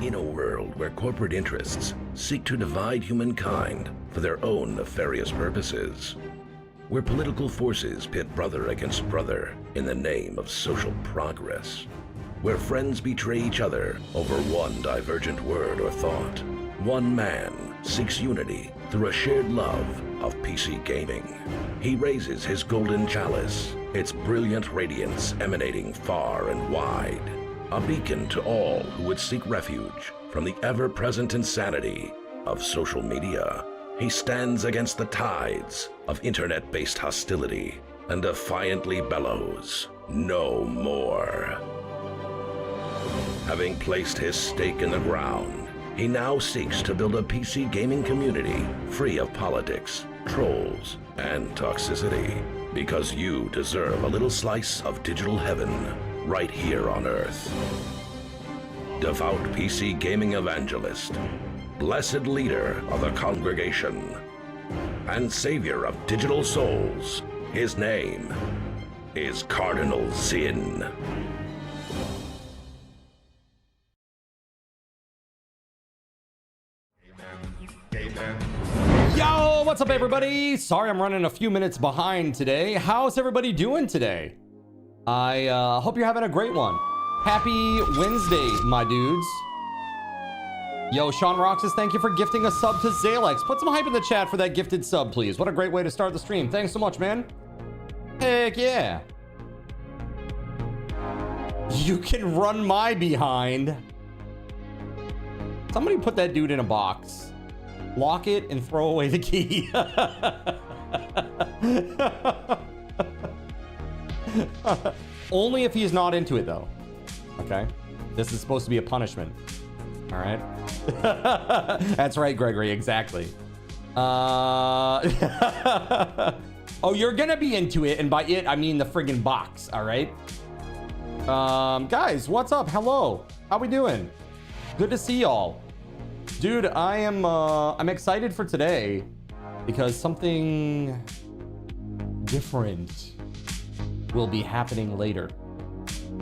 In a world where corporate interests seek to divide humankind for their own nefarious purposes, where political forces pit brother against brother in the name of social progress, where friends betray each other over one divergent word or thought, one man seeks unity through a shared love of PC gaming. He raises his golden chalice, its brilliant radiance emanating far and wide, a beacon to all who would seek refuge from the ever-present insanity of social media. He stands against the tides of internet-based hostility and defiantly bellows, "No more." Having placed his stake in the ground, he now seeks to build a PC gaming community free of politics, trolls, and toxicity, because you deserve a little slice of digital heaven right here on Earth. Devout PC gaming evangelist, blessed leader of the congregation, and savior of digital souls, his name is Cardinal Sin. Yo, what's up everybody? Sorry I'm running a few minutes behind today. How's everybody doing today? I hope you're having a great one. Happy Wednesday, my dudes. Yo, Sean Roxas, thank you for gifting a sub to Zalex. Put some hype in the chat for that gifted sub, please. What a great way to start the stream. Thanks so much, man. Heck yeah. You can run my behind. Somebody put that dude in a box. Lock it and throw away the key. Only if he's not into it, though. Okay? This is supposed to be a punishment. All right? That's right, Gregory. Exactly. Oh, you're gonna be into it, and by it, I mean the friggin' box. All right? Guys, what's up? Hello. How we doing? Good to see y'all. Dude, I'm excited for today because something different will be happening later.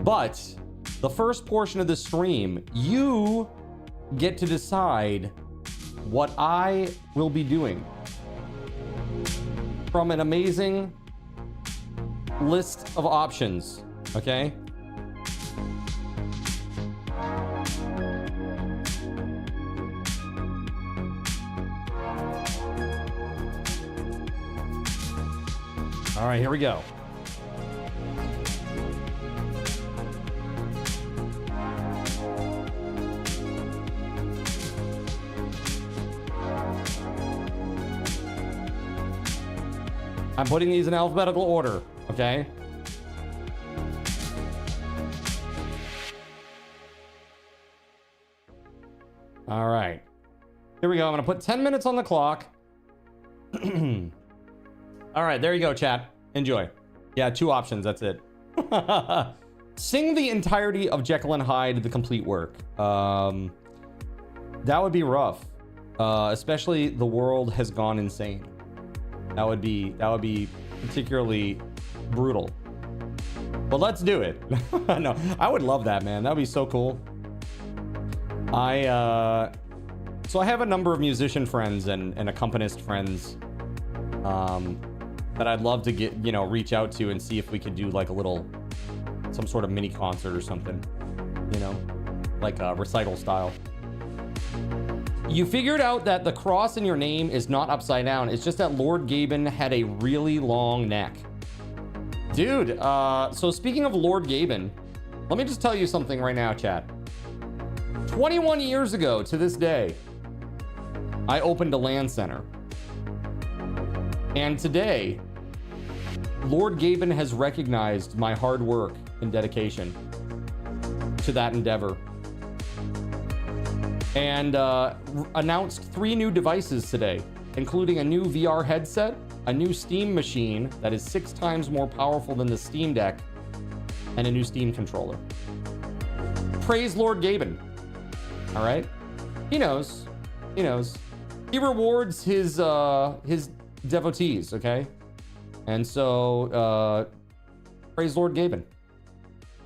But the first portion of the stream, you get to decide what I will be doing from an amazing list of options, okay? All right, here we go. I'm putting these in alphabetical order, okay? All right. Here we go. I'm going to put 10 minutes on the clock. All right, there you go, chat. Enjoy. Yeah, 2 options. That's it. Sing the entirety of Jekyll and Hyde, the complete work. That would be rough. Especially The World Has Gone Insane. That would be particularly brutal. But let's do it. No, I would love that, man. That would be so cool. So I have a number of musician friends and accompanist friends that I'd love to get, reach out to and see if we could do like some sort of mini concert or something, like a recital style. You figured out that the cross in your name is not upside down. It's just that Lord Gaben had a really long neck. Dude, so speaking of Lord Gaben, let me just tell you something right now, chat. 21 years ago to this day, I opened a LAN center. And today, Lord Gaben has recognized my hard work and dedication to that endeavor. And announced 3 new devices today, including a new VR headset, a new Steam machine that is 6 times more powerful than the Steam Deck, and a new Steam controller. Praise Lord Gaben. All right? He knows. He knows. He rewards his devotees, okay? And so, praise Lord Gaben.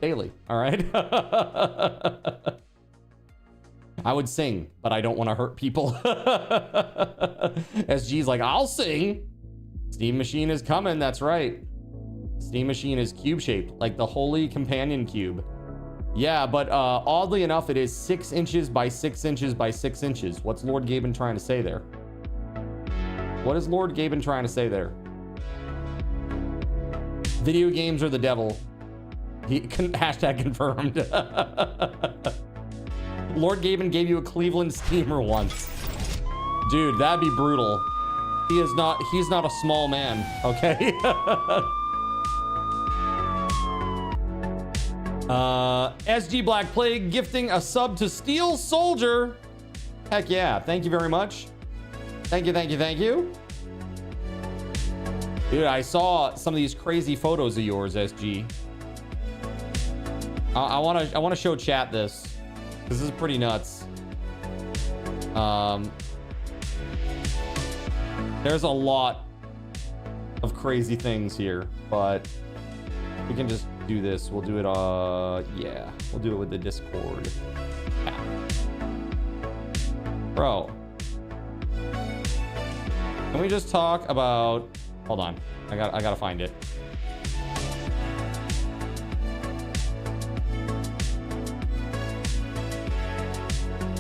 Daily, all right? I would sing, but I don't want to hurt people. SG's like, I'll sing. Steam Machine is coming. That's right. Steam Machine is cube shaped, like the Holy Companion Cube. Yeah, but oddly enough, it is 6 inches by 6 inches by 6 inches. What's Lord Gaben trying to say there? What is Lord Gaben trying to say there? Video games are the devil. Hashtag confirmed. Lord Gaben gave you a Cleveland steamer once. Dude, that'd be brutal. He's not a small man, okay? SG Black Plague gifting a sub to Steel Soldier. Heck yeah, thank you very much. Thank you, thank you, thank you. Dude, I saw some of these crazy photos of yours, SG. I wanna show chat this. This is pretty nuts. There's a lot of crazy things here, but we can just do this. We'll do it, yeah. We'll do it with the Discord. Yeah. Bro. Can we just talk about... Hold on. I gotta find it.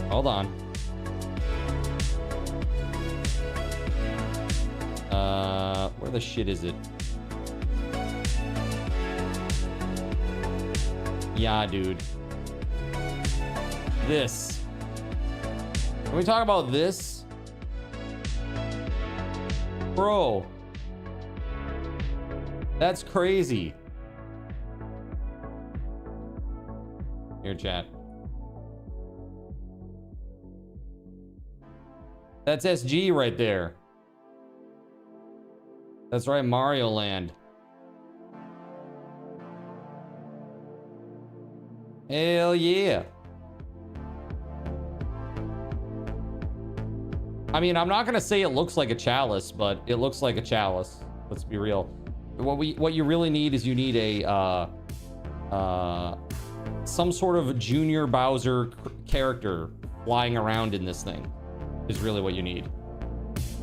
Hold on. Where the shit is it? Yeah, dude. This. Can we talk about this? Bro. That's crazy. Here, chat. That's SG right there. That's right, Mario Land. Hell yeah. I mean, I'm not gonna say it looks like a chalice, but it looks like a chalice. Let's be real. What you really need is you need a some sort of Junior Bowser character flying around in this thing is really what you need.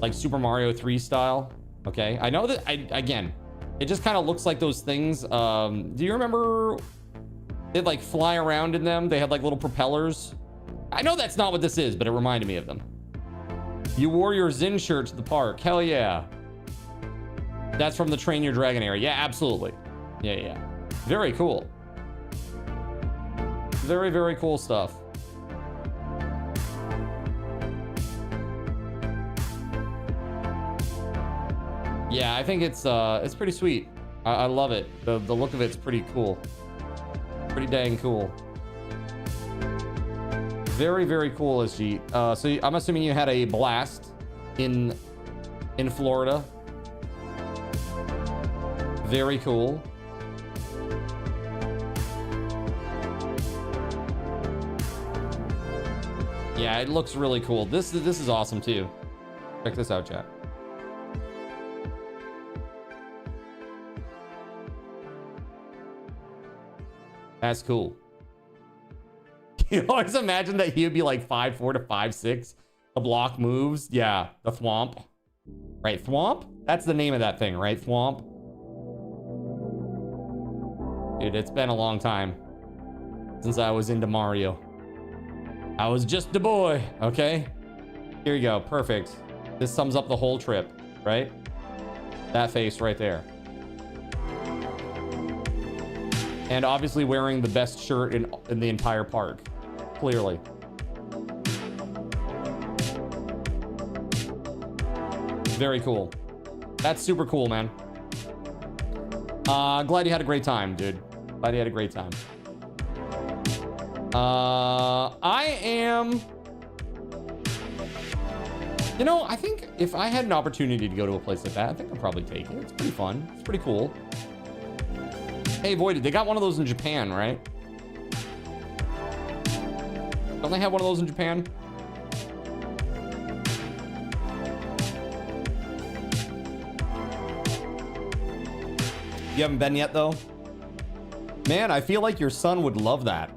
Like Super Mario 3 style. Okay, I know that again, it just kind of looks like those things. Do you remember they'd like fly around in them? They had like little propellers. I know that's not what this is, but it reminded me of them. You wore your Zen shirt to the park. Hell yeah. That's from the Train Your Dragon area. Yeah, absolutely. Yeah. Very cool. Very, very cool stuff. Yeah, I think it's pretty sweet. I love it. The look of it's pretty cool. Pretty dang cool. Very, very cool, SG. So I'm assuming you had a blast in Florida. Very cool. Yeah, it looks really cool. This is awesome too. Check this out, chat. That's cool. You always imagine that he would be like 5'4" to 5'6". The block moves. Yeah, the thwomp. Right, thwomp? That's the name of that thing, right? Thwomp. Dude, it's been a long time since I was into Mario. I was just a boy, okay? Here you go, perfect. This sums up the whole trip, right? That face right there. And obviously wearing the best shirt in the entire park. Clearly. Very cool. That's super cool, man. Glad you had a great time, dude. Glad you had a great time. I am... You know, I think if I had an opportunity to go to a place like that, I think I'd probably take it. It's pretty fun. It's pretty cool. Hey, Voided, they got one of those in Japan, right? Don't they have one of those in Japan? You haven't been yet, though? Man, I feel like your son would love that.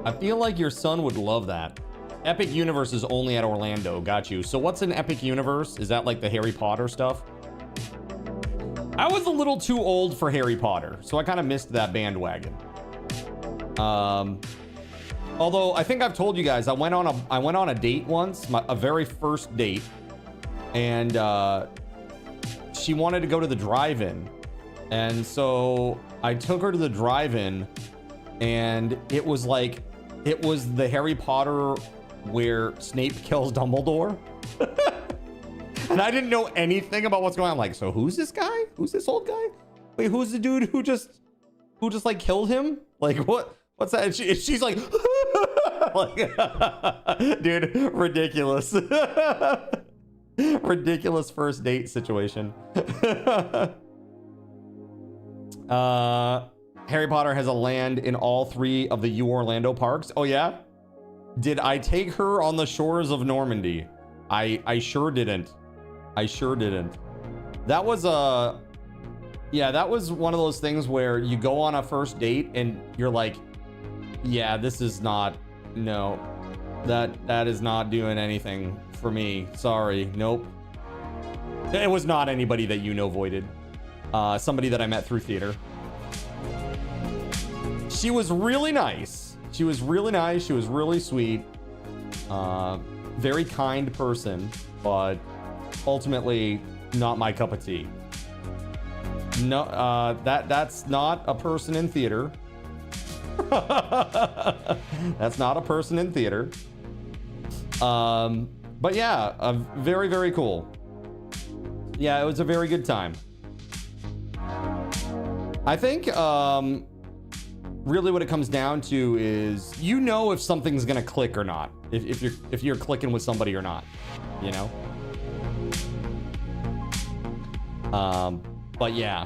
I feel like your son would love that. Epic Universe is only at Orlando. Got you. So what's an Epic Universe? Is that like the Harry Potter stuff? I was a little too old for Harry Potter, so I kind of missed that bandwagon. Although I think I've told you guys, I went on a date once, a very first date, and she wanted to go to the drive-in, and so I took her to the drive-in, and it was the Harry Potter where Snape kills Dumbledore. And I didn't know anything about what's going on. I'm like, so who's this guy? Who's this old guy? Wait, who's the dude who just like killed him? Like, what's that? And she's like, like, dude, ridiculous. Ridiculous first date situation. Harry Potter has a land in all 3 of the U Orlando parks. Oh yeah? Did I take her on the shores of Normandy? I sure didn't. I sure didn't. That was that was one of those things where you go on a first date and you're like, yeah, this is not, no, that is not doing anything for me. Sorry. Nope. It was not anybody that you know voided. Somebody that I met through theater. She was really nice. She was really nice. She was really sweet. Very kind person, but ultimately not my cup of tea. No, that's not a person in theater. That's not a person in theater. But yeah, very, very cool. Yeah, it was a very good time. I think really what it comes down to is, you know, if something's gonna click or not, if you're clicking with somebody or not, you know. But yeah,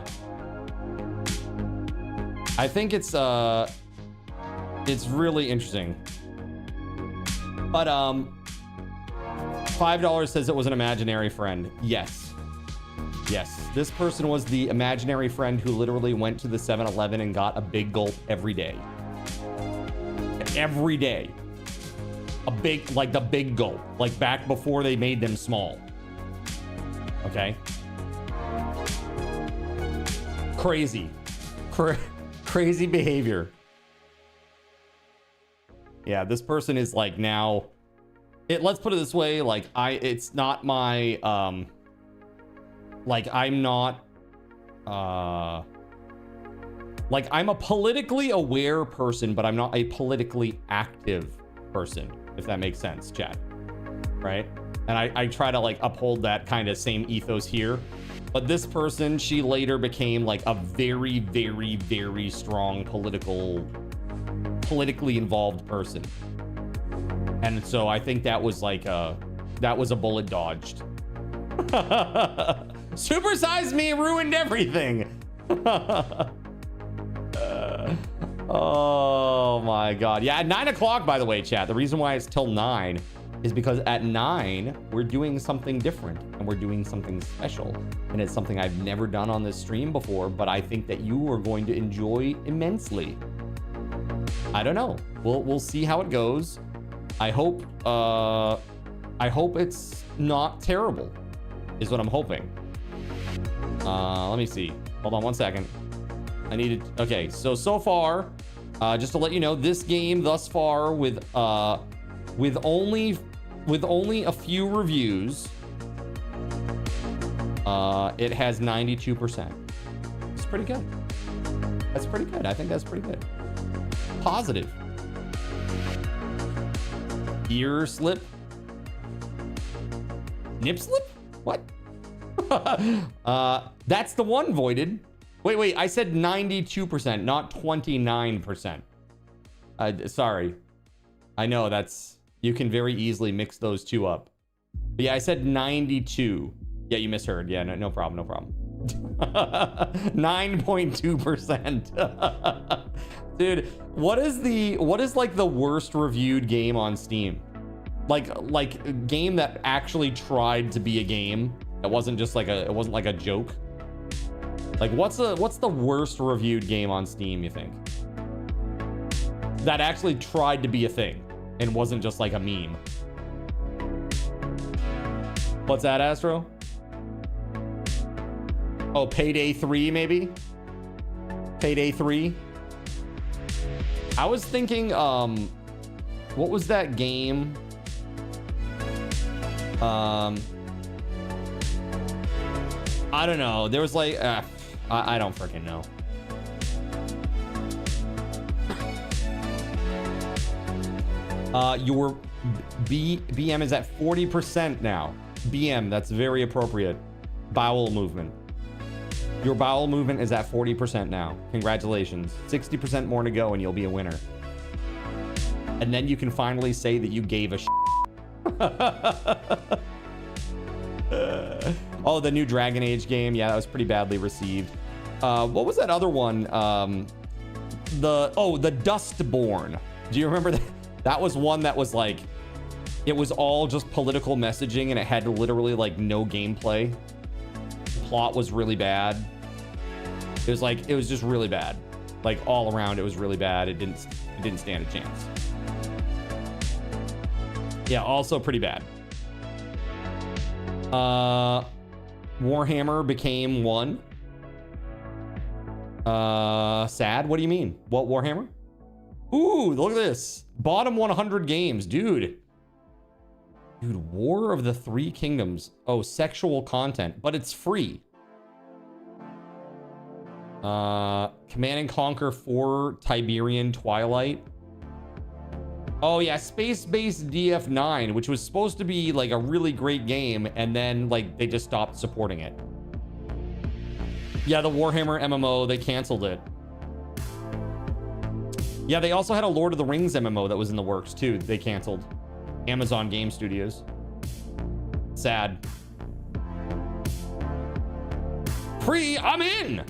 I think it's really interesting. But $5 says it was an imaginary friend. Yes, this person was the imaginary friend who literally went to the 7-Eleven and got a big gulp every day. Every day. A big, like the big gulp, like back before they made them small. Okay. Crazy. Crazy behavior. Yeah, this person is like now, let's put it this way, like it's not my, like I'm not, like I'm a politically aware person, but I'm not a politically active person, if that makes sense, chat. Right? And I try to like uphold that kind of same ethos here. But this person, she later became like a very, very, very strong politically involved person. And so I think that was like that was a bullet dodged. Supersize Me ruined everything. Oh my God. Yeah, at 9 o'clock, by the way, chat. The reason why it's till 9 is because at 9, we're doing something different and we're doing something special. And it's something I've never done on this stream before, but I think that you are going to enjoy immensely. I don't know. We'll see how it goes. I hope it's not terrible, is what I'm hoping. Let me see. Hold on one second. I needed, okay, so far, just to let you know, this game thus far with only a few reviews, it has 92%. It's pretty good. That's pretty good. I think that's pretty good. Positive. Ear slip. Nip slip? What? That's the one voided. Wait, I said 92%, not 29%. Sorry. I know that's, you can very easily mix those two up. But yeah, I said 92. Yeah, you misheard. Yeah, no problem. 9.2%. Dude, what is like the worst reviewed game on Steam? Like a game that actually tried to be a game. It wasn't just like it wasn't like a joke. Like what's the worst reviewed game on Steam, you think? that actually tried to be a thing and wasn't just like a meme. What's that, Astro? Oh, Payday 3, maybe? Payday 3? I was thinking, what was that game? I don't know. There was like, I don't freaking know. Your BM is at 40% now. BM, that's very appropriate. Bowel movement. Your bowel movement is at 40% now. Congratulations. 60% more to go and you'll be a winner. And then you can finally say that you gave a oh, the new Dragon Age game. Yeah, that was pretty badly received. What was that other one? The Dustborn. Do you remember that? That was one that was like, it was all just political messaging and it had literally like no gameplay. The plot was really bad. It was just really bad. Like all around, it was really bad. It didn't stand a chance. Yeah, also pretty bad. Warhammer became one. Sad. What do you mean? What Warhammer? Ooh, look at this. Bottom 100 games, dude. Dude, War of the Three Kingdoms. Oh, sexual content, but it's free. Command and Conquer 4 Tiberian Twilight. Oh yeah, Space-Based DF9, which was supposed to be like a really great game, and then like they just stopped supporting it. Yeah, the Warhammer MMO, they canceled it. Yeah, they also had a Lord of the Rings MMO that was in the works too. They canceled. Amazon Game Studios. Sad. Free, I'm in.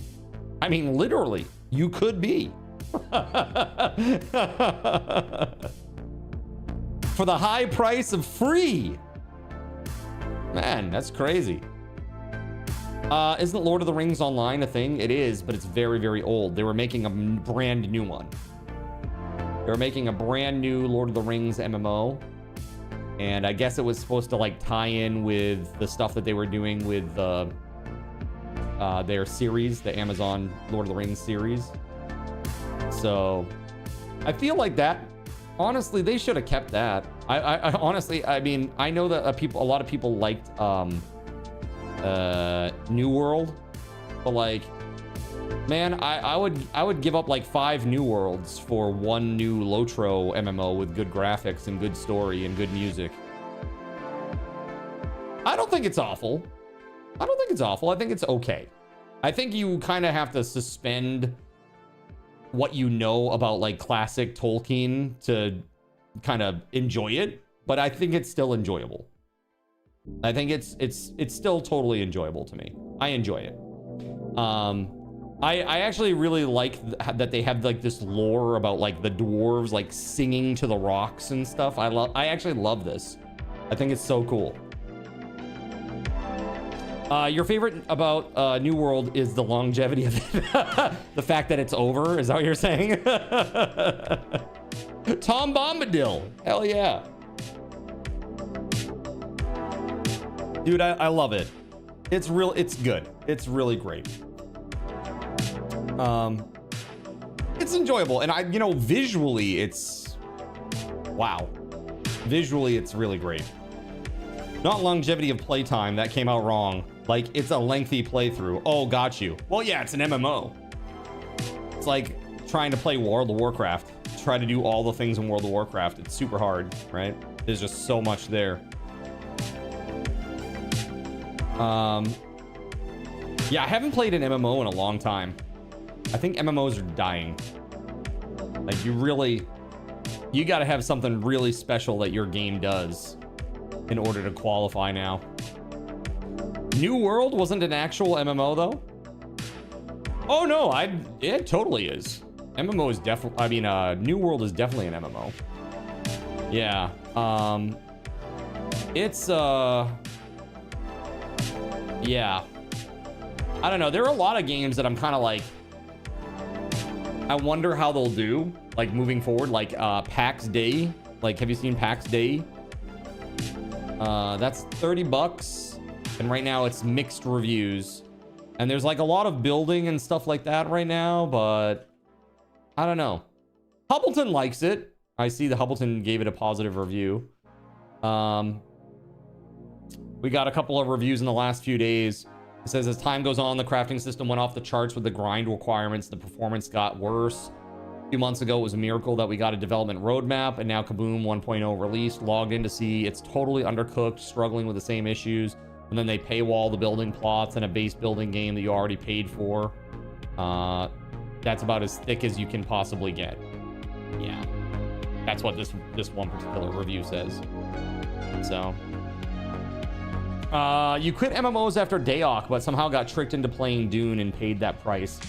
I mean, literally, you could be. For the high price of free. Man, that's crazy. Isn't Lord of the Rings Online a thing? It is, but it's very, very old. They were making a brand new one. They were making a brand new Lord of the Rings MMO. And I guess it was supposed to like tie in with the stuff that they were doing with their series, the Amazon Lord of the Rings series. So I feel like that, honestly, they should have kept that. I honestly, I mean, I know that a lot of people liked New World, but like, man, I would give up like 5 New Worlds for one new Lotro MMO with good graphics and good story and good music. I don't think it's awful. I don't think it's awful. I think it's okay. I think you kind of have to suspend what you know about like classic Tolkien to kind of enjoy it, but I think it's still enjoyable. I think it's still totally enjoyable to me. I enjoy it. I actually really like that they have like this lore about like the dwarves like singing to the rocks and stuff. I actually love this. I think it's so cool. Your favorite about New World is the longevity of it. The fact that it's over, is that what you're saying? Tom Bombadil. Hell yeah. Dude, I love it. It's good. It's really great. It's enjoyable. And visually it's, wow. Visually, it's really great. Not longevity of playtime, that came out wrong. Like, it's a lengthy playthrough. Oh, got you. Well, yeah, it's an MMO. It's like trying to play World of Warcraft. Try to do all the things in World of Warcraft. It's super hard, right? There's just so much there. Yeah, I haven't played an MMO in a long time. I think MMOs are dying. Like, you gotta have something really special that your game does in order to qualify now. New World wasn't an actual MMO though? Oh no, it totally is. MMO is definitely, New World is definitely an MMO. Yeah, it's, yeah. I don't know, there are a lot of games that I'm kind of like, I wonder how they'll do, like, moving forward, like, PAX Day. Like, have you seen PAX Day? That's $30, and right now it's mixed reviews. And there's, like, a lot of building and stuff like that right now, but I don't know. Hubbleton likes it. I see the Hubbleton gave it a positive review. We got a couple of reviews in the last few days. It says, as time goes on, the crafting system went off the charts with the grind requirements. The performance got worse. A few months ago, it was a miracle that we got a development roadmap, and now Kaboom 1.0 released. Logged in to see it's totally undercooked, struggling with the same issues. And then they paywall the building plots in a base building game that you already paid for. That's about as thick as you can possibly get. Yeah. That's what this one particular review says. So... you quit MMOs after Dayoc, but somehow got tricked into playing Dune and paid that price.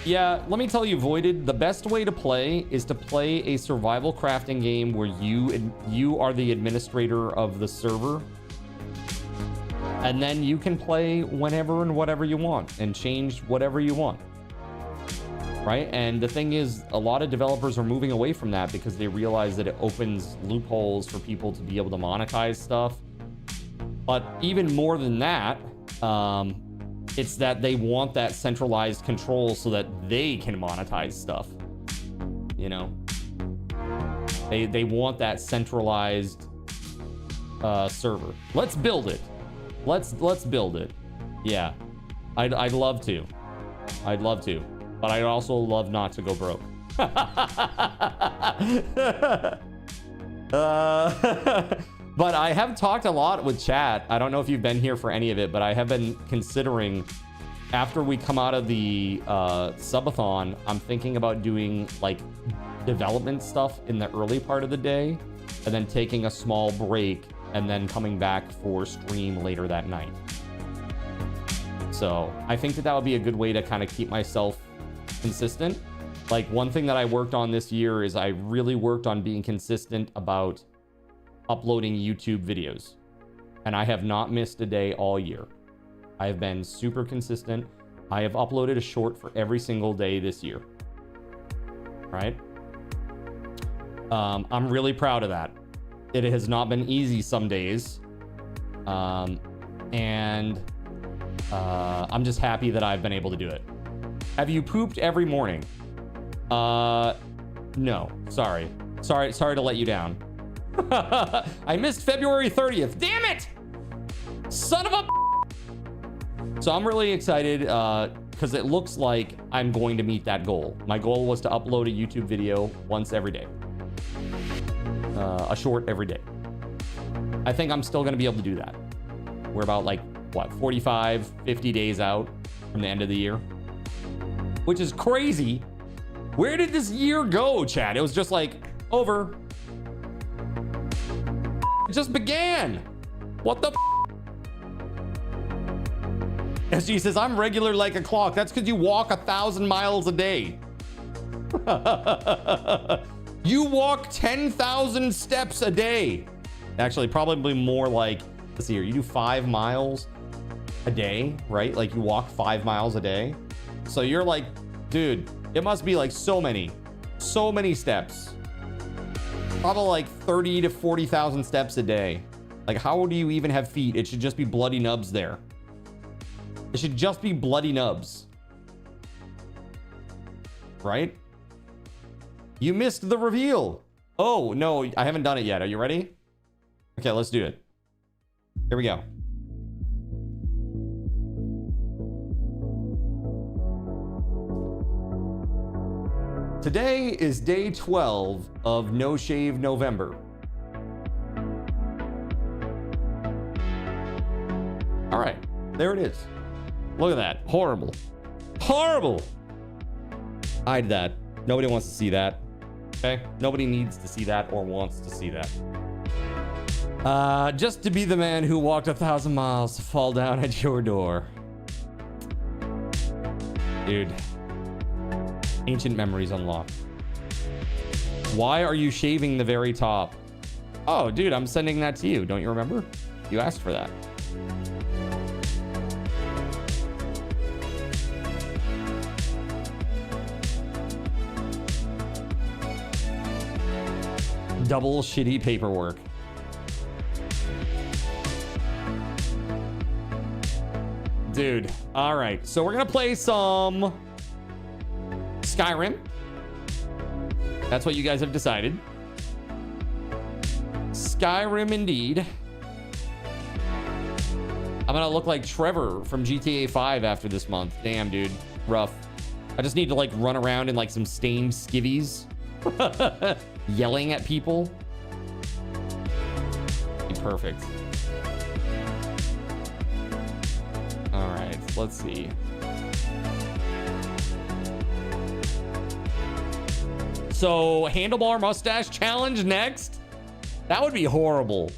Yeah, let me tell you, Voided, the best way to play is to play a survival crafting game where you are the administrator of the server. And then you can play whenever and whatever you want and change whatever you want. Right? And the thing is, a lot of developers are moving away from that because they realize that it opens loopholes for people to be able to monetize stuff. But even more than that, it's that they want that centralized control so that they can monetize stuff. You know, they want that centralized server. Let's build it. Let's build it. Yeah, I'd love to. I'd love to, but I'd also love not to go broke. But I have talked a lot with chat. I don't know if you've been here for any of it, but I have been considering, after we come out of the subathon, I'm thinking about doing like development stuff in the early part of the day and then taking a small break and then coming back for stream later that night. So I think that would be a good way to kind of keep myself consistent. Like, one thing that I worked on this year is I really worked on being consistent about uploading YouTube videos, and I have not missed a day all year. I have been super consistent. I have uploaded a short for every single day this year. Right? I'm really proud of that. It has not been easy some days, and I'm just happy that I've been able to do it. Have you pooped every morning? No, sorry to let you down. I missed February 30th. Damn it! Son of a... So I'm really excited because it looks like I'm going to meet that goal. My goal was to upload a YouTube video once every day. A short every day. I think I'm still going to be able to do that. We're about like, what, 45, 50 days out from the end of the year. Which is crazy. Where did this year go, Chad? It was just like, over. It just began. What the SG says, I'm regular like a clock. That's because you walk 1,000 miles a day. You walk 10,000 steps a day. Actually, probably more like, let's see here. You do 5 miles a day, right? Like you walk 5 miles a day. So you're like, dude, it must be like so many steps. Probably like 30 to 40,000 steps a day. Like, how do you even have feet? It should just be bloody nubs there. It should just be bloody nubs. Right? You missed the reveal. Oh, no, I haven't done it yet. Are you ready? Okay, let's do it. Here we go. Today is day 12 of No Shave November. All right, there it is. Look at that. Horrible. Horrible. Hide that. Nobody wants to see that. Okay? Nobody needs to see that or wants to see that. Just to be the man who walked 1,000 miles to fall down at your door. Dude. Ancient memories unlocked. Why are you shaving the very top? Oh, dude, I'm sending that to you. Don't you remember? You asked for that. Double shitty paperwork. Dude, all right. So we're gonna play some Skyrim. That's what you guys have decided. Skyrim indeed. I'm gonna look like Trevor from GTA 5 after this month. Damn, dude. Rough. I just need to like run around in like some stained skivvies. Yelling at people. Be perfect. All right, let's see. So, handlebar mustache challenge next? That would be horrible.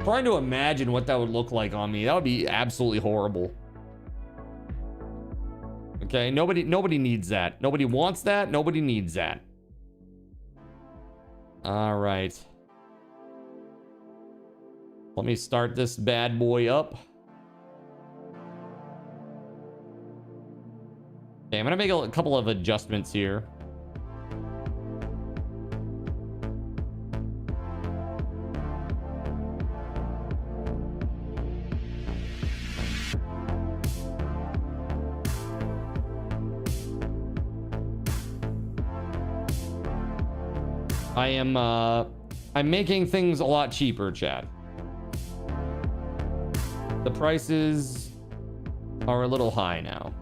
Trying to imagine what that would look like on me. That would be absolutely horrible. Okay, nobody needs that. Nobody wants that. Nobody needs that. All right. Let me start this bad boy up. Okay, I'm gonna make a couple of adjustments here. I'm making things a lot cheaper, chat. The prices are a little high now.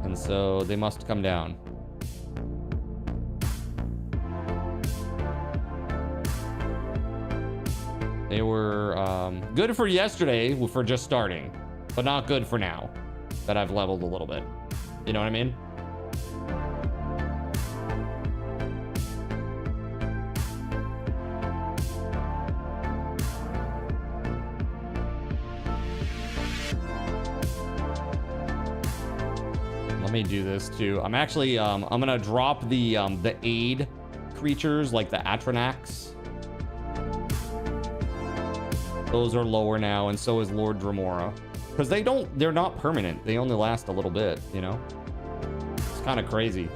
And so they must come down. They were good for yesterday for just starting, but not good for now that I've leveled a little bit. You know what I mean? Let me do this too. I'm actually I'm gonna drop the aid creatures like the Atronax. Those are lower now, and so is Lord Dremora. Because they're not permanent. They only last a little bit, you know? It's kind of crazy.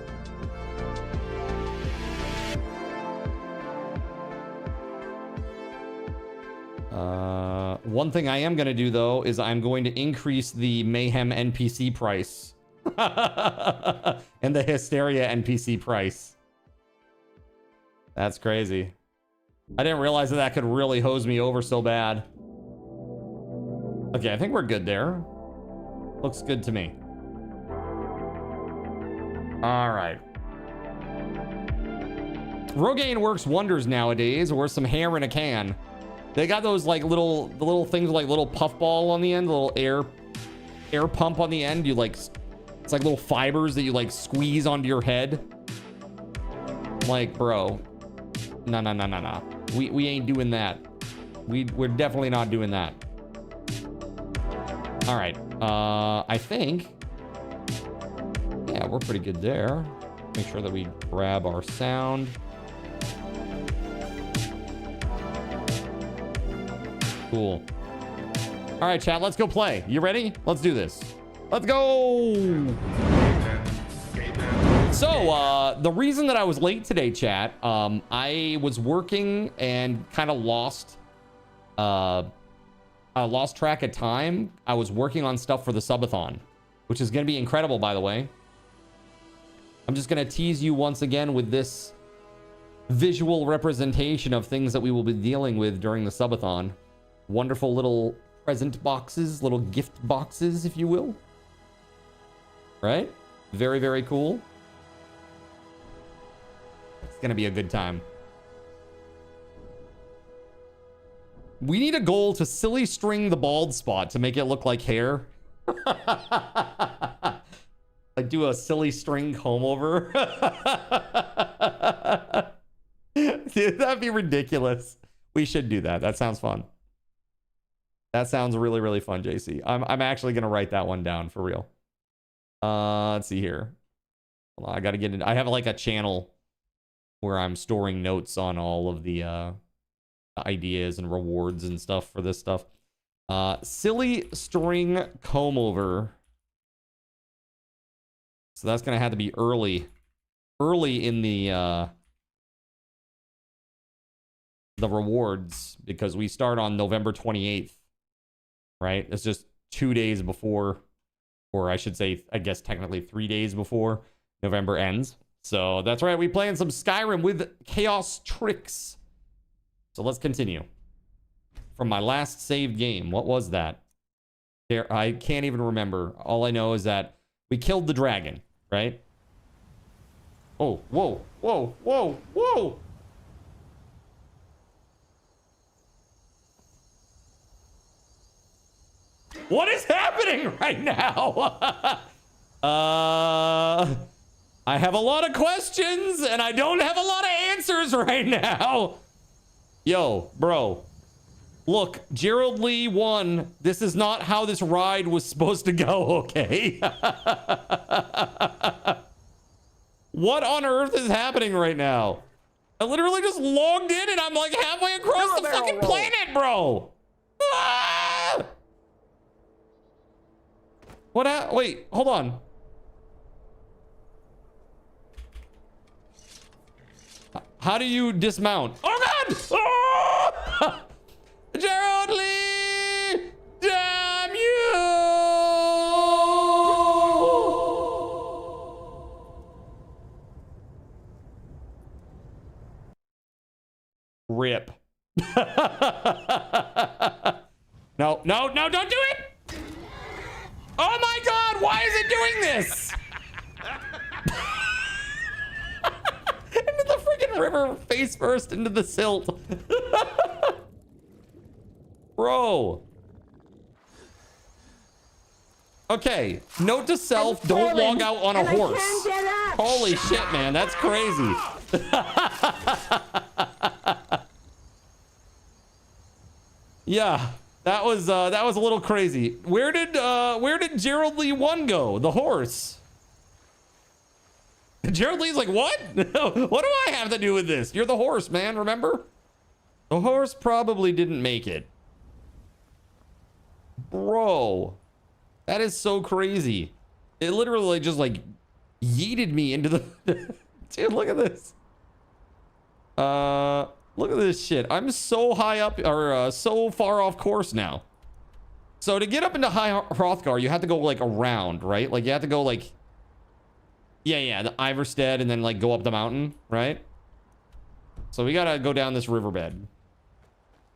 One thing I am gonna do though is I'm going to increase the Mayhem NPC price. And the Hysteria NPC price. That's crazy. I didn't realize that could really hose me over so bad. Okay, I think we're good there. Looks good to me. All right. Rogaine works wonders nowadays, or some hair in a can. They got those like little things like little puffball on the end, little air pump on the end. You like, it's like little fibers that you like squeeze onto your head. Like, bro, no. We ain't doing that. We're definitely not doing that. All right. I think, yeah, we're pretty good there. Make sure that we grab our sound. Cool. All right, chat, let's go play. You ready? Let's do this. Let's go. So, the reason that I was late today, chat, I was working and kind of lost track of time. I was working on stuff for the subathon, which is going to be incredible, by the way. I'm just going to tease you once again with this visual representation of things that we will be dealing with during the subathon. Wonderful little present boxes, little gift boxes, if you will. Right? Very, very cool. It's going to be a good time. We need a goal to silly string the bald spot to make it look like hair. Like do a silly string comb over. Dude, that'd be ridiculous. We should do that. That sounds fun. That sounds really, really fun, JC. I'm actually going to write that one down for real. Let's see here. Hold on, I got to get in. I have like a channel where I'm storing notes on all of the ideas and rewards and stuff for this stuff. Silly string comb over. So that's going to have to be early early in the rewards because we start on November 28th, right? It's just 2 days before, or I should say, I guess technically 3 days before November ends. So that's right, we playing some Skyrim with Chaos Tricks. So let's continue. From my last saved game, what was that? There, I can't even remember. All I know is that we killed the dragon, right? Oh, whoa, whoa, whoa, whoa! What is happening right now? I have a lot of questions and I don't have a lot of answers right now. Yo, bro. Look, Gerald Lee won. This is not how this ride was supposed to go, okay? What on earth is happening right now? I literally just logged in and I'm like halfway across the fucking planet, bro. Ah! What? Wait, hold on. How do you dismount? Oh God! Oh! Gerald Lee! Damn you! Rip. No, no, no, don't do it! Oh my God, why is it doing this? Into the freaking river, face first into the silt. Bro. Okay, note to self, don't log out on a horse. Holy shit, man, that's crazy. Yeah, that was a little crazy. Where did Gerald Lee 1 go? The horse. Gerald Lee's like, what? What do I have to do with this? You're the horse, man, remember? The horse probably didn't make it. Bro, that is so crazy. It literally just like yeeted me into the... Dude, look at this. Look at this shit. I'm so high up, or so far off course now. So to get up into High Hrothgar, you have to go like around, right? Like you have to go like... Yeah, the Iverstead and then like go up the mountain, right? So we gotta go down this riverbed.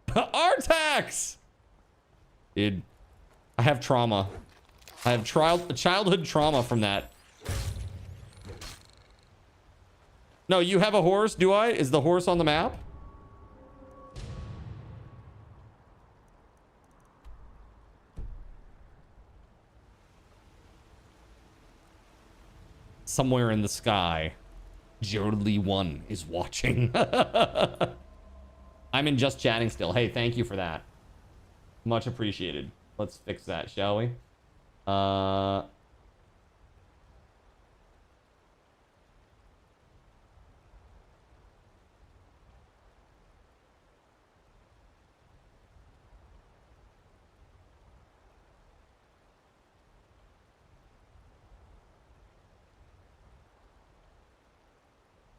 Artax! Dude, I have trauma. I have childhood trauma from that. No, you have a horse, do I? Is the horse on the map? Somewhere in the sky, Gerald Lee 1 is watching. I'm in just chatting still. Hey, thank you for that. Much appreciated. Let's fix that, shall we? All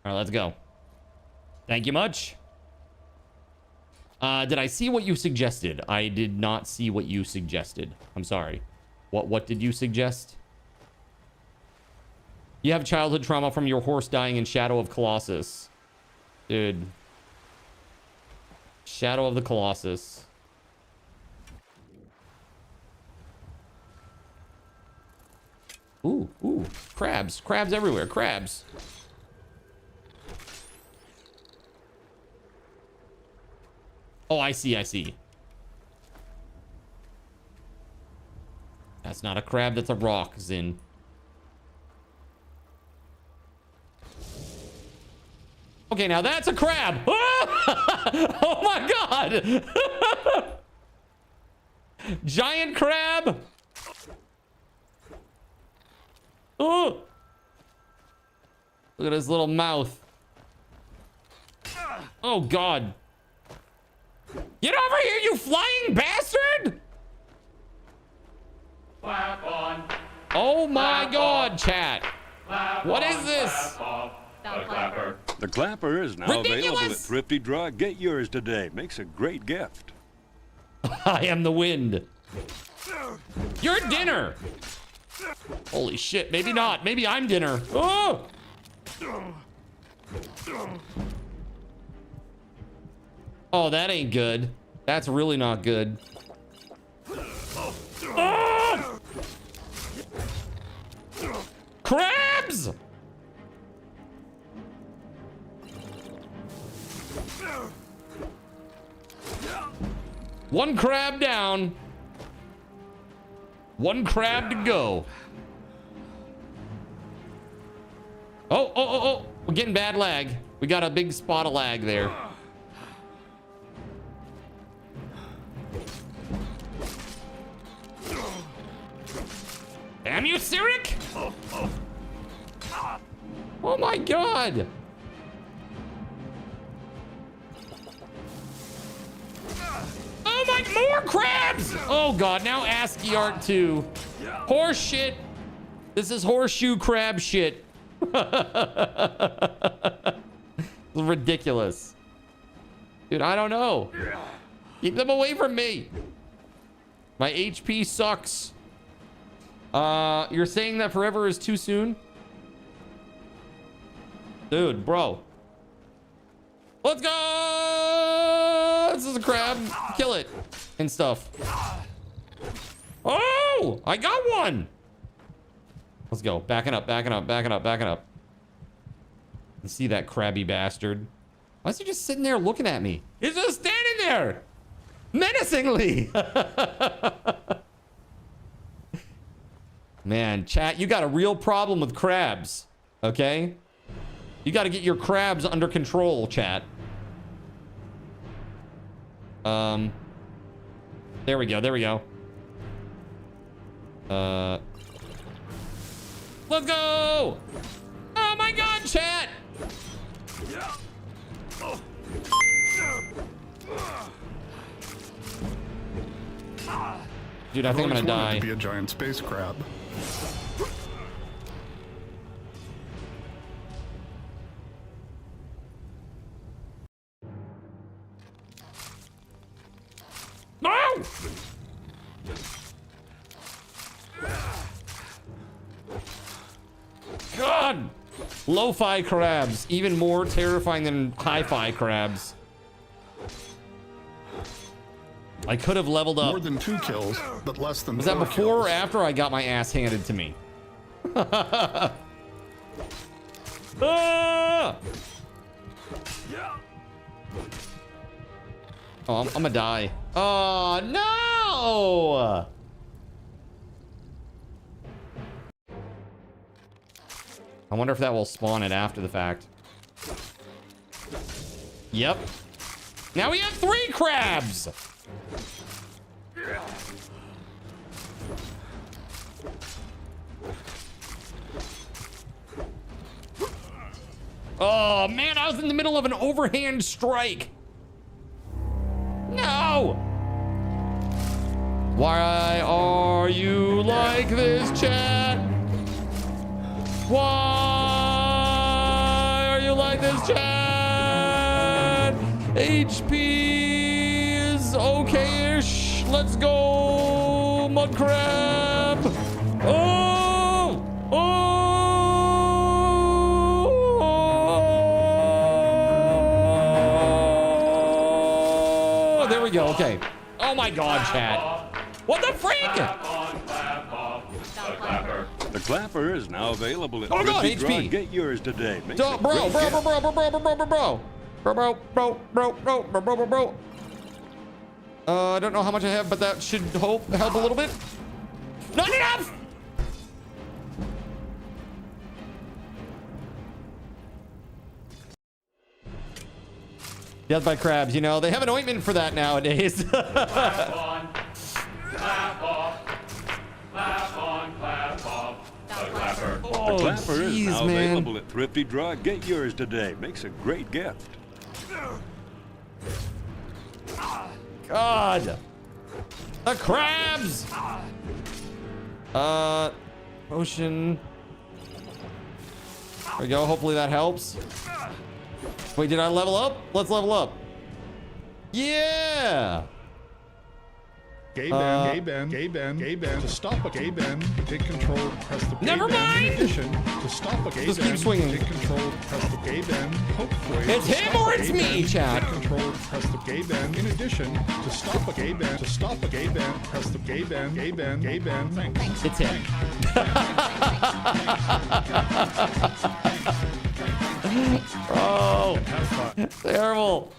right, let's go. Thank you much. Did I see what you suggested? I did not see what you suggested. I'm sorry. What did you suggest? You have childhood trauma from your horse dying in Shadow of Colossus. Dude. Shadow of the Colossus. Ooh, crabs. Crabs everywhere. Crabs. Oh, I see. That's not a crab, that's a rock, Zin. Okay, now that's a crab. Oh my God. Giant crab. Oh. Look at his little mouth. Oh God. Get over here, you flying bastard! Oh my God, chat. What is this? The clapper is now available at Ridiculous! Thrifty Draw. Get yours today. Makes a great gift. I am the wind. You're dinner. Holy shit. Maybe not. Maybe I'm dinner. Oh! Oh, that ain't good. That's really not good. Oh! Crabs! One crab down. One crab to go. Oh. We're getting bad lag. We got a big spot of lag there. Damn you, Cyric! Oh my god! Oh my, more crabs! Oh god, now ASCII art too. Horse shit. This is horseshoe crab shit. Ridiculous. Dude, I don't know. Keep them away from me. My HP sucks. You're saying that forever is too soon? Dude, bro. Let's go! This is a crab. Kill it. And stuff. Oh! I got one! Let's go. Backing up. You see that crabby bastard? Why is he just sitting there looking at me? He's just standing there! Menacingly! Man, chat, you got a real problem with crabs. Okay? You got to get your crabs under control, chat. There we go. Let's go! Oh my god, chat! Dude, I think I'm gonna die. To be a giant space crab. No! God! Lo-fi crabs, even more terrifying than hi-fi crabs. I could have leveled up. More than 2 kills, but less than 4 Was that before kills. or after I got my ass handed to me? Ah! Oh, I'm gonna die. Oh, no! I wonder if that will spawn it after the fact. Yep. Now we have 3 crabs! Oh, man, I was in the middle of an overhand strike. No! Why are you like this, chat? Why are you like this, chat? HP is okay-ish. Let's go, mud crab. Oh! Oh! There we go. Okay. Oh my God, chat. What the freak? The clapper is now available at Oh god, Thrifty Draw. HP. Get yours today. Makes Bro. a great gift. I don't know how much I have, but that should help a little bit. Not enough! Death by crabs, you know, they have an ointment for that nowadays. Clap on, clap off, clap on, clap off. The clapper. Oh, The clapper is jeez, now man. available at Thrifty Draw. Get yours today. Makes a great gift. God. The crabs. Potion. There we go. Hopefully that helps. Wait, did I level up? Let's level up. Yeah. Gay band. To stop a gay band, take control, press the gay Never band. mind. In addition, to stop a gay Just band, keep swinging. take control, press the gay band. Hopefully, It's to him stop or a it's gay me, band, chat. Take control, press the gay band. In addition, to stop a gay band, press the gay band. Gay band. Thanks. It's him. Oh, terrible.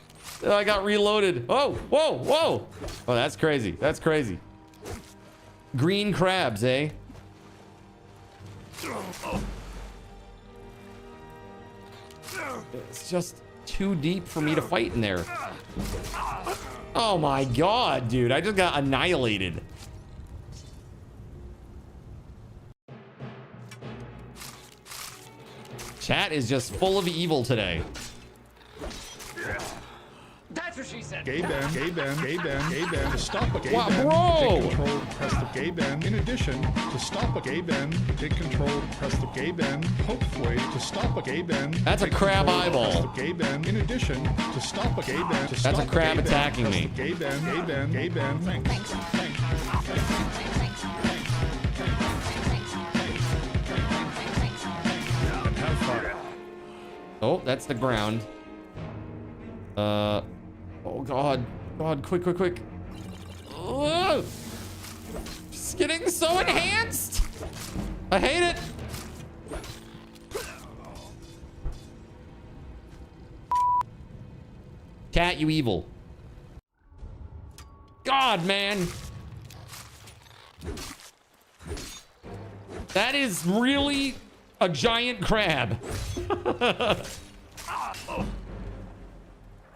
I got reloaded. Oh, whoa. Oh, that's crazy. That's crazy. Green crabs, eh? It's just too deep for me to fight in there. Oh my god, dude. I just got annihilated. Chat is just full of evil today. That's what she said. Gay band. To stop a gay Wow, band, bro. take control, press the gay band. In addition, to stop a gay band, take control, press the gay band. Hopefully, to stop a gay band. That's a take crab control, eyeball. Press the gay band. In addition, to stop a gay band. That's a crab attacking me. Gay band. Thanks. And have fun. Oh, that's the ground. Oh god, quick. Oh, it's getting so enhanced. I hate it. Cat, you evil. God, man. That is really a giant crab.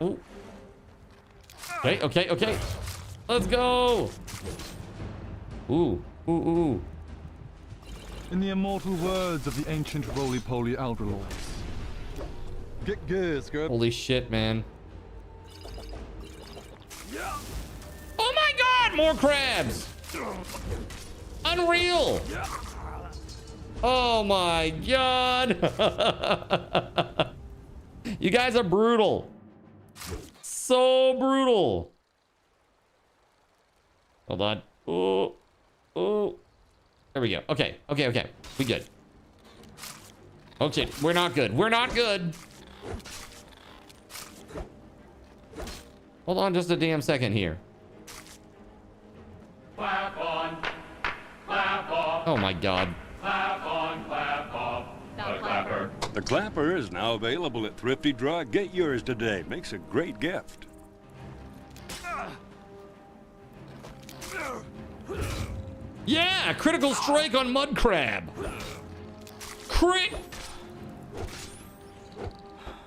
Ooh. Okay. Let's go. Ooh. In the immortal words of the ancient roly-poly aldralords. Get gear, Scrub. Holy shit, man. Oh my god, more crabs. Unreal. Oh my god. You guys are brutal. So brutal. Hold on. Oh. There we go. Okay. We good. Okay, we're not good. Hold on just a damn second here. Clap on, clap off, Oh my god. clap on, clap off. The clapper. The clapper is now available at Thrifty Drug. Get yours today. Makes a great gift. Yeah, critical strike on mud crab. Crit.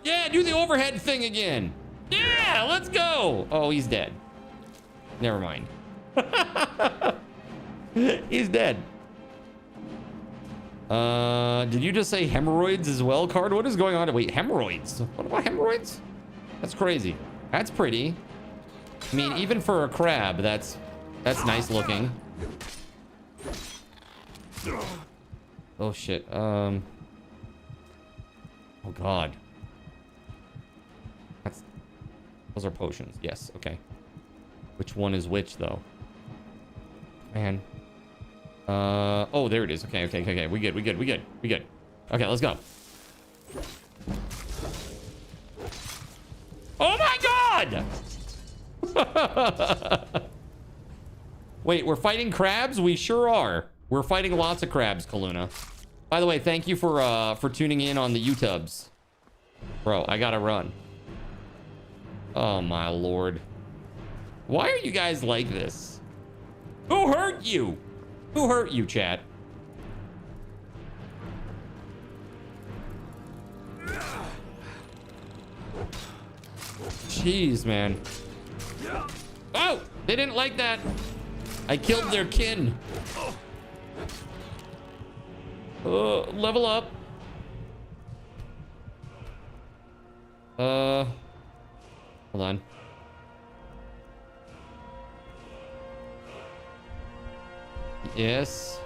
Yeah, do the overhead thing again. Yeah, let's go. Oh, he's dead. Never mind. He's dead. Did you just say hemorrhoids as well, Card? What is going on? Wait, hemorrhoids? What about hemorrhoids? That's crazy. That's pretty. I mean, even for a crab, that's nice looking. Oh shit. Oh god. Those are potions. Yes. Okay. Which one is which though? Man. Oh, there it is. Okay. We good. Okay, let's go. Oh my god! Wait, we're fighting crabs? We sure are. We're fighting lots of crabs, Kaluna. By the way, thank you for tuning in on the YouTubes. Bro, I gotta run. Oh my lord. Why are you guys like this? Who hurt you? Who hurt you, chat? Jeez, man. Oh, they didn't like that. I killed their kin. Level up. Hold on. Yes.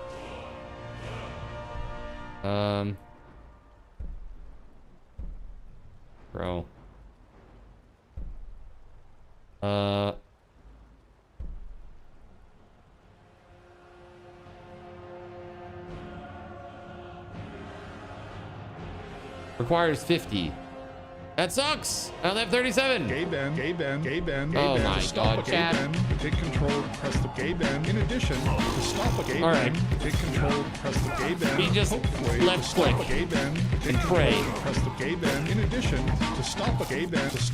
Bro. Requires 50. That sucks. I only have 37. Gay bend, gay bend, gay bend, gay Oh bend. my To stop God, a gay chat. bend, take control, press the gay bend. In addition, to stop a gay All right. bend, take control, press the gay bend. We just Hopefully, left to stop click a gay bend, take and control, pray. press the gay bend. In addition, to stop a gay bend, press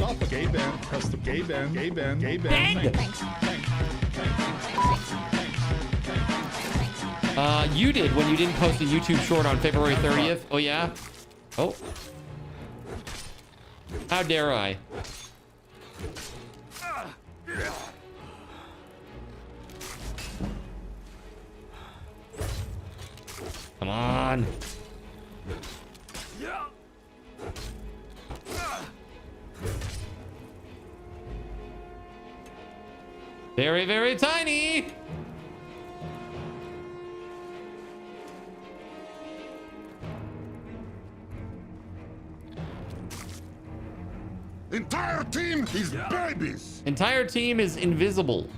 the gay bend, gay bend, gay bend. Bang! You did when you didn't post a YouTube short on February 30th. Oh, yeah? Oh. How dare I? Come on. Very, very tiny. Entire team is babies. Entire team is invisible.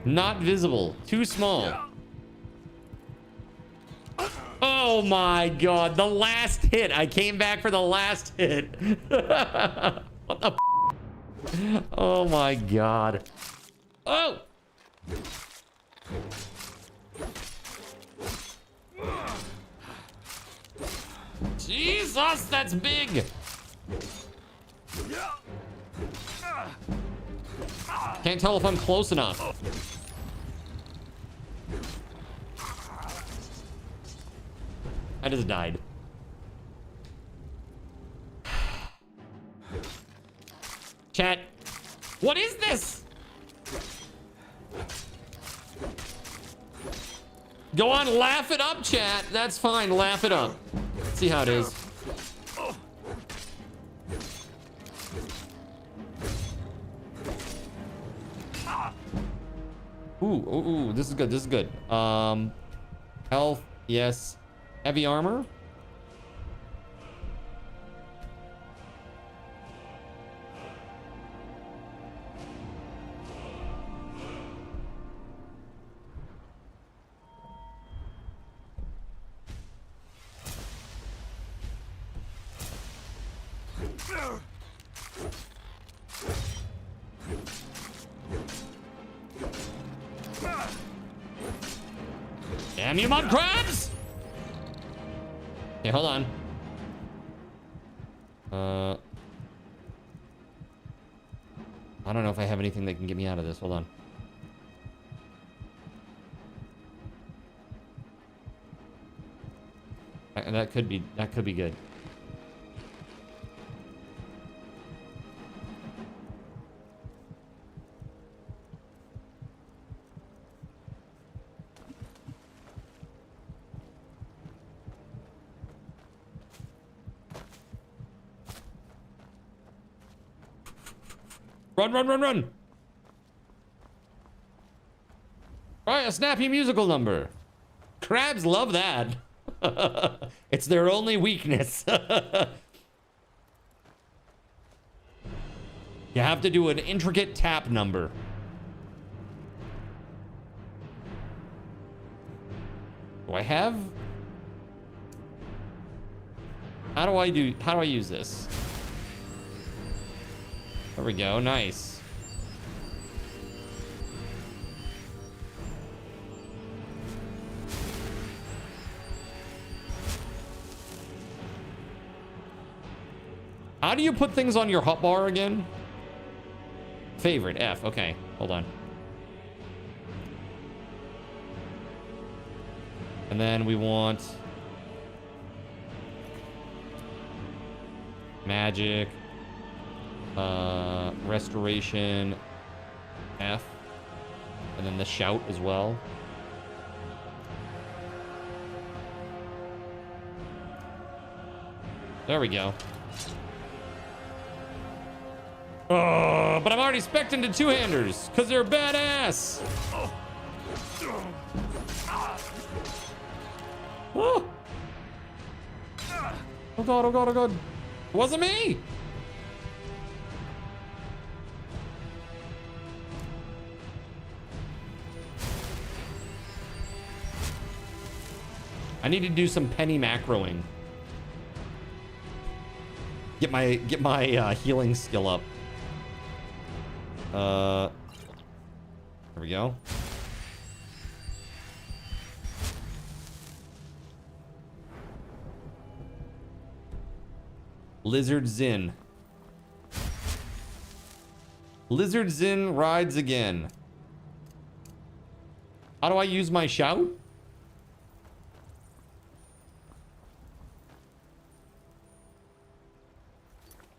Not visible. Too small. Oh my God. The last hit. I came back for the last hit. What the f? Oh my God. Oh! Jesus, that's big. Can't tell if I'm close enough. I just died. Chat, what is this? Go on, laugh it up, chat. That's fine, laugh it up. Let's see how it is. Ooh, this is good, this is good. Health, yes. Heavy armor? Damn you, mud crabs! Okay, hold on. I don't know if I have anything that can get me out of this. Hold on. That could be good. Run, run, run, run. Try a snappy musical number. Crabs love that. It's their only weakness. You have to do an intricate tap number. Do I have? How do I use this? There we go, nice. How do you put things on your hotbar again? Favorite, F, okay, hold on. And then we want magic. Restoration F, and then the shout as well. There we go. Oh, but I'm already spec'd into two-handers because they're badass. Oh. Oh god, oh god, oh god. It wasn't me. I need to do some penny macroing. Get my healing skill up. There we go. Lizard Zin. Lizard Zin rides again. How do I use my shout?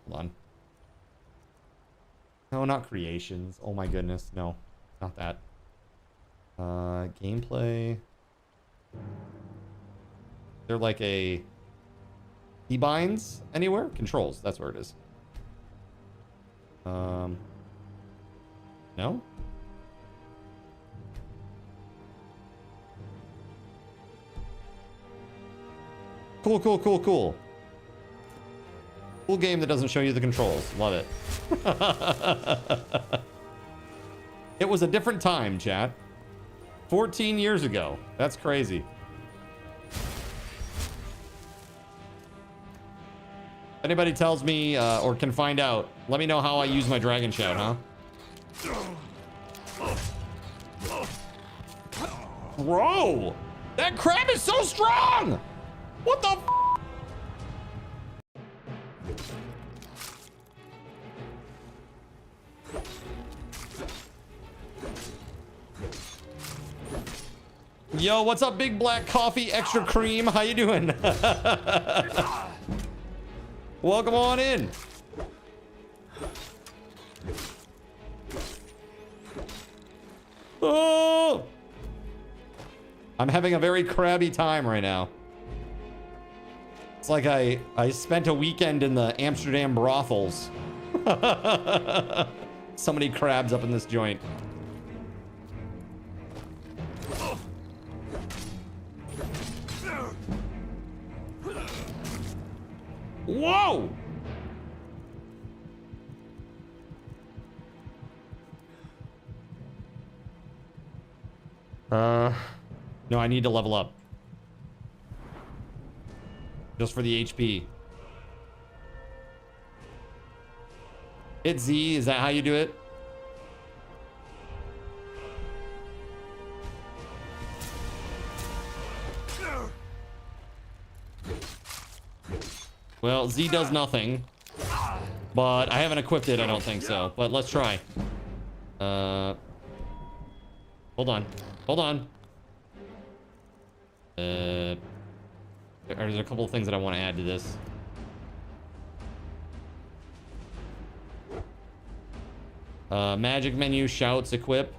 Hold on. No, not creations. Oh my goodness. No, not that. Gameplay. They're like a keybinds anywhere? Controls. That's where it is. No? Cool, cool, cool, cool. Cool game that doesn't show you the controls. Love it. It was a different time, chat. 14 years ago. That's crazy. If anybody tells me or can find out, let me know how I use my dragon shout, huh? Bro! That crab is so strong! What the f? Yo, what's up, Big Black Coffee Extra Cream? How you doing? Welcome on in. Oh! I'm having a very crabby time right now. It's like I spent a weekend in the Amsterdam brothels. So many crabs up in this joint. Whoa! No, I need to level up. Just for the HP. Hit Z, is that how you do it? Well, Z does nothing. But I haven't equipped it, I don't think so. But let's try. Hold on. Hold on. There's a couple of things that I want to add to this. Magic menu, shouts, equip.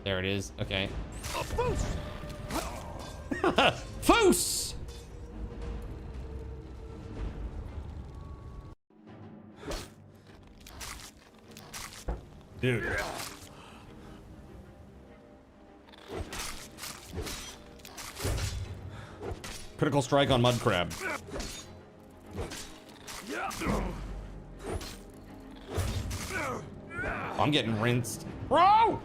There it is. Okay. Foos! Dude. Critical strike on mud crab. I'm getting rinsed. Bro!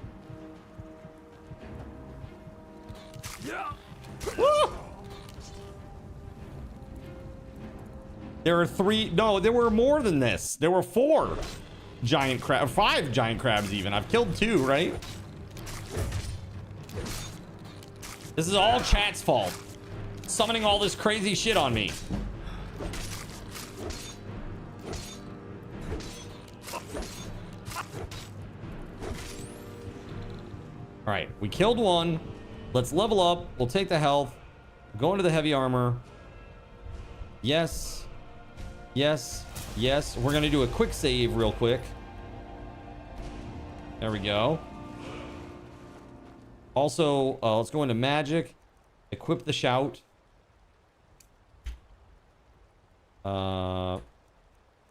Woo! There are 3. No, there were more than this. There were 4 giant crab, 5 giant crabs even. I've killed 2, right? This is all chat's fault. Summoning all this crazy shit on me. All right, we killed 1. Let's level up. We'll take the health. Go into the heavy armor. Yes. Yes. Yes. We're going to do a quick save real quick. There we go. Also, let's go into magic. Equip the shout. Go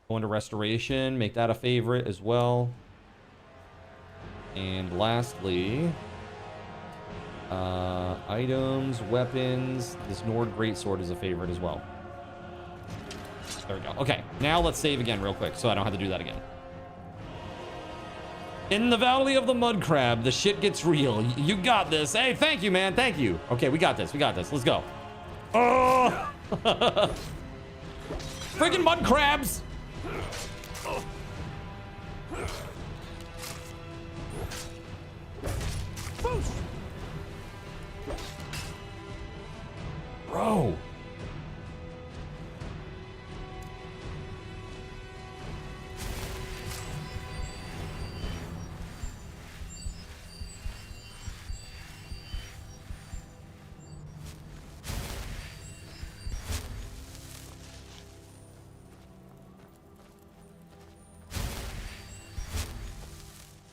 into restoration. Make that a favorite as well. And lastly, items, weapons. This Nord Greatsword is a favorite as well. There we go. Okay, now let's save again real quick so I don't have to do that again. In the Valley of the Mud Crab, the shit gets real. You got this. Hey, thank you, man. Thank you. Okay, we got this. We got this. Let's go. Oh! Freaking mud crabs! Bro.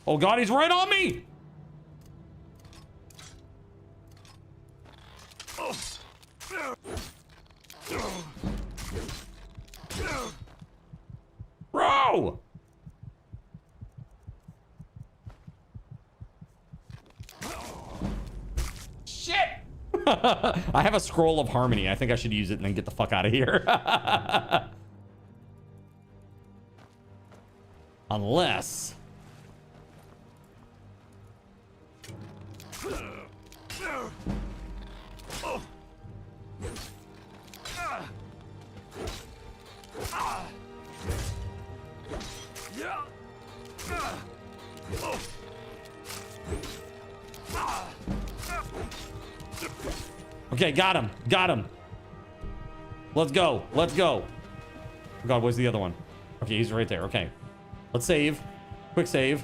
Oh God, he's right on me! Bro! Shit! I have a scroll of harmony. I think I should use it and then get the fuck out of here. Unless... Okay, got him. Got him. Let's go. Let's go. Oh God, where's the other one? Okay, he's right there. Okay. Let's save. Quick save.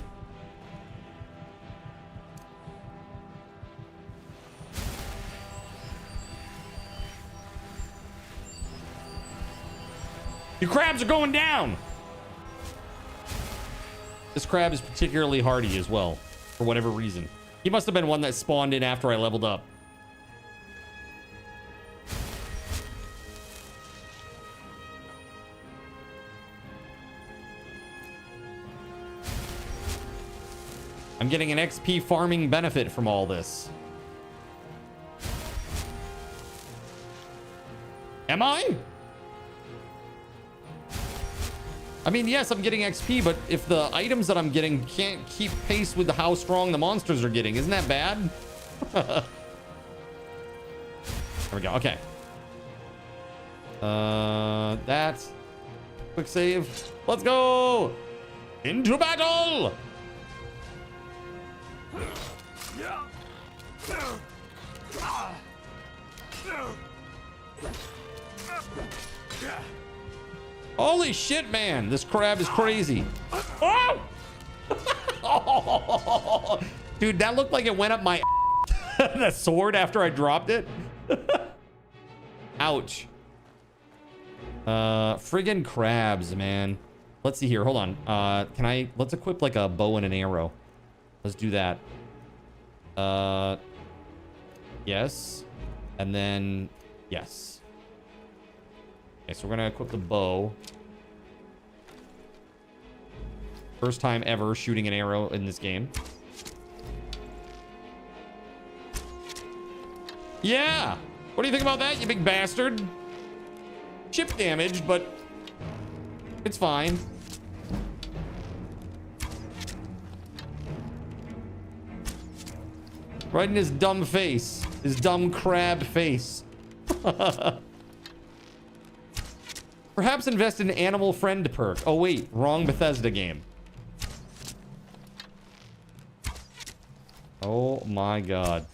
Your crabs are going down. This crab is particularly hardy as well, for whatever reason. He must have been one that spawned in after I leveled up. I'm getting an XP farming benefit from all this. Am I? I mean, yes, I'm getting XP, but if the items that I'm getting can't keep pace with how strong the monsters are getting, isn't that bad? There we go. Okay. That's quick save. Let's go into battle. Holy shit, man. This crab is crazy. Oh! Oh! Dude, that looked like it went up my that sword after I dropped it. Ouch. Friggin' crabs, man. Let's see here. Hold on. Let's equip like a bow and an arrow. Let's do that. Yes. And then, yes. Okay, so we're gonna equip the bow. First time ever shooting an arrow in this game. Yeah! What do you think about that, you big bastard? Chip damage, but it's fine. Right in his dumb face. His dumb crab face. Perhaps invest in Animal Friend perk. Oh, wait. Wrong Bethesda game. Oh, my God.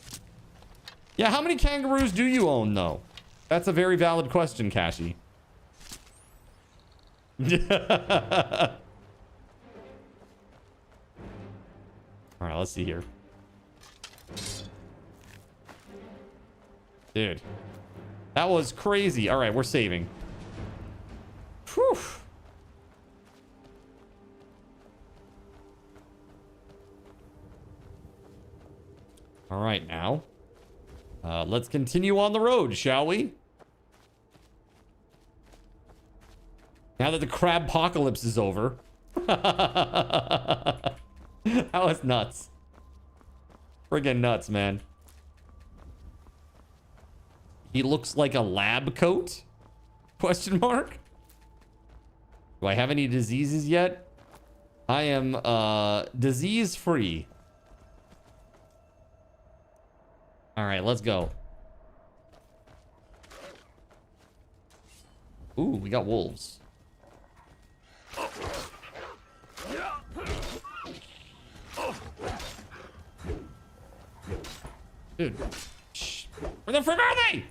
Yeah, how many kangaroos do you own, though? That's a very valid question, Kashi. All right, let's see here. Dude. That was crazy. All right, we're saving. Whew. All right, now. Let's continue on the road, shall we? Now that the crab apocalypse is over. That was nuts. Friggin' nuts, man. He looks like a lab coat? Question mark? Do I have any diseases yet? I am disease free. All right, let's go. Ooh, we got wolves. Dude, shh. Where the frick are they?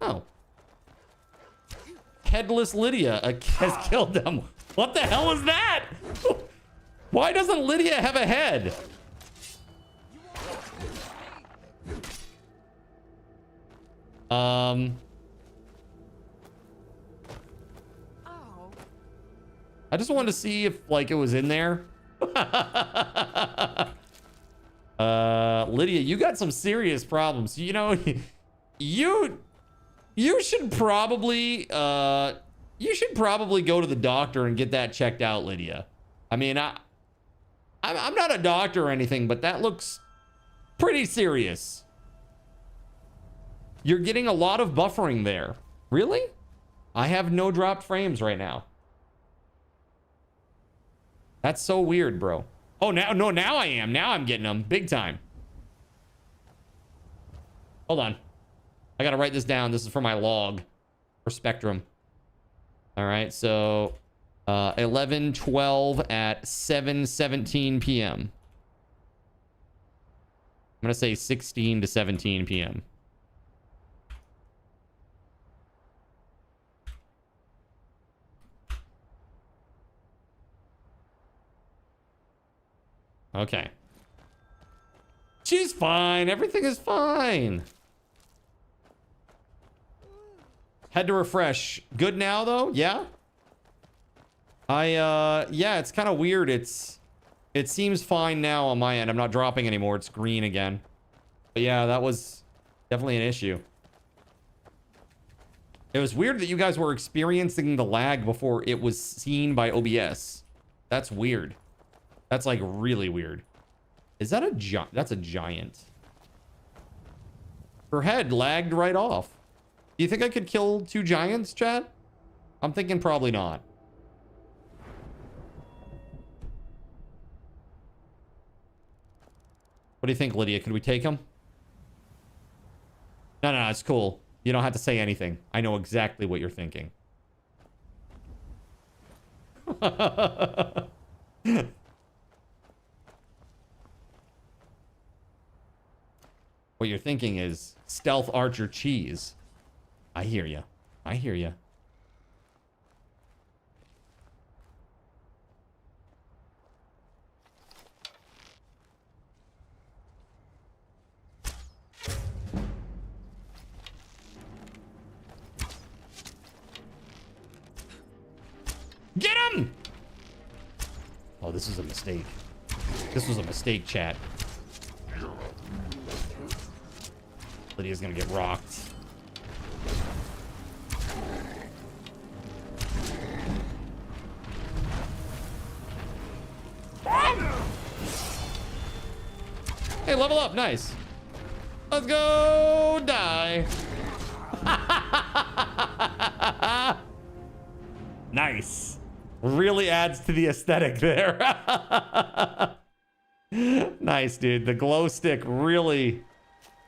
Oh. Headless Lydia has killed them. What the hell is that? Why doesn't Lydia have a head? I just wanted to see if like it was in there. Lydia, you got some serious problems. You know, you should probably go to the doctor and get that checked out, Lydia. I mean, I'm not a doctor or anything, but that looks pretty serious. You're getting a lot of buffering there. Really? I have no dropped frames right now. That's so weird, bro. Oh, now I am. Now I'm getting them big time. Hold on. I got to write this down. This is for my log for Spectrum. All right. So 11:12 at 7:17 p.m. I'm going to say 16 to 17 p.m. Okay. She's fine. Everything is fine. Had to refresh. Good now, though? Yeah? Yeah, it's kind of weird. It seems fine now on my end. I'm not dropping anymore. It's green again. But yeah, that was definitely an issue. It was weird that you guys were experiencing the lag before it was seen by OBS. That's weird. That's like really weird. Is that a giant? That's a giant. Her head lagged right off. Do you think I could kill 2 giants, chat? I'm thinking probably not. What do you think, Lydia? Could we take him? No, it's cool. You don't have to say anything. I know exactly what you're thinking. What you're thinking is stealth archer cheese. I hear you. I hear you. Get him! Oh, this is a mistake. This was a mistake, chat. Lydia's gonna get rocked. Hey, level up. Nice. Let's go die. Nice. Really adds to the aesthetic there. Nice, dude. The glow stick really...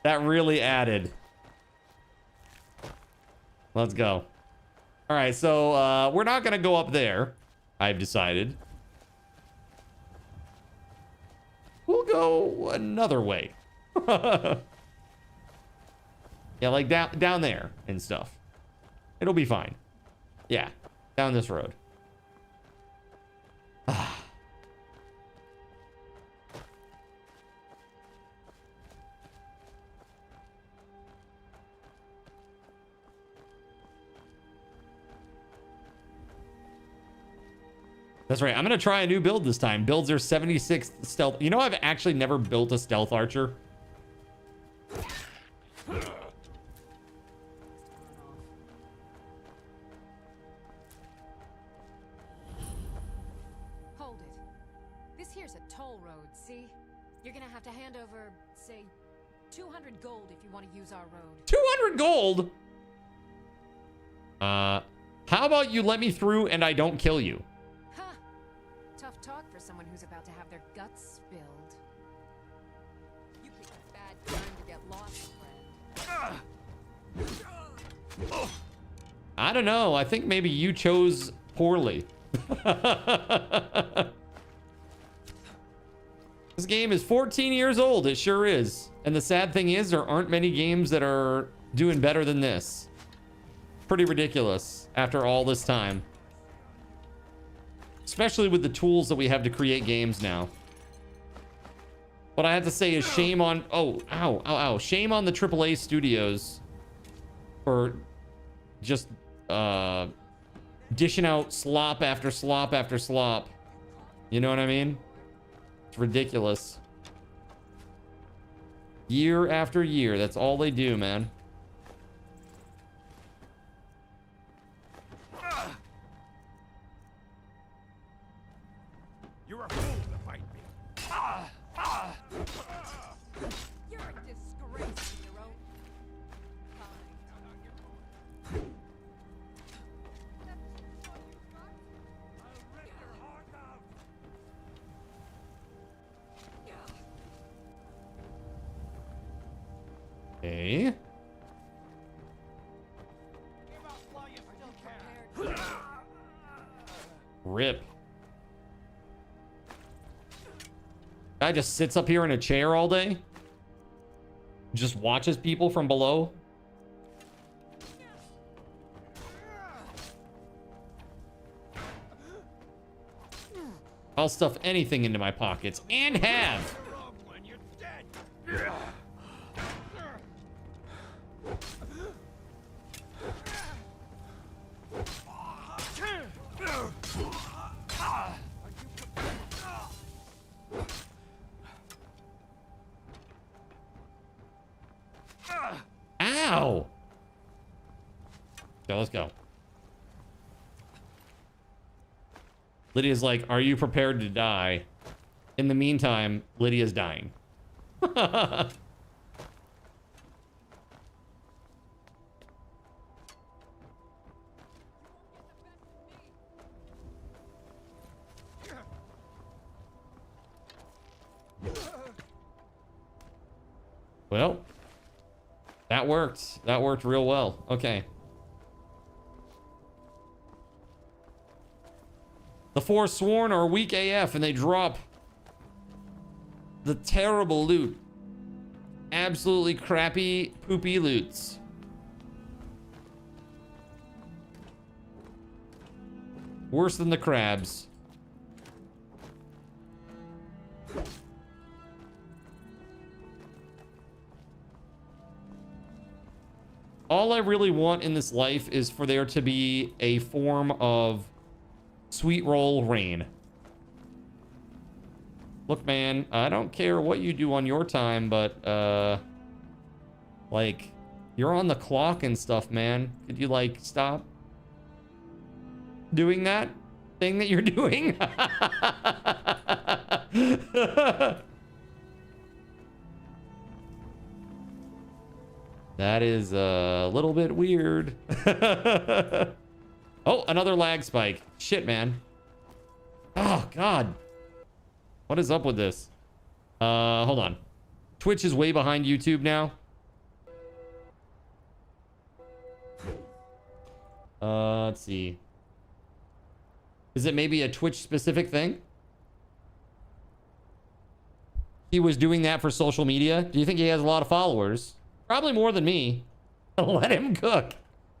That really added. Let's go. All right, so we're not going to go up there, I've decided. We'll go another way. Yeah, like down there and stuff. It'll be fine. Yeah, down this road. That's right. I'm going to try a new build this time. Builds are 76 stealth. You know, I've actually never built a stealth archer. Hold it. This here's a toll road, see? You're going to have to hand over, say, 200 gold if you want to use our road. 200 gold? How about you let me through and I don't kill you? Huh. Tough talk for someone who's about to have their guts spilled. You picked a bad time to get lost, friend. I don't know. I think maybe you chose poorly. This game is 14 years old. It sure is. And the sad thing is, there aren't many games that are doing better than this. Pretty ridiculous after all this time. Especially with the tools that we have to create games now. What I have to say is shame on... Oh, ow, ow, ow. Shame on the AAA studios for just dishing out slop after slop after slop. You know what I mean? It's ridiculous. Year after year, that's all they do, man. You're a fool to fight me. You're a disgrace in your own kind. Okay. Rip. Guy just sits up here in a chair all day. Just watches people from below. I'll stuff anything into my pockets and have. Ow! Okay, let's go. Lydia's like, are you prepared to die? In the meantime, Lydia's dying. Well, that worked. That worked real well. Okay. The Forsworn are weak AF and they drop the terrible loot. Absolutely crappy, poopy loots. Worse than the crabs. All I really want in this life is for there to be a form of sweet roll rain. Look, man, I don't care what you do on your time, but, like, you're on the clock and stuff, man. Could you, like, stop doing that thing that you're doing? That is a little bit weird. Oh, another lag spike. Shit, man. Oh, God. What is up with this? Hold on. Twitch is way behind YouTube now. Let's see. Is it maybe a Twitch specific thing? He was doing that for social media. Do you think he has a lot of followers? Probably more than me. Let him cook.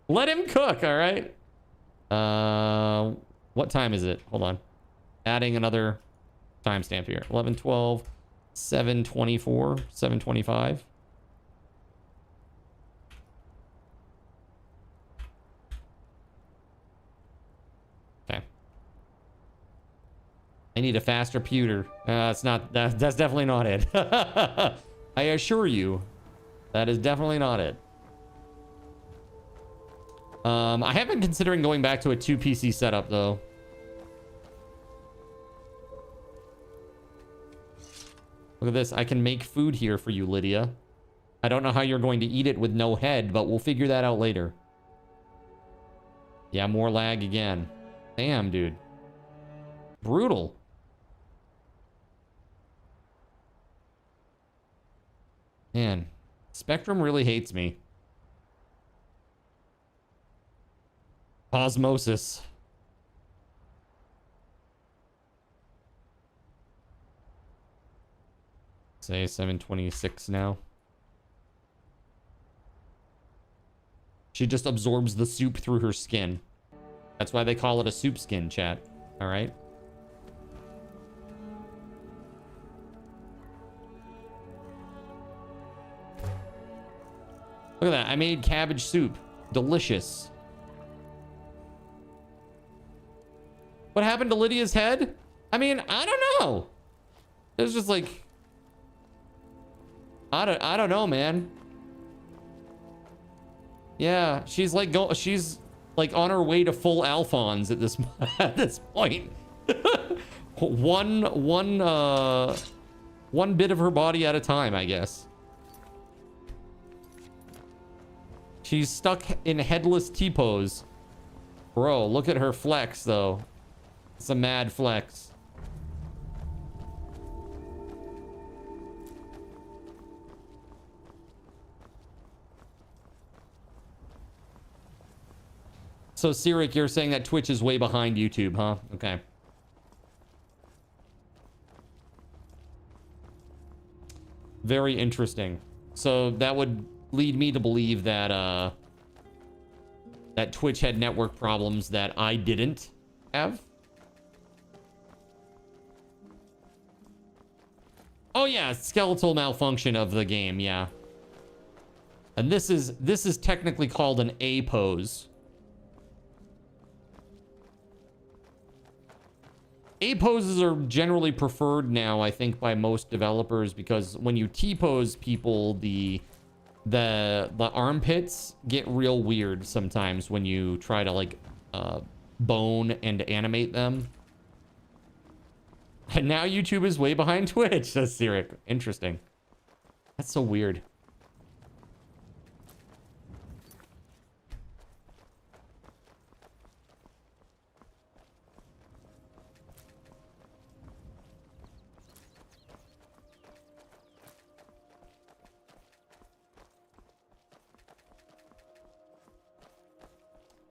Let him cook, all right? What time is it? Hold on. Adding another timestamp here. 11:12, 7:24, 7:25. Okay. I need a faster pewter. That's definitely not it. I assure you, that is definitely not it. I have been considering going back to a 2 PC setup though. Look at this. I can make food here for you, Lydia. I don't know how you're going to eat it with no head, but we'll figure that out later. Yeah, more lag again. Damn, dude. Brutal. Man, Spectrum really hates me. Osmosis. Say 726 now. She just absorbs the soup through her skin. That's why they call it a soup skin, chat. All right. Look at that. I made cabbage soup. Delicious. What happened to Lydia's head? I mean, I don't know. It was just like... I don't know, man. Yeah, she's like on her way to full Alphonse at this at this point. one bit of her body at a time, I guess. She's stuck in headless T-pose. Bro, look at her flex though. It's a mad flex. So, Cyric, you're saying that Twitch is way behind YouTube, huh? Okay. Very interesting. So, that would lead me to believe that, that Twitch had network problems that I didn't have. Oh, yeah, skeletal malfunction of the game, yeah. And this is technically called an A pose. A poses are generally preferred now, I think, by most developers, because when you T-pose people, the armpits get real weird sometimes when you try to like bone and animate them. And now YouTube is way behind Twitch, says Cyric. Interesting. That's so weird.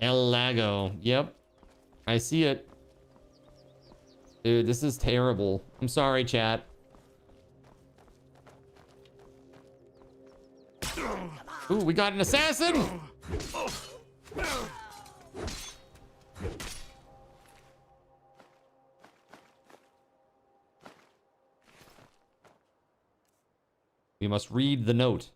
El Lago. Yep. I see it. Dude, this is terrible. I'm sorry, chat. Ooh, we got an assassin! We must read the note.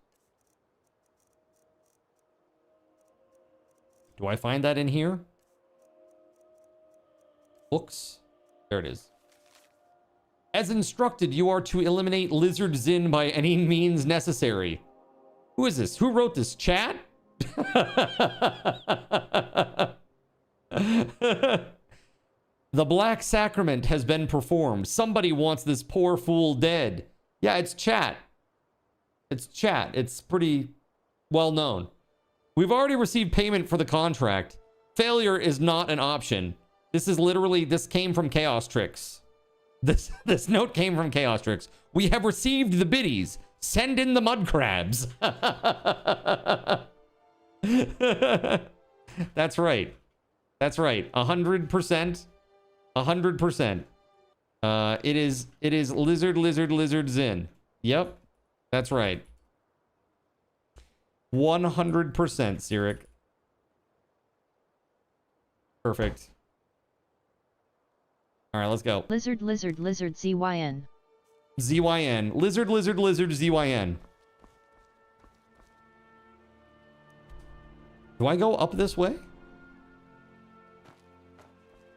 Do I find that in here? Books? There it is. As instructed, you are to eliminate Lizard Zin by any means necessary. Who is this? Who wrote this? Chat? The Black Sacrament has been performed. Somebody wants this poor fool dead. Yeah, it's chat. It's chat. It's pretty well known. We've already received payment for the contract. Failure is not an option. This is literally, this came from Chaos Tricks. This note came from Chaos Tricks. We have received the biddies. Send in the mud crabs. That's right. That's right. 100%. 100%. It is lizard Zin. Yep. That's right. 100%, Cyric. Perfect. All right, let's go. Lizard ZYN. ZYN. Lizard ZYN. Do I go up this way?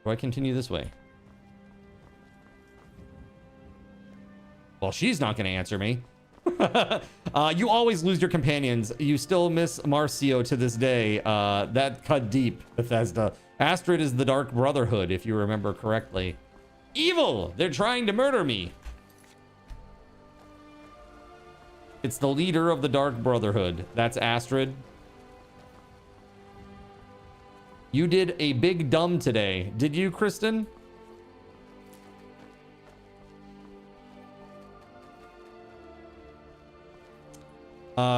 Do I continue this way? Well, she's not going to answer me. You always lose your companions. You still miss Marcio to this day. That cut deep, Bethesda. Astrid is the Dark Brotherhood, if you remember correctly. Evil! They're trying to murder me. It's the leader of the Dark Brotherhood. That's Astrid. You did a big dumb today. Did you, Kristen?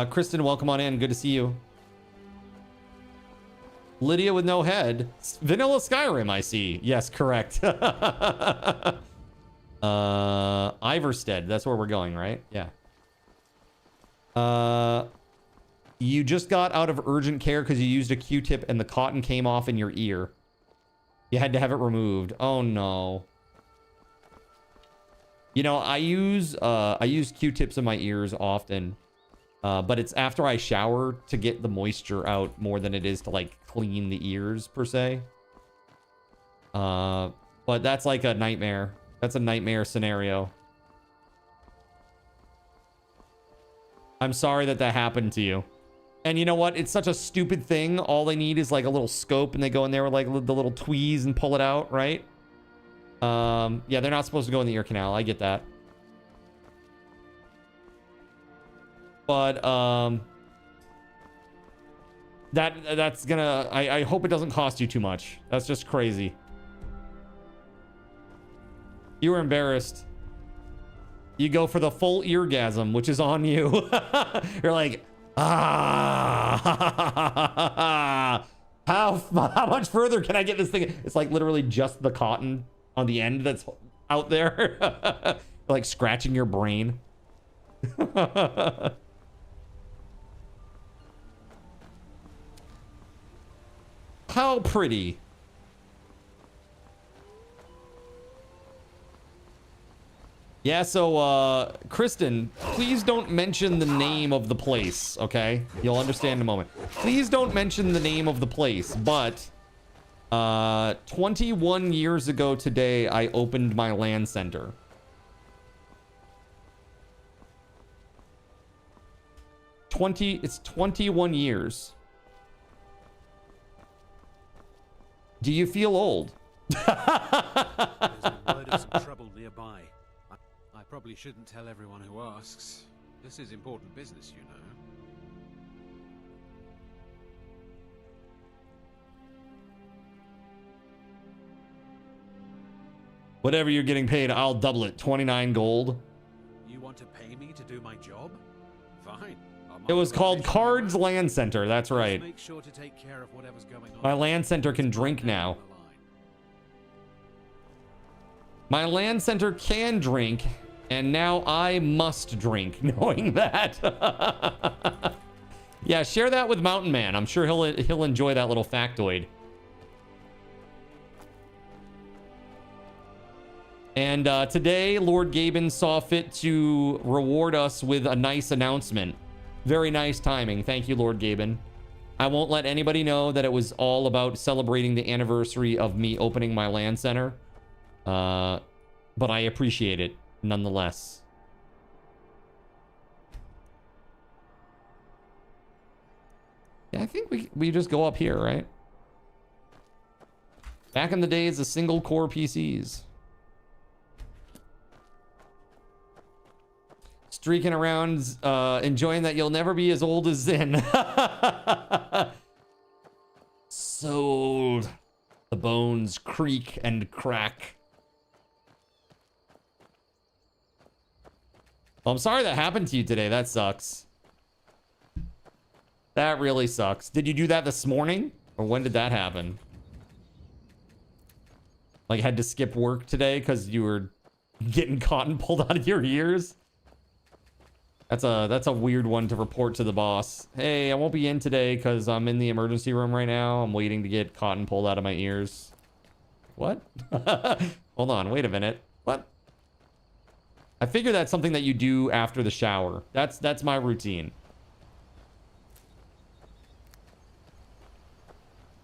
Kristen, welcome on in. Good to see you. Lydia with no head. Vanilla Skyrim, I see. Yes, correct. Iverstead. That's where we're going, right? Yeah. You just got out of urgent care because you used a Q-tip and the cotton came off in your ear. You had to have it removed. Oh, no. You know, I use Q-tips in my ears often. But it's after I shower to get the moisture out more than it is to, like, clean the ears, per se. But that's like a nightmare. That's a nightmare scenario. I'm sorry that that happened to you. And you know what? It's such a stupid thing. All they need is, like, a little scope, and they go in there with, like, the little tweeze and pull it out, right? Yeah, they're not supposed to go in the ear canal. I get that. But that's gonna, I hope it doesn't cost you too much. That's just crazy. You were embarrassed. You go for the full eargasm, which is on you. You're like, ah, how much further can I get this thing? It's like literally just the cotton on the end that's out there. Like scratching your brain. How pretty. Yeah, so, Kristen, please don't mention the name of the place, okay? You'll understand in a moment. Please don't mention the name of the place, but, 21 years ago today, I opened my LAN center. It's 21 years. Do you feel old? There's a word of some trouble nearby. I probably shouldn't tell everyone who asks. This is important business, you know. Whatever you're getting paid, I'll double it. 29 gold. You want to pay me to do my job? Fine. It was called Cards LAN Center. That's right. Make sure to take care of whatever's going on. My LAN center can drink now. My LAN center can drink, and now I must drink, knowing that. Yeah, share that with Mountain Man. I'm sure he'll enjoy that little factoid. And today, Lord Gaben saw fit to reward us with a nice announcement. Very nice timing. Thank you, Lord Gaben. I won't let anybody know that it was all about celebrating the anniversary of me opening my LAN center. But I appreciate it nonetheless. Yeah, I think we just go up here, right? Back in the days of single core PCs. Streaking around, enjoying that you'll never be as old as Zen. Sold. The bones creak and crack. Well, I'm sorry that happened to you today. That sucks. That really sucks. Did you do that this morning? Or when did that happen? Like, had to skip work today because you were getting cotton pulled out of your ears? That's a weird one to report to the boss. Hey, I won't be in today because I'm in the emergency room right now. I'm waiting to get cotton pulled out of my ears. What? Hold on, wait a minute. What? I figure that's something that you do after the shower. That's my routine.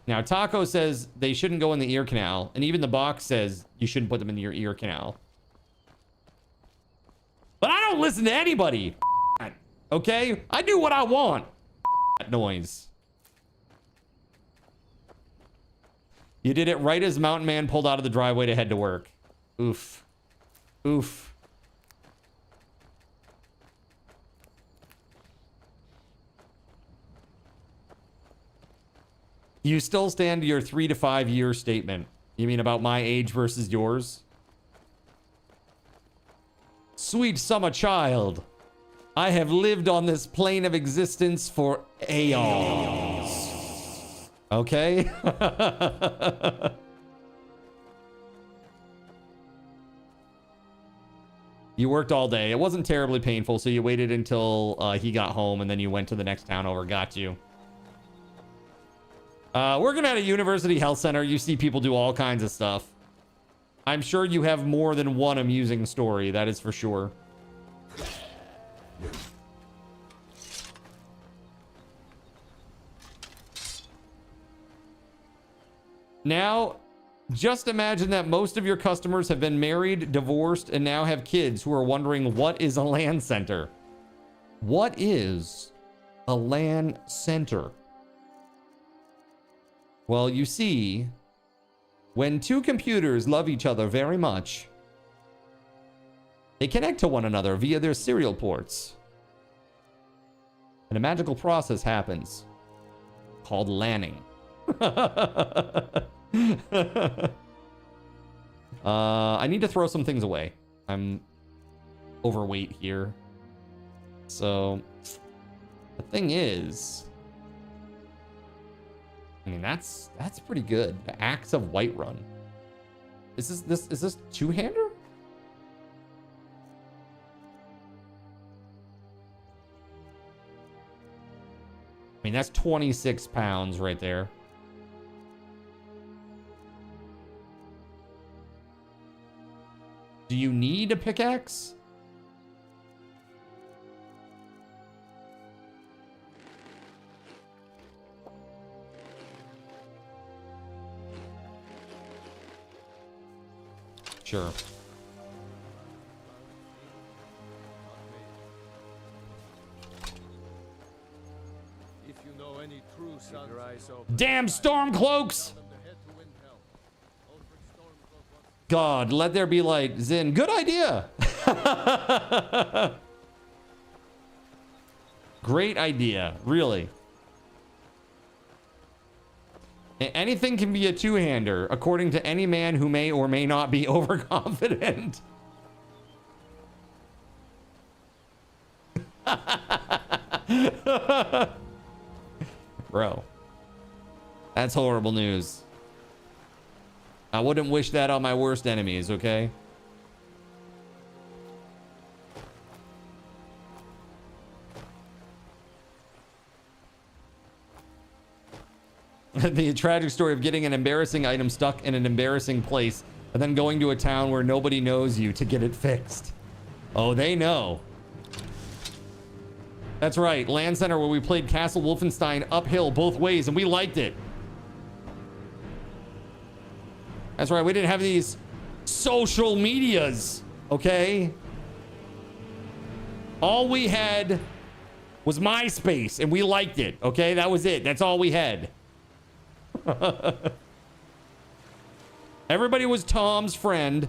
Now, Taco says they shouldn't go in the ear canal, and even the box says you shouldn't put them in your ear canal. But I don't listen to anybody. Okay? I do what I want. That noise. You did it right as Mountain Man pulled out of the driveway to head to work. Oof. Oof. You still stand to your 3 to 5 year statement. You mean about my age versus yours? Sweet summer child, I have lived on this plane of existence for aeons. Okay? You worked all day. It wasn't terribly painful, so you waited until he got home, and then you went to the next town over. Got you. Working at a university health center, you see people do all kinds of stuff. I'm sure you have more than one amusing story, that is for sure. Now, just imagine that most of your customers have been married, divorced, and now have kids who are wondering, what is a LAN center? What is a LAN center? Well, you see, when two computers love each other very much, they connect to one another via their serial ports. And a magical process happens called LANning. I need to throw some things away. I'm overweight here. So the thing is, I mean, that's pretty good. The Axe of Whiterun. Is this two-hander? I mean, that's 26 pounds right there. Do you need a pickaxe? Sure. If you know any true sun, Damn storm cloaks! God, let there be light. Zin, good idea. Great idea, really. Anything can be a two-hander, according to any man who may or may not be overconfident. Bro, that's horrible news. I wouldn't wish that on my worst enemies, okay? The tragic story of getting an embarrassing item stuck in an embarrassing place and then going to a town where nobody knows you to get it fixed. Oh, they know. That's right, LAN Center where we played Castle Wolfenstein uphill both ways and we liked it. That's right, we didn't have these social medias, okay? All we had was MySpace and we liked it, okay? That was it, that's all we had. Everybody was Tom's friend.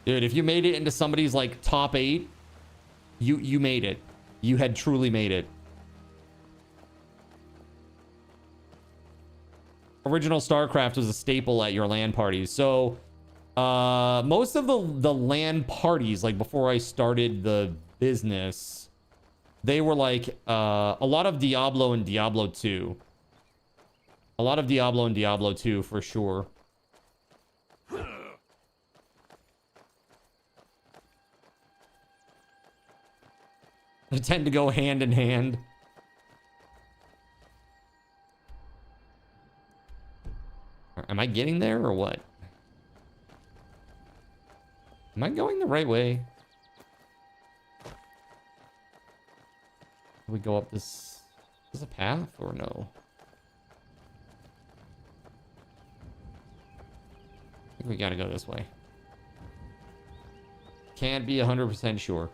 Dude, if you made it into somebody's like top 8, you made it. You had truly made it. Original StarCraft was a staple at your LAN parties. So most of the LAN parties, like before I started the business, they were like a lot of Diablo and Diablo 2. A lot of Diablo and Diablo 2 for sure. They tend to go hand in hand. Am I getting there or what? Am I going the right way? Do we go up this? Is this a path or no? I think we gotta go this way. Can't be 100% sure.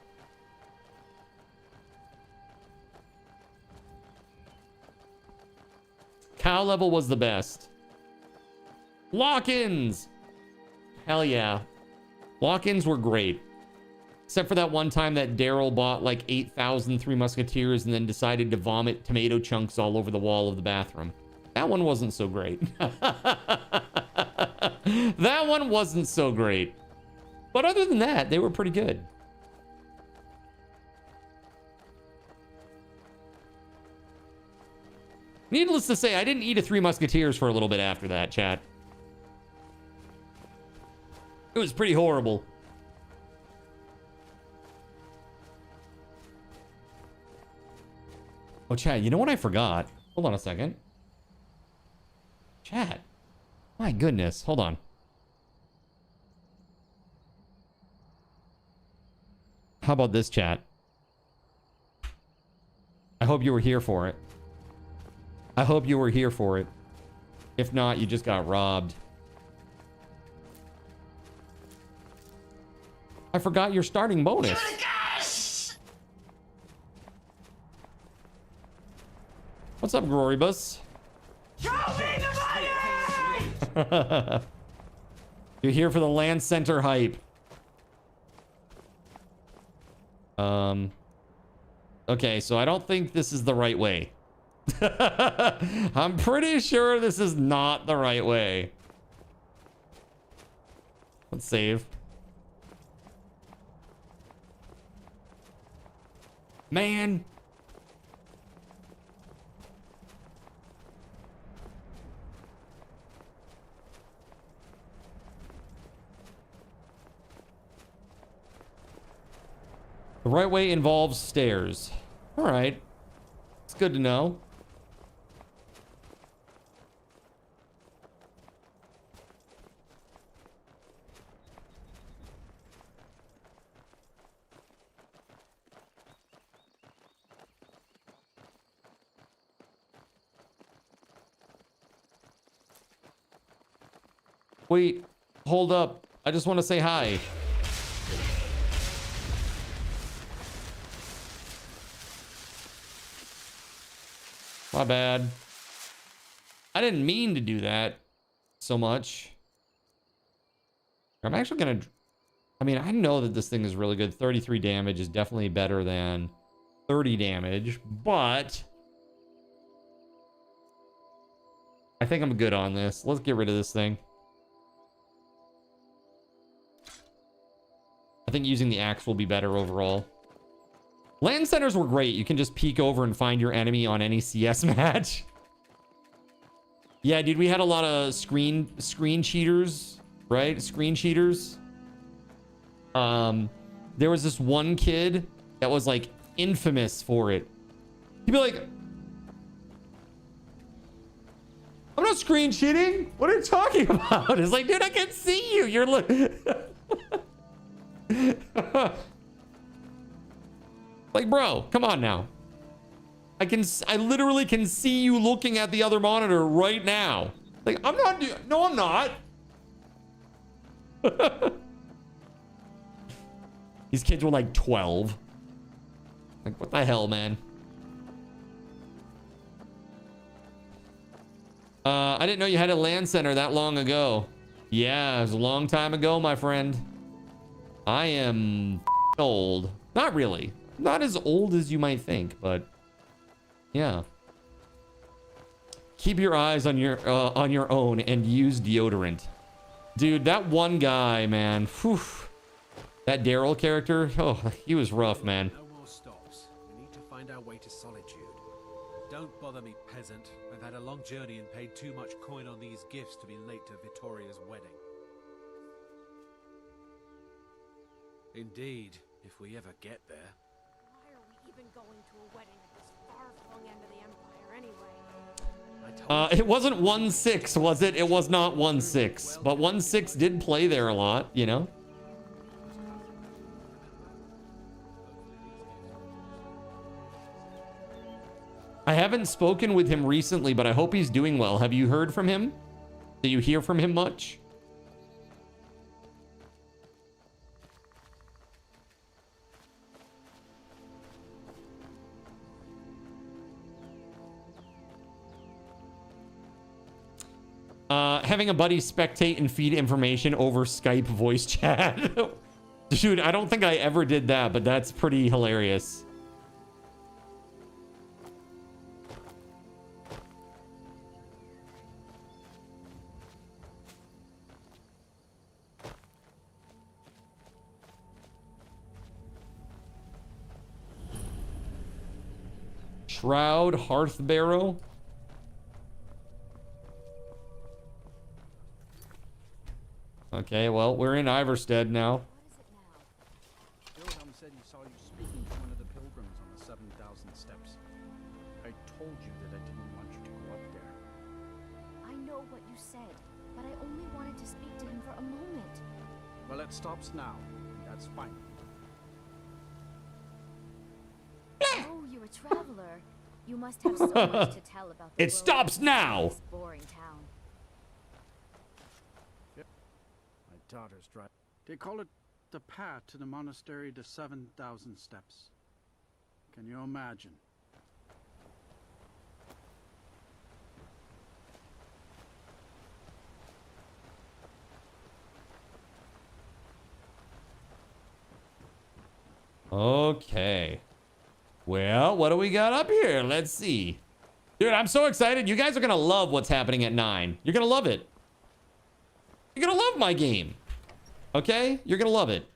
Cow level was the best. Lock-ins! Hell yeah. Lock-ins were great. Except for that one time that Daryl bought like 8,000 Three Musketeers and then decided to vomit tomato chunks all over the wall of the bathroom. That one wasn't so great. That one wasn't so great. But other than that, they were pretty good. Needless to say, I didn't eat a Three Musketeers for a little bit after that, chat. It was pretty horrible. Oh, chat, you know what I forgot? Hold on a second. Chat. My goodness. Hold on. How about this, chat? I hope you were here for it. I hope you were here for it. If not, you just got robbed. I forgot your starting bonus. What's up, Glorybus? Show me the money! You're here for the Land Center hype. Okay, so I don't think this is the right way. I'm pretty sure this is not the right way. Let's save. Man. The right way involves stairs. All right. It's good to know. Wait, hold up. I just want to say hi. My bad. I didn't mean to do that so much. I'm actually gonna... I mean, I know that this thing is really good. 33 damage is definitely better than 30 damage, but... I think I'm good on this. Let's get rid of this thing. I think using the axe will be better overall. Land centers were great. You can just peek over and find your enemy on any CS match. Yeah, dude, we had a lot of screen cheaters, right? Screen cheaters. There was this one kid that was like infamous for it. He'd be like, I'm not screen cheating. What are you talking about? It's like, dude, I can see you. You're looking. Like, bro, come on now. I literally can see you looking at the other monitor right now. Like, I'm not no, I'm not. These kids were like 12. Like, what the hell, man? I didn't know you had a land center that long ago. Yeah, it was a long time ago, my friend. I am old. Not really. Not as old as you might think, but yeah. Keep your eyes on your own and use deodorant. Dude, that one guy, man. Whew. That Daryl character, oh, he was rough, man. No more stops. We need to find our way to solitude. Don't bother me, peasant. I've had a long journey and paid too much coin on these gifts to be late to Vittoria's wedding. Indeed, if we ever get there. Why are we even going to a wedding at this far-flung end of the Empire anyway? It wasn't 1-6, was it? It was not 1-6, but 1-6 did play there a lot, you know? I haven't spoken with him recently, but I hope he's doing well. Have you heard from him? Do you hear from him much? Having a buddy spectate and feed information over Skype voice chat. Dude, I don't think I ever did that, but that's pretty hilarious. Shroud Hearth Barrow. Okay, well, we're in Iverstead now. Wilhelm said he saw you speaking to one of the pilgrims on the 7,000 steps. I told you that I didn't want you to go up there. I know what you said, but I only wanted to speak to him for a moment. Well, it stops now. That's fine. Oh, you're a traveler. You must have so much to tell about the It stops now. This boring town. My daughter's right. They call it the path to the monastery to 7,000 steps. Can you imagine? Okay. Well, what do we got up here? Let's see. Dude, I'm so excited. You guys are going to love what's happening at 9. You're going to love it. You're going to love my game. Okay? You're going to love it.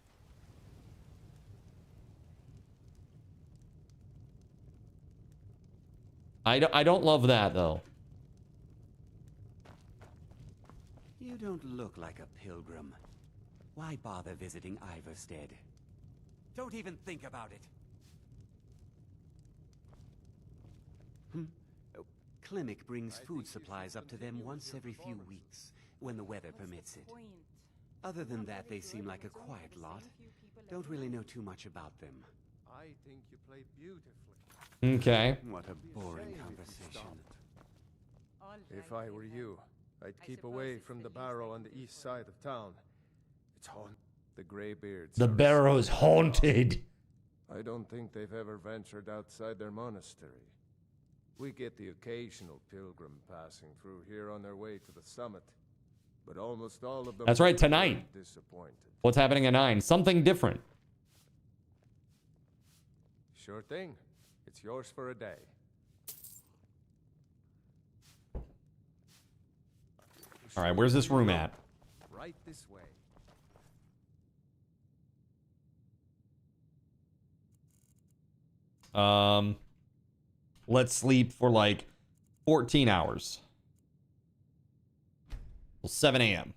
I don't love that, though. You don't look like a pilgrim. Why bother visiting Iverstead? Don't even think about it. Klimek brings food supplies up to them once every few weeks, when the weather permits it. Other than that, they seem like a quiet lot. Don't really know too much about them. I think you play beautifully. Okay. What a boring conversation. If I were you, I'd keep away from the barrow on the east side of town. It's haunted. The Greybeards. The barrow's haunted. I don't think they've ever ventured outside their monastery. We get the occasional pilgrim passing through here on their way to the summit, but almost all of them. That's right, tonight. Disappointed. What's happening at 9? Something different. Sure thing. It's yours for a day. All right, where's this room at? Right this way. Let's sleep for like 14 hours. Well, 7 a.m.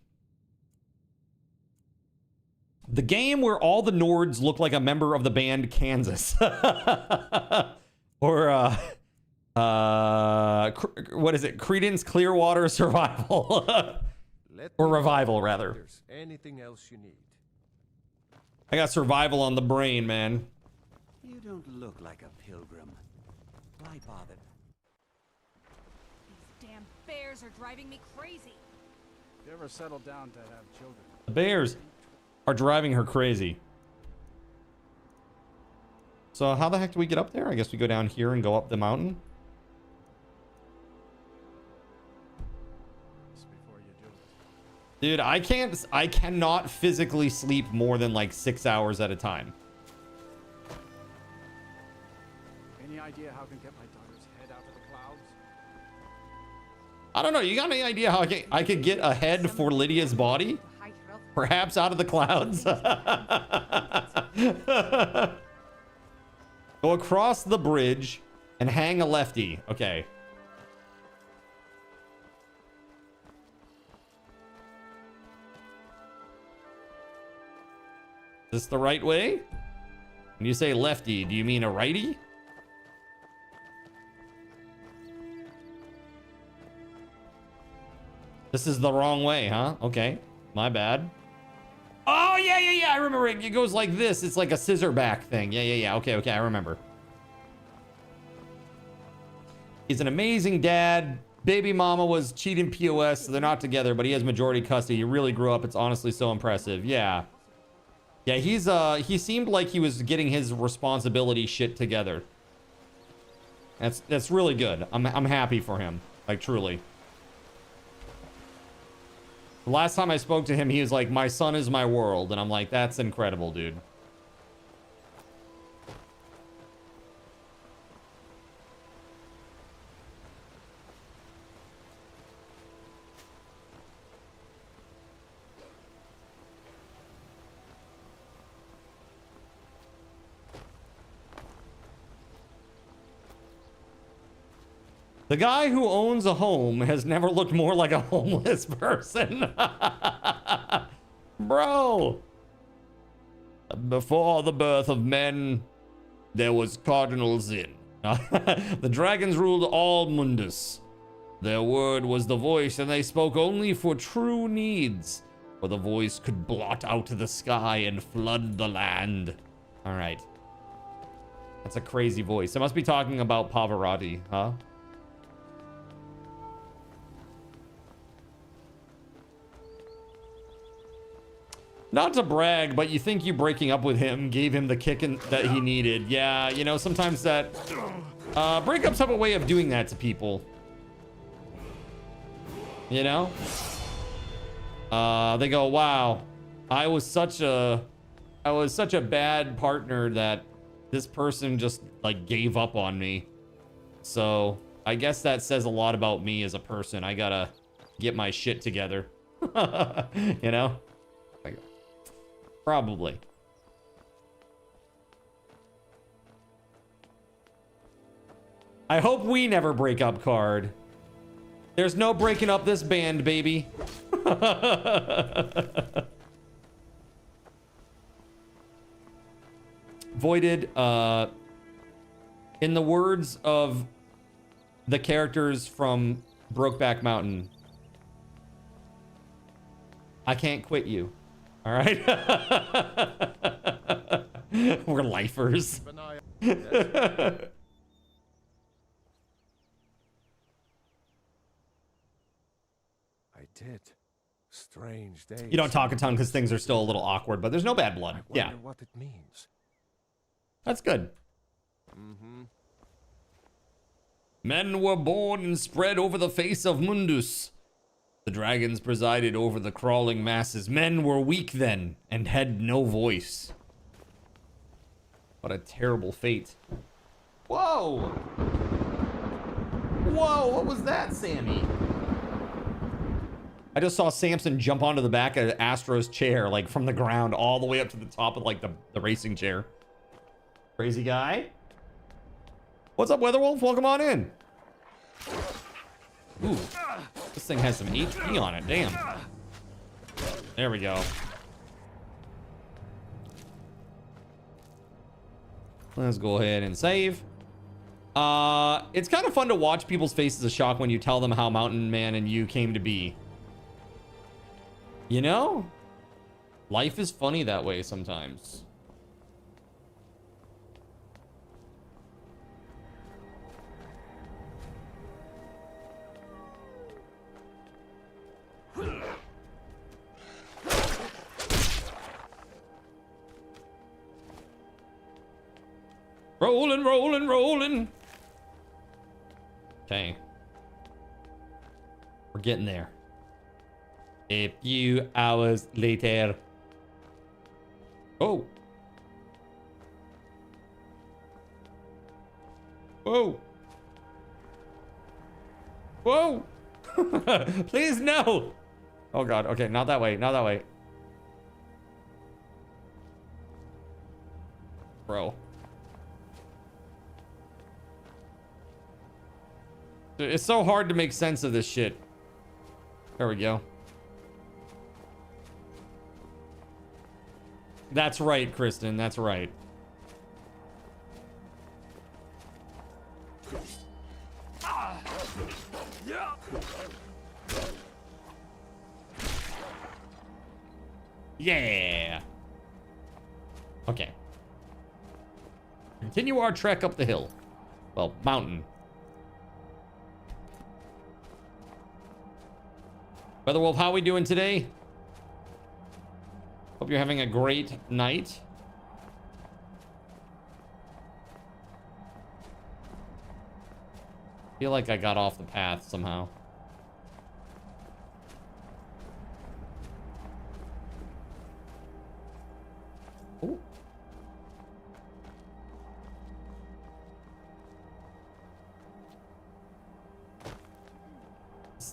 The game where all the Nords look like a member of the band Kansas. Or, what is it? Creedence Clearwater Survival. Or Revival, rather. There's anything else you need. I got Survival on the brain, man. You don't look like a pilgrim. Why bother? These damn bears are driving me crazy. You ever settle down to have children? The bears are driving her crazy. So how the heck do we get up there? I guess we go down here and go up the mountain. Dude, I cannot physically sleep more than like 6 hours at a time. Any idea how I can get my daughter's head out of the clouds? I don't know. You got any idea how I could get a head for Lydia's body? Perhaps out of the clouds. Go across the bridge and hang a lefty. Okay. Is this the right way? When you say lefty, do you mean a righty? This is the wrong way, huh? Okay. My bad. Oh, yeah. I remember it. It goes like this. It's like a scissor back thing. Yeah. Okay. I remember. He's an amazing dad. Baby mama was cheating POS, so they're not together, but he has majority custody. He really grew up. It's honestly so impressive. Yeah, he seemed like he was getting his responsibility shit together. That's really good. I'm happy for him. Like, truly. The last time I spoke to him, he was like, my son is my world. And I'm like, that's incredible, dude. The guy who owns a home has never looked more like a homeless person. Bro. Before the birth of men, there was cardinal sin. The dragons ruled all Mundus. Their word was the voice, and they spoke only for true needs. For the voice could blot out the sky and flood the land. All right. That's a crazy voice. It must be talking about Pavarotti, huh? Not to brag, but you think you breaking up with him gave him the kick that he needed. Yeah, you know, sometimes that... breakups have a way of doing that to people. You know? They go, wow, I was such a bad partner that this person just, like, gave up on me. So, I guess that says a lot about me as a person. I gotta get my shit together. You know? Probably. I hope we never break up, Card. There's no breaking up this band, baby. Voided, in the words of the characters from Brokeback Mountain, I can't quit you. All right. We're lifers. I did. Strange days. You don't talk a ton because things are still a little awkward, but there's no bad blood. I wonder Yeah. what it means. That's good. Men were born and spread over the face of Mundus. The dragons presided over the crawling masses. Men were weak then and had no voice. What a terrible fate. Whoa! Whoa, what was that, Sammy? I just saw Samson jump onto the back of Astro's chair, like from the ground all the way up to the top of like the racing chair. Crazy guy. What's up, Weatherwolf? Welcome on in. Ooh, this thing has some HP on it. Damn. There we go. Let's go ahead and save. It's kind of fun to watch people's faces of shock when you tell them how Mountain Man and you came to be. You know? Life is funny that way sometimes. Rolling, rolling, rolling. Okay. We're getting there. A few hours later. Oh. Whoa. Whoa. Please, no. Oh, God. Okay, not that way. Not that way. Bro. It's so hard to make sense of this shit. There we go. That's right, Kristen. That's right. Yeah. Okay. Continue our trek up the hill. Well, mountain. Weatherwolf, how are we doing today? Hope you're having a great night. Feel like I got off the path somehow.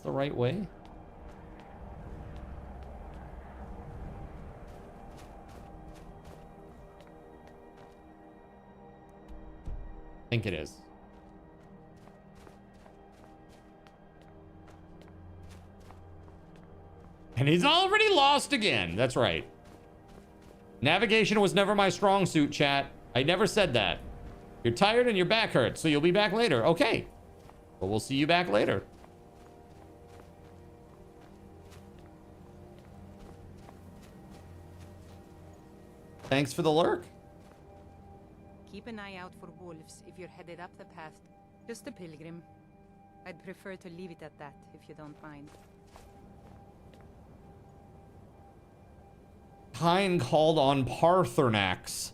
the right way? I think it is. And he's already lost again. That's right. Navigation was never my strong suit, chat. I never said that. You're tired and your back hurts, so you'll be back later. Okay. Well, we'll see you back later. Thanks for the lurk. Keep an eye out for wolves if you're headed up the path. Just a pilgrim. I'd prefer to leave it at that, if you don't mind. Hine called on Parthernax,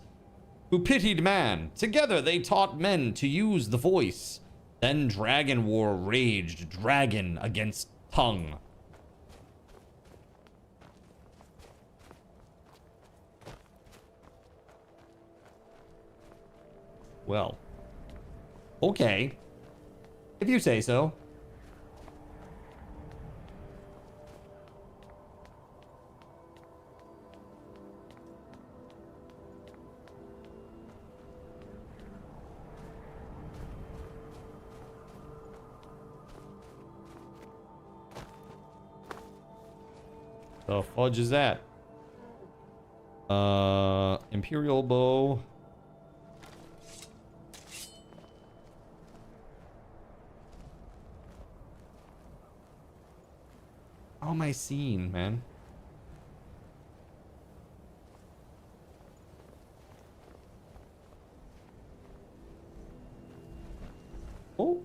who pitied man. Together they taught men to use the voice. Then dragon war raged, dragon against tongue. Well, okay. If you say so. The fudge is that? Imperial bow. How am I seeing, man? Oh.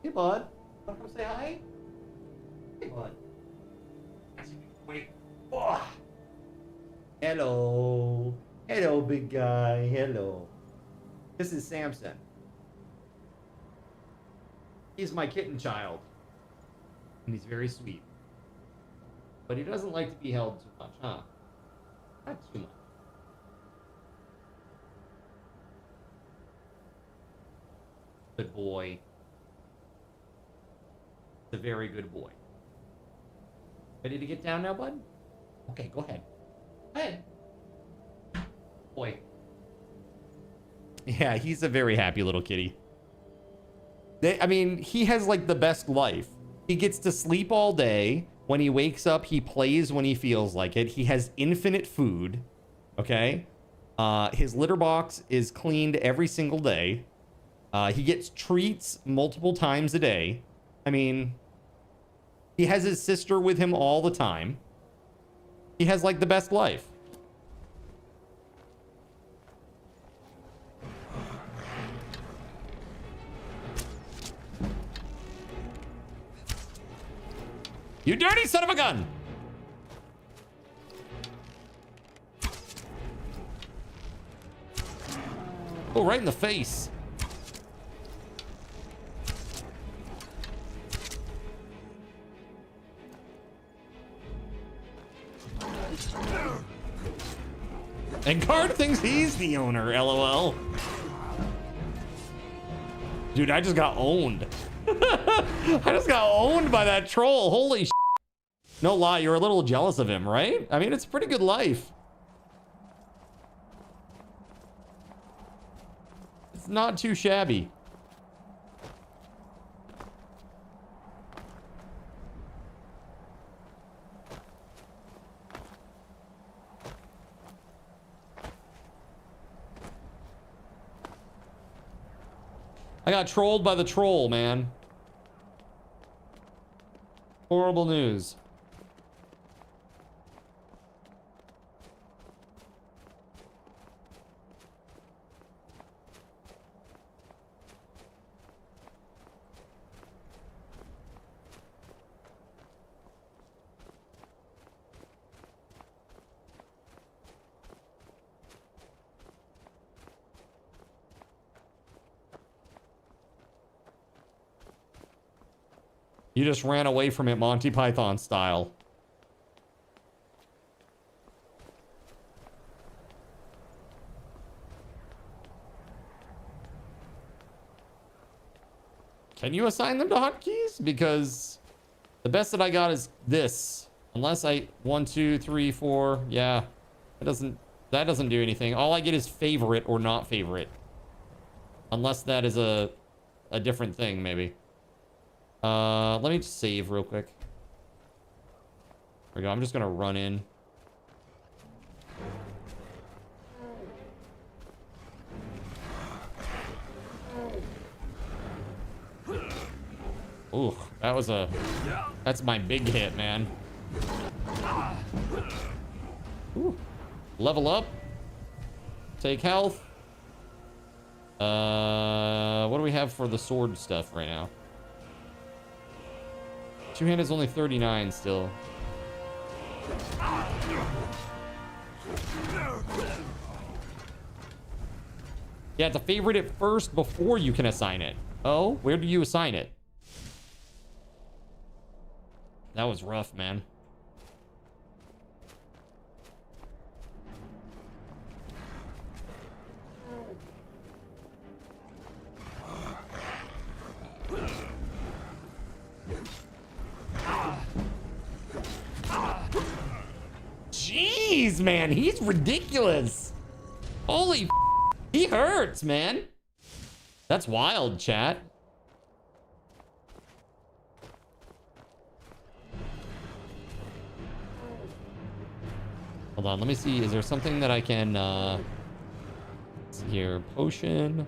Hey, bud. Wanna come say hi? Hey, bud. Wait. Oh. Hello. Hello, big guy. Hello. This is Samson. He's my kitten child. And he's very sweet. But he doesn't like to be held too much, huh? Not too much. Good boy. It's a very good boy. Ready to get down now, bud? Okay, go ahead. Go ahead. Boy. Yeah, he's a very happy little kitty. I mean, he has like the best life. He gets to sleep all day. When he wakes up, he plays when he feels like it. He has infinite food. Okay? His litter box is cleaned every single day. He gets treats multiple times a day. I mean, he has his sister with him all the time. He has like the best life. You dirty son of a gun! Oh, right in the face. And Card thinks he's the owner, LOL. Dude, I just got owned. I just got owned by that troll. Holy sh**. No lie, you're a little jealous of him, right? I mean, it's a pretty good life. It's not too shabby. I got trolled by the troll, man. Horrible news. You just ran away from it Monty Python style. Can you assign them to hotkeys? Because The best that I got is this. Unless I 1, 2, 3, 4. Yeah, that doesn't do anything. All I get is favorite or not favorite. Unless that is a different thing, maybe. Let me just save real quick. There we go. I'm just gonna run in. Ooh, that's my big hit, man. Ooh. Level up. Take health. What do we have for the sword stuff right now? Two-hand is only 39 still. Yeah, it's a favorite at first before you can assign it. Oh, where do you assign it? That was rough, man. Jeez, man, he's ridiculous. Holy, he hurts, man. That's wild, chat. Hold on, let me see. Is there something that I can, let's see here, potion.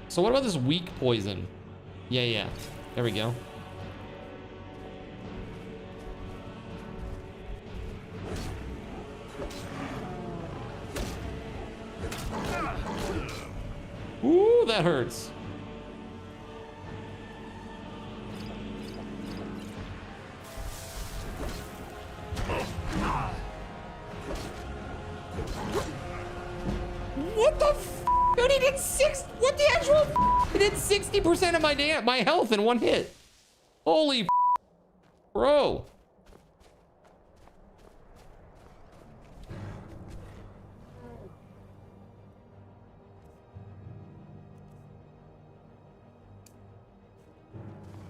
So what about this weak poison? Yeah. There we go. Ooh, that hurts. What the f? Dude, he did what the actual f? He did 60% of my health in one hit. Holy f, bro.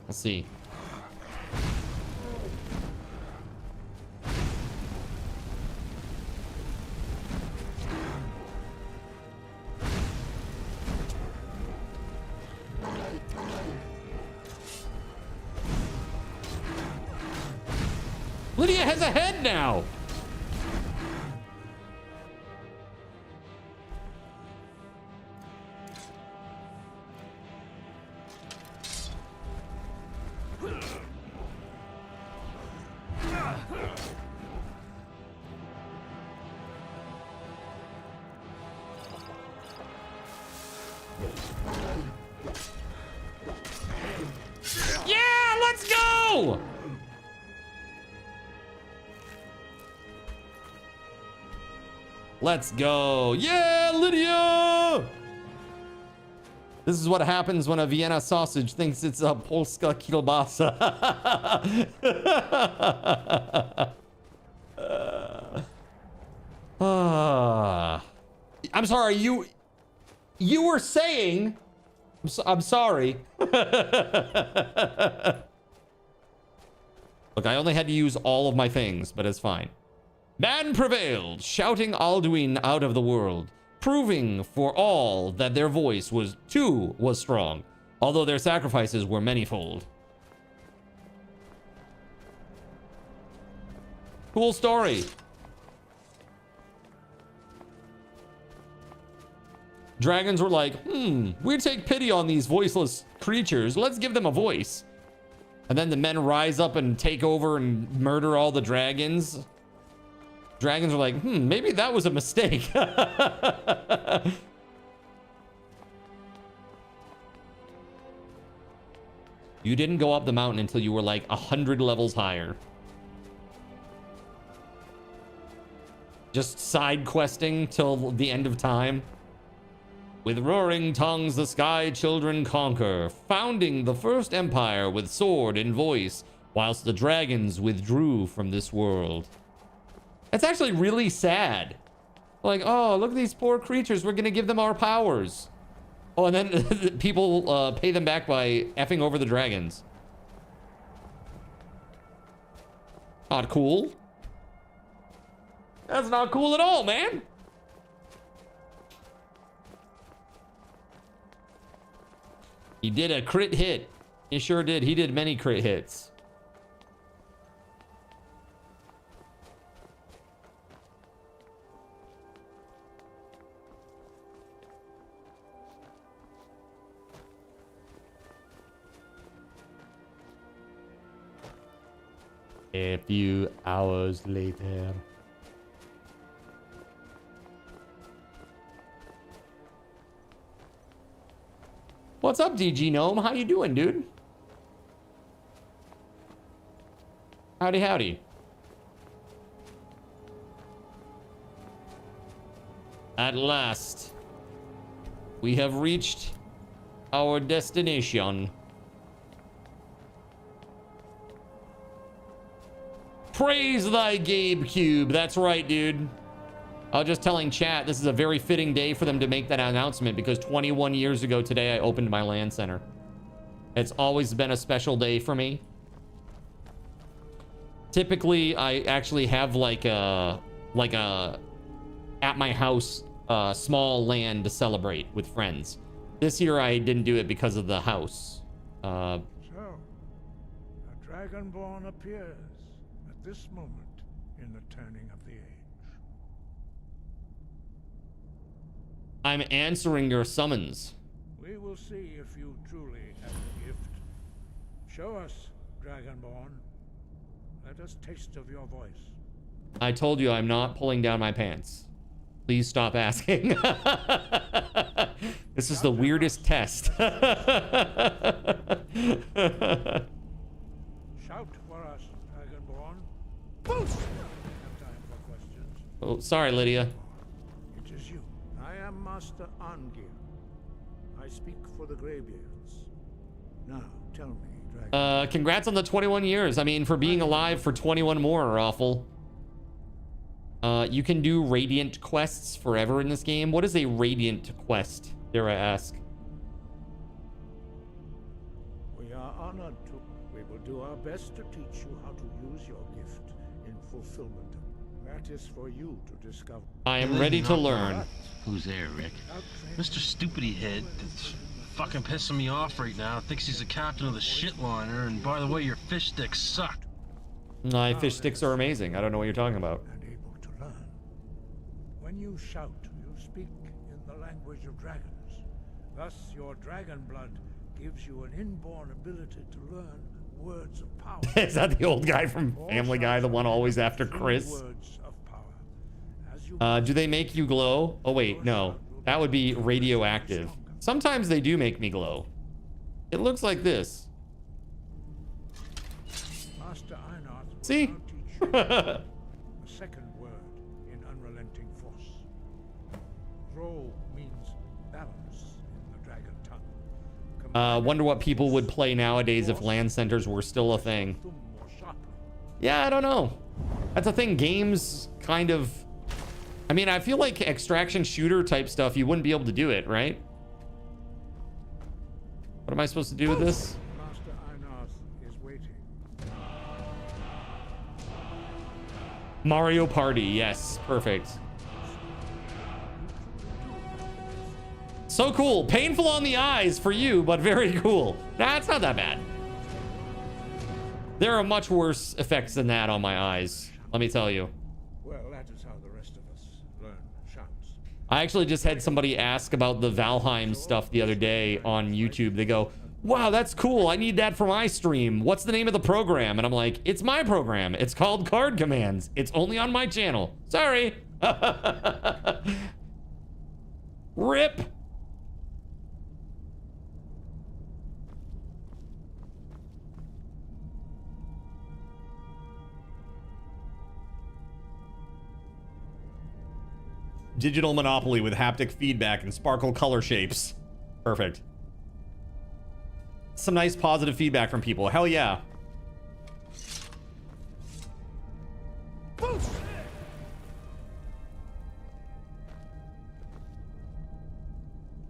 Let's see. Lydia has a head now. Yeah, let's go. Let's go. Yeah, Lydia! This is what happens when a Vienna sausage thinks it's a Polska kielbasa. I'm sorry, you were saying... I'm sorry. Look, I only had to use all of my things, but it's fine. Man prevailed, shouting Alduin out of the world, proving for all that their voice was strong, although their sacrifices were manifold. Cool story. Dragons were like, we take pity on these voiceless creatures. Let's give them a voice. And then the men rise up and take over and murder all the dragons. Dragons are like, maybe that was a mistake. You didn't go up the mountain until you were like 100 levels higher. Just side questing till the end of time. With roaring tongues the sky children conquer, founding the first empire with sword and voice, whilst the dragons withdrew from this world. That's actually really sad. Like, oh, look at these poor creatures. We're going to give them our powers. Oh, and then people pay them back by effing over the dragons. Not cool. That's not cool at all, man. He did a crit hit. He sure did. He did many crit hits. A few hours later. What's up, DG Gnome? How you doing, dude? Howdy, howdy. At last, we have reached our destination. Praise thy Gabe Cube. That's right, dude. I was just telling chat, this is a very fitting day for them to make that announcement because 21 years ago today, I opened my LAN center. It's always been a special day for me. Typically, I actually have like a at my house, small LAN to celebrate with friends. This year, I didn't do it because of the house. So, a Dragonborn appears at this moment in the turning of the age. I'm answering your summons. We will see if you truly have the gift. Show us, Dragonborn. Let us taste of your voice. I told you I'm not pulling down my pants. Please stop asking. This is the weirdest test. Shout for us, Dragonborn. Boost! Have time for questions. Oh, sorry, Lydia. It is you. I am Master Angir. I speak for the Greybeards. Now, tell me, Dragon. Congrats on the 21 years. I mean, for being alive for 21 more are awful. You can do Radiant quests forever in this game. What is a Radiant quest, dare I ask? We are honored to. We will do our best to teach you how to use your gift in fulfillment. That is for you to discover. I am ready to learn. Who's there, Rick? Mr. Stupidity Head that's fucking pissing me off right now thinks he's the captain of the shitliner, and by the way, your fish sticks suck. My fish sticks are amazing. I don't know what you're talking about. When you shout, you speak in the language of dragons. Thus, your dragon blood gives you an inborn ability to learn words of power. Is that the old guy from Family Guy, the one always after Chris? Words of power. Do they make you glow? Oh, wait, no. That would be radioactive. Sometimes they do make me glow. It looks like this. Master Einarth will See? now teach you a second word in unrelenting force. Roll means balance in the dragon tongue. Wonder what people would play nowadays if LAN centers were still a thing. Yeah, I don't know. That's a thing. Games kind of... I mean, I feel like extraction shooter type stuff, you wouldn't be able to do it, right? What am I supposed to do with this? Master Einarth is waiting. Mario Party, yes, perfect. So cool. Painful on the eyes for you, but very cool. Nah, it's not that bad. There are much worse effects than that on my eyes, let me tell you. Well, that is how the rest of us learn shouts. I actually just had somebody ask about the Valheim stuff the other day on YouTube. They go, wow, that's cool. I need that for my stream. What's the name of the program? And I'm like, it's my program. It's called Card Commands. It's only on my channel. Sorry. Rip. digital Monopoly with haptic feedback and sparkle color shapes. Perfect. Some nice positive feedback from people. Hell yeah.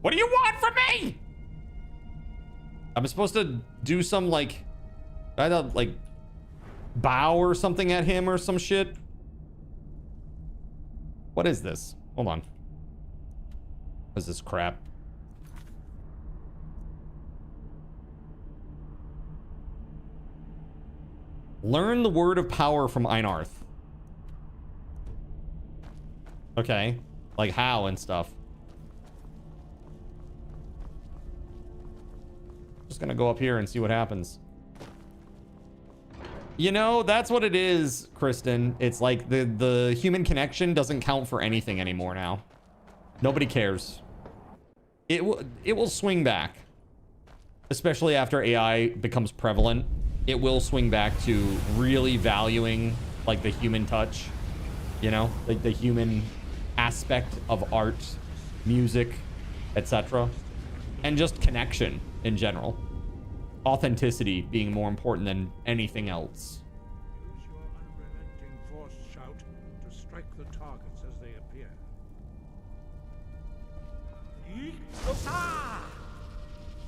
What do you want from me? I'm supposed to do some like, I thought like bow or something at him or some shit. What is this? Hold on. What is this crap? Learn the word of power from Einarth. Okay. Like how and stuff. Just gonna go up here and see what happens. You know, that's what it is, Kristen. It's like the human connection doesn't count for anything anymore now. Nobody cares. It will swing back. Especially after AI becomes prevalent. It will swing back to really valuing like the human touch. You know, like the human aspect of art, music, etc. And just connection in general. Authenticity being more important than anything else. Use your unrelenting force shout to strike the targets as they appear.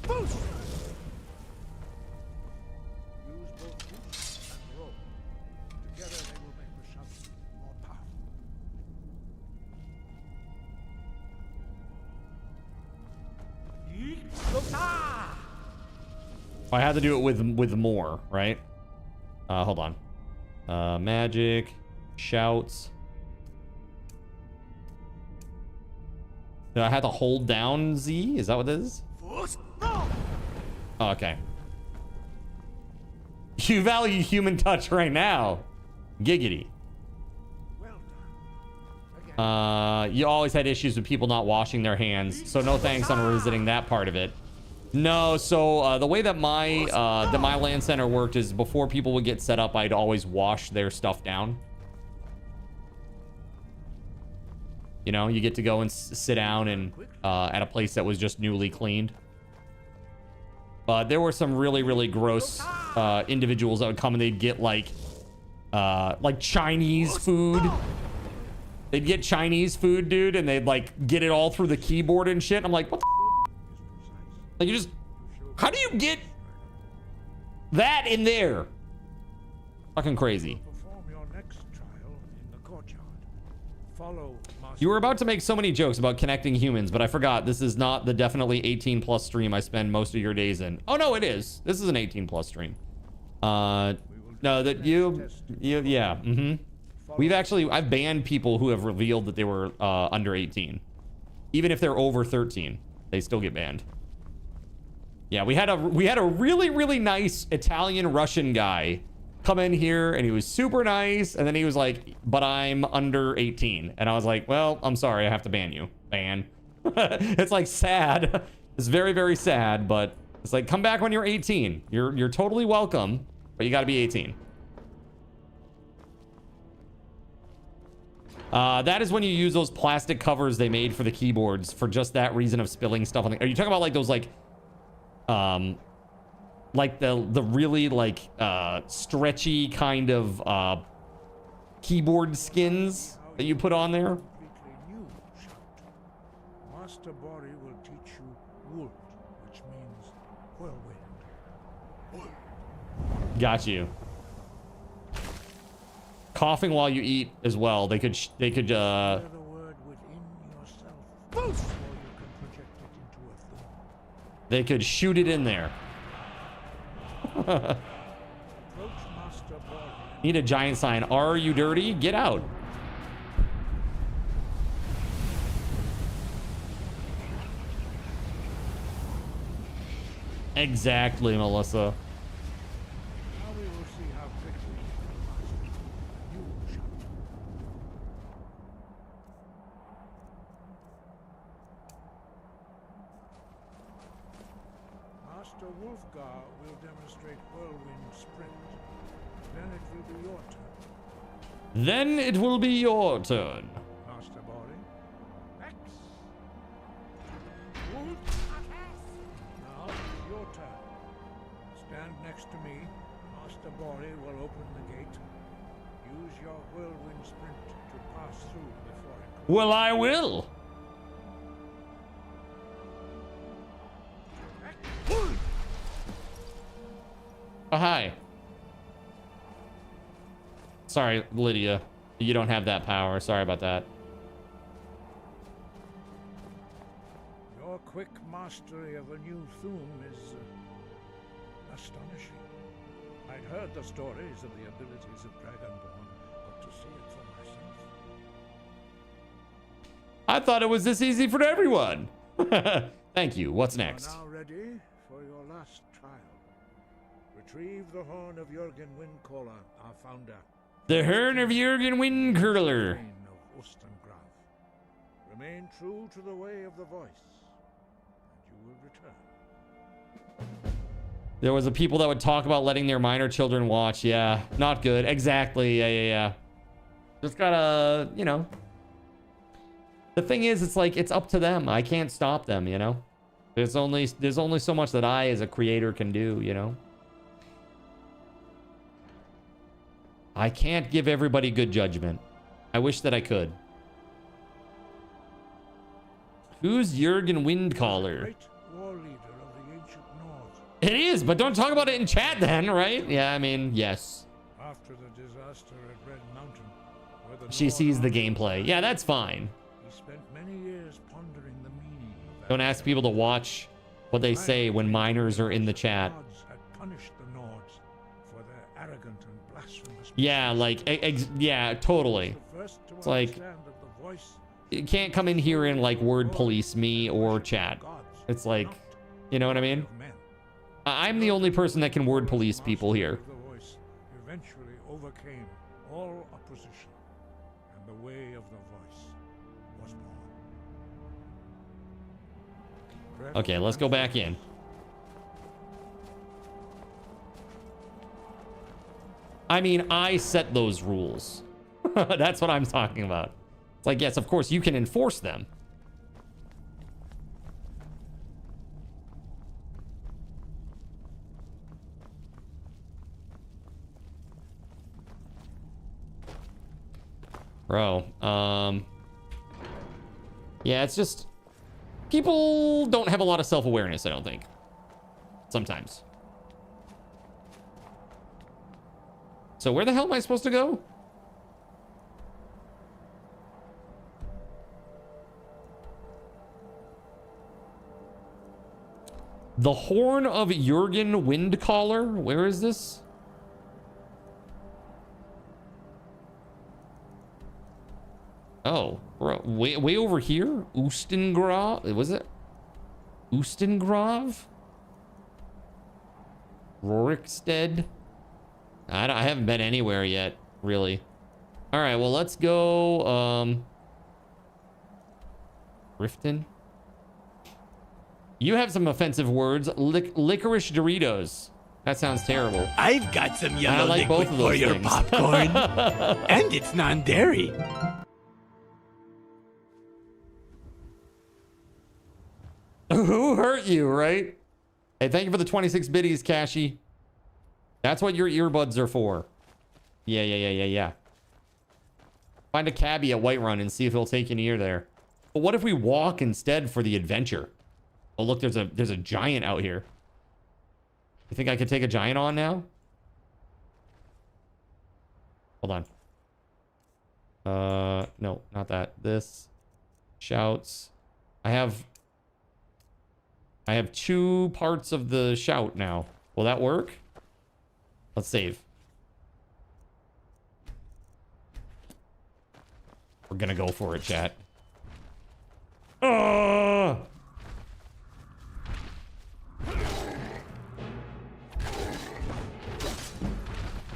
Boost! Use both boost and roll. Together they will make the shout more powerful. I had to do it with more, right? Hold on. Magic, shouts. Do I have to hold down Z? Is that what it is? Oh, okay. You value human touch right now. Giggity. You always had issues with people not washing their hands, so no thanks on revisiting that part of it. No, so the way that my LAN center worked is before people would get set up, I'd always wash their stuff down. You know, you get to go and sit down and at a place that was just newly cleaned. But there were some really, really gross individuals that would come and they'd get like Chinese food. They'd get Chinese food, dude, and they'd like get it all through the keyboard and shit. I'm like, what the f? Like, you just, how do you get that in there? Fucking crazy. Perform your next trial in the courtyard. Follow You were about to make so many jokes about connecting humans, but I forgot this is not the definitely 18 plus stream I spend most of your days in. Oh no, it is. This is an 18 plus stream. No, that yeah. I've banned people who have revealed that they were under 18. Even if they're over 13, they still get banned. Yeah, we had a really, really nice Italian Russian guy come in here and he was super nice, and then he was like, but I'm under 18. And I was like, well, I'm sorry, I have to ban you. Ban. It's like sad. It's very, very sad, but it's like, come back when you're 18. You're totally welcome, but you gotta be 18. That is when you use those plastic covers they made for the keyboards for just that reason of spilling stuff on the, are you talking about like those like the really like stretchy kind of keyboard skins that you put on there? Master Bori will teach you wood, which means whirlwind. Got you. Coughing while you eat as well. They could the word within yourself before you can project it into a thing. they could shoot it in there. Need a giant sign. Are you dirty? Get out. Exactly, Melissa. Now we will see how quickly you shut. Master Wolfgar will demonstrate whirlwind sprint. Then it will be your turn. Then it will be your turn. Master Bori, Now, your turn. Stand next to me. Master Bori will open the gate. Use your whirlwind sprint to pass through before it closes. Well, I will. Oh, hi. Sorry, Lydia. You don't have that power. Sorry about that. Your quick mastery of a new theme is astonishing. I'd heard the stories of the abilities of Dragonborn, but to see it for myself. I thought it was this easy for everyone. Thank you. What's next? You are now ready for your last trial. Retrieve the horn of Jürgen Windcaller, our founder. The Horn of Jürgen Windcurler. Of Ostengraf. Remain true to the way of the voice, and you will return. There was a people that would talk about letting their minor children watch. Yeah, not good. Exactly. Yeah. Just gotta, you know. The thing is, it's like, it's up to them. I can't stop them, you know. There's only so much that I, as a creator, can do, you know. I can't give everybody good judgment. I wish that I could. Who's Jürgen Windcaller? Great war leader of the ancient Nords. It is, but don't talk about it in chat then, right? Yeah, I mean, yes. After the disaster at Red Mountain, where the She sees the gameplay. Yeah, that's fine. he spent many years pondering the meaning of that. Don't ask people to watch what they say when minors are in the chat. Gods had punished the Nords for their arrogant and blasphemous. Yeah, like, yeah, totally. It's like, you can't come in here and like word police me or chat. It's like, you know what I mean? I'm the only person that can word police people here. The voice eventually overcame all opposition, and the way of the voice was born. Okay, let's go back in. I mean, I set those rules. That's what I'm talking about. It's like, yes, of course, you can enforce them. Bro, yeah, it's just people don't have a lot of self-awareness, I don't think. Sometimes. So where the hell am I supposed to go? The Horn of Jürgen Windcaller? Where is this? Oh, bro, way over here? Oostengrav? Was it? Oostengrav? Rorikstead? I haven't been anywhere yet, really. All right, well, let's go, Riften? You have some offensive words. Licorice Doritos. That sounds terrible. I've got some yellow I like liquid both of those for your things. popcorn. And it's non-dairy. Who hurt you, right? Hey, thank you for the 26 biddies, Cashy. That's what your earbuds are for. Yeah. Find a cabbie at Whiterun and see if he'll take you near there. But what if we walk instead for the adventure? Oh, look, there's a giant out here. You think I could take a giant on now? Hold on. No, not that. This. Shouts. I have 2 parts of the shout now. Will that work? Let's save. We're gonna go for it, chat.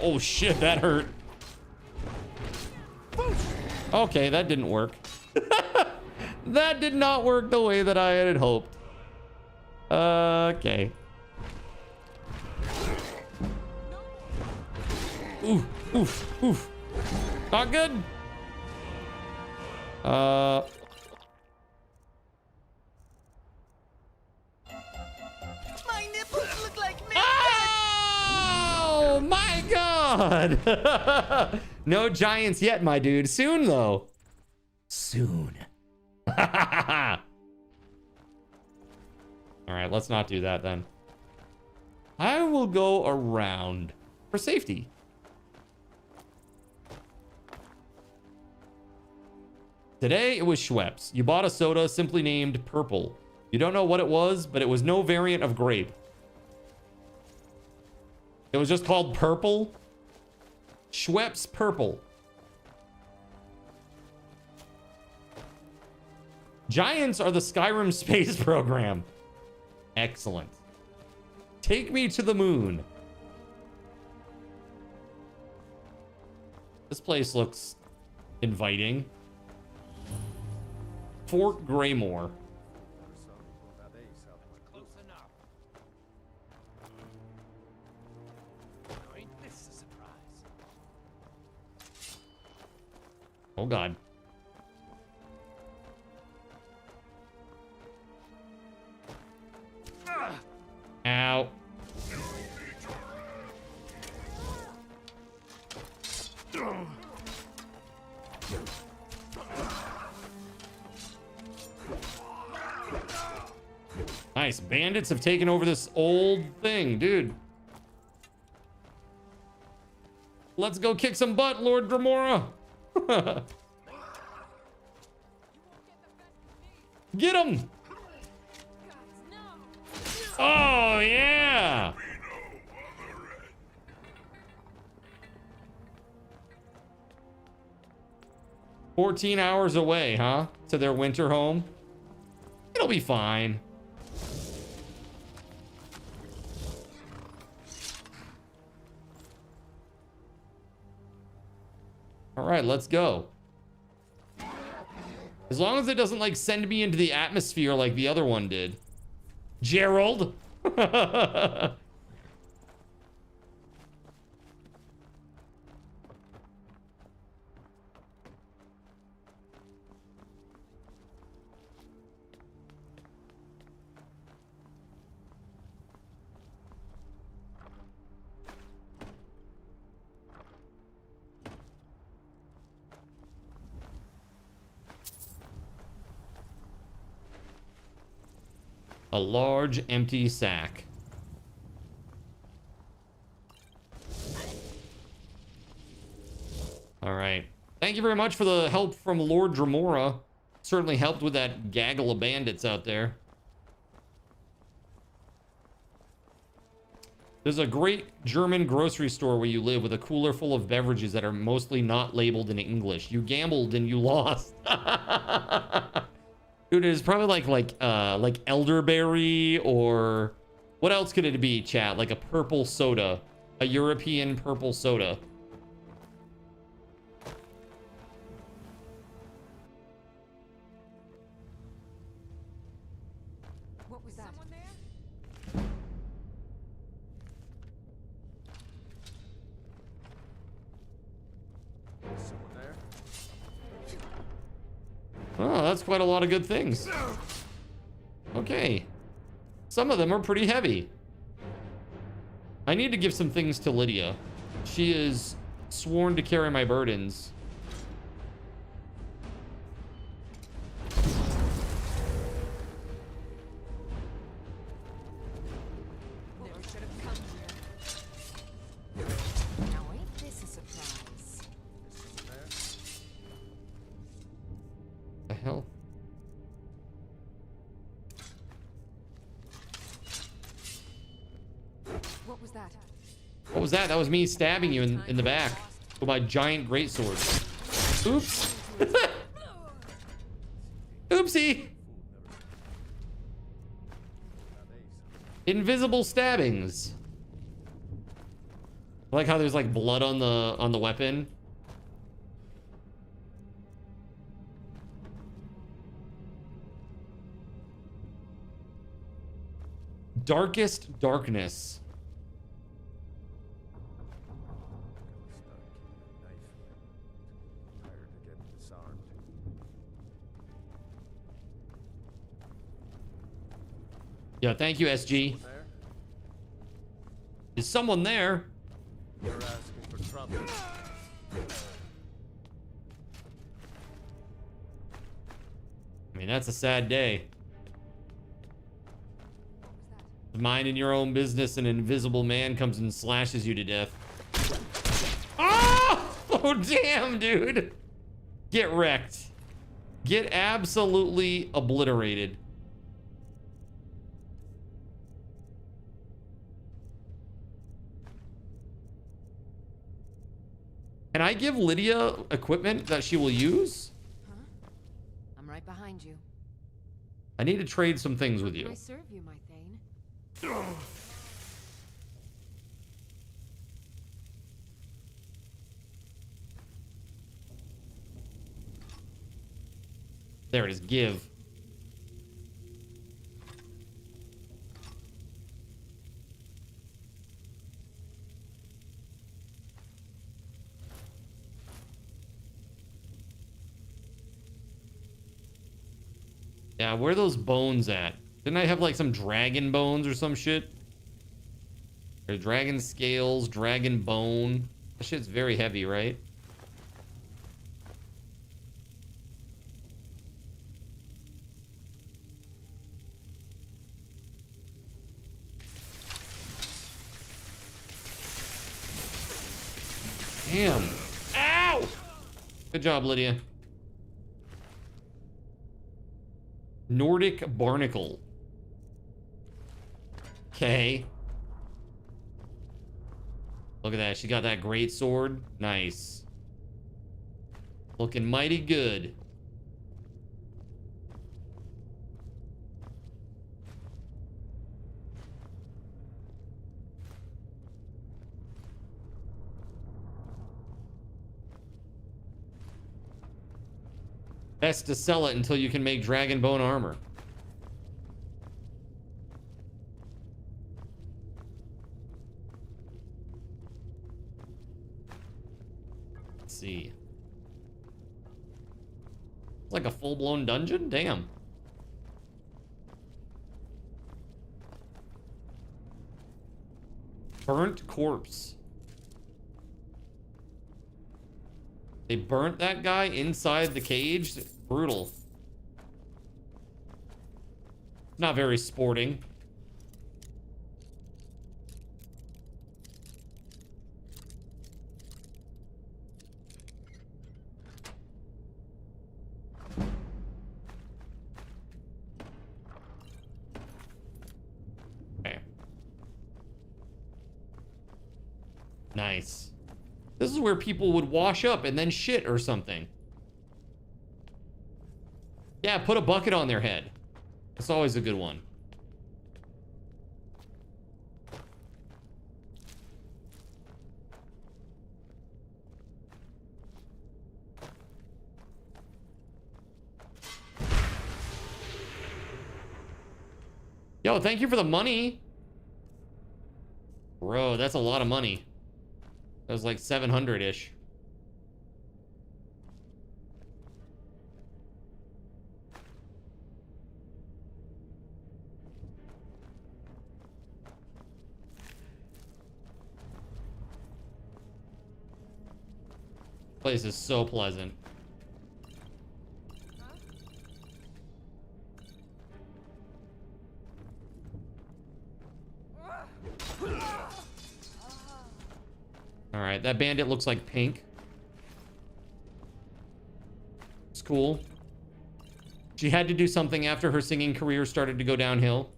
Oh shit, that hurt. Okay, that didn't work. That did not work the way that I had hoped. Okay. Oof. Not good. god. No giants yet, my dude. Soon, though. Soon. All right, let's not do that then. I will go around for safety. Today, it was Schweppes. You bought a soda simply named Purple. You don't know what it was, but it was no variant of grape. It was just called Purple. Schweppes Purple. Giants are the Skyrim space program. Excellent. Take me to the moon. This place looks inviting. Fort Greymore. Oh god. Ow. Nice. Bandits have taken over this old thing, dude. Let's go kick some butt, Lord Dremora. Get him. Oh, yeah. "14 hours away, huh? To their winter home. It'll be fine. All right, let's go. As long as it doesn't, like, send me into the atmosphere like the other one did. Gerald. A large empty sack. All right. Thank you very much for the help from Lord Dremora. Certainly helped with that gaggle of bandits out there. There's a great German grocery store where you live with a cooler full of beverages that are mostly not labeled in English. You gambled and you lost. Dude, it's probably like elderberry, or what else could it be, chat? Like a purple soda, a European purple soda. What was that? Someone there? Someone there? Oh, that's quite a lot of good things. Okay. Some of them are pretty heavy. I need to give some things to Lydia. She is sworn to carry my burdens. Never should have come here. Now ain't this a surprise? The hell? What was that? What was that? That was me stabbing you in the back with my giant greatsword. Oops. Oopsie. Invisible stabbings. I like how there's like blood on the weapon. Darkest darkness. Yeah, thank you, SG. Is someone there? You're asking for I mean, that's a sad day. Minding your own business, an invisible man comes and slashes you to death. Oh, damn, dude. Get wrecked. Get absolutely obliterated. Can I give Lydia equipment that she will use? Huh? I'm right behind you. I need to trade some things with you. Can I serve you, my Thane? There it is, give. Yeah, where are those bones at? Didn't I have like some dragon bones or some shit? Or dragon scales, dragon bone. That shit's very heavy, right? Damn. Ow! Good job, Lydia. Nordic barnacle. Okay. Look at that. She got that great sword. Nice. Looking mighty good. Best to sell it until you can make dragon bone armor. Let's see. It's like a full-blown dungeon? Damn. Burnt corpse. They burnt that guy inside the cage? Brutal. Not very sporting. Okay. Nice. This is where people would wash up and then shit or something. Yeah, put a bucket on their head. That's always a good one. Yo, thank you for the money. Bro, that's a lot of money. That was like 700-ish. Place is so pleasant. All right, that bandit looks like pink. It's cool. She had to do something after her singing career started to go downhill.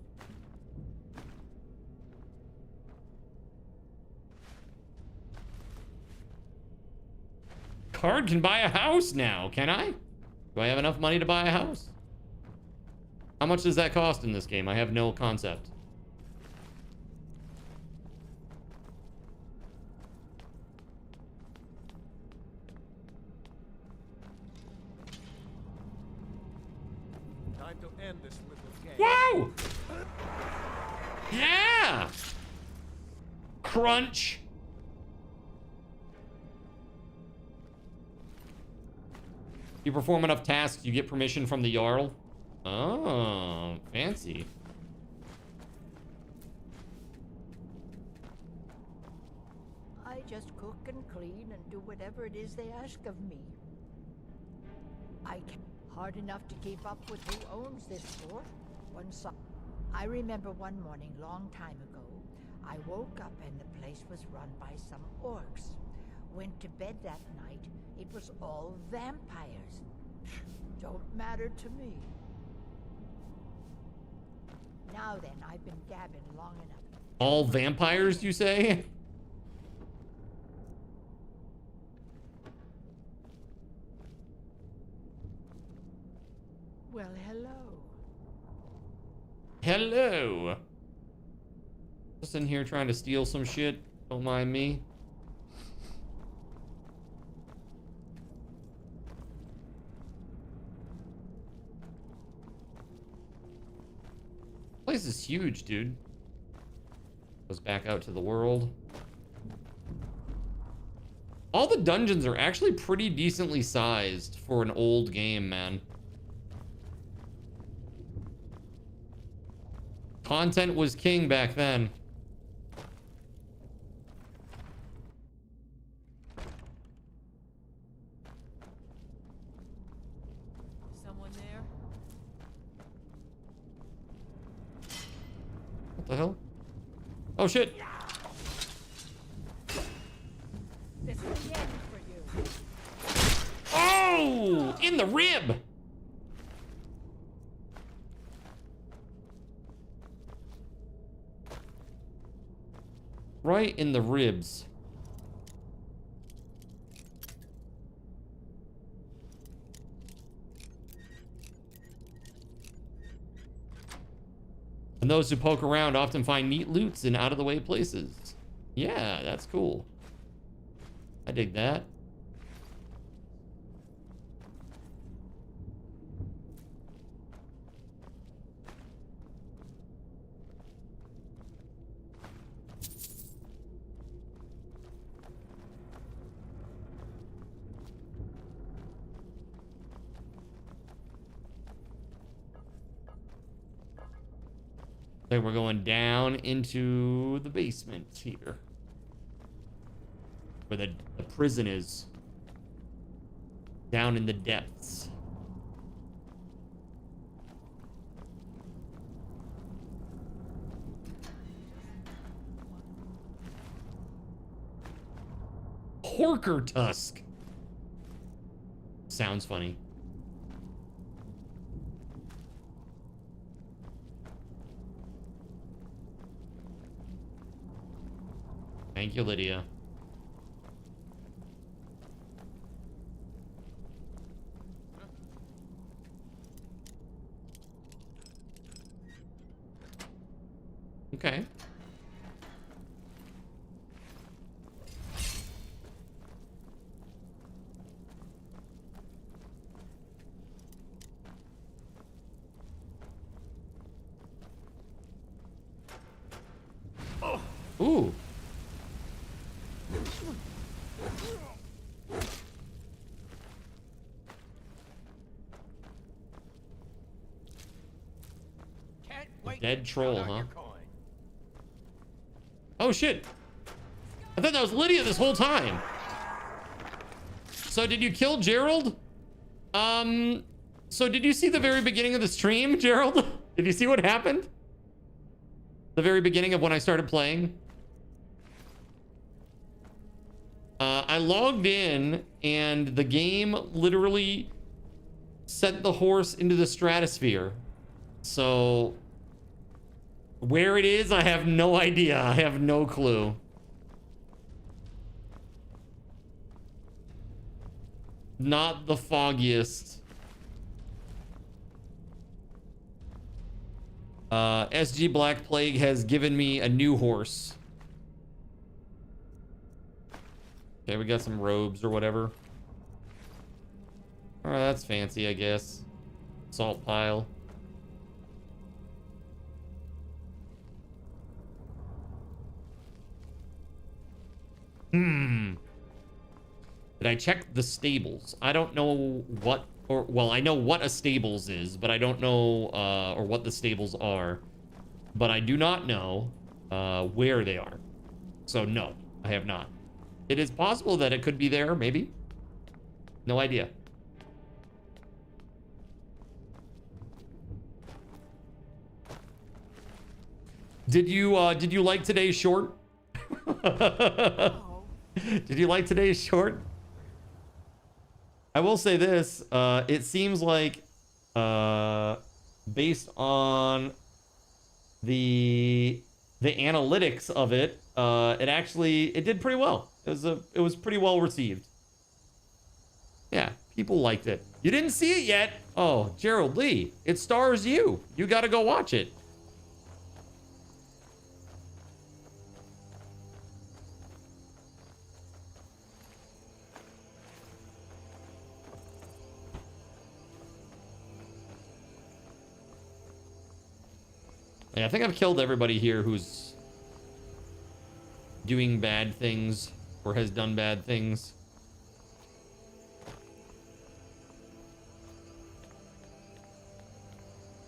Card can buy a house now, can I? Do I have enough money to buy a house? How much does that cost in this game? I have no concept. Time to end this little game. Whoa! Yeah! Crunch. You perform enough tasks, you get permission from the Jarl. Oh, fancy. I just cook and clean and do whatever it is they ask of me. I can't. Hard enough to keep up with who owns this fort. I remember one morning long time ago, I woke up and the place was run by some orcs. Went to bed that night, it was all vampires. Don't matter to me. Now then, I've been gabbing long enough. All vampires, you say? Well, hello. Hello. Just in here trying to steal some shit. Don't mind me. Place is huge, dude. Goes back out to the world. All the dungeons are actually pretty decently sized for an old game, man. Content was king back then. Someone there? What the hell? Oh shit! This is the end for you. Oh! In the rib! Right in the ribs. And those who poke around often find neat loots in out-of-the-way places. Yeah, that's cool. I dig that. Okay, we're going down into the basement here. Where the prison is. Down in the depths. Horker tusk. Sounds funny. Thank you, Lydia. Okay. Ooh. Dead troll, huh? Oh shit! I thought that was Lydia this whole time. So did you kill Gerald? So did you see the very beginning of the stream, Gerald? Did you see what happened? The very beginning of when I started playing? I logged in and the game literally sent the horse into the stratosphere. So where it is, I have no idea. I have no clue. Not the foggiest. SG Black Plague has given me a new horse. Okay, we got some robes or whatever. Alright, that's fancy, I guess. Salt pile. Did I check the stables? I don't know what, or, well, I know what a stables is, but I don't know, or what the stables are. But I do not know, where they are. So no, I have not. It is possible that it could be there, maybe. No idea. Did you like today's short? Did you like today's short? I will say this, it seems like based on the analytics of it, it did pretty well. It was pretty well received. Yeah, people liked it. You didn't see it yet? Oh, Gerald Lee, it stars you. You got to go watch it. Yeah, I think I've killed everybody here who's doing bad things or has done bad things.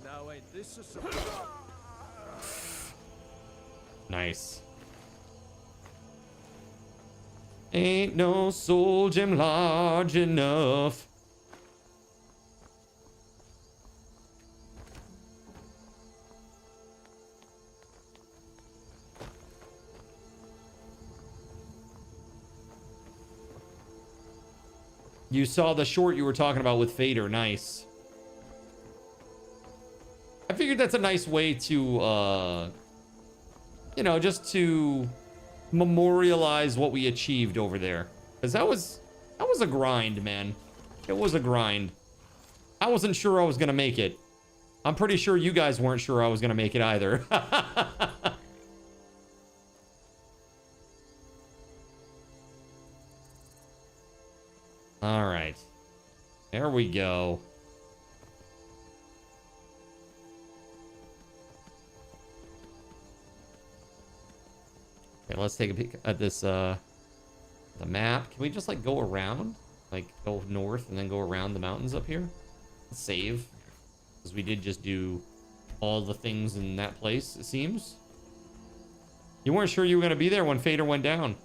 Now wait, this is Nice. Ain't no soul gem large enough. You saw the short you were talking about with Fader. Nice. I figured that's a nice way to, you know, just to memorialize what we achieved over there. Because that was a grind, man. It was a grind. I wasn't sure I was going to make it. I'm pretty sure you guys weren't sure I was going to make it either. All right. There we go. Okay, let's take a peek at this, the map. Can we just, like, go around? Like, go north and then go around the mountains up here? Let's save. Because we did just do all the things in that place, it seems. You weren't sure you were going to be there when Fader went down.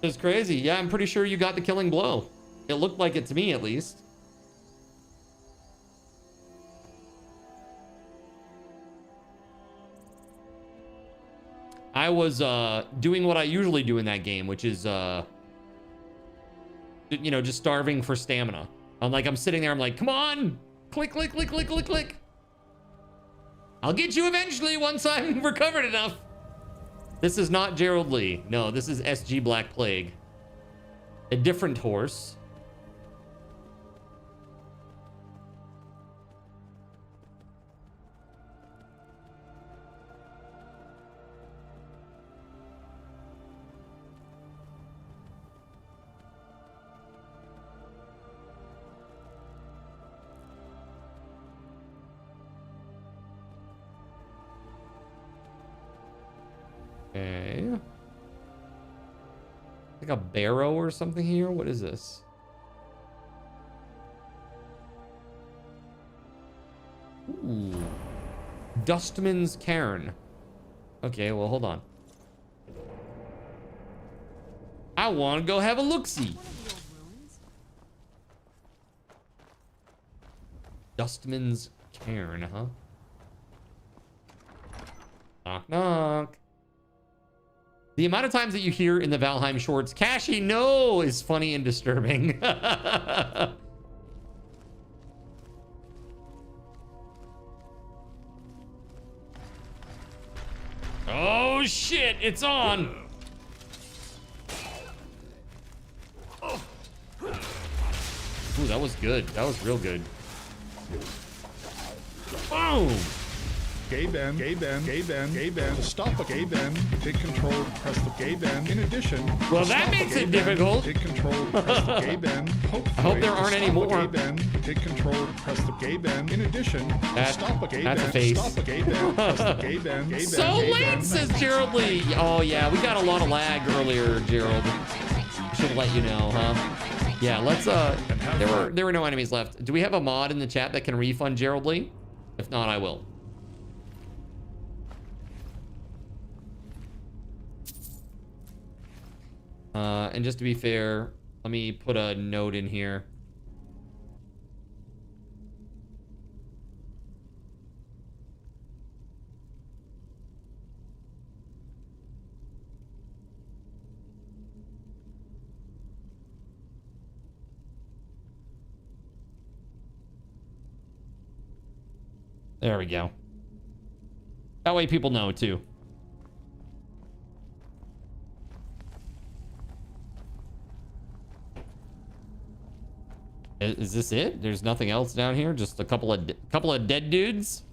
It's crazy. Yeah, I'm pretty sure you got the killing blow. It looked like it to me, at least. I was doing what I usually do in that game, which is, you know, just starving for stamina. I'm sitting there, I'm like, come on! Click, click, click, click, click, click. I'll get you eventually once I'm recovered enough. This is not Gerald Lee. No, this is SG Black Plague. A different horse. Okay. Like a barrow or something here? What is this? Ooh. Dustman's Cairn. Okay, well, hold on. I want to go have a look-see. Dustman's Cairn, huh? Knock, knock. The amount of times that you hear in the Valheim shorts, Kashi, no, is funny and disturbing. Oh, shit, it's on. Ooh, that was good. That was real good. Boom. Gay bend, gay bend, gay bend, gay bend. To stop a gay bend, take control, press the gay bend. In addition, well, that makes it difficult. Take control, press the gay bend. I hope there aren't any more. Gay bend, take control, press the gay bend. In addition, stop a gay that's bend. A face. Stop a gay bend, press the gay bend. Gay So bend, late, bend. says Gerald Lee. Oh yeah, we got a lot of lag earlier, Gerald. Should let you know, huh? Yeah, let's. There were no enemies left. Do we have a mod in the chat that can refund Gerald Lee? If not, I will. And just to be fair, let me put a note in here. There we go. That way people know too. Is this it? There's nothing else down here? Just a couple of dead dudes?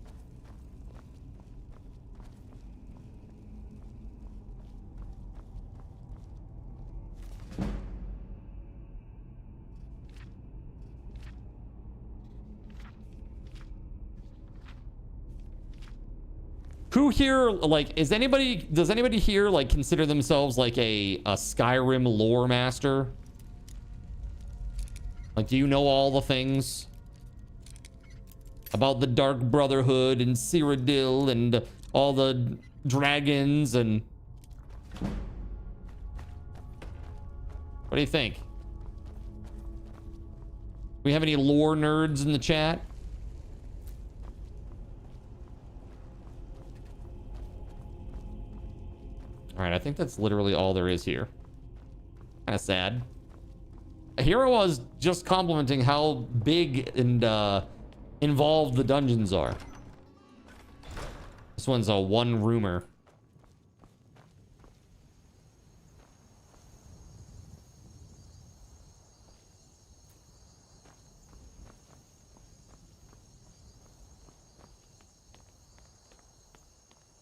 Who here, like, does anybody here, like, consider themselves, like, a Skyrim lore master? Like, do you know all the things about the Dark Brotherhood and Cyrodiil and all the dragons and... What do you think? We have any lore nerds in the chat? All right, I think that's literally all there is here. Kind of sad. Here I was just complimenting how big and involved the dungeons are. This one's a one-roomer.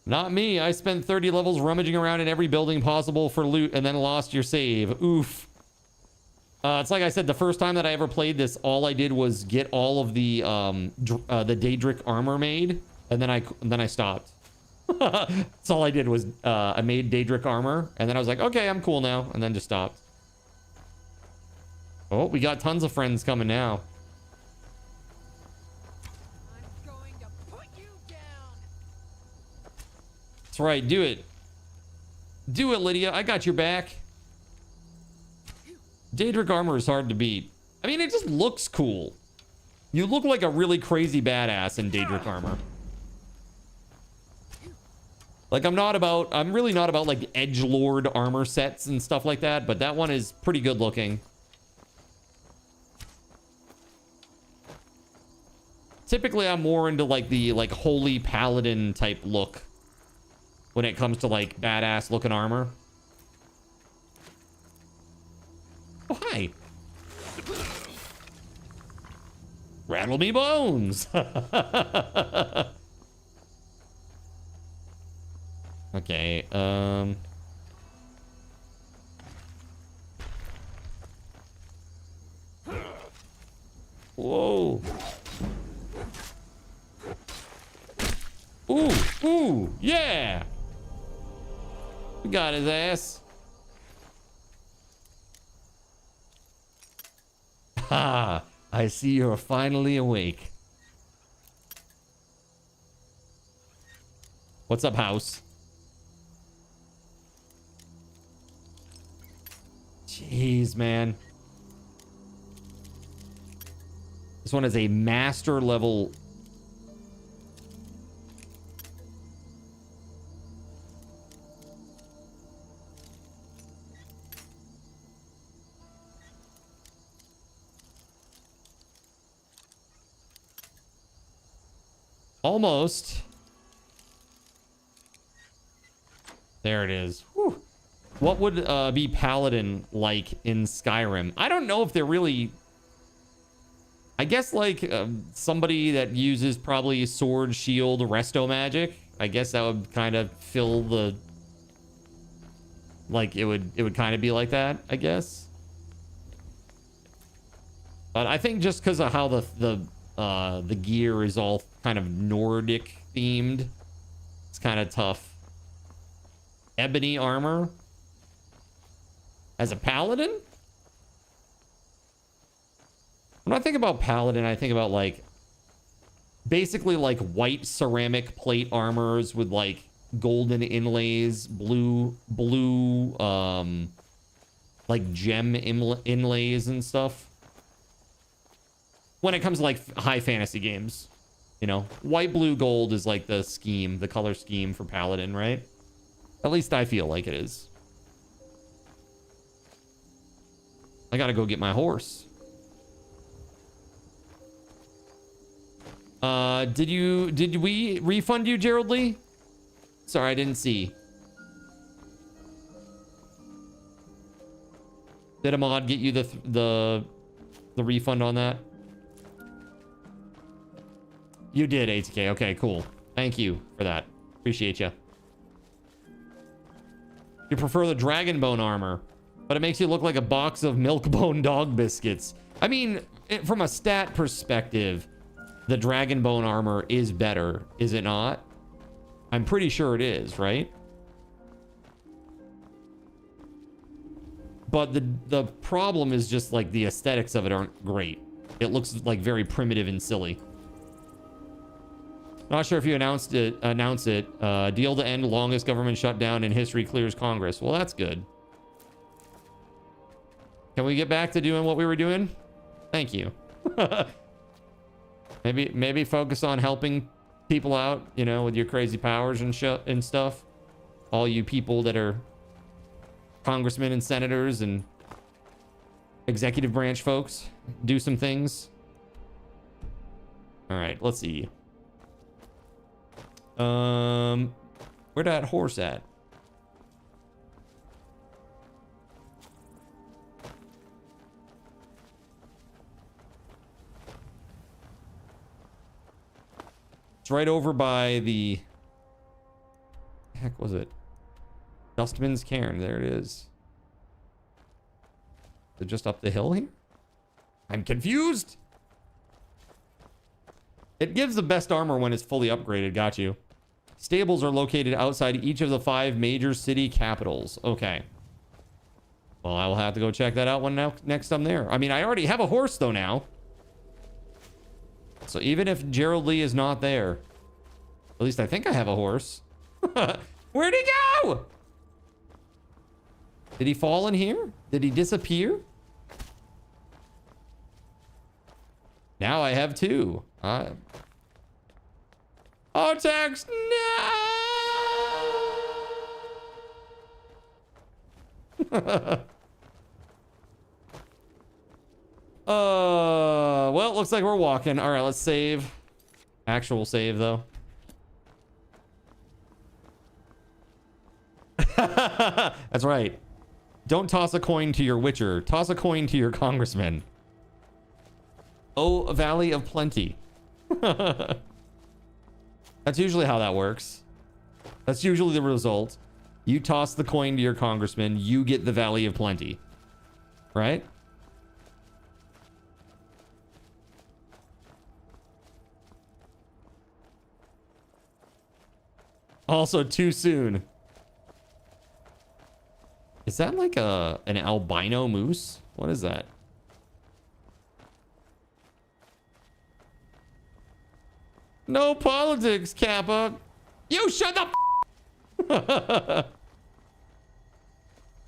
Not me. I spent 30 levels rummaging around in every building possible for loot and then lost your save. Oof. It's like I said, the first time that I ever played this, all I did was get all of the Daedric armor made, and then I stopped. That's all I did was I made Daedric armor, and then I was like, okay, I'm cool now, and then just stopped. Oh, we got tons of friends coming now. That's right, do it. Do it, Lydia. I got your back. Daedric armor is hard to beat. I mean, it just looks cool. You look like a really crazy badass in Daedric armor. Like, I'm really not about like edgelord armor sets and stuff like that, but that one is pretty good looking. Typically, I'm more into like the holy paladin type look when it comes to like badass looking armor. Oh, hi. Rattle me bones. Okay, whoa. Ooh, yeah. We got his ass. Ah, I see you're finally awake. What's up, house? Jeez, man. This one is a master level. Almost. There it is. Whew. What would be Paladin like in Skyrim? I don't know if they're really... I guess like somebody that uses probably sword, shield, resto magic. I guess that would kind of fill the... Like it would kind of be like that, I guess. But I think just because of how the gear is all kind of Nordic themed, it's kind of tough. Ebony armor as a paladin? When I think about paladin, I think about like basically like white ceramic plate armors with like golden inlays, blue like gem inlays and stuff. When it comes to like high fantasy games, you know, white, blue, gold is like the scheme, the color scheme for Paladin, right? At least I feel like it is. I gotta go get my horse. Did we refund you, Gerald Lee? Sorry, I didn't see. Did a mod get you the refund on that? You did, ATK. Okay, cool. Thank you for that. Appreciate you. You prefer the dragon bone armor, but it makes you look like a box of milk bone dog biscuits. I mean, from a stat perspective, the dragon bone armor is better, is it not? I'm pretty sure it is, right? But the problem is just like the aesthetics of it aren't great. It looks like very primitive and silly. Not sure if you announce it. Deal to end longest government shutdown in history clears Congress. Well, that's good. Can we get back to doing what we were doing? Thank you. maybe focus on helping people out, you know, with your crazy powers and stuff. All you people that are congressmen and senators and executive branch folks, do some things. All right, let's see. Where that horse at? It's right over by the heck was it? Dustman's Cairn. There it is. Is it just up the hill here? I'm confused. It gives the best armor when it's fully upgraded. Got you. Stables are located outside each of the 5 major city capitals. Okay. Well, I will have to go check that out when next I'm there. I mean, I already have a horse though now. So even if Gerald Lee is not there, at least I think I have a horse. Where'd he go? Did he fall in here? Did he disappear? Now I have 2. Oh, text, no! Well, looks like we're walking. All right, let's save. Actual save, though. That's right. Don't toss a coin to your witcher. Toss a coin to your congressman. Oh, Valley of Plenty. That's usually how that works. That's usually the result. You toss the coin to your congressman, you get the Valley of Plenty. Right? Also, too soon. Is that like an albino moose? What is that? No politics, Kappa. You shut the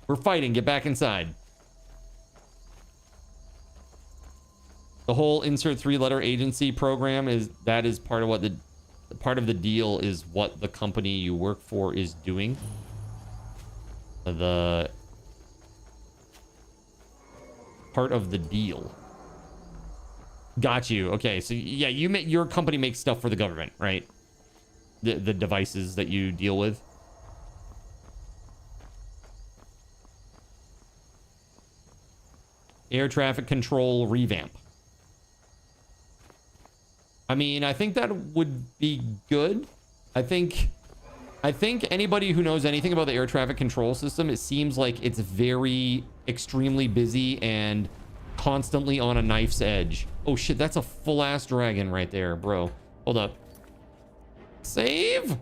We're fighting. Get back inside. The whole insert 3-letter agency program is part of what part of the deal is what the company you work for is doing. The part of the deal. Got you. Okay, so yeah, your company makes stuff for the government, right? The devices that you deal with. Air traffic control revamp. I mean, I think that would be good. I think anybody who knows anything about the air traffic control system, it seems like it's very extremely busy and constantly on a knife's edge. Oh shit, that's a full-ass dragon right there, bro. Hold up. Save?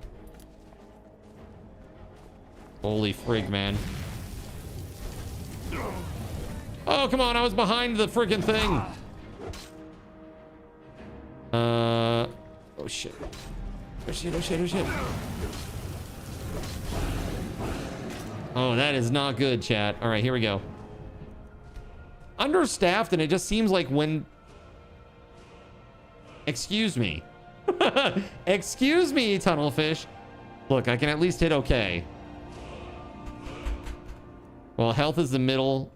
Holy frig, man. Oh, come on, I was behind the friggin' thing. Oh shit. Oh shit, oh shit, oh shit. Oh, that is not good, chat. All right, here we go. understaffed, and it just seems like when... Excuse me. Excuse me, Tunnelfish. Look, I can at least hit okay. Well, health is the middle.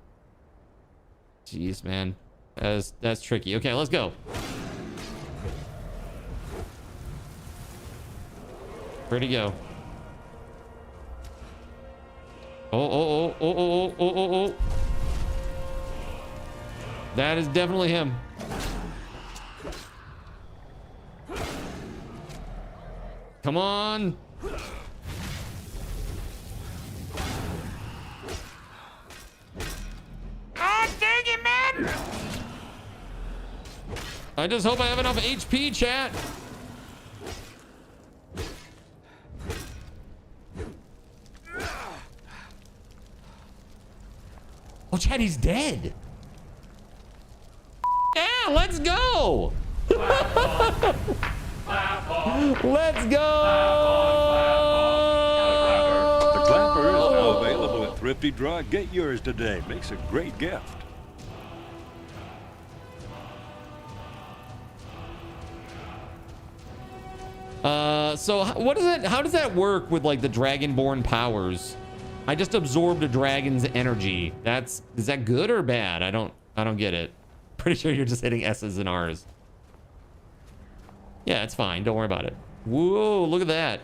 Jeez, man. That's tricky. Okay, let's go. Where'd he go? Oh. That is definitely him. Come on. God dang it, man! I just hope I have enough HP, chat. Oh, chat, he's dead. Yeah, let's go. Let's go. The clapper is now available at Thrifty Drug. Get yours today. Makes a great gift. So what is it? How does that work with like the Dragonborn powers? I just absorbed a dragon's energy. Is that good or bad? I don't get it. Pretty sure you're just hitting S's and R's. Yeah, it's fine. Don't worry about it. Whoa, look at that.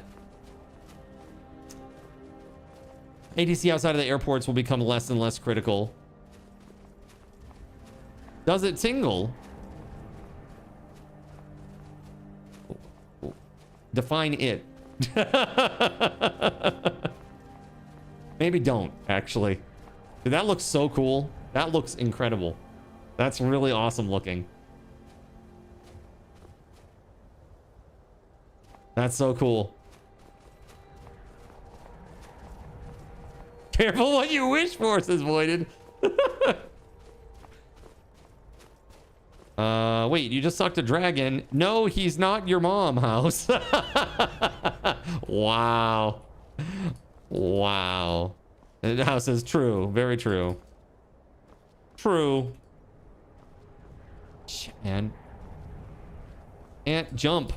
ADC outside of the airports will become less and less critical. Does it tingle? Define it. Maybe don't, actually. Dude, that looks so cool. That looks incredible. That's really awesome looking. That's so cool. Careful what you wish for, says Voided. Wait, you just sucked a dragon. No, he's not your mom, House. Wow. Wow. The House is true. Very true. True. Shit, man. Ant, jump.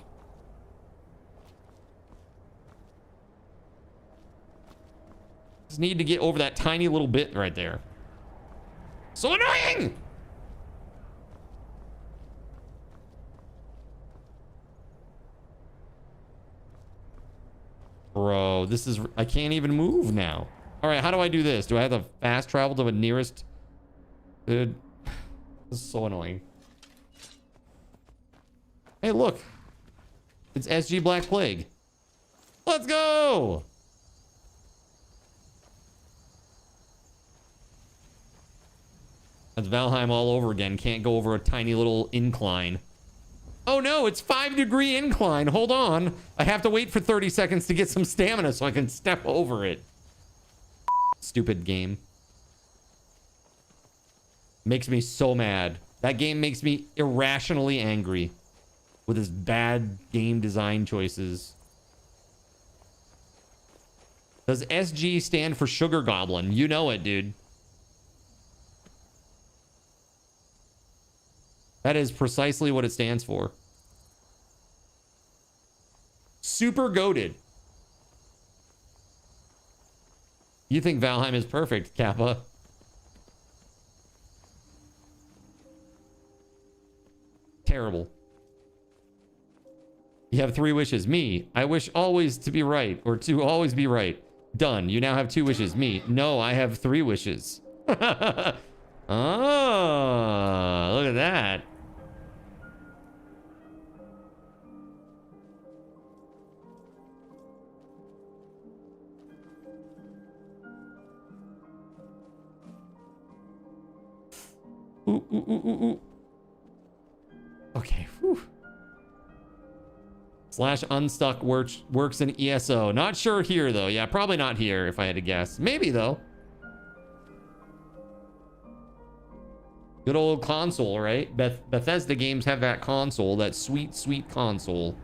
Just need to get over that tiny little bit right there. So annoying! Bro, this is... I can't even move now. All right, how do I do this? Do I have to fast travel to the nearest... Dude, this is so annoying. Hey, look. It's SG Black Plague. Let's go! That's Valheim all over again. Can't go over a tiny little incline. Oh no, it's 5-degree incline. Hold on. I have to wait for 30 seconds to get some stamina so I can step over it. Stupid game. Makes me so mad. That game makes me irrationally angry with its bad game design choices. Does SG stand for Sugar Goblin? You know it, dude. That is precisely what it stands for. Super goated. You think Valheim is perfect, Kappa? Terrible. You have 3 wishes. Me. I wish always to be right, or to always be right. Done. You now have 2 wishes. Me. No, I have 3 wishes. Oh, look at that. Ooh. Okay. Whew. / unstuck works in ESO. Not sure here, though. Yeah, probably not here, if I had to guess. Maybe, though. Good old console, right? Bethesda games have that console. That sweet, sweet console.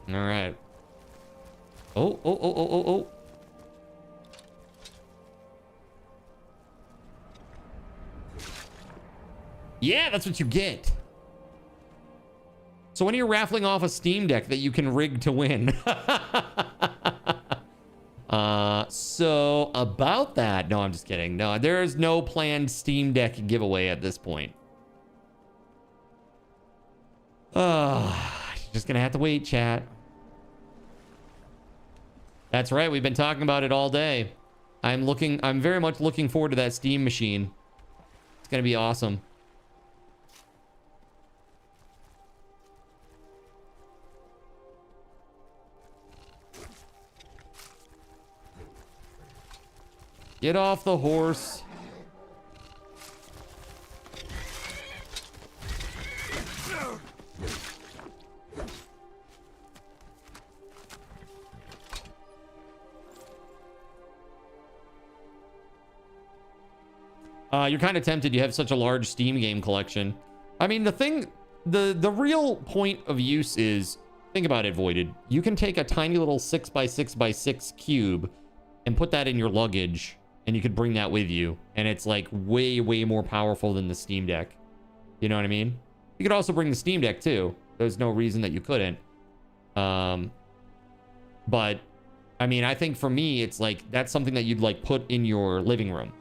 All right. Oh. Yeah, that's what you get. So when you're raffling off a Steam Deck that you can rig to win. So about that, no, I'm just kidding. No, there is no planned Steam Deck giveaway at this point. Just gonna have to wait, chat. That's right, we've been talking about it all day. I'm very much looking forward to that Steam machine. It's gonna be awesome. Get off the horse. You're kind of tempted. You have such a large Steam game collection. I mean, the real point of use is, think about it, Voided. You can take a tiny little 6x6x6 cube and put that in your luggage, and you could bring that with you. And it's like way, way more powerful than the Steam Deck. You know what I mean? You could also bring the Steam Deck too. There's no reason that you couldn't. But I mean, I think for me, it's like, that's something that you'd like put in your living room,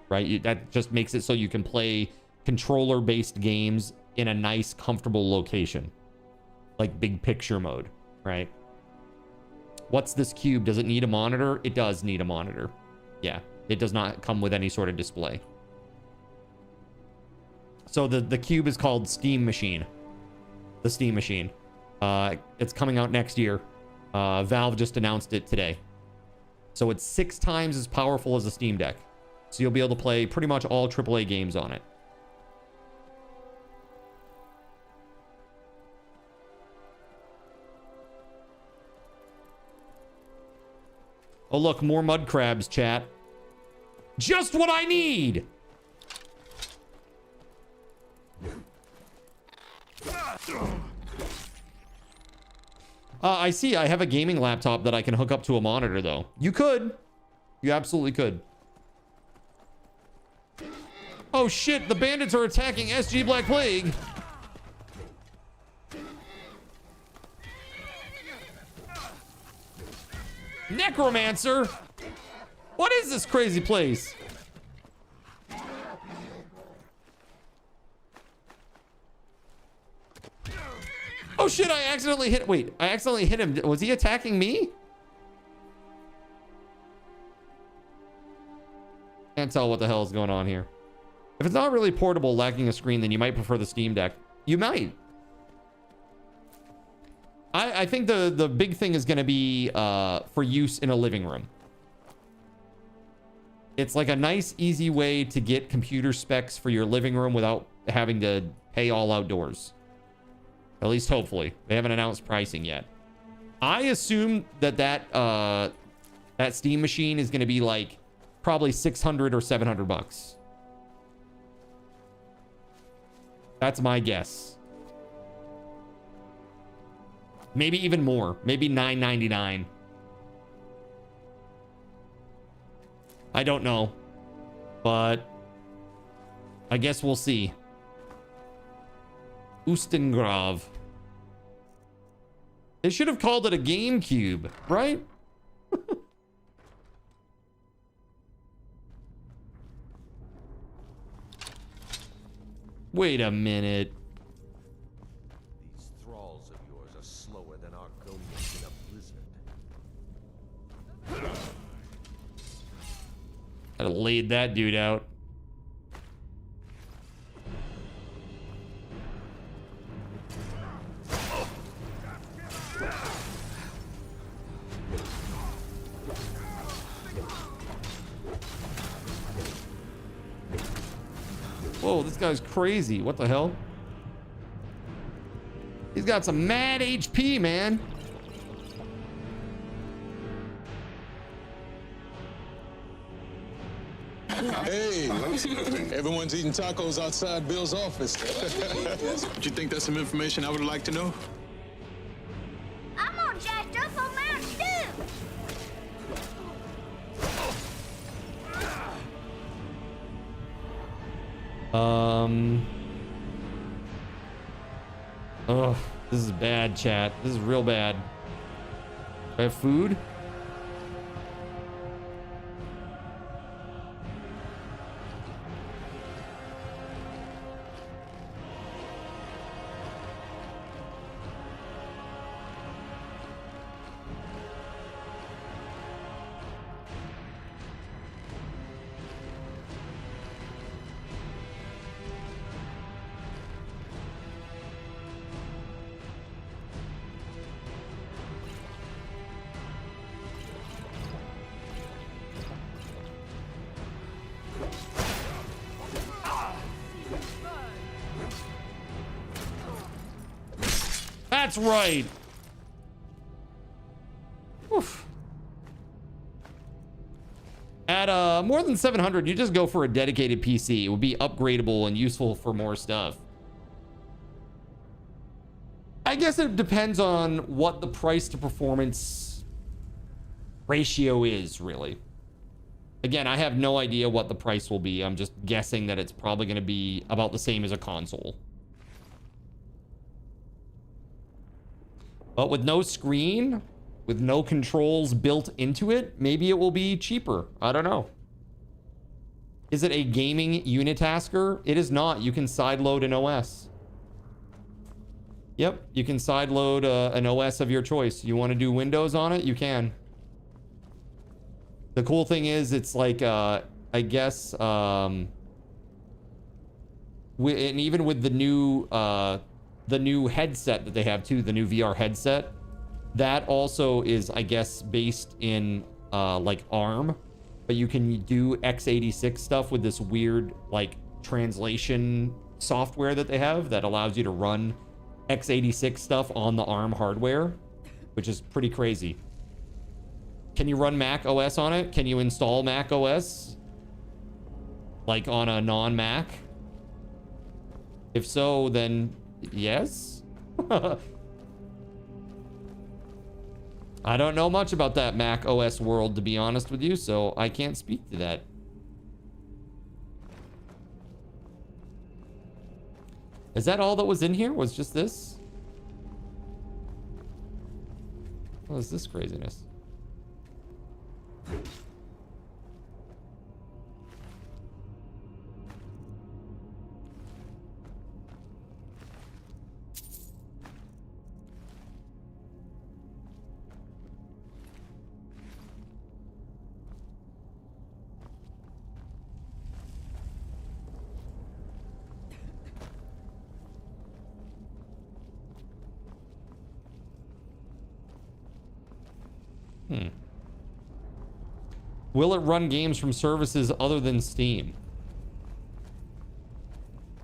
right? That just makes it so you can play controller-based games in a nice, comfortable location. Like big picture mode, right? What's this cube? Does it need a monitor? It does need a monitor. Yeah, it does not come with any sort of display. So the cube is called Steam Machine. The Steam Machine. It's coming out next year. Valve just announced it today. So it's 6 times as powerful as a Steam Deck. So you'll be able to play pretty much all AAA games on it. Oh, look, more mud crabs, chat. Just what I need! I see. I have a gaming laptop that I can hook up to a monitor, though. You could. You absolutely could. Oh, shit. The bandits are attacking SG Black Plague. Necromancer? What is this crazy place? Oh shit, I accidentally hit... Wait, I accidentally hit him. Was he attacking me? Can't tell what the hell is going on here. If it's not really portable, lacking a screen, then you might prefer the Steam Deck. You might. I think the big thing is going to be for use in a living room. It's like a nice, easy way to get computer specs for your living room without having to pay all outdoors. At least hopefully. They haven't announced pricing yet. I assume that Steam machine is going to be like probably $600 or $700. That's my guess. Maybe even more. Maybe $9.99. I don't know. But I guess we'll see. Ustengrav. They should have called it a GameCube, right? Wait a minute. These thralls of yours are slower than Argonians in a blizzard. Gotta laid that dude out. Whoa, this guy's crazy. What the hell? He's got some mad HP, man. Hey, everyone's eating tacos outside Bill's office. Do you think that's some information I would like to know? I'm on Oh, this is bad, chat. This is real bad. Do I have food? That's right. Oof. At more than 700, you just go for a dedicated PC. It would be upgradable and useful for more stuff. I guess it depends on what the price to performance ratio is, really. Again, I have no idea what the price will be. I'm just guessing that it's probably going to be about the same as a console. But with no screen, with no controls built into it, maybe it will be cheaper. I don't know. Is it a gaming unitasker? It is not. You can sideload an OS. Yep, you can sideload an OS of your choice. You want to do Windows on it? You can. The cool thing is, it's like, I guess, and even with the new headset that they have too, the new VR headset, that also is, I guess, based in like ARM, but you can do x86 stuff with this weird like translation software that they have that allows you to run x86 stuff on the ARM hardware, which is pretty crazy. Can you run Mac OS on it? Can you install Mac OS like on a non-Mac? If so, then yes. I don't know much about that Mac OS world, to be honest with you, so I can't speak to that. Is that all that was in here? Was just this? What is this craziness? Will it run games from services other than Steam?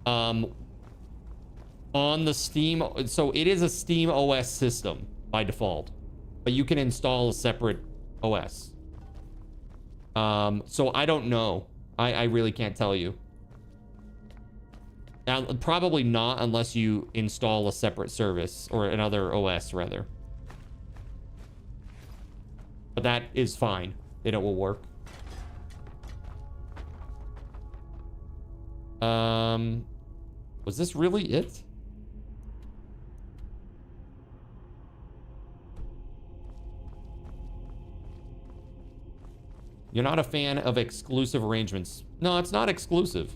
On the Steam, so it is a Steam OS system by default, but you can install a separate OS. So I don't know. I really can't tell you. Now, probably not unless you install a separate service or another OS rather. But that is fine. Then it will work. Was this really it? You're not a fan of exclusive arrangements. No, it's not exclusive.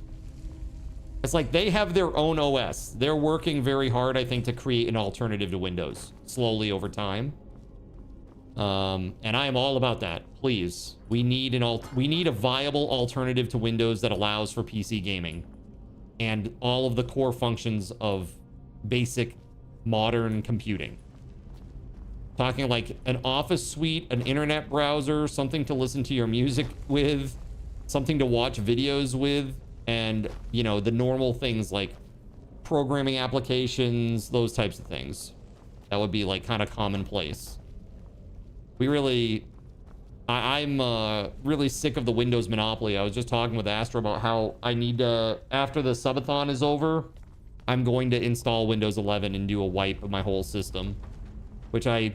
It's like they have their own OS. They're working very hard, I think, to create an alternative to Windows slowly over time. And I am all about that. Please, we need a viable alternative to Windows that allows for PC gaming and all of the core functions of basic modern computing. Talking like an office suite, an internet browser, something to listen to your music with, something to watch videos with, and, you know, the normal things like programming applications, those types of things. That would be like kind of commonplace. We really, I'm really sick of the Windows monopoly. I was just talking with Astro about how I need to, after the subathon is over, I'm going to install Windows 11 and do a wipe of my whole system, which I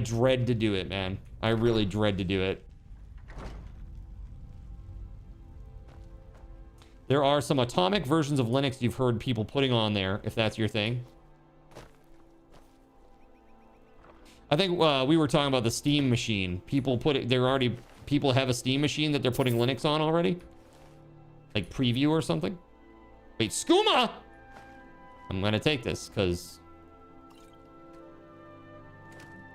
dread to do it, man. I really dread to do it. There are some atomic versions of Linux you've heard people putting on there, if that's your thing. I think we were talking about the Steam machine. People have a Steam machine that they're putting Linux on already. Like preview or something. Wait, skooma! I'm gonna take this because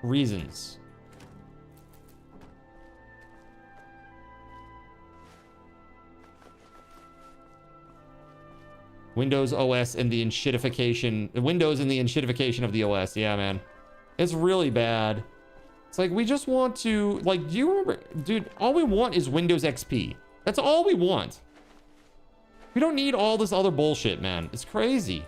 reasons. Windows OS and the enshittification. Windows and the enshittification of the OS. Yeah, man. It's really bad. It's like, we just want to... Like, do you remember... Dude, all we want is Windows XP. That's all we want. We don't need all this other bullshit, man. It's crazy.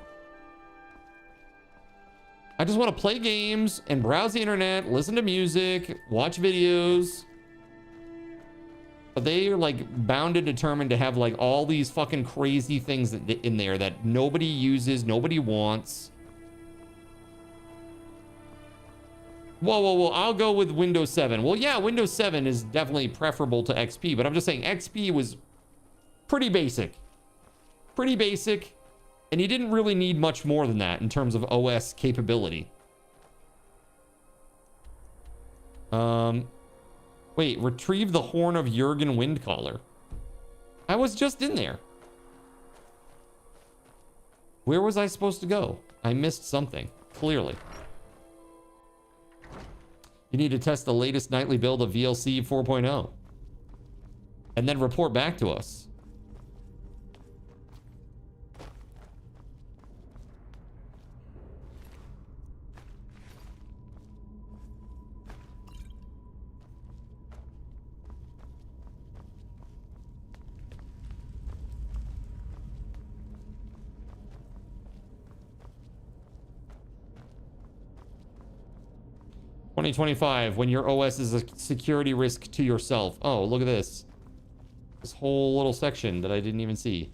I just want to play games and browse the internet, listen to music, watch videos. But they are like bound and determined to have like all these fucking crazy things in there that nobody uses, nobody wants. Whoa, whoa, whoa, I'll go with Windows 7. Well, yeah, Windows 7 is definitely preferable to XP, but I'm just saying XP was pretty basic. Pretty basic, and you didn't really need much more than that in terms of OS capability. Wait, retrieve the horn of Jurgen Windcaller. I was just in there. Where was I supposed to go? I missed something, clearly. You need to test the latest nightly build of VLC 4.0. And then report back to us. $2025, when your OS is a security risk to yourself. Oh, look at this. This whole little section that I didn't even see.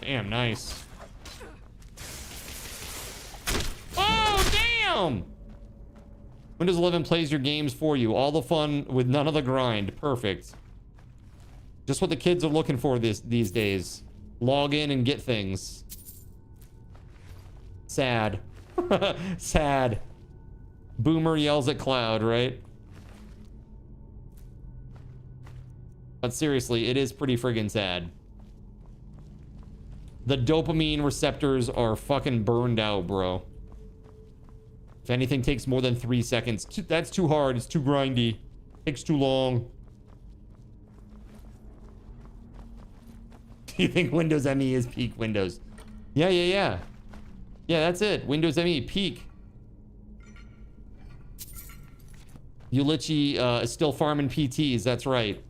Damn, nice. Oh, damn! Windows 11 plays your games for you. All the fun with none of the grind. Perfect. Just what the kids are looking for these days. Log in and get things. Sad. Sad. Boomer yells at cloud, right? But seriously, it is pretty friggin' sad. The dopamine receptors are fucking burned out, bro. If anything takes more than 3 seconds, that's too hard. It's too grindy. Takes too long. Do you think Windows ME is peak Windows? Yeah. Yeah, that's it. Windows ME, peak. Ulichi is still farming PTs. That's right.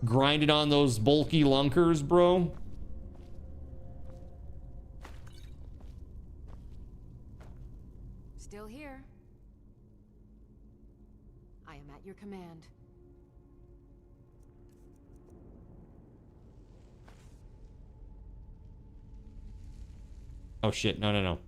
Grinded on those bulky lunkers, bro. Still here. I am at your command. Oh shit, no.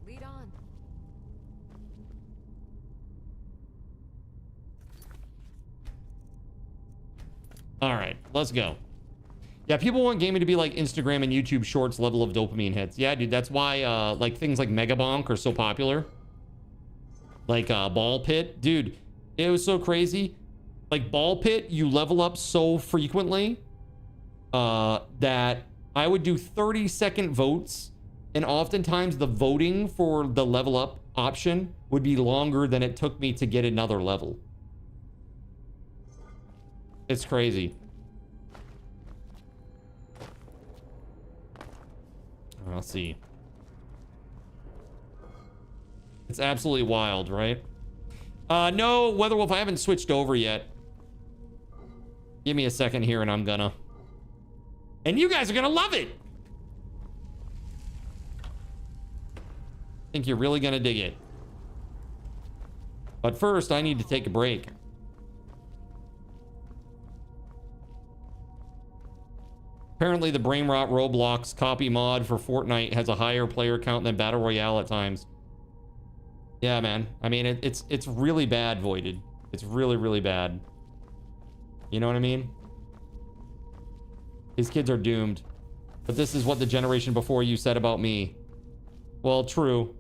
Lead on. All right, let's go. Yeah, people want gaming to be like Instagram and YouTube Shorts level of dopamine hits. Yeah, dude, that's why like things like Mega Bonk are so popular. Like Ball Pit, dude. It was so crazy. Like ball pit, you level up so frequently that I would do 30-second votes, and oftentimes the voting for the level up option would be longer than it took me to get another level. It's crazy. I'll see. It's absolutely wild, right? No, WeatherWolf, I haven't switched over yet. Give me a second here and I'm gonna. And you guys are gonna love it. Think you're really gonna dig it. But first, I need to take a break. Apparently, the Brainrot Roblox copy mod for Fortnite has a higher player count than Battle Royale at times. Yeah, man. I mean, it's really bad, Voided. It's really, really bad. You know what I mean? These kids are doomed. But this is what the generation before you said about me. Well, true.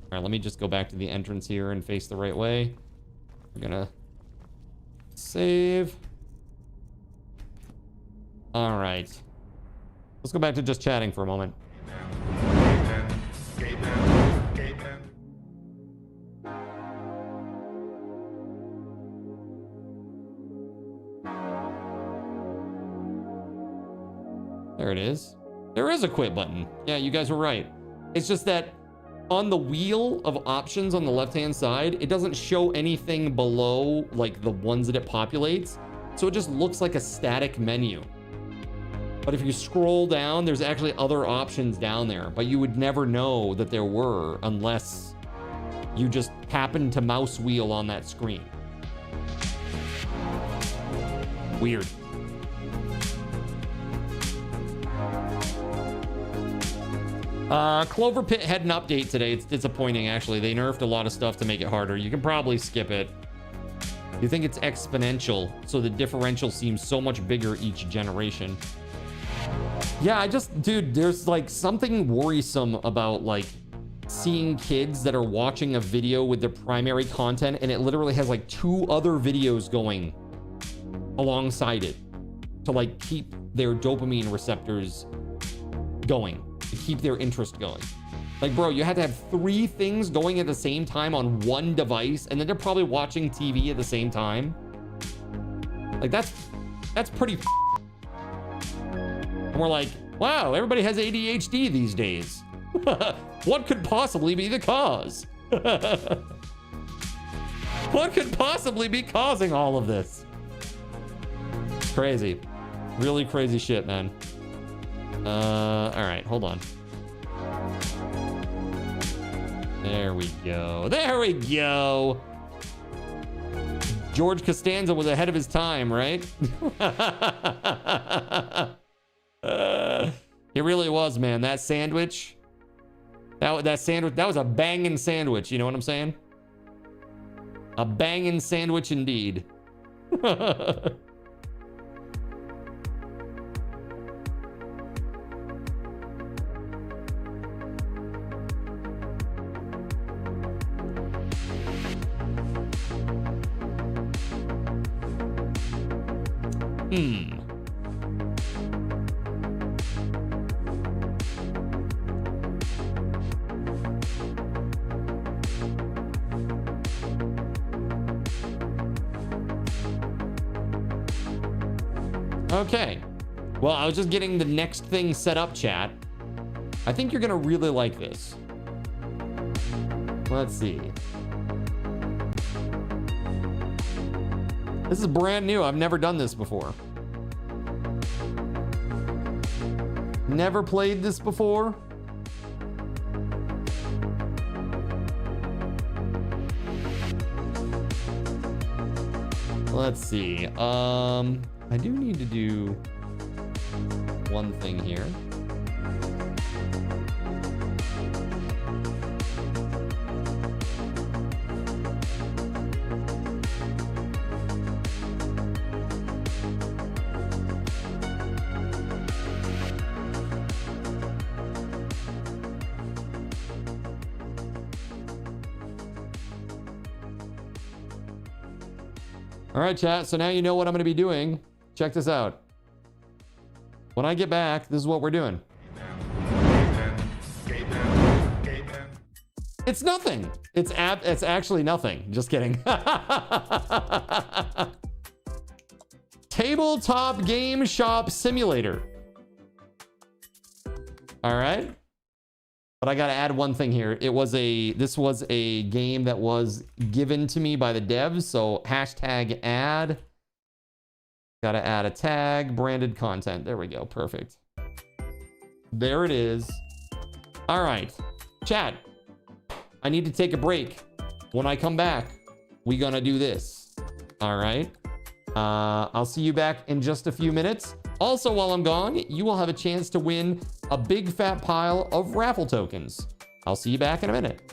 All right, let me just go back to the entrance here and face the right way. We're gonna save. All right. Let's go back to just chatting for a moment. There it is. There is a quit button. Yeah, you guys were right. It's just that on the wheel of options on the left-hand side, it doesn't show anything below like the ones that it populates. So it just looks like a static menu. But if you scroll down, there's actually other options down there, but you would never know that there were unless you just happened to mouse wheel on that screen. Weird. Clover Pit had an update today. It's disappointing, actually. They nerfed a lot of stuff to make it harder. You can probably skip it. You think it's exponential, so the differential seems so much bigger each generation. Yeah, dude, there's like something worrisome about like seeing kids that are watching a video with their primary content and it literally has like 2 other videos going alongside it to like keep their dopamine receptors going, to keep their interest going. Like, bro, you had to have 3 things going at the same time on one device, and then they're probably watching TV at the same time. Like, that's pretty. And we're like, wow, everybody has ADHD these days. What could possibly be the cause? What could possibly be causing all of this? Crazy. Really crazy shit, man. All right, hold on. There we go. There we go. George Costanza was ahead of his time, right? He really was, man. That sandwich. That sandwich. That was a banging sandwich. You know what I'm saying? A banging sandwich indeed. Okay. Well, I was just getting the next thing set up, chat. I think you're gonna really like this. Let's see. This is brand new. I've never done this before. Never played this before. Let's see. I do need to do one thing here. All right, chat. So now you know what I'm going to be doing. Check this out. When I get back, this is what we're doing. It's nothing. It's actually nothing. Just kidding. Tabletop Game Shop Simulator. All right. But I got to add one thing here. This was a game that was given to me by the devs. So hashtag add. Got to add a tag, branded content. There we go. Perfect. There it is. All right. Chat. I need to take a break. When I come back, we're going to do this. All right. I'll see you back in just a few minutes. Also, while I'm gone, you will have a chance to win a big fat pile of raffle tokens. I'll see you back in a minute.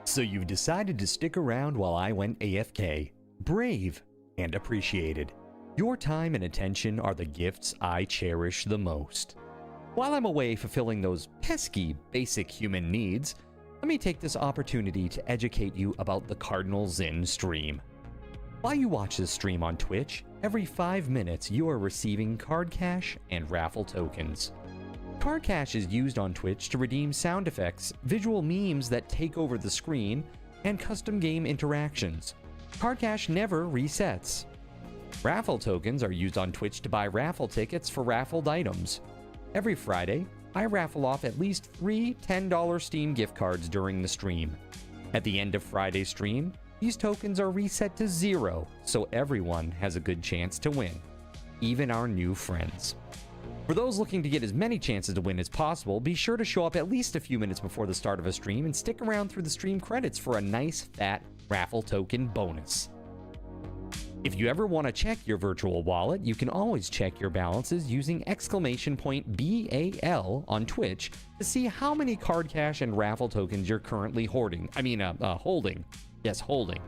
So you've decided to stick around while I went AFK. Brave and appreciated. Your time and attention are the gifts I cherish the most. While I'm away fulfilling those pesky basic human needs, let me take this opportunity to educate you about the Cardinal Zin stream. While you watch this stream on Twitch, every 5 minutes you are receiving card cash and raffle tokens. Card cash is used on Twitch to redeem sound effects, visual memes that take over the screen, and custom game interactions. Card cash never resets. Raffle tokens are used on Twitch to buy raffle tickets for raffled items. Every Friday, I raffle off at least 3 $10 Steam gift cards during the stream. At the end of Friday's stream, these tokens are reset to 0, so everyone has a good chance to win, even our new friends. For those looking to get as many chances to win as possible, be sure to show up at least a few minutes before the start of a stream and stick around through the stream credits for a nice fat raffle token bonus. If you ever want to check your virtual wallet, you can always check your balances using !BAL on Twitch to see how many card cash and raffle tokens you're currently holding. Yes, holding.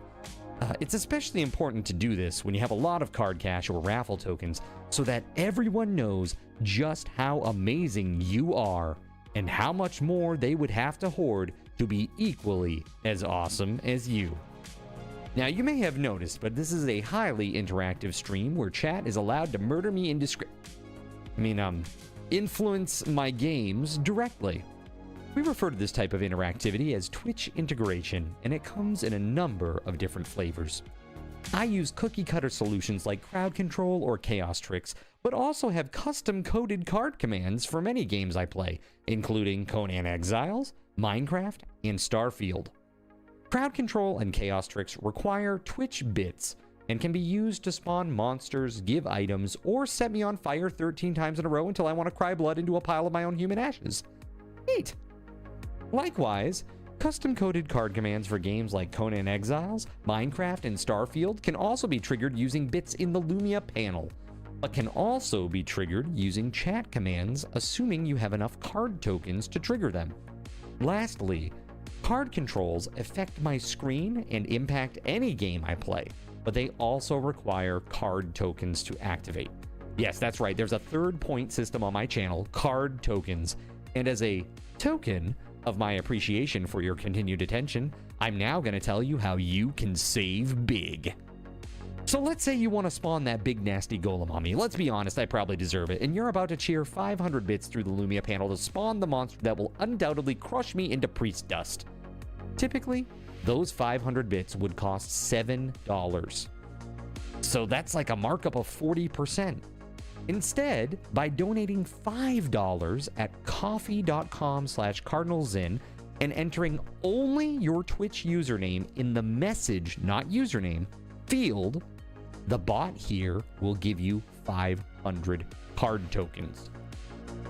It's especially important to do this when you have a lot of card cash or raffle tokens so that everyone knows just how amazing you are and how much more they would have to hoard to be equally as awesome as you. Now, you may have noticed, but this is a highly interactive stream where chat is allowed to murder me influence my games directly. We refer to this type of interactivity as Twitch integration, and it comes in a number of different flavors. I use cookie-cutter solutions like crowd control or chaos tricks, but also have custom-coded card commands for many games I play, including Conan Exiles, Minecraft, and Starfield. Crowd control and chaos tricks require Twitch bits and can be used to spawn monsters, give items, or set me on fire 13 times in a row until I want to cry blood into a pile of my own human ashes. Neat! Likewise, custom-coded card commands for games like Conan Exiles, Minecraft, and Starfield can also be triggered using bits in the Lumia panel, but can also be triggered using chat commands, assuming you have enough card tokens to trigger them. Lastly, card controls affect my screen and impact any game I play, but they also require card tokens to activate. Yes, that's right, there's a third point system on my channel, card tokens, and as a token of my appreciation for your continued attention, I'm now going to tell you how you can save big. So let's say you want to spawn that big nasty golem on me. Let's be honest, I probably deserve it. And you're about to cheer 500 bits through the Lumia panel to spawn the monster that will undoubtedly crush me into priest dust. Typically, those 500 bits would cost $7. So that's like a markup of 40%. Instead, by donating $5 at coffee.com/cardinalzin and entering only your Twitch username in the message, not username, field, the bot here will give you 500 card tokens.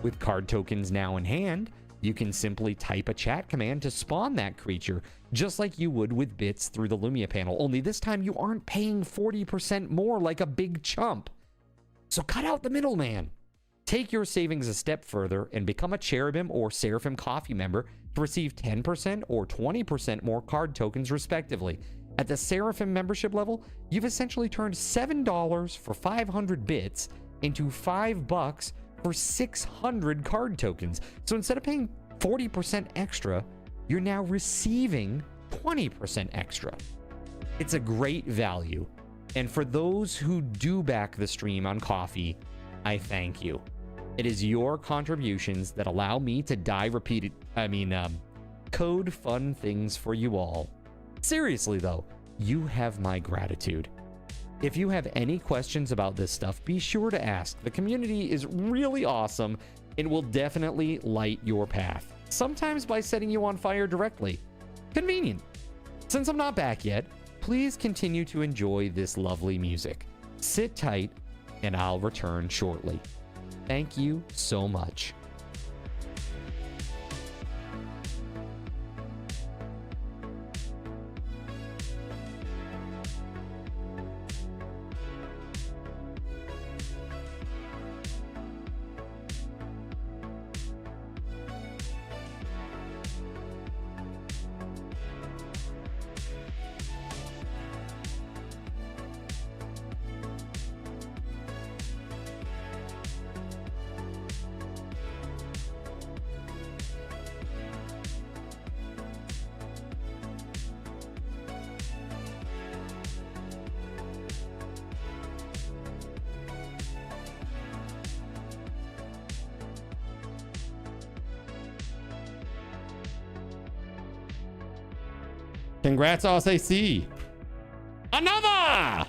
With card tokens now in hand, you can simply type a chat command to spawn that creature, just like you would with bits through the Lumia panel, only this time you aren't paying 40% more like a big chump. So cut out the middleman. Take your savings a step further and become a Cherubim or Seraphim Coffee member to receive 10% or 20% more card tokens respectively. At the Seraphim membership level, you've essentially turned $7 for 500 bits into $5 for 600 card tokens. So instead of paying 40% extra, you're now receiving 20% extra. It's a great value. And for those who do back the stream on Ko-fi, I thank you. It is your contributions that allow me to code fun things for you all. Seriously though, you have my gratitude. If you have any questions about this stuff, be sure to ask. The community is really awesome and will definitely light your path. Sometimes by setting you on fire directly. Convenient. Since I'm not back yet, please continue to enjoy this lovely music. Sit tight, and I'll return shortly. Thank you so much. Congrats, RSAC. Another!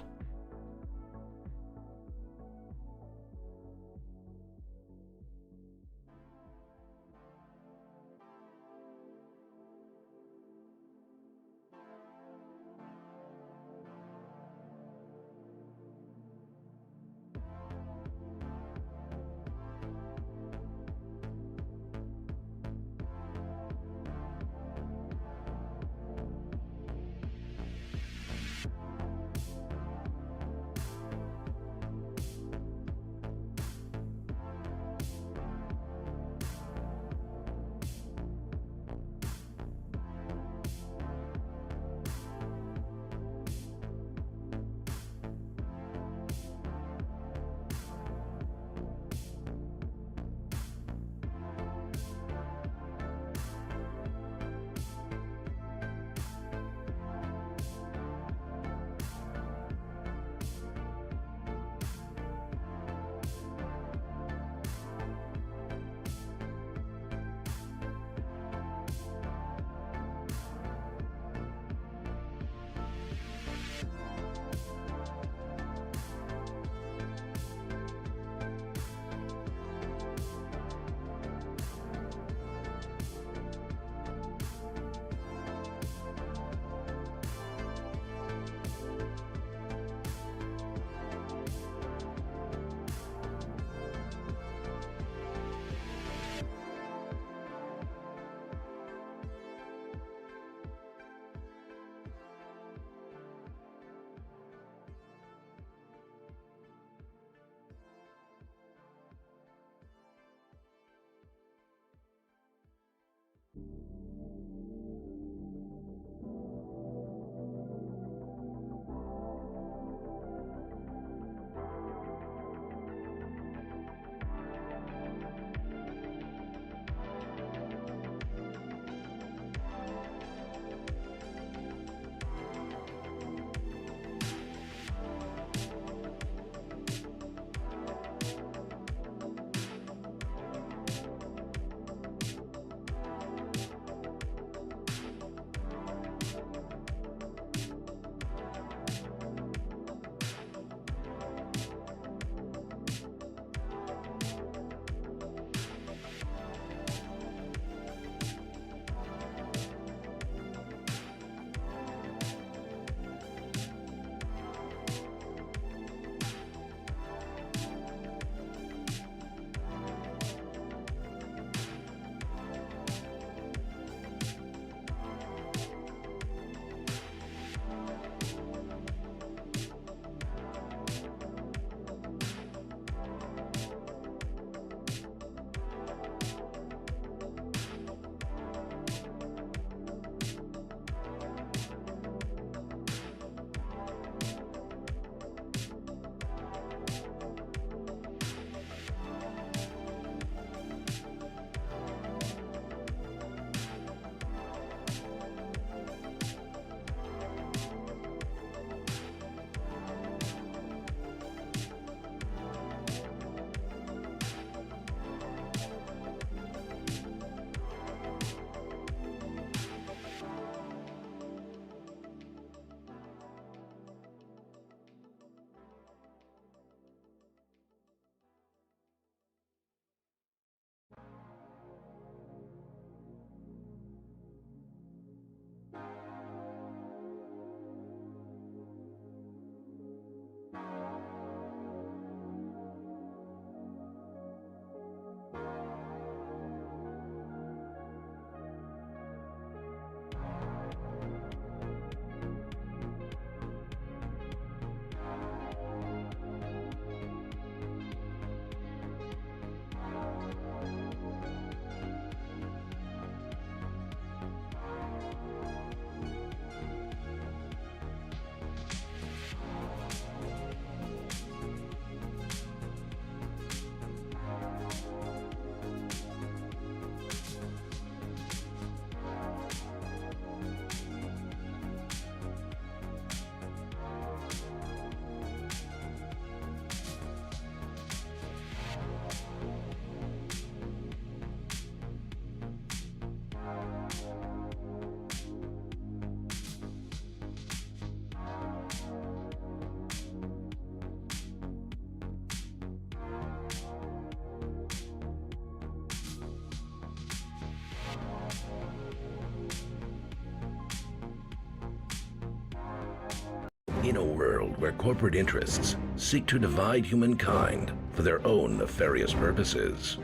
In a world where corporate interests seek to divide humankind for their own nefarious purposes,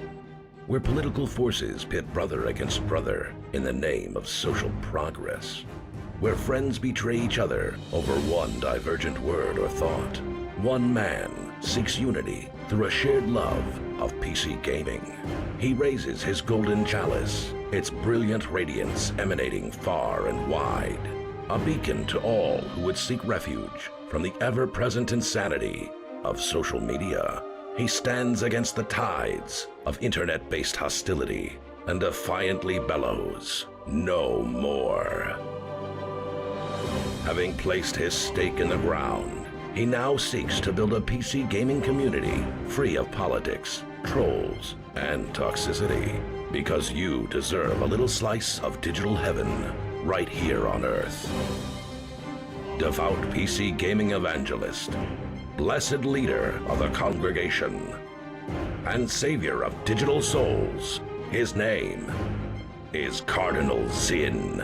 where political forces pit brother against brother in the name of social progress, where friends betray each other over one divergent word or thought, one man seeks unity through a shared love of PC gaming. He raises his golden chalice, its brilliant radiance emanating far and wide, a beacon to all who would seek refuge from the ever-present insanity of social media. He stands against the tides of internet-based hostility and defiantly bellows, "No more." Having placed his stake in the ground, he now seeks to build a PC gaming community free of politics, trolls, and toxicity, because you deserve a little slice of digital heaven right here on Earth. Devout PC gaming evangelist, blessed leader of the congregation, and savior of digital souls, his name is Cardinal Sin.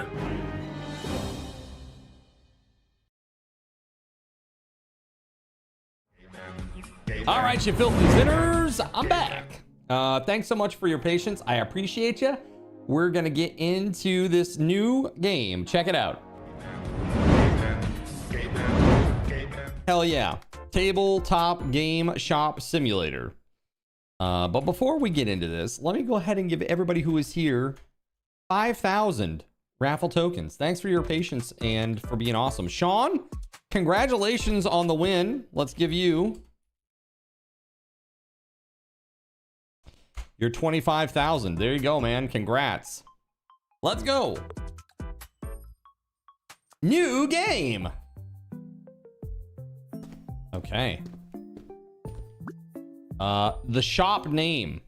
All right, you filthy sinners, I'm back. Thanks so much for your patience. I appreciate you. We're gonna get into this new game. Check it out. Hell yeah. Tabletop Game Shop Simulator. But before we get into this, let me go ahead and give everybody who is here 5,000 raffle tokens. Thanks for your patience and for being awesome. Sean, congratulations on the win. Let's give you your 25,000. There you go, man. Congrats. Let's go. New game. Okay. The shop name.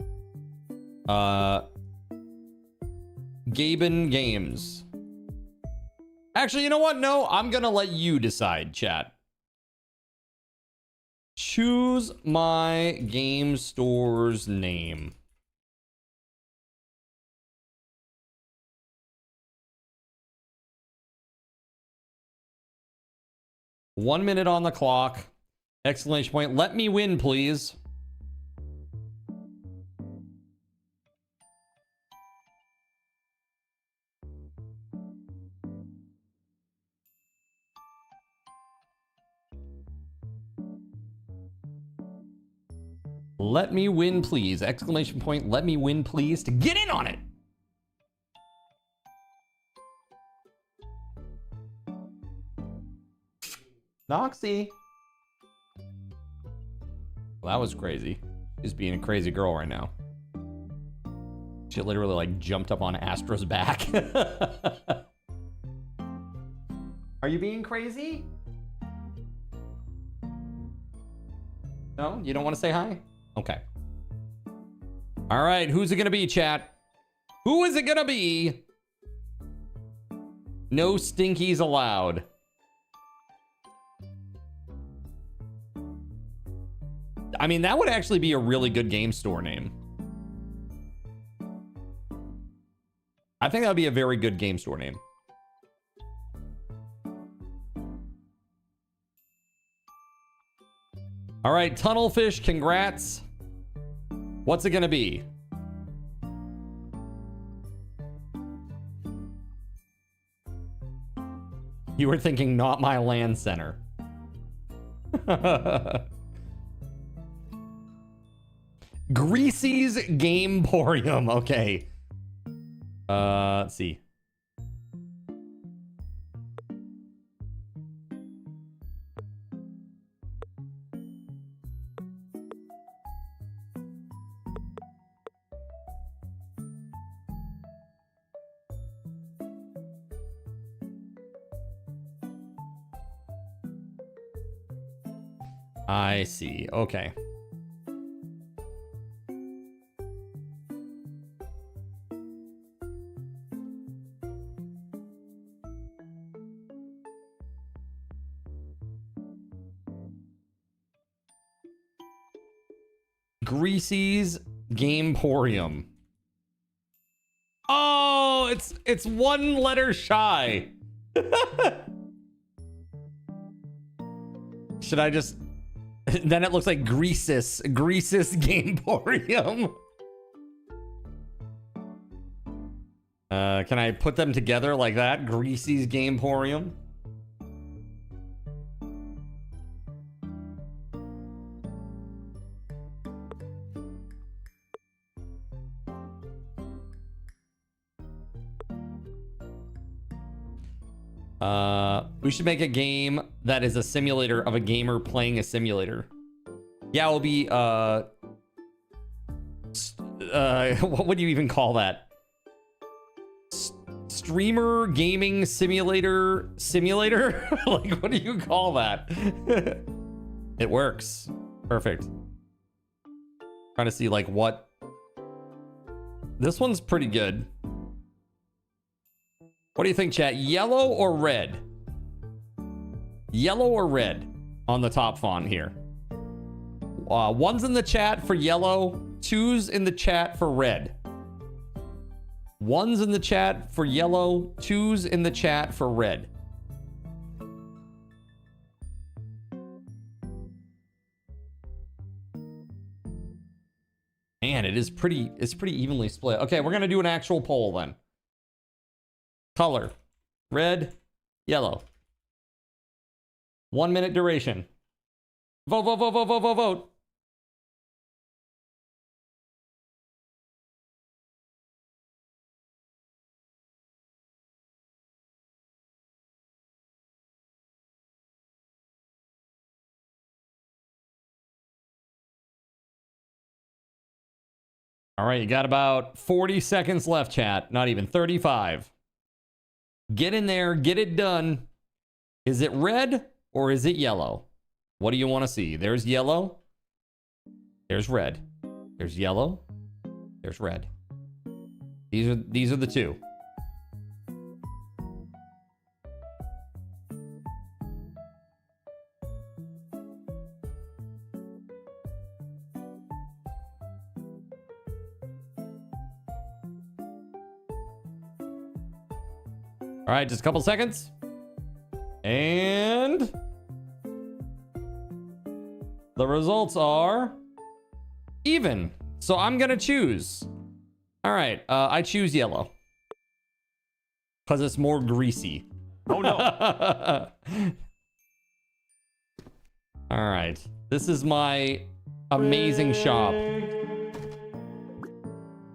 Gaben Games. Actually, you know what? No, I'm gonna let you decide, chat. Choose my game store's name. One minute on the clock. Exclamation point. Let me win, please. Let me win, please. Exclamation point. Let me win, please. To get in on it. Noxie. Well, that was crazy. She's being a crazy girl right now. She literally like jumped up on Astra's back. Are you being crazy? No? You don't want to say hi? Okay. All right. Who's it going to be, chat? Who is it going to be? No stinkies allowed. I mean, that would actually be a really good game store name. I think that would be a very good game store name. All right, Tunnelfish, congrats. What's it gonna be? You were thinking not my land center. Greasy's Gameporium. Okay. Let's see. I see. Okay. Greasy's Gameporium. Oh, it's one letter shy. Should I just... Then it looks like Greasis Gameporium. Can I put them together like that? Greasy's Gameporium. We should make a game that is a simulator of a gamer playing a simulator. Yeah, it'll be what would you even call that? Streamer gaming simulator? Like, what do you call that? It works. Perfect. Trying to see like what. This one's pretty good. What do you think, chat? Yellow or red? Yellow or red on the top font here. One's in the chat for yellow, two's in the chat for red. One's in the chat for yellow, two's in the chat for red. Man, it's pretty evenly split. Okay, we're gonna do an actual poll then. Color, red, yellow. 1 minute duration. Vote, vote, vote, vote, vote, vote, vote. All right, you got about 40 seconds left, chat. Not even 35. Get in there, get it done. Is it red or is it yellow? What do you want to see? There's yellow. There's red. There's yellow. There's red. These are the two. All right, just a couple seconds. And the results are even. So I'm going to choose. All right, I choose yellow. Because it's more greasy. Oh, no. All right. This is my amazing shop.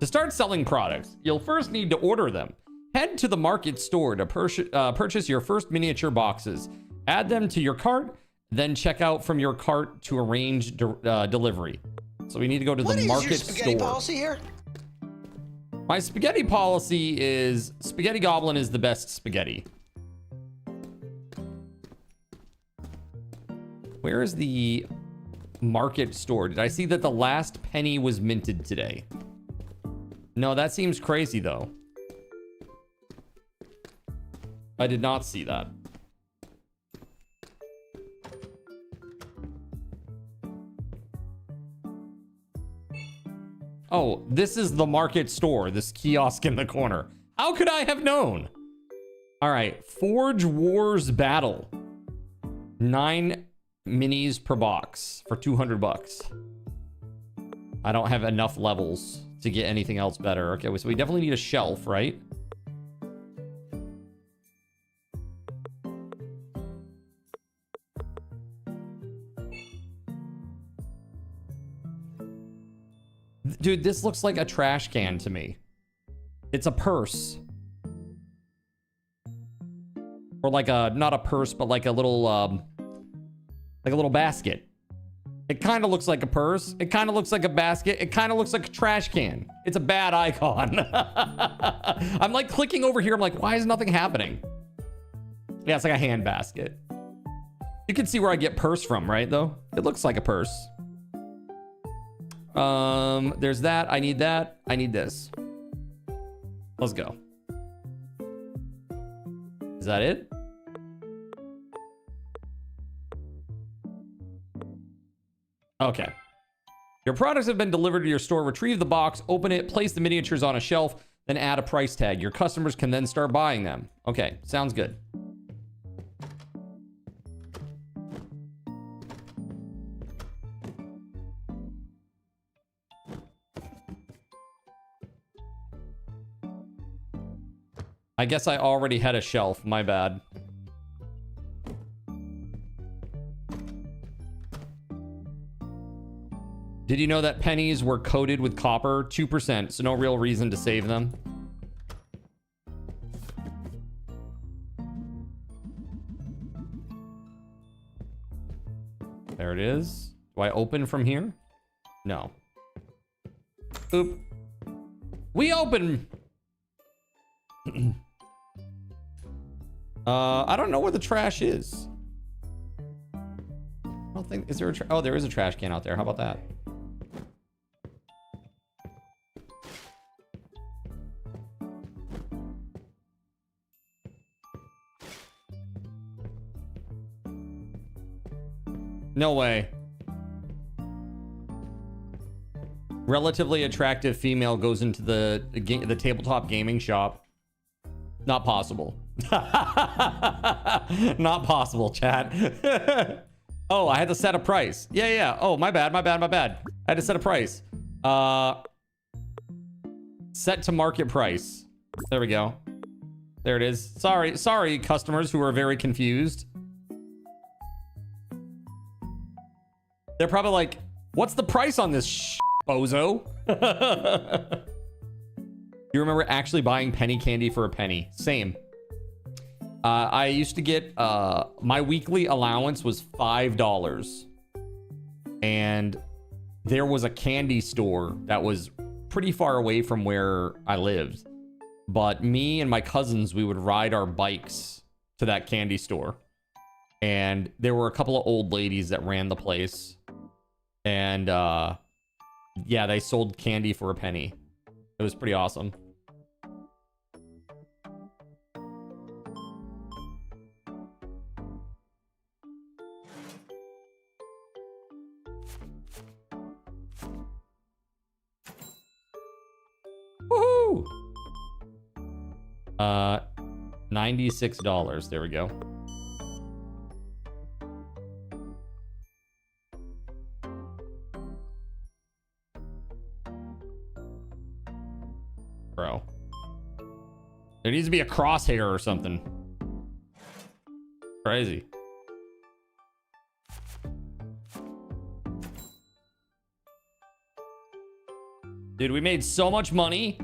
To start selling products, you'll first need to order them. Head to the market store to purchase your first miniature boxes. Add them to your cart, then check out from your cart to arrange delivery. So we need to go to the market store. What is your spaghetti policy here? My spaghetti policy is Spaghetti Goblin is the best spaghetti. Where is the market store? Did I see that the last penny was minted today? No, that seems crazy though. I did not see that. Oh, this is the market store, this kiosk in the corner. How could I have known? All right, Forge Wars Battle. 9 minis per box for 200 bucks. I don't have enough levels to get anything else better. Okay, so we definitely need a shelf, right? Dude, this looks like a trash can to me. It's a purse. Or like a, not a purse, but like a little basket. It kind of looks like a purse. It kind of looks like a basket. It kind of looks like a trash can. It's a bad icon. I'm like clicking over here. I'm like, why is nothing happening? Yeah, it's like a hand basket. You can see where I get purse from, right, though? It looks like a purse. There's that. I need that. I need this. Let's go. Is that it? Okay. Your products have been delivered to your store. Retrieve the box, open it, place the miniatures on a shelf, then add a price tag. Your customers can then start buying them. Okay, sounds good. I guess I already had a shelf. My bad. Did you know that pennies were coated with copper? 2%, so no real reason to save them. There it is. Do I open from here? No. Oop. We open! I don't know where the trash is. I don't think... Is there a oh, there is a trash can out there. How about that? No way. Relatively attractive female goes into the tabletop gaming shop. Not possible. Not possible, chat. Oh, I had to set a price. Yeah. Oh, my bad. I had to set a price. Set to market price. There we go. There it is. Sorry, customers who are very confused. They're probably like, what's the price on this bozo? You remember actually buying penny candy for a penny? Same. I used to get, my weekly allowance was $5. And there was a candy store that was pretty far away from where I lived. But me and my cousins, we would ride our bikes to that candy store. And there were a couple of old ladies that ran the place. And, yeah, they sold candy for a penny. It was pretty awesome. Woohoo! $96. There we go. Bro. There needs to be a crosshair or something. Crazy. Dude, we made so much money.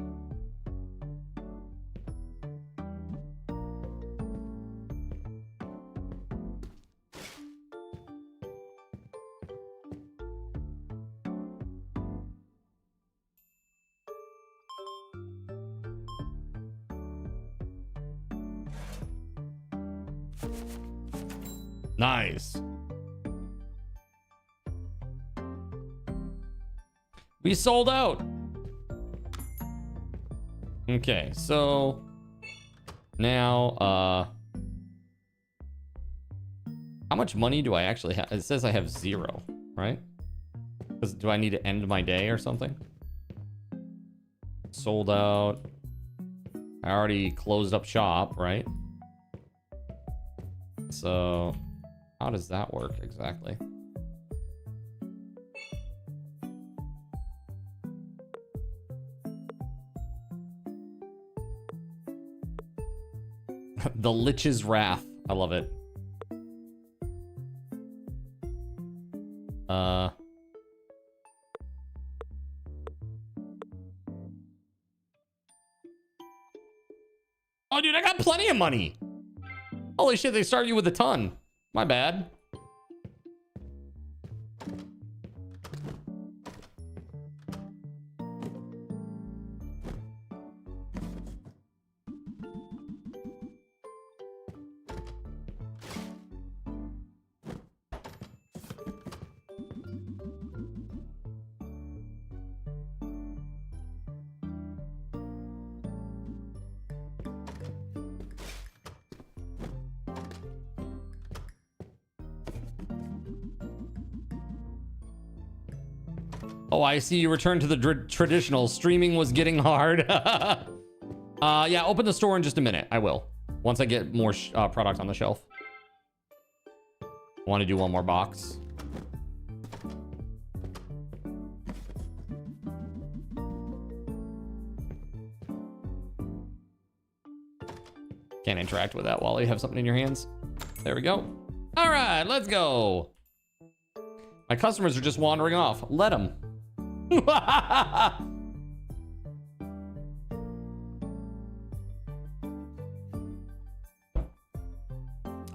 Nice. We sold out. Okay, so now how much money do I actually have? It says I have 0, right? Because do I need to end my day or something? Sold out. I already closed up shop, right? So how does that work exactly? The Lich's Wrath. I love it. Oh, dude, I got plenty of money. Holy shit, they start you with a ton. My bad. Oh, I see you returned to the traditional. Streaming was getting hard. Yeah, open the store in just a minute. I will. Once I get more product on the shelf. I want to do one more box. can't interact with that while you have something in your hands. There we go. All right, let's go. My customers are just wandering off. Let them.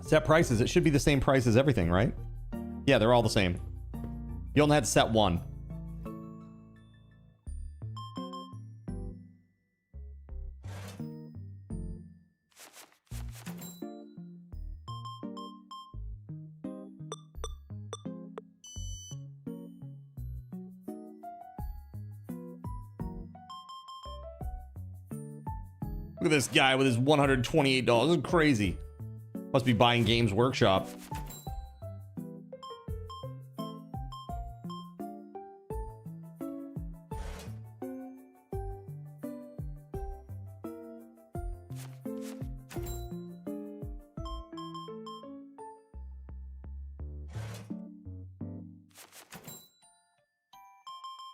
Set prices. It should be the same price as everything, right? Yeah, they're all the same. You only had to set one. Look at this guy with his $128. This is crazy. Must be buying Games Workshop.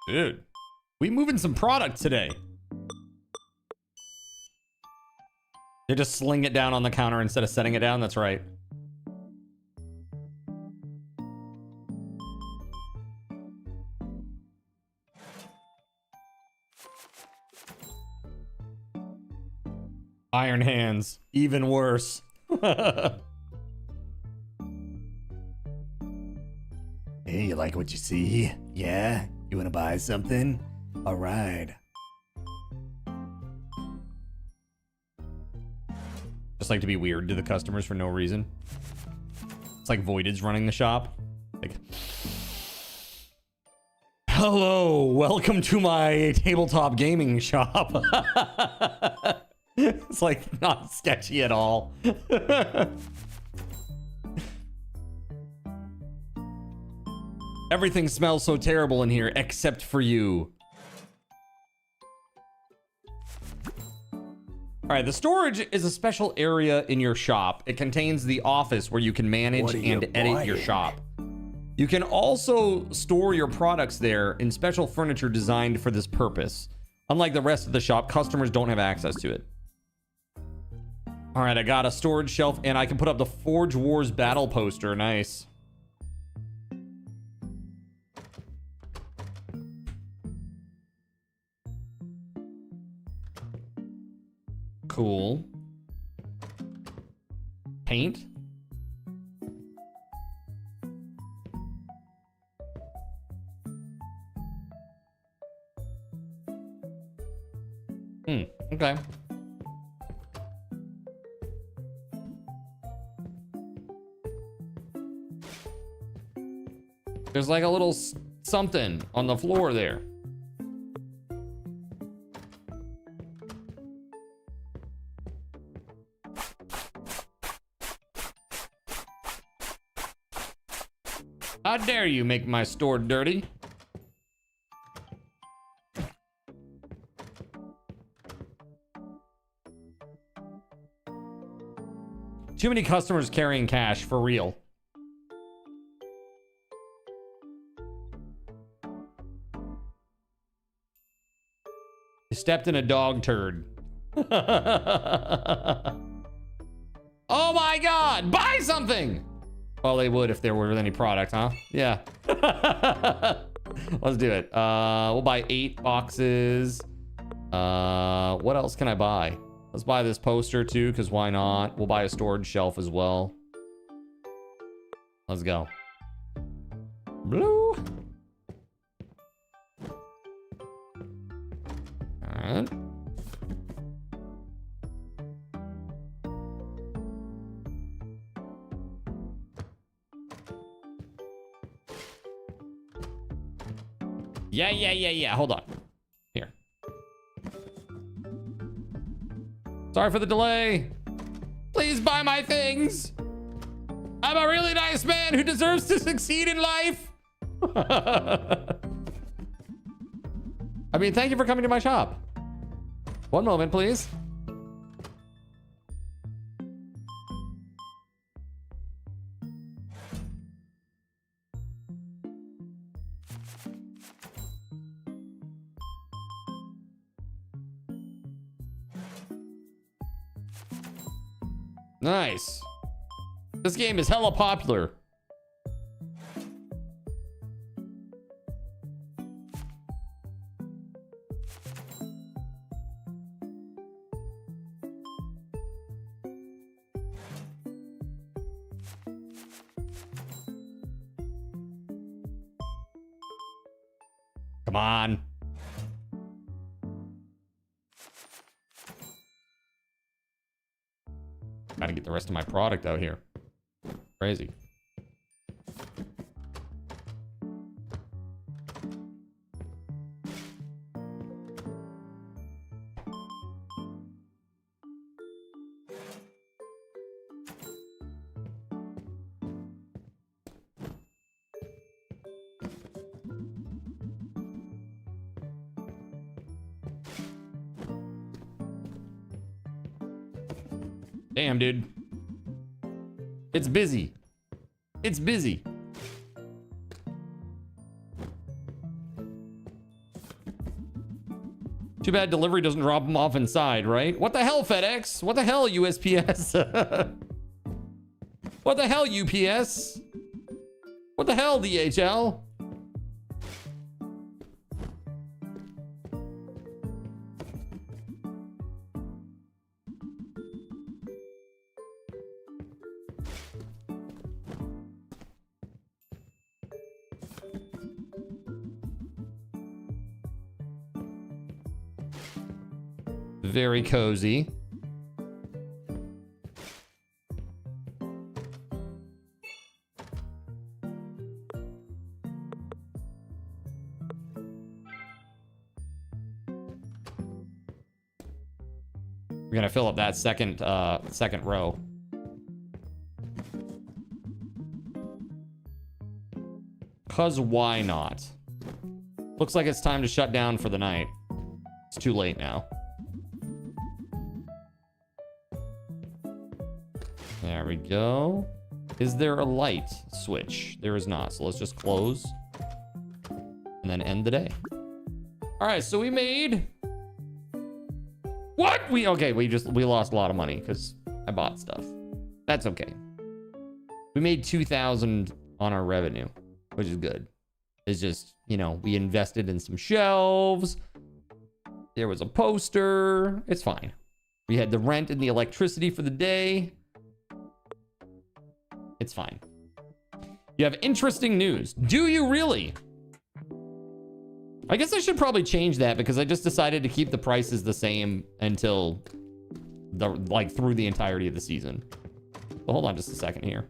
Dude, we moving some product today. They just sling it down on the counter instead of setting it down. That's right. Iron hands, even worse. Hey, you like what you see? Yeah? You wanna buy something? All right. Just like to be weird to the customers for no reason. It's like Voided's running the shop. Like, hello, welcome to my tabletop gaming shop. It's like not sketchy at all. Everything smells so terrible in here except for you. All right, the storage is a special area in your shop. It contains the office where you can manage and edit your shop. You can also store your products there in special furniture designed for this purpose. Unlike the rest of the shop, customers don't have access to it. All right, I got a storage shelf and I can put up the Forge Wars battle poster. Nice. Cool. Paint. Okay. There's like a little something on the floor there. How dare you make my store dirty? Too many customers carrying cash, for real. You stepped in a dog turd. Oh my God, buy something! Well, they would if there were any product, huh? Yeah. Let's do it. We'll buy 8 boxes. What else can I buy? Let's buy this poster too, because why not? We'll buy a storage shelf as well. Let's go. Blue. All right. Yeah. Hold on. Here. Sorry for the delay. Please buy my things. I'm a really nice man who deserves to succeed in life. I mean, thank you for coming to my shop. One moment, please. Nice. This game is hella popular. Come on. Gotta get the rest of my product out here. Crazy. Damn, dude. It's busy. It's busy. Too bad delivery doesn't drop them off inside, right? What the hell, FedEx? What the hell, USPS? What the hell, UPS? What the hell, DHL? Very cozy. We're gonna fill up that second row. Cause why not? Looks like it's time to shut down for the night. It's too late now. There we go. Is there a light switch? There is not. So let's just close and then end the day. All right, so we made what? We lost a lot of money because I bought stuff. That's okay. We made 2,000 on our revenue, which is good. It's just, you know, we invested in some shelves. There was a poster. It's fine. We had the rent and the electricity for the day. It's fine. You have interesting news. Do you really? I guess I should probably change that because I just decided to keep the prices the same until through the entirety of the season. But hold on just a second here.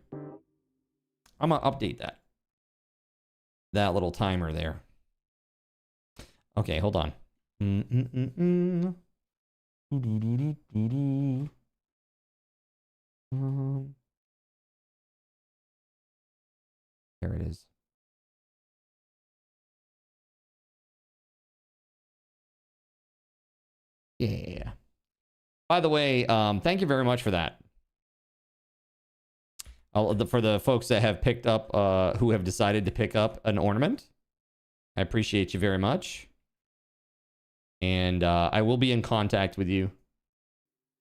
I'm gonna update that little timer there. Okay, hold on. There it is. Yeah. By the way, thank you very much for that. For the folks that have picked up, who have decided to pick up an ornament, I appreciate you very much. And I will be in contact with you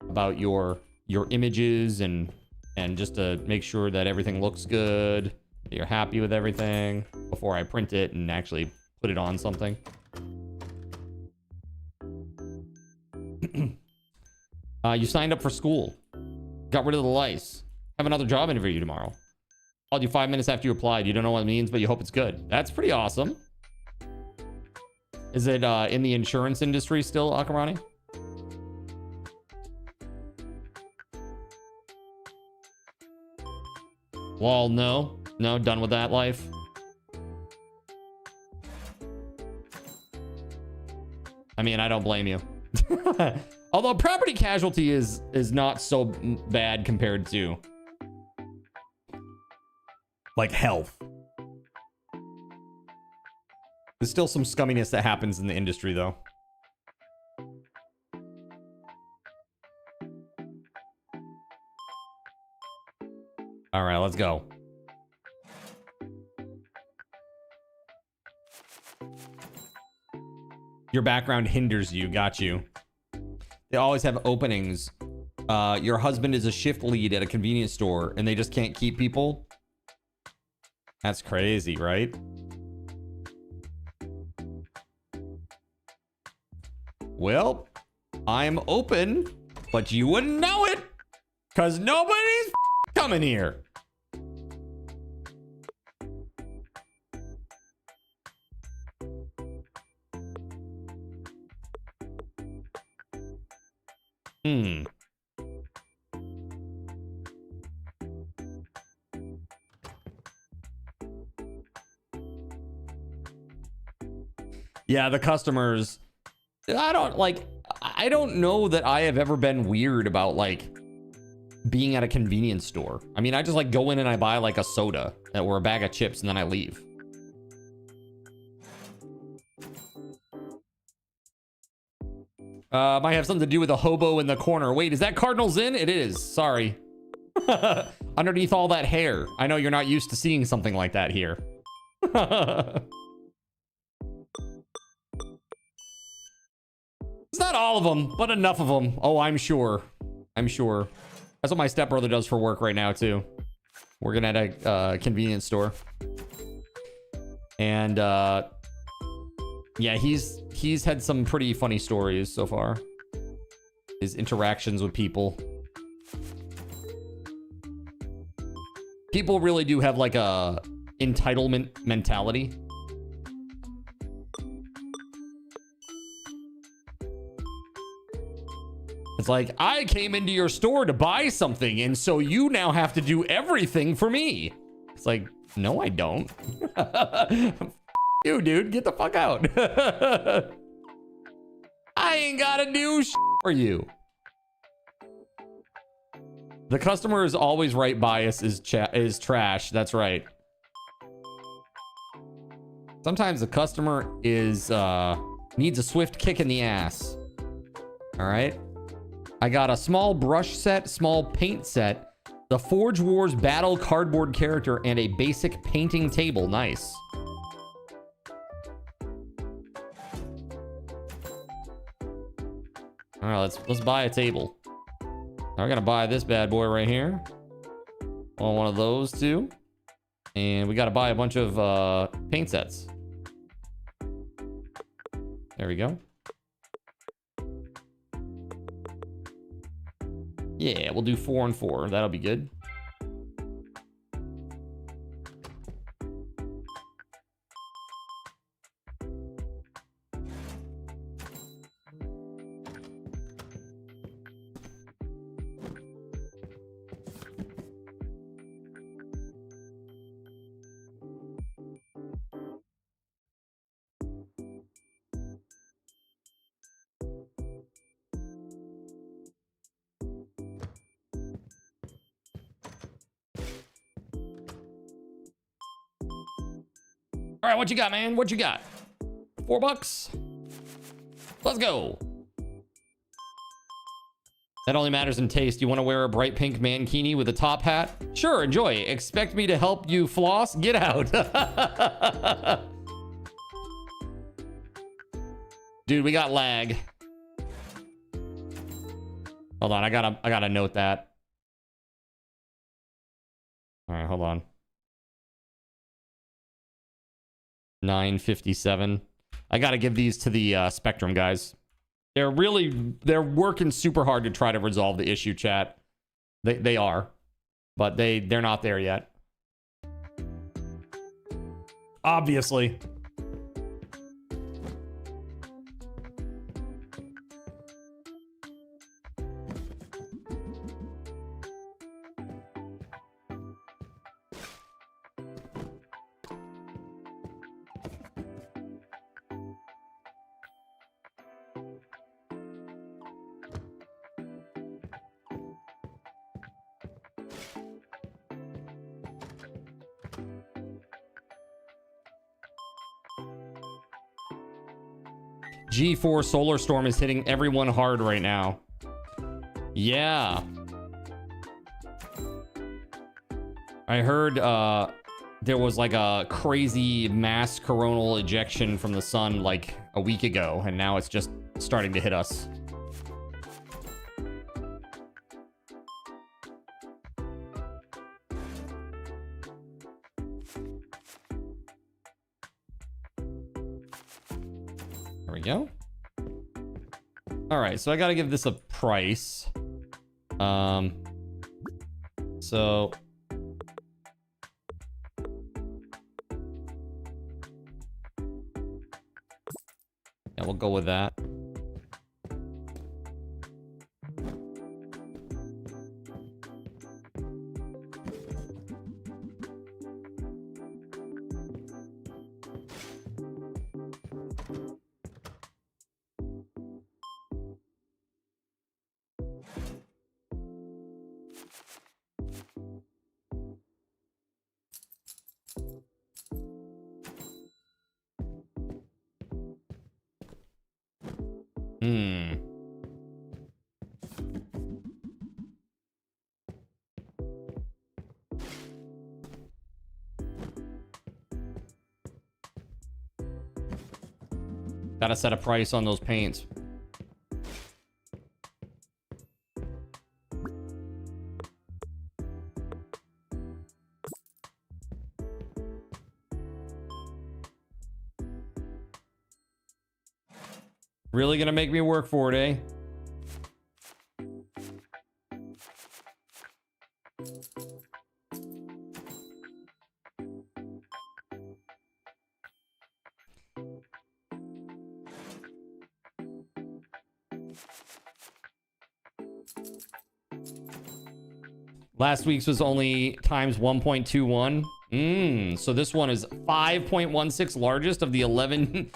about your images and just to make sure that everything looks good, that you're happy with everything before I print it and actually put it on something. You signed up for school. Got rid of the lice. Have another job interview tomorrow. Called you 5 minutes after you applied. You don't know what it means, but you hope it's good. That's pretty awesome. Is it in the insurance industry still, Akamani? Well, no. No, done with that life. I mean, I don't blame you. Although property casualty is not so bad compared to like health. There's still some scumminess that happens in the industry though. All right, let's go. Your background hinders you. Got you. They always have openings your husband is a shift lead at a convenience store and they just can't keep people. That's crazy, right? Well, I'm open, but you wouldn't know it because nobody's coming here. Yeah, the customers, I don't know that I have ever been weird about like being at a convenience store. I mean, I just like go in and I buy like a soda or a bag of chips and then I leave. Might have something to do with a hobo in the corner. Wait, is that Cardinals in? It is. Sorry. Underneath all that hair. I know you're not used to seeing something like that here. It's not all of them, but enough of them. Oh, I'm sure. I'm sure. That's what my stepbrother does for work right now, too. Working at a convenience store. And, yeah, he's had some pretty funny stories so far. His interactions with people. People really do have, like, a entitlement mentality. It's like, I came into your store to buy something, and so you now have to do everything for me. It's like, no, I don't. You, dude, get the fuck out. I ain't gotta do shit for you. The customer is always right bias is trash. That's right. Sometimes the customer is needs a swift kick in the ass. All right. I got a small brush set, small paint set, the Forge Wars battle cardboard character, and a basic painting table. Nice. All right, let's buy a table. Now we're gonna buy this bad boy right here. On one of those two, and we got to buy a bunch of paint sets. There we go. Yeah, we'll do 4 and 4. That'll be good. All right, what you got, man? What you got? $4? Let's go. That only matters in taste. You want to wear a bright pink mankini with a top hat? Sure, enjoy. Expect me to help you floss? Get out. Dude, we got lag. Hold on, I gotta note that. All right, hold on. 9:57. I gotta give these to the Spectrum guys. They're working super hard to try to resolve the issue, chat. They are, but they're not there yet. Obviously. G4 Solar Storm is hitting everyone hard right now. Yeah. I heard there was like a crazy mass coronal ejection from the sun like a week ago, and now it's just starting to hit us. There we go. All right, so I got to give this a price. So yeah, we'll go with that. Gotta set a price on those paints. Really gonna make me work for it, eh? Last week's was only times 1.21. So this one is 5.16 largest of the 11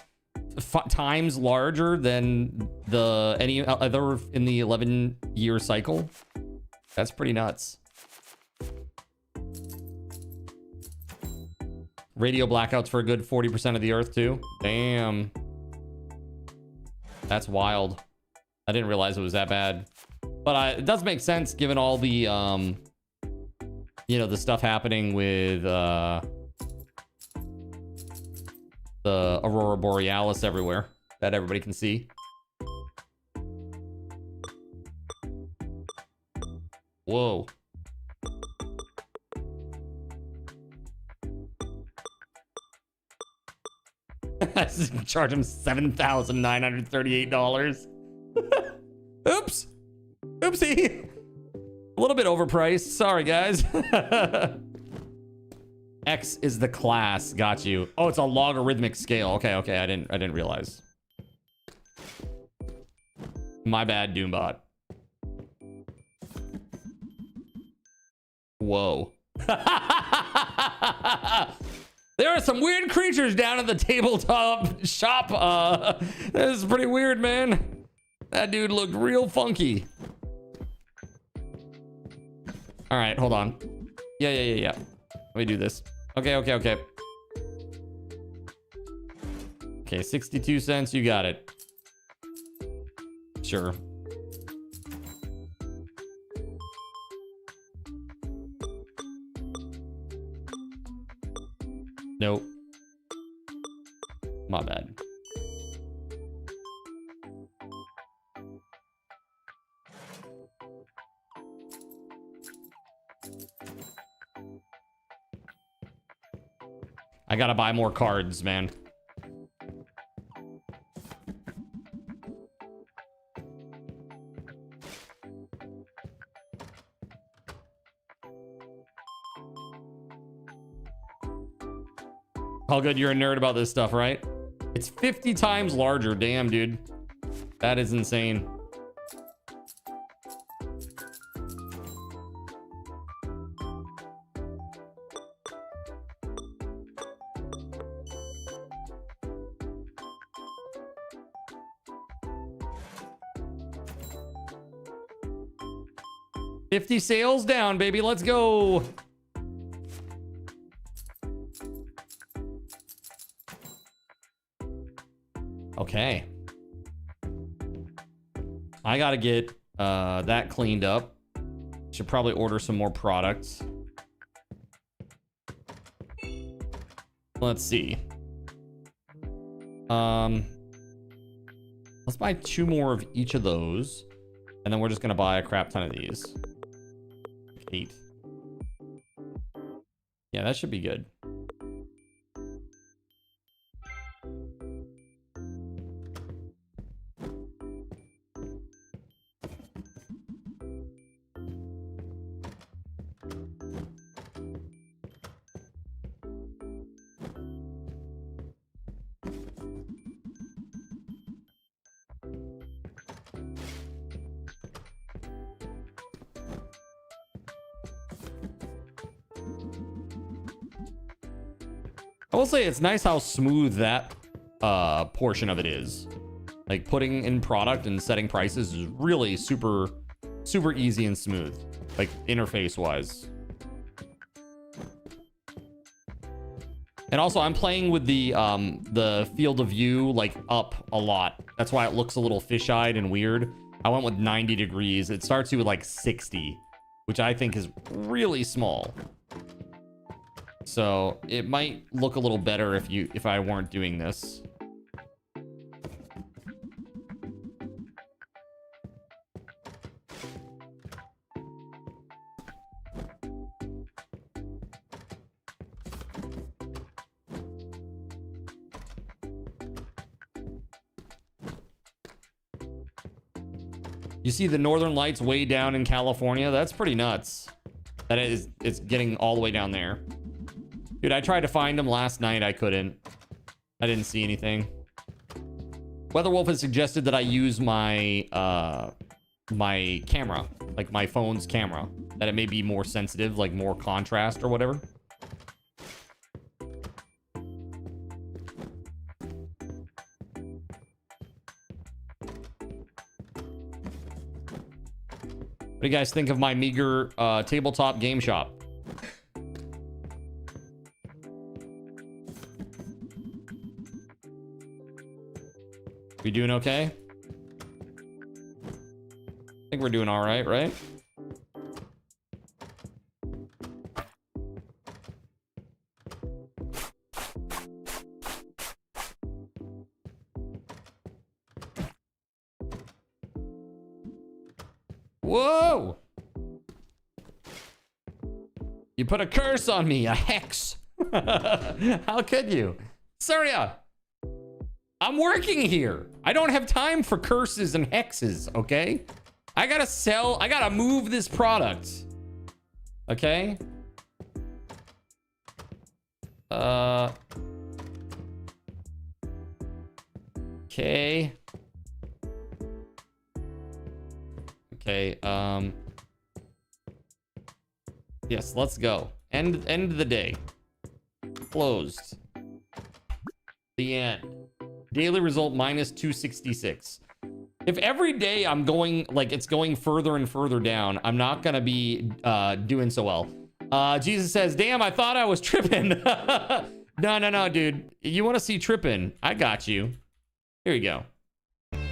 times larger than the any other in the 11-year cycle. That's pretty nuts. Radio blackouts for a good 40% of the Earth too. Damn. That's wild. I didn't realize it was that bad. But it does make sense given all the, you know, the stuff happening with the Aurora Borealis everywhere that everybody can see. Whoa. Charge him $7,938. Oops. Oopsie. A little bit overpriced. Sorry, guys. X is the class. Got you. Oh, it's a logarithmic scale. Okay, okay. I didn't realize. My bad, Doombot. Whoa. There are some weird creatures down at the tabletop shop. This is pretty weird, man. That dude looked real funky. All right, hold on. Yeah. Let me do this. Okay. Okay, 62 cents. You got it. Sure. Nope. My bad. I gotta buy more cards, man. All good, you're a nerd about this stuff, right? It's 50 times larger. Damn, dude. That is insane. $50 sales down, baby. Let's go. Okay. I gotta get that cleaned up. Should probably order some more products. Let's see. Let's buy 2 more of each of those. And then we're just gonna buy a crap ton of these. 8. Yeah, that should be good. I will say it's nice how smooth that portion of it is. Like putting in product and setting prices is really super easy and smooth, like interface wise. And also I'm playing with the field of view like up a lot. That's why it looks a little fish-eyed and weird. I went with 90 degrees. It starts you with like 60, which I think is really small. So it might look a little better if I weren't doing this. You see the northern lights way down in California? That's pretty nuts. That is, it's getting all the way down there. Dude, I tried to find them last night. I couldn't. I didn't see anything. WeatherWolf has suggested that I use my my camera, like my phone's camera, that it may be more sensitive, like more contrast or whatever. What do you guys think of my meager tabletop game shop? We doing okay? I think we're doing all right, right? Whoa! You put a curse on me, a hex. How could you? Surya! I'm working here. I don't have time for curses and hexes, okay? I gotta sell, I gotta move this product. Okay? Okay. Okay, yes, let's go. End the day. Closed. The end. Daily result minus 266. If every day I'm going, like, it's going further and further down, I'm not gonna be doing so well. Jesus says, damn, I thought I was tripping. No, dude. You want to see tripping? I got you. Here you go.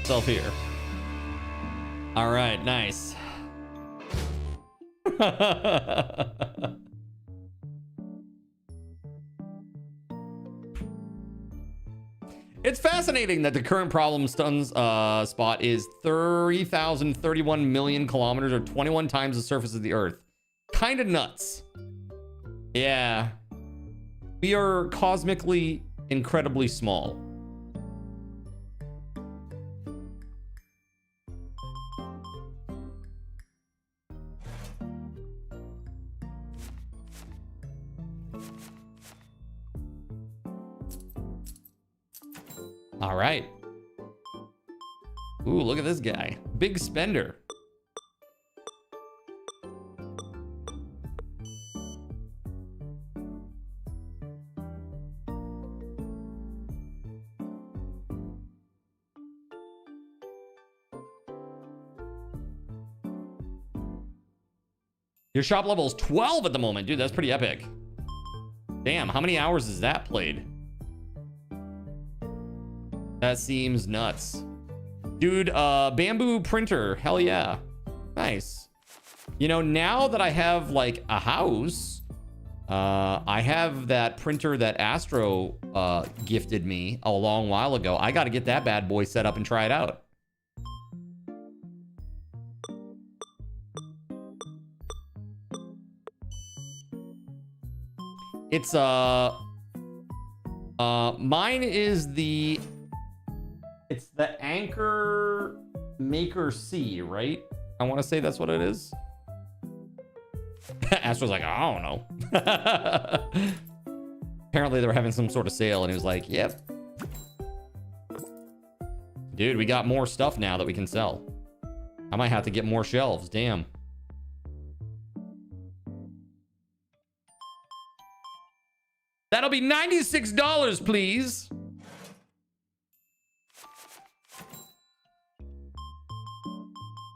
Self here. All right, nice. It's fascinating that the current problem stuns spot is 30,031 million kilometers, or 21 times the surface of the Earth. Kind of nuts. Yeah. We are cosmically incredibly small. All right. Ooh, look at this guy. Big spender. Your shop level is 12 at the moment. Dude, that's pretty epic. Damn, how many hours is that played? That seems nuts. Dude, bamboo printer. Hell yeah. Nice. You know, now that I have like a house, I have that printer that Astro gifted me a long while ago. I got to get that bad boy set up and try it out. It's mine is the, it's the Anchor Maker C, right? I want to say that's what it is. Astro's like, I don't know. Apparently they were having some sort of sale and he was like, yep. Dude, we got more stuff now that we can sell. I might have to get more shelves, damn. That'll be $96, please.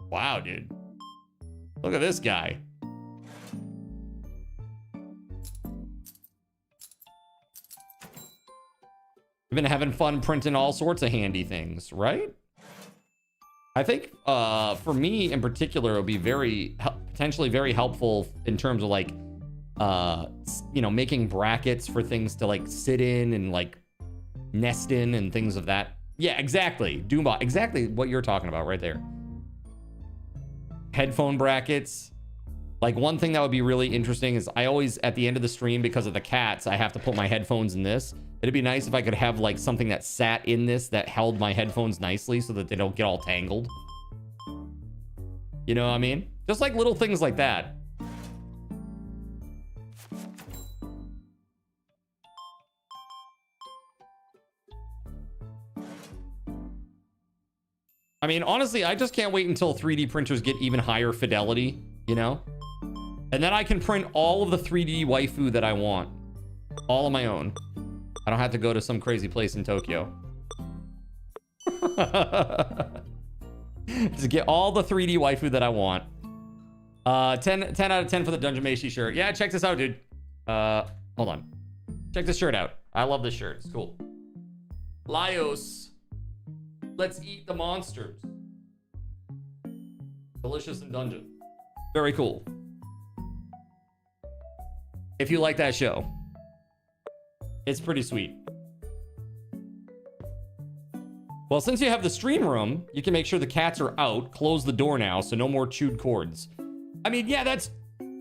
Wow, dude. Look at this guy. We've been having fun printing all sorts of handy things, right? I think for me in particular, it'll be potentially very helpful in terms of like, you know, making brackets for things to like sit in and like nest in and things of that. Yeah, exactly. Doombot, exactly what you're talking about right there. Headphone brackets. Like one thing that would be really interesting is I always, at the end of the stream, because of the cats, I have to put my headphones in this. It'd be nice if I could have like something that sat in this that held my headphones nicely so that they don't get all tangled. You know what I mean? Just like little things like that. I mean, honestly, I just can't wait until 3D printers get even higher fidelity, you know? And then I can print all of the 3D waifu that I want. All on my own. I don't have to go to some crazy place in Tokyo. Just get all the 3D waifu that I want. 10 out of 10 for the Dungeon Meshi shirt. Yeah, check this out, dude. Hold on. Check this shirt out. I love this shirt. It's cool. Laios. Let's eat the monsters. Delicious and dungeon. Very cool. If you like that show. It's pretty sweet. Well, since you have the stream room, you can make sure the cats are out. Close the door now, so no more chewed cords. I mean, yeah, that's...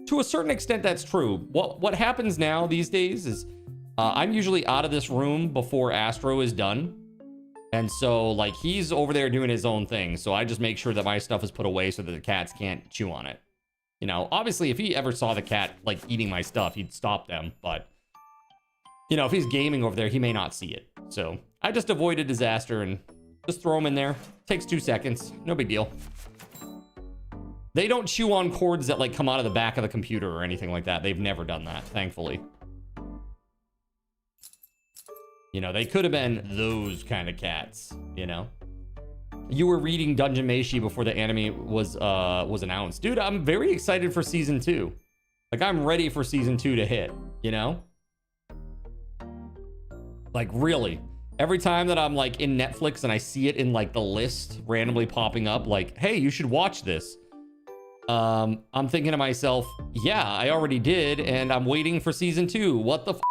To a certain extent, that's true. What happens now these days is... I'm usually out of this room before Astro is done. And so, like, he's over there doing his own thing. So I just make sure that my stuff is put away so that the cats can't chew on it. You know, obviously, if he ever saw the cat, like, eating my stuff, he'd stop them. But, you know, if he's gaming over there, he may not see it. So I just avoid a disaster and just throw him in there. Takes 2 seconds. No big deal. They don't chew on cords that, like, come out of the back of the computer or anything like that. They've never done that, thankfully. You know, they could have been those kind of cats, you know? You were reading Dungeon Meshi before the anime was announced. Dude, I'm very excited for season 2. Like, I'm ready for season 2 to hit, you know? Like, really. Every time that I'm, like, in Netflix and I see it in, like, the list randomly popping up, like, hey, you should watch this. I'm thinking to myself, yeah, I already did, and I'm waiting for season 2. What the f***?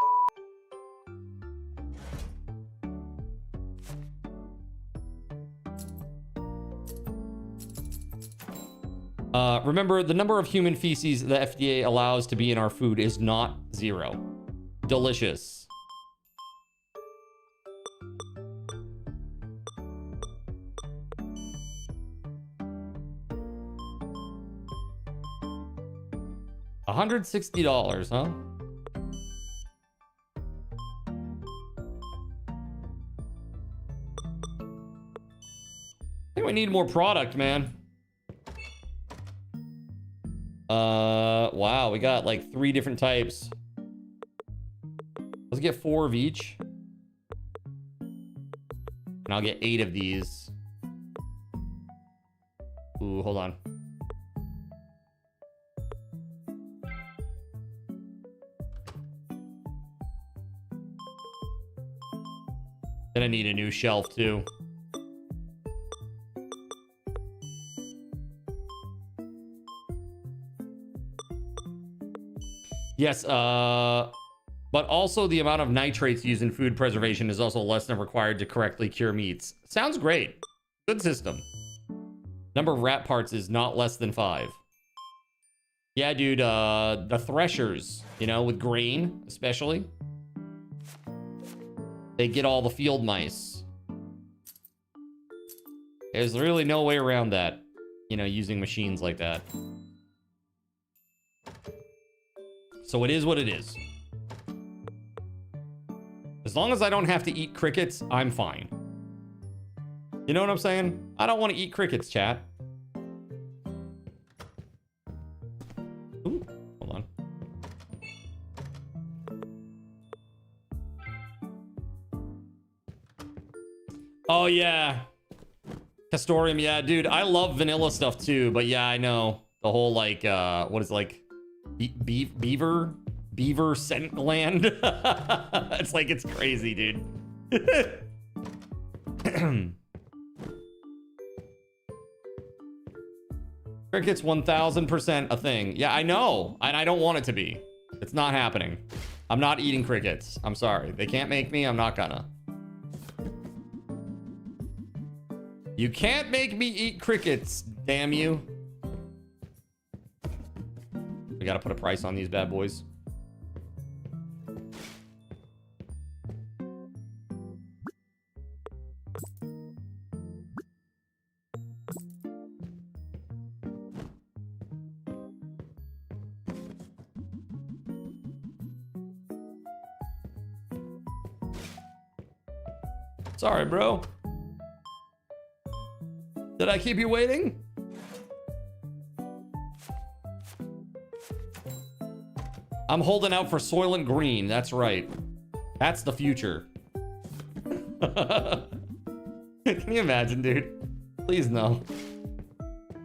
Remember, the number of human feces the FDA allows to be in our food is not 0. Delicious. $160, huh? I think we need more product, man. Wow, we got like 3 different types. Let's get 4 of each. And I'll get 8 of these. Ooh, hold on. Then I need a new shelf too. Yes, but also the amount of nitrates used in food preservation is also less than required to correctly cure meats. Sounds great. Good system. Number of rat parts is not less than 5. Yeah, dude, the threshers, you know, with grain, especially. They get all the field mice. There's really no way around that, you know, using machines like that. So it is what it is. As long as I don't have to eat crickets, I'm fine. You know what I'm saying? I don't want to eat crickets, chat. Ooh, hold on. Oh, yeah. Castorium, yeah, dude. I love vanilla stuff, too. But, yeah, I know. The whole, like, what is, like, beaver scent gland? It's like, it's crazy, dude. Cricket's 1000% a thing. Yeah, I know. And I don't want it to be. It's not happening. I'm not eating crickets. I'm sorry. They can't make me. I'm not gonna. You can't make me eat crickets, damn you. We gotta put a price on these bad boys. Sorry, bro. Did I keep you waiting? I'm holding out for Soylent Green. That's right. That's the future. Can you imagine, dude? Please no.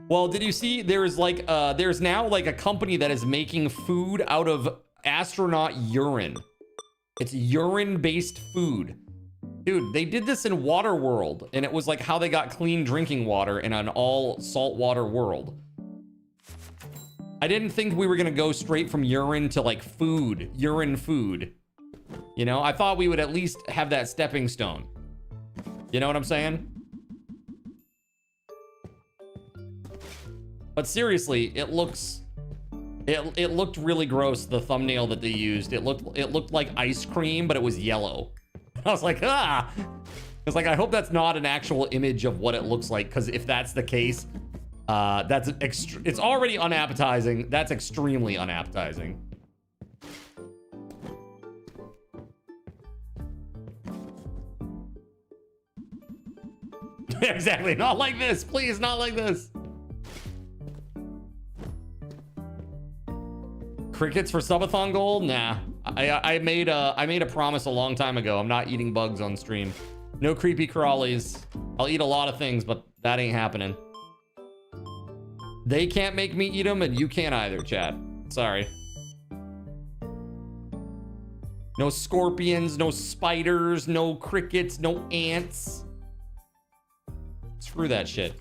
Well, did you see there's like there's now like a company that is making food out of astronaut urine. It's urine-based food. Dude, they did this in Waterworld, and it was like how they got clean drinking water in an all saltwater world. I didn't think we were gonna go straight from urine to like food, urine food. You know, I thought we would at least have that stepping stone. You know what I'm saying? But seriously, it looks, it looked really gross, the thumbnail that they used. It looked like ice cream, but it was yellow. I was like, ah. It's like, I hope that's not an actual image of what it looks like, because if that's the case, it's already unappetizing. That's extremely unappetizing. Exactly, not like this, please, not like this. Crickets for subathon gold? Nah. I made a promise a long time ago. I'm not eating bugs on stream. No creepy crawlies. I'll eat a lot of things, but that ain't happening. They can't make me eat them, and you can't either, chat. Sorry. No scorpions, no spiders, no crickets, no ants. Screw that shit.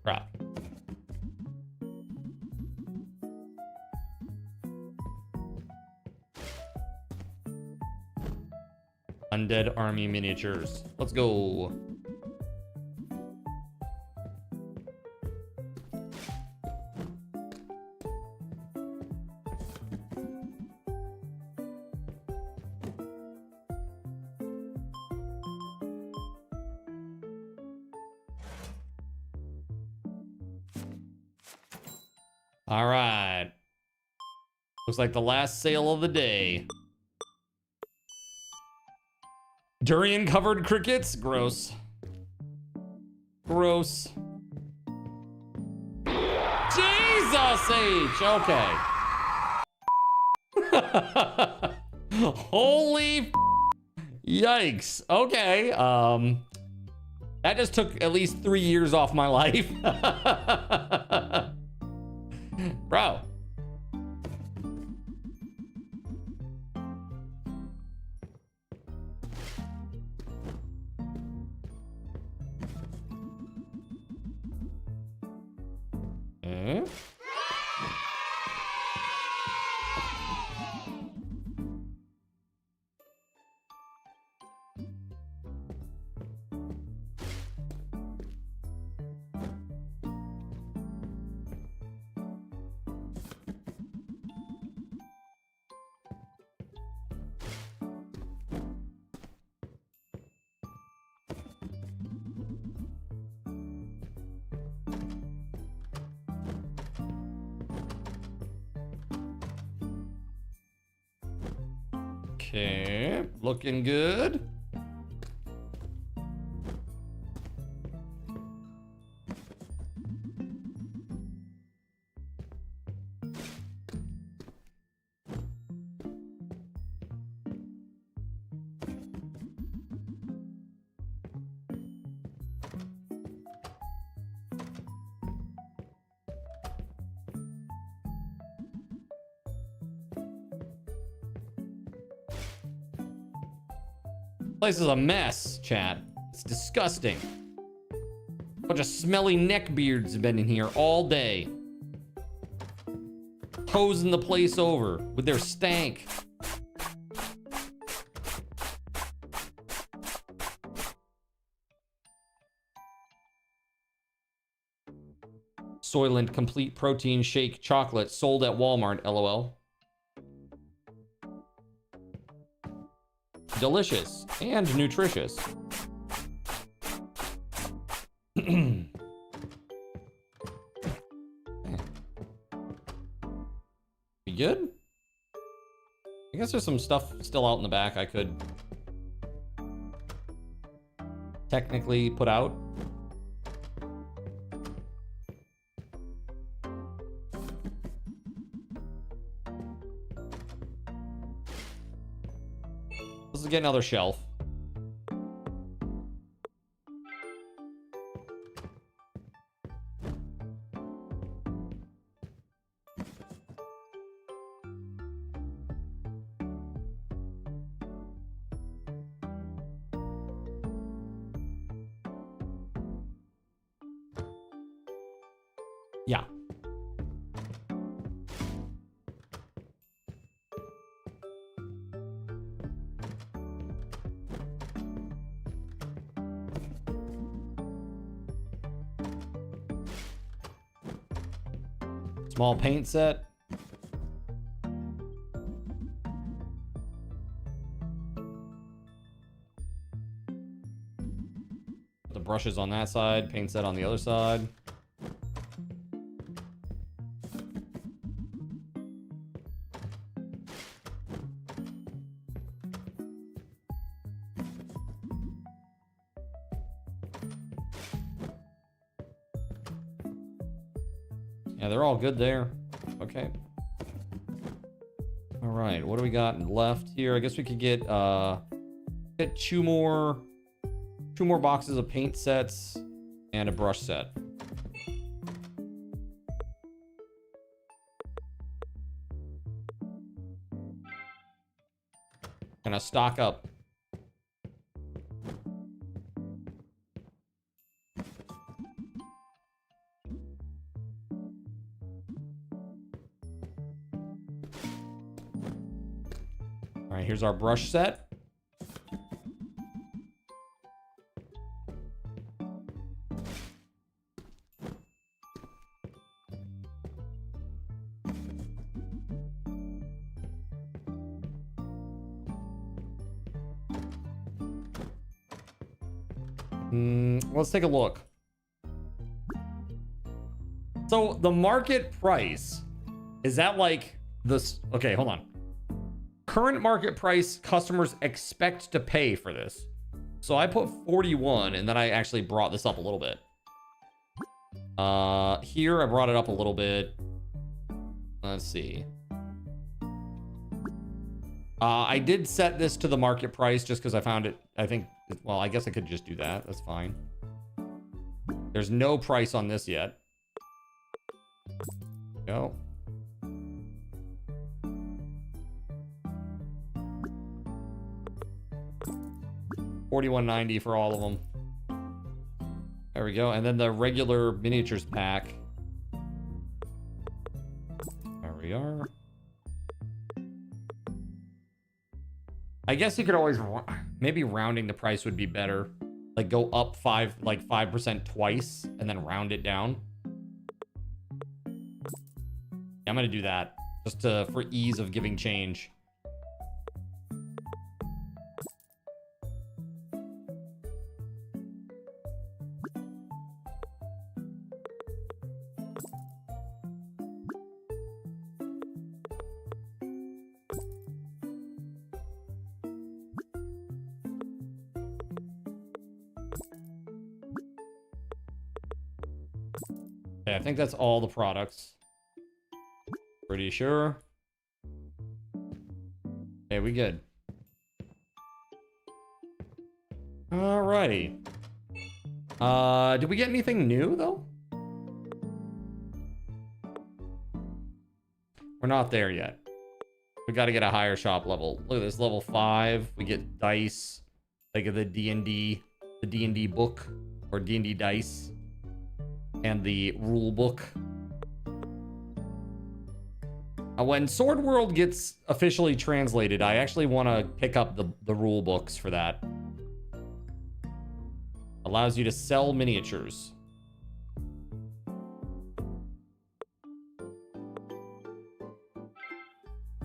Crap. Undead army miniatures. Let's go. All right. Looks like the last sale of the day. Durian covered crickets? Gross. Gross. Jesus H. Okay. Holy yikes. Okay. That just took at least 3 years off my life. Bro. Okay, looking good. Place is a mess, chat. It's disgusting. Bunch of smelly neckbeards have been in here all day. Hosing the place over with their stank. Soylent Complete Protein Shake Chocolate sold at Walmart, LOL. Delicious and nutritious. You good? I guess there's some stuff still out in the back I could technically put out. Let's get another shelf. Yeah. Small paint set. The brushes on that side, paint set on the other side. Yeah, they're all good there. Okay. All right, what do we got left here? I guess we could get two more boxes of paint sets and a brush set. Gonna stock up. All right, here's our brush set. Let's take a look. So the market price, is that like this? Okay, hold on. Current market price customers expect to pay for this. So I put 41 and then I actually brought this up a little bit. Here I brought it up a little bit. Let's see. I did set this to the market price just because I found it, I think, well, I guess I could just do that. That's fine. There's no price on this yet. Go. $41.90 for all of them. There we go. And then the regular miniatures pack. There we are. I guess you could always, maybe rounding the price would be better. Like go up 5% twice and then round it down. I'm gonna do that just for ease of giving change. Okay, I think that's all the products. Pretty sure. Okay, we good. Alrighty. Did we get anything new though? We're not there yet. We got to get a higher shop level. Look at this, level 5. We get dice. like the D&D book or D&D dice and the rule book. When Sword World gets officially translated, I actually want to pick up the rule books for that. Allows you to sell miniatures.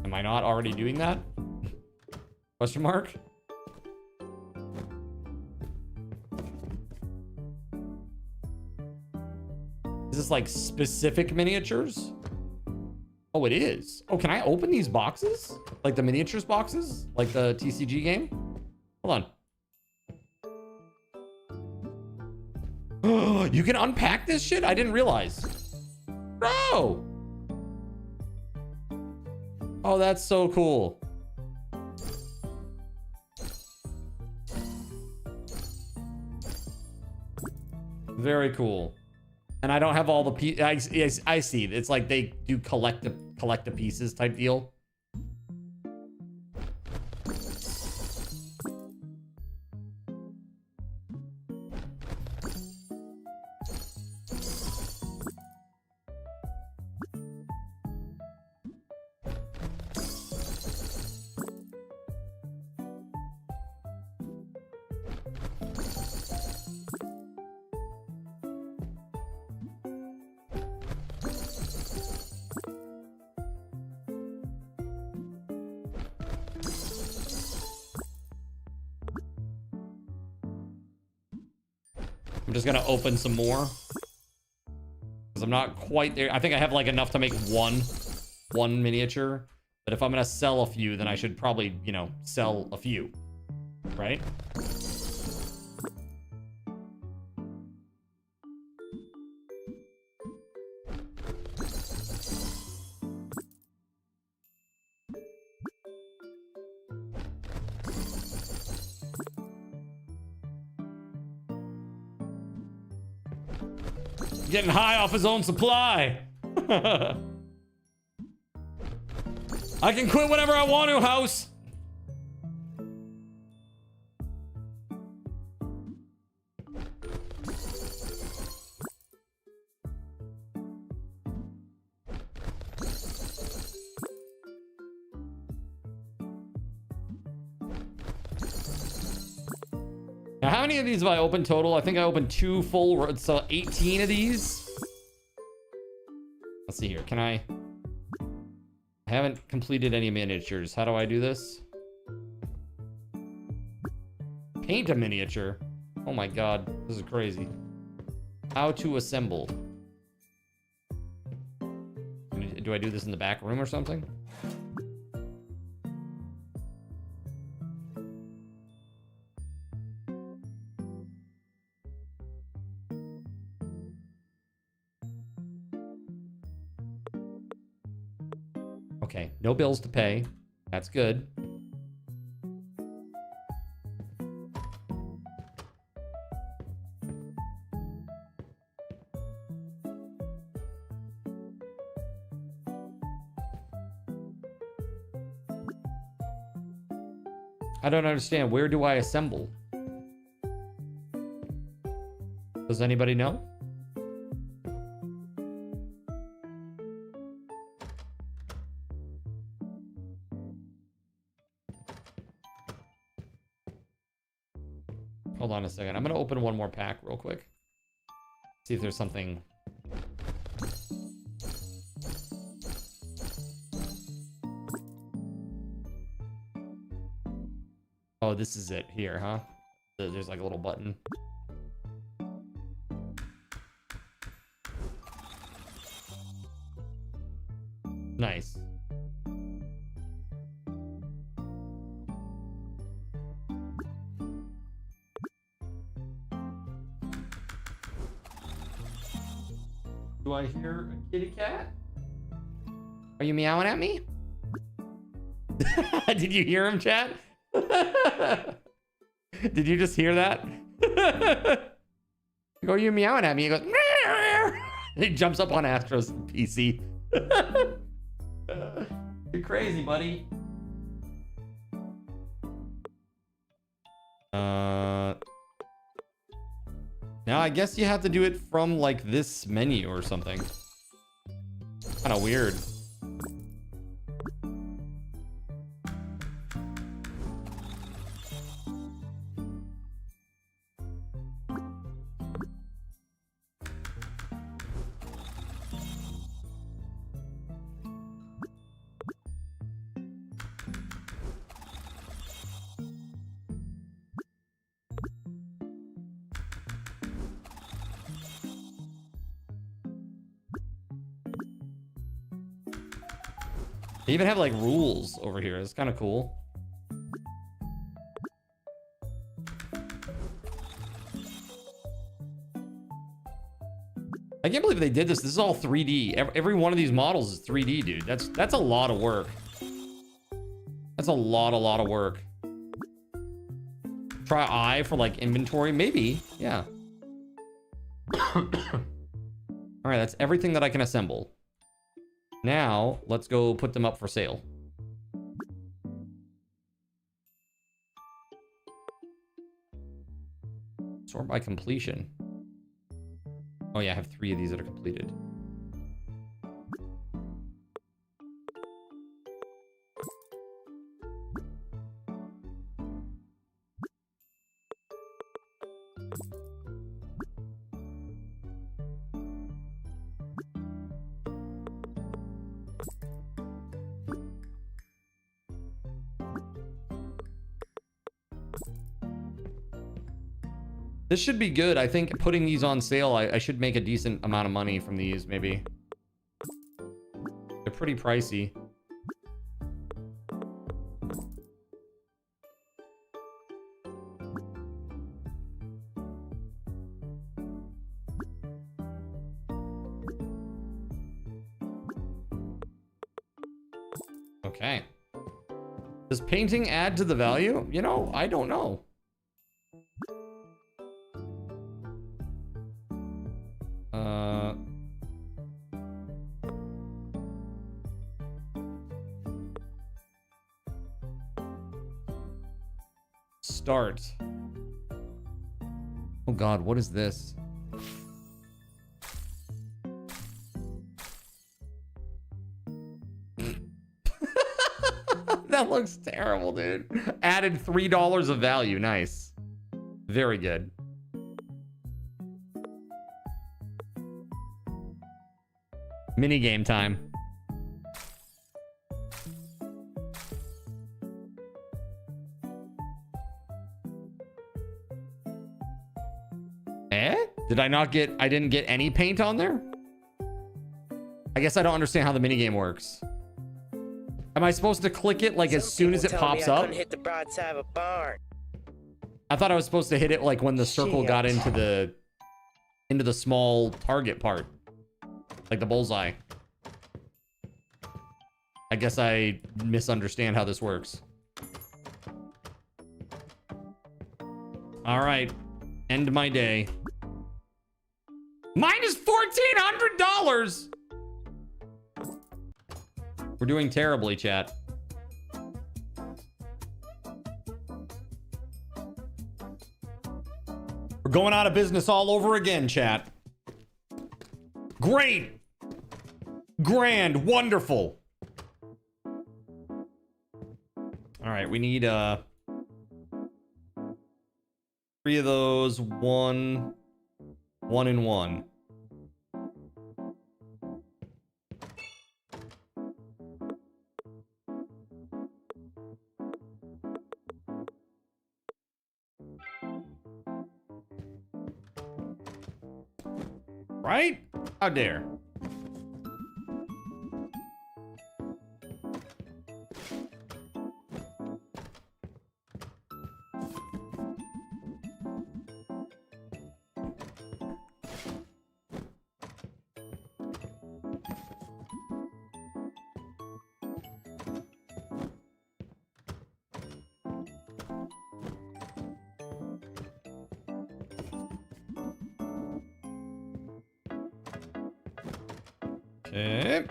Am I not already doing that? Question mark? Is this like specific miniatures? Oh, it is. Oh, can I open these boxes? Like the miniatures boxes? Like the TCG game? Hold on. You can unpack this shit? I didn't realize. Bro! Oh, that's so cool. Very cool. And I don't have all the pieces. I see. It's like they do collect the pieces type deal. I'm just gonna open some more because I'm not quite there. I think I have like enough to make one miniature, but if I'm gonna sell a few, then I should probably, you know, sell a few, right? Getting high off his own supply. I can quit whenever I want to, house. Now, how many of these have I opened total? I think I opened 2 full, so 18 of these. Let's see here. Can I haven't completed any miniatures. How do I do this? Paint a miniature. Oh my god, this is crazy. How to assemble. Do I do this in the back room or something? Okay, no bills to pay. That's good. I don't understand. Where do I assemble? Does anybody know? Hold on a second. I'm going to open one more pack real quick. See if there's something. Oh, this is it here, huh? There's like a little button. Nice. Do I hear a kitty cat? Are you meowing at me? Did you hear him, chat? Did you just hear that? Go, are you meowing at me? He goes, meow. He jumps up on Astro's PC. You're crazy, buddy. Now I guess you have to do it from like this menu or something. Kind of weird. They even have like rules over here. It's kind of cool. I can't believe they did this. This is all 3D. Every one of these models is 3D, dude. That's a lot of work. That's a lot of work. Try I for like inventory, maybe. Yeah. All right, that's everything that I can assemble. Now, let's go put them up for sale. Sort by completion. Oh yeah, I have 3 of these that are completed. This should be good. I think putting these on sale, I should make a decent amount of money from these, maybe. They're pretty pricey. Okay. Does painting add to the value? You know, I don't know. Start. Oh God, what is this? That looks terrible, dude. Added $3 of value. Nice. Very good. Mini game time. Did I not get... I didn't get any paint on there? I guess I don't understand how the minigame works. Am I supposed to click it like as soon as it pops up? Hit the broadside of a barn. I thought I was supposed to hit it like when the circle got into the small target part. Like the bullseye. I guess I misunderstand how this works. All right. End my day. Mine is $1,400. We're doing terribly, chat. We're going out of business all over again, chat. Great. Grand. Wonderful. All right, we need 3 of those. 1 and 1. Right? How dare. Okay.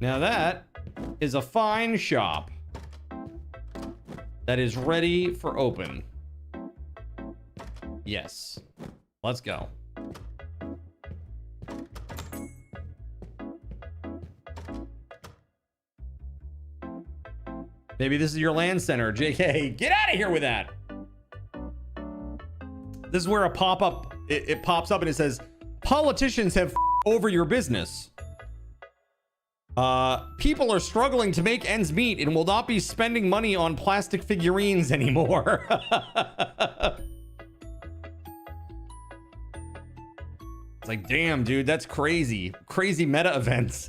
Now that is a fine shop that is ready for open. Yes. Let's go. Maybe this is your land center, JK. Get out of here with that. This is where a pop-up, it pops up and it says, politicians have over your business. People are struggling to make ends meet and will not be spending money on plastic figurines anymore. It's like, damn, dude, that's crazy. Crazy meta events.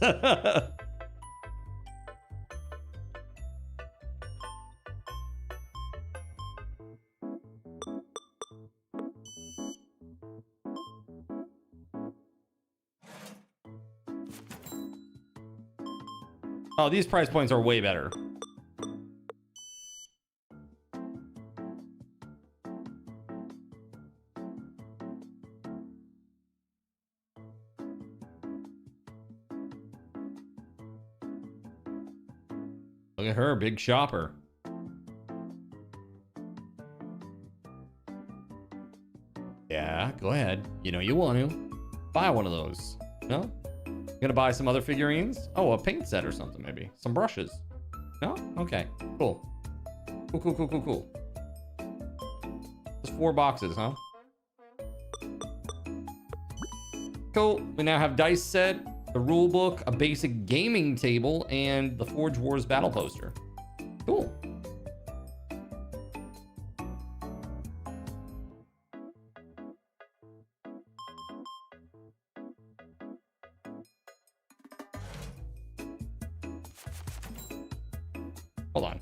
Oh, these price points are way better. Look at her, big shopper. Yeah, go ahead. You know you want to. Buy one of those. No? Gonna buy some other figurines? Oh, a paint set or something, maybe. Some brushes. No? Okay. Cool. Cool. There's 4 boxes, huh? Cool. We now have dice set, the rule book, a basic gaming table, and the Forge Wars battle poster. Cool. Hold on.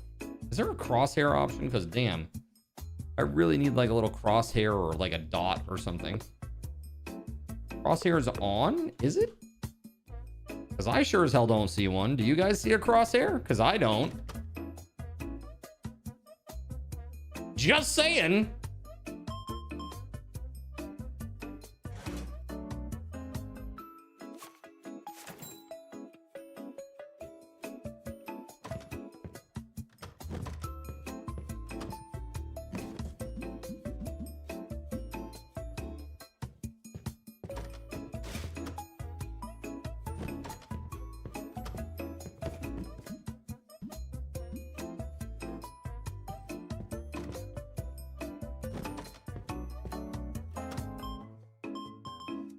Is there a crosshair option? Because damn, I really need like a little crosshair or like a dot or something. Crosshair is on? Is it? Because I sure as hell don't see one. Do you guys see a crosshair? Because I don't. Just saying.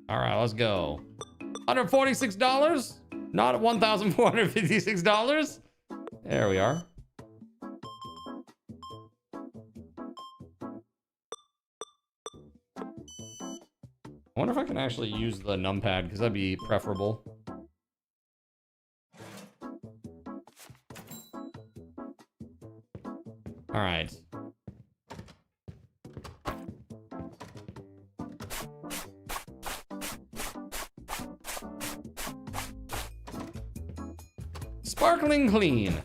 All right, let's go. $146? Not $1,456? There we are. I wonder if I can actually use the numpad, because that'd be preferable. All right. Sparkling clean.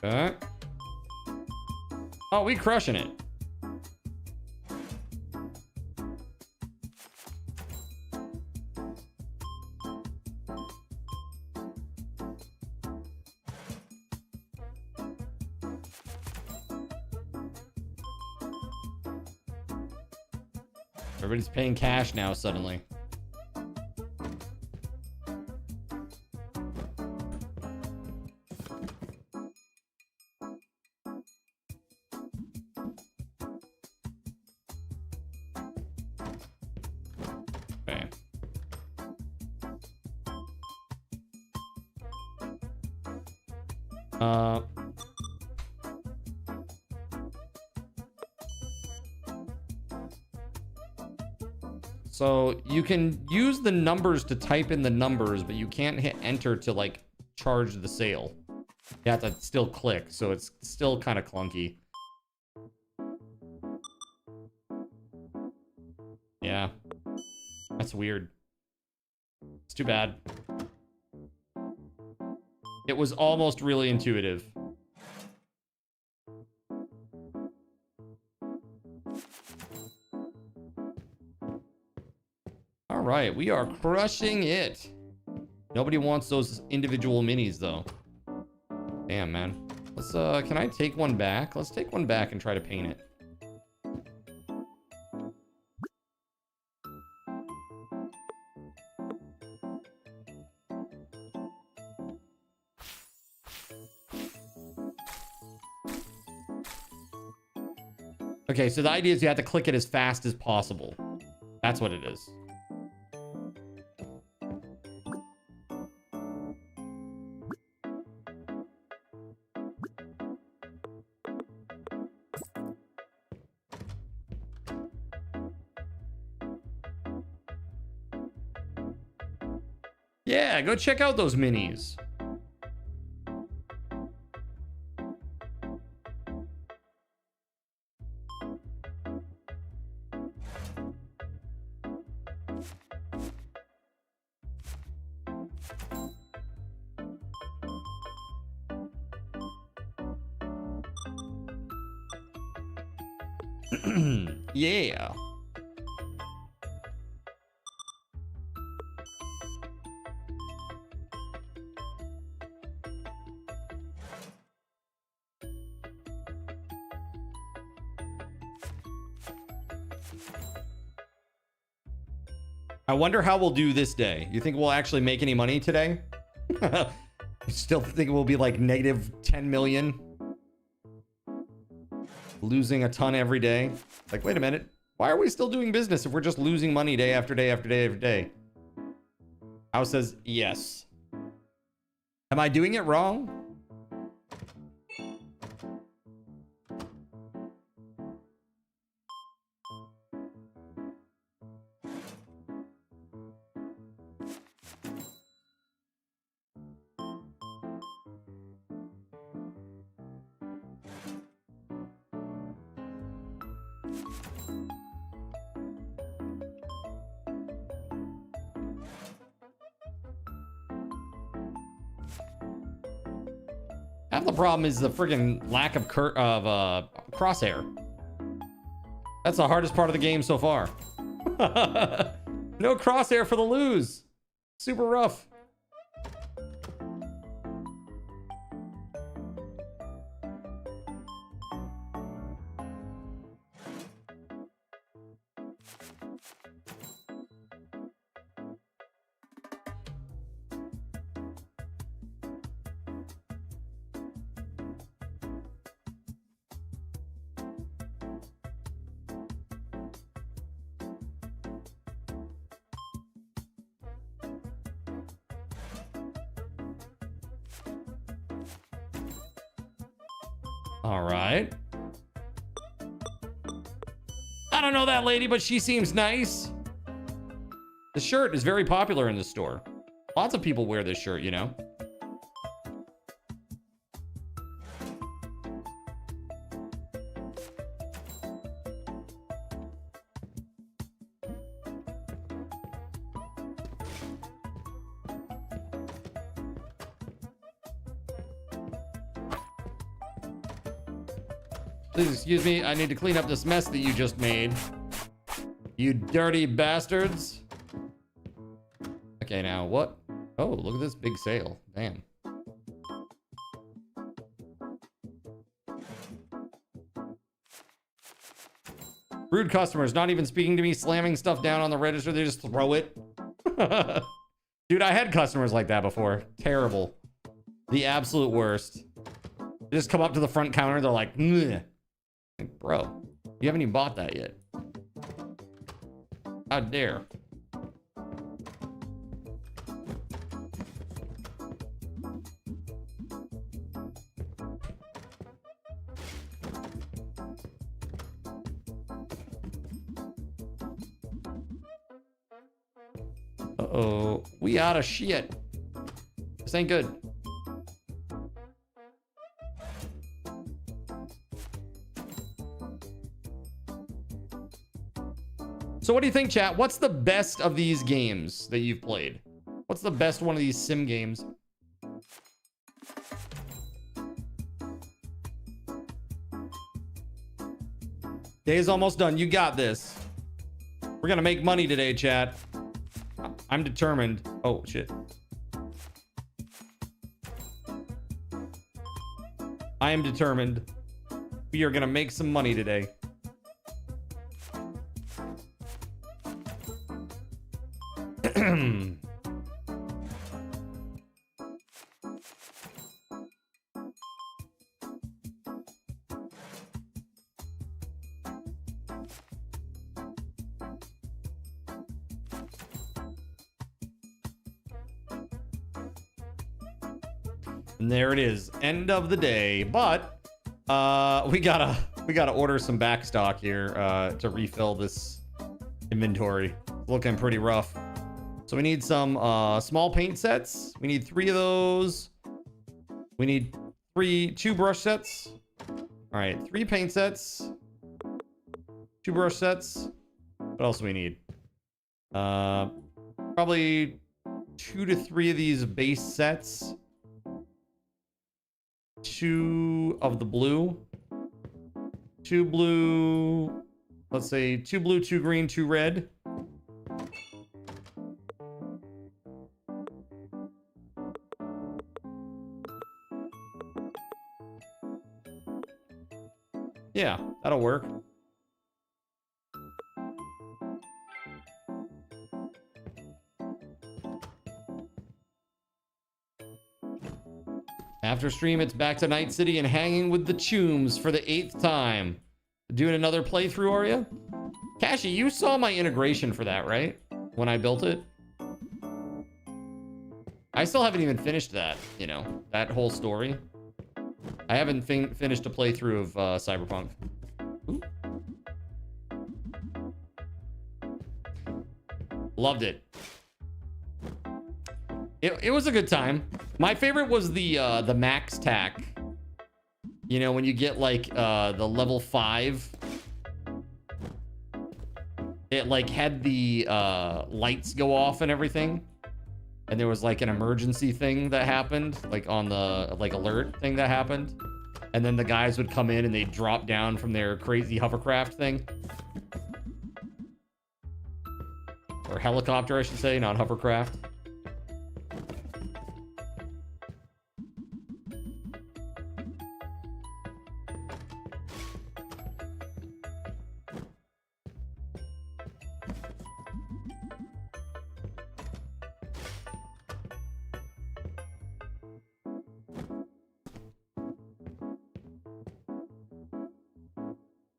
Okay. Oh, we crushing it. Everybody's paying cash now suddenly. So you can use the numbers to type in the numbers, but you can't hit enter to like charge the sail. You have to still click, so it's still kind of clunky. Yeah. That's weird. It's too bad. It was almost really intuitive. All right, we are crushing it. Nobody wants those individual minis, though. Damn, man. Let's, can I take one back? Let's take one back and try to paint it. Okay, so the idea is you have to click it as fast as possible. That's what it is. Yeah, go check out those minis. Yeah. I wonder how we'll do this day. You think we'll actually make any money today? You still think we'll be like negative 10 million? Losing a ton every day? Like, wait a minute. Why are we still doing business if we're just losing money day after day after day after day? House says yes. Am I doing it wrong? Half the problem is the friggin' lack of crosshair. That's the hardest part of the game so far. No crosshair for the lose. Super rough. All right. I don't know that lady, but she seems nice. The shirt is very popular in the store. Lots of people wear this shirt, you know. Please excuse me, I need to clean up this mess that you just made. You dirty bastards. Okay, now what? Oh, look at this big sale. Damn. Rude customers, not even speaking to me, slamming stuff down on the register, they just throw it. Dude, I had customers like that before. Terrible. The absolute worst. They just come up to the front counter, they're like, "Meh." Like, bro, you haven't even bought that yet. How dare. Uh-oh. We out of shit. This ain't good. So what do you think, chat? What's the best of these games that you've played? What's the best one of these sim games? Day's almost done. You got this. We're gonna make money today, chat. I'm determined. Oh, shit. I am determined. We are gonna make some money today. And there it is, end of the day. But we gotta order some back stock here to refill this inventory. It's looking pretty rough. So we need some small paint sets. We need 3 of those. We need 2 brush sets. All right, 3 paint sets, 2 brush sets. What else do we need? Probably 2 to 3 of these base sets. 2 of the blue. 2 blue. Let's say 2 blue, 2 green, 2 red. Yeah, that'll work. After stream, it's back to Night City and hanging with the Chooms for the 8th time. Doing another playthrough, are you? Cashy, you saw my integration for that, right? When I built it? I still haven't even finished that, you know, that whole story. I haven't finished a playthrough of Cyberpunk. Ooh. Loved it. It was a good time. My favorite was the max tack. You know, when you get like the level 5, it like had the lights go off and everything. And there was like an emergency thing that happened, like on the like alert thing that happened. And then the guys would come in and they'd drop down from their crazy hovercraft thing. Or helicopter, I should say, not hovercraft.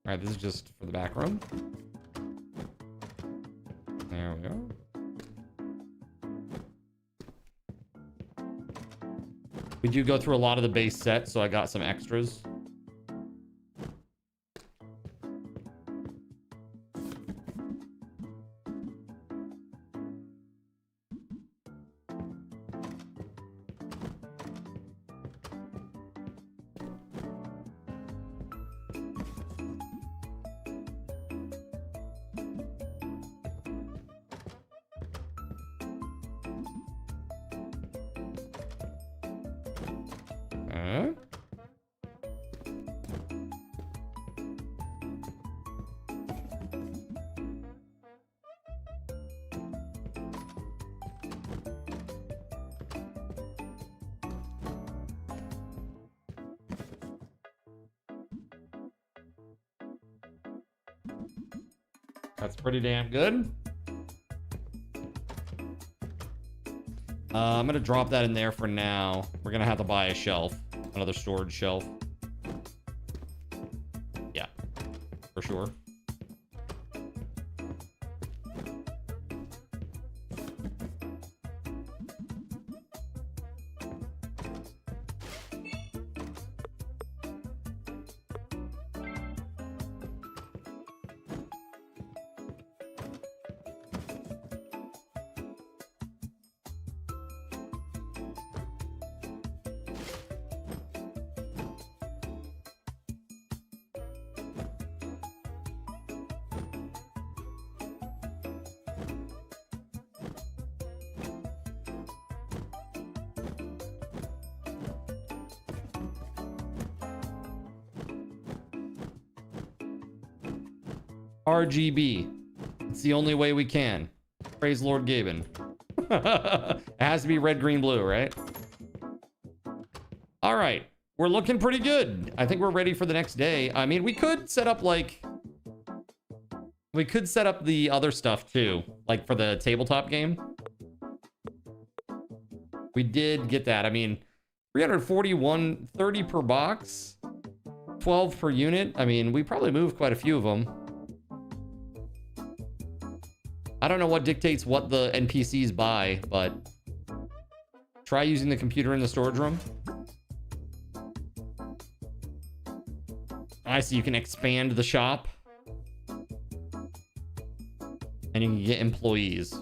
All right, this is just for the back room. There we go. We do go through a lot of the base set, so I got some extras. That's pretty damn good. I'm gonna drop that in there for now. We're gonna have to buy a shelf, another storage shelf. Yeah, for sure. RGB. It's the only way we can. Praise Lord Gaben. It has to be red, green, blue, right? All right. We're looking pretty good. I think we're ready for the next day. I mean, we could set up like... We could set up the other stuff too. Like for the tabletop game. We did get that. I mean, 341, 30 per box. 12 per unit. I mean, we probably moved quite a few of them. I don't know what dictates what the NPCs buy, but try using the computer in the storage room. I see you can expand the shop. And you can get employees.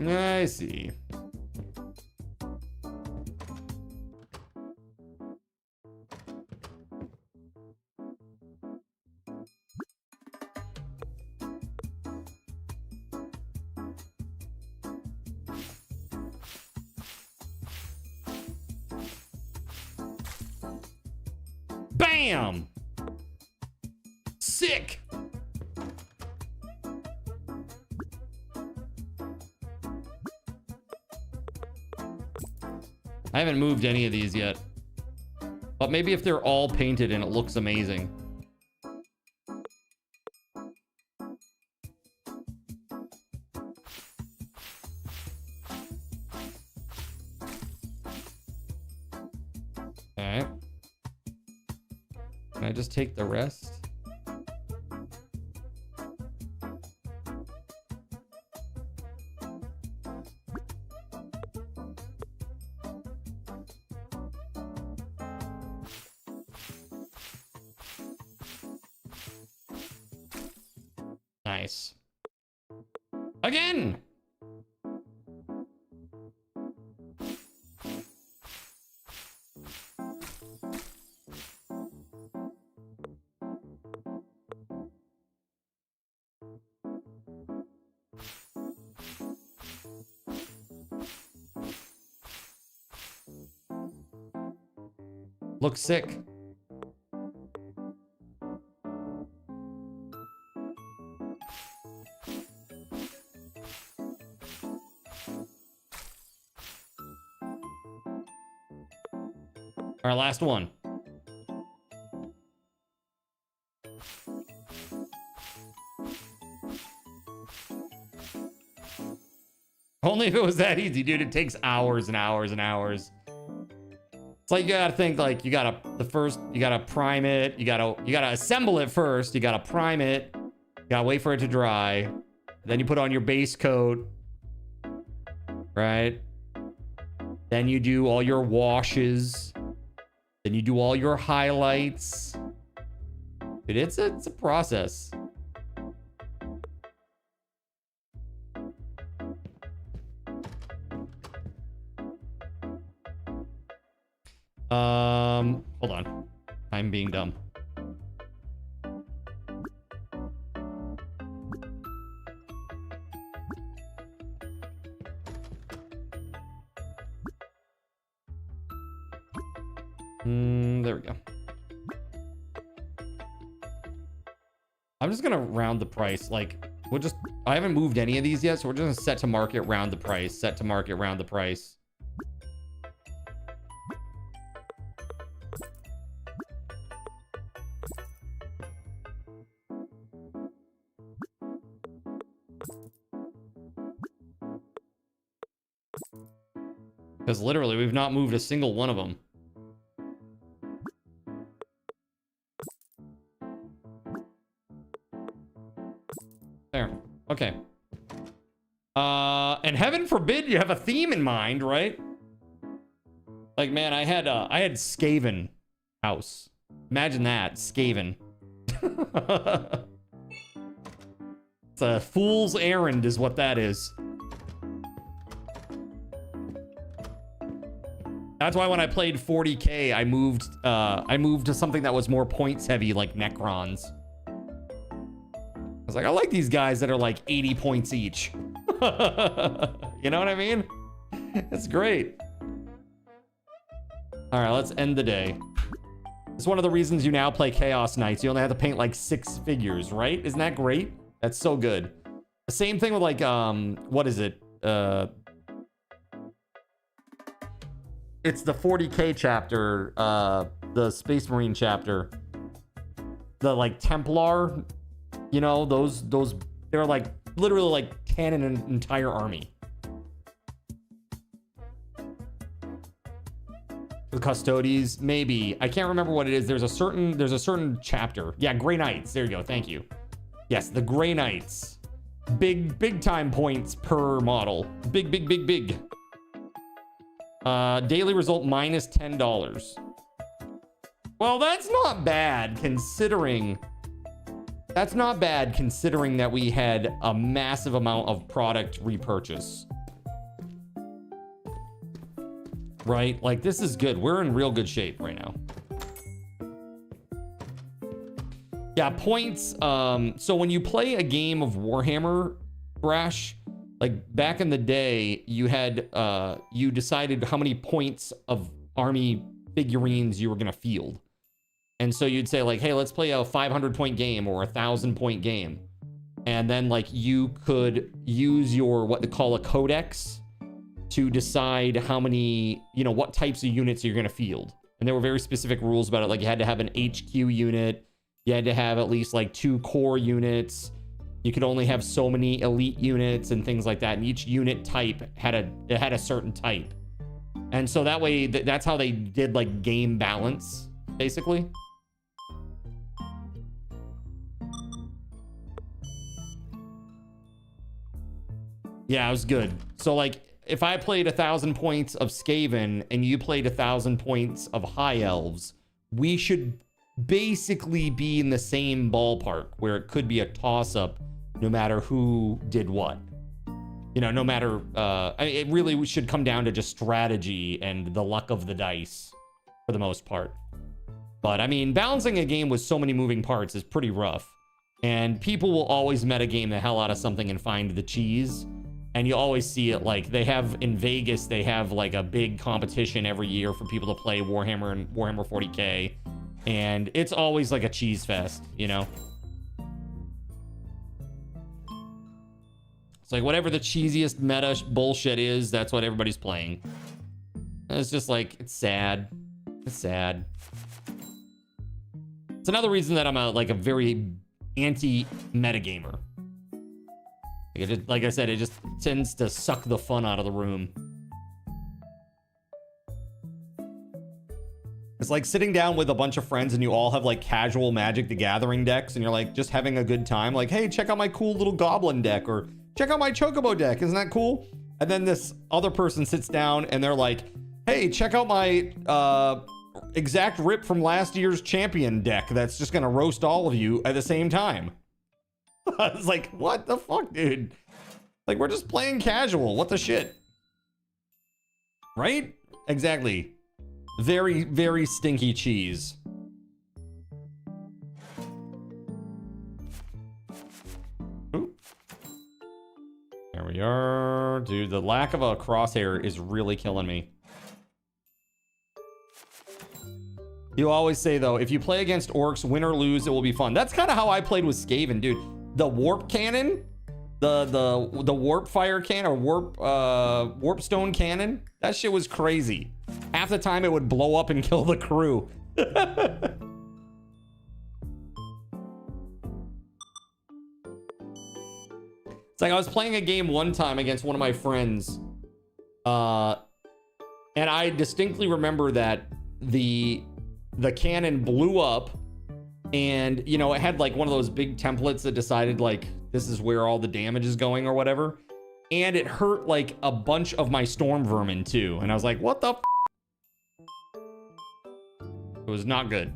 I see. Bam! Sick! I haven't moved any of these yet. But maybe if they're all painted and it looks amazing. Okay. Can I just take the rest? Nice. Again! Looks sick. Our last one. Only if it was that easy, dude. It takes hours and hours and hours. It's like you gotta think like you gotta prime it, you gotta assemble it first, you gotta prime it, you gotta wait for it to dry, then you put on your base coat, right? Then you do all your washes, then you do all your highlights. Dude, it's a process. Hold on. I'm being dumb. There we go. I'm just gonna round the price. Like, I haven't moved any of these yet, so we're just gonna set to market, round the price, set to market, round the price. Because literally, we've not moved a single one of them. There. Okay. And heaven forbid you have a theme in mind, right? Like, man, I had Skaven house. Imagine that, Skaven. It's a fool's errand is what that is. That's why when I played 40K, I moved to something that was more points heavy, like Necrons. I was like, I like these guys that are like 80 points each. You know what I mean? It's great. All right, let's end the day. It's one of the reasons you now play Chaos Knights. You only have to paint like 6 figures, right? Isn't that great? That's so good. The same thing with like, what is it? It's the 40K chapter, the Space Marine chapter. The like Templar, you know, those they're like literally like cannon an entire army. The Custodes, maybe. I can't remember what it is. There's a certain chapter. Yeah, Grey Knights. There you go. Thank you. Yes, the Grey Knights. Big time points per model. Big. Daily result minus $10. Well, that's not bad considering that we had a massive amount of product repurchase. Right? Like, this is good. We're in real good shape right now. Yeah, points. So when you play a game of Warhammer, Brash, like back in the day, you had you decided how many points of army figurines you were gonna field. And so you'd say like, hey, let's play a 500-point game or a 1,000-point game. And then like you could use your what they call a codex to decide how many, you know, what types of units you're going to field. And there were very specific rules about it. Like you had to have an HQ unit. You had to have at least like 2 core units. You could only have so many elite units and things like that. And each unit type had a certain type. And so that way, that's how they did like game balance, basically. Yeah, it was good. So like, if I played 1,000 points of Skaven and you played 1,000 points of High Elves, we should basically be in the same ballpark where it could be a toss-up no matter who did what. You know, no matter, it really should come down to just strategy and the luck of the dice for the most part. But I mean, balancing a game with so many moving parts is pretty rough. And people will always metagame the hell out of something and find the cheese. And you always see it like they have in Vegas, they have like a big competition every year for people to play Warhammer and Warhammer 40K. And it's always like a cheese fest, you know? It's like whatever the cheesiest meta bullshit is, that's what everybody's playing. And it's just like, it's sad. It's sad. It's another reason that I'm a very anti-metagamer. Like I said, it just tends to suck the fun out of the room. It's like sitting down with a bunch of friends and you all have like casual Magic the Gathering decks and you're like just having a good time. Like, hey, check out my cool little goblin deck or check out my Chocobo deck. Isn't that cool? And then this other person sits down and they're like, hey, check out my exact rip from last year's champion deck that's just going to roast all of you at the same time. I was like, what the fuck, dude? Like, we're just playing casual. What the shit? Right? Exactly. Very, very stinky cheese. Ooh. There we are. Dude, the lack of a crosshair is really killing me. You always say, though, if you play against orcs, win or lose, it will be fun. That's kind of how I played with Skaven, dude. The warp cannon, the warp fire cannon or warp stone cannon, that shit was crazy. Half the time it would blow up and kill the crew. It's like I was playing a game one time against one of my friends, and I distinctly remember that the cannon blew up. And, you know, it had like one of those big templates that decided like this is where all the damage is going or whatever. And it hurt like a bunch of my storm vermin too. And I was like, what the f? It was not good.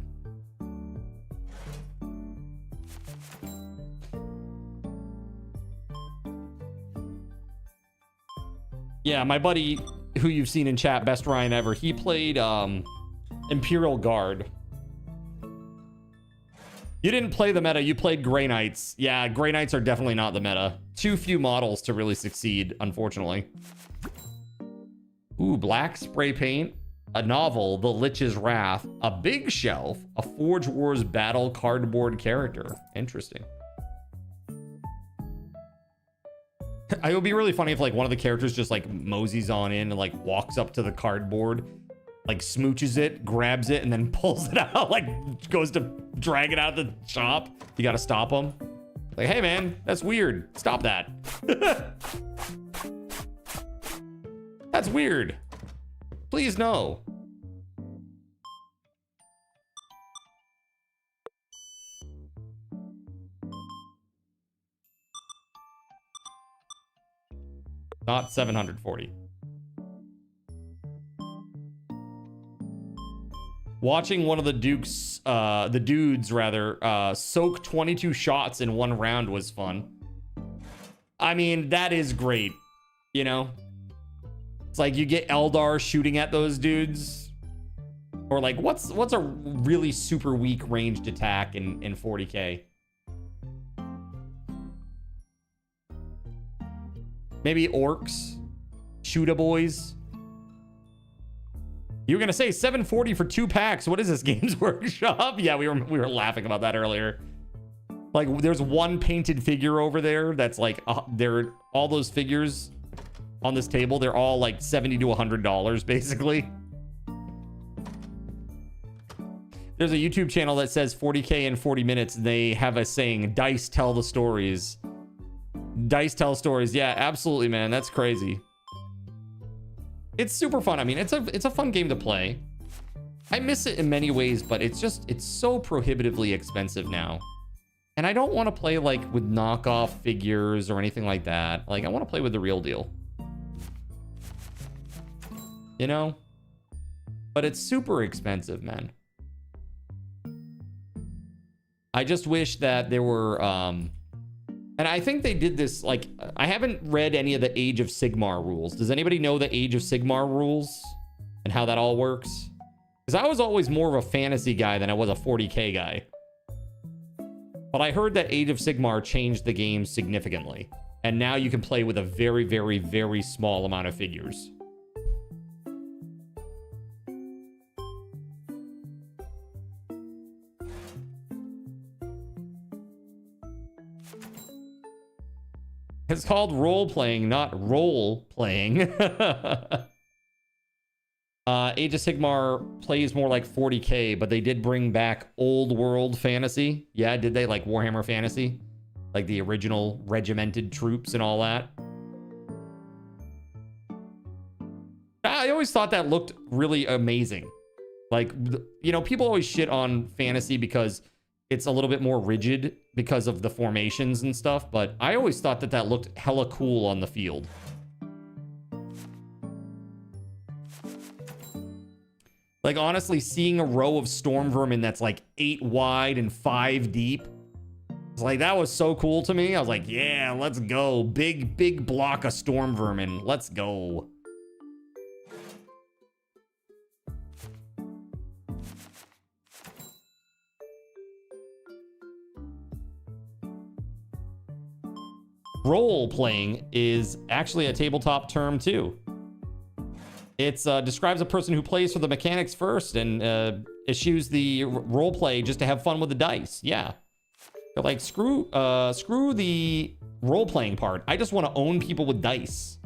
Yeah, my buddy who you've seen in chat, Best Ryan Ever, he played Imperial Guard. You didn't play the meta, you played Grey Knights. Yeah, Grey Knights are definitely not the meta. Too few models to really succeed, unfortunately. Ooh, black spray paint. a novel, The Lich's Wrath, a big shelf, a Forge Wars battle cardboard character. Interesting. It would be really funny if like one of the characters just like moseys on in and like walks up to the cardboard, like smooches it, grabs it, and then pulls it out, like goes to drag it out of the shop. You got to stop him. Like, hey man, that's weird. Stop that. That's weird. Please no. Not 740. Watching one of the dudes soak 22 shots in one round was fun. I mean, that is great, you know? It's like you get Eldar shooting at those dudes. Or like, what's a really super weak ranged attack in 40k? Maybe orcs, Shoota boys. You were gonna say 740 for 2 packs. What is this, Games Workshop? Yeah, we were laughing about that earlier. Like, there's one painted figure over there that's like, all those figures on this table, they're all like $70 to $100 basically. There's a YouTube channel that says 40k in 40 minutes. They have a saying, dice tell the stories. Dice tell stories. Yeah, absolutely, man. That's crazy. It's super fun. I mean, it's a fun game to play. I miss it in many ways, but it's so prohibitively expensive now. And I don't want to play like with knockoff figures or anything like that. Like, I want to play with the real deal. You know? But it's super expensive, man. I just wish that there were and I think they did this, like, I haven't read any of the Age of Sigmar rules. Does anybody know the Age of Sigmar rules and how that all works? Because I was always more of a fantasy guy than I was a 40k guy. But I heard that Age of Sigmar changed the game significantly. And now you can play with a very, very, very small amount of figures. It's called role-playing, not role-playing. Age of Sigmar plays more like 40k, but they did bring back old world fantasy. Yeah, did they? Like Warhammer Fantasy? Like the original regimented troops and all that? I always thought that looked really amazing. Like, you know, people always shit on fantasy because it's a little bit more rigid because of the formations and stuff, but I always thought that looked hella cool on the field. Like, honestly, seeing a row of storm vermin that's like 8 wide and 5 deep, it's like, that was so cool to me. I was like, yeah, let's go. Big block of storm vermin. Let's go. Role-playing is actually a tabletop term too. It describes a person who plays for the mechanics first and eschews the role-play just to have fun with the dice. Yeah. But like, screw the role-playing part. I just want to own people with dice.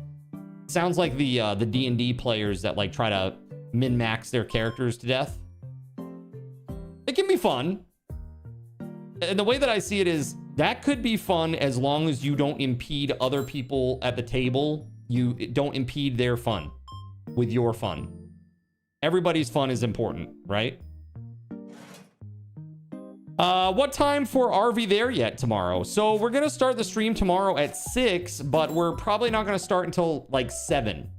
Sounds like the D&D players that like try to min-max their characters to death. It can be fun. And the way that I see it is, that could be fun as long as you don't impede other people at the table. You don't impede their fun with your fun. Everybody's fun is important, right? What time for RV there yet tomorrow? So we're going to start the stream tomorrow at 6, but we're probably not going to start until like 7,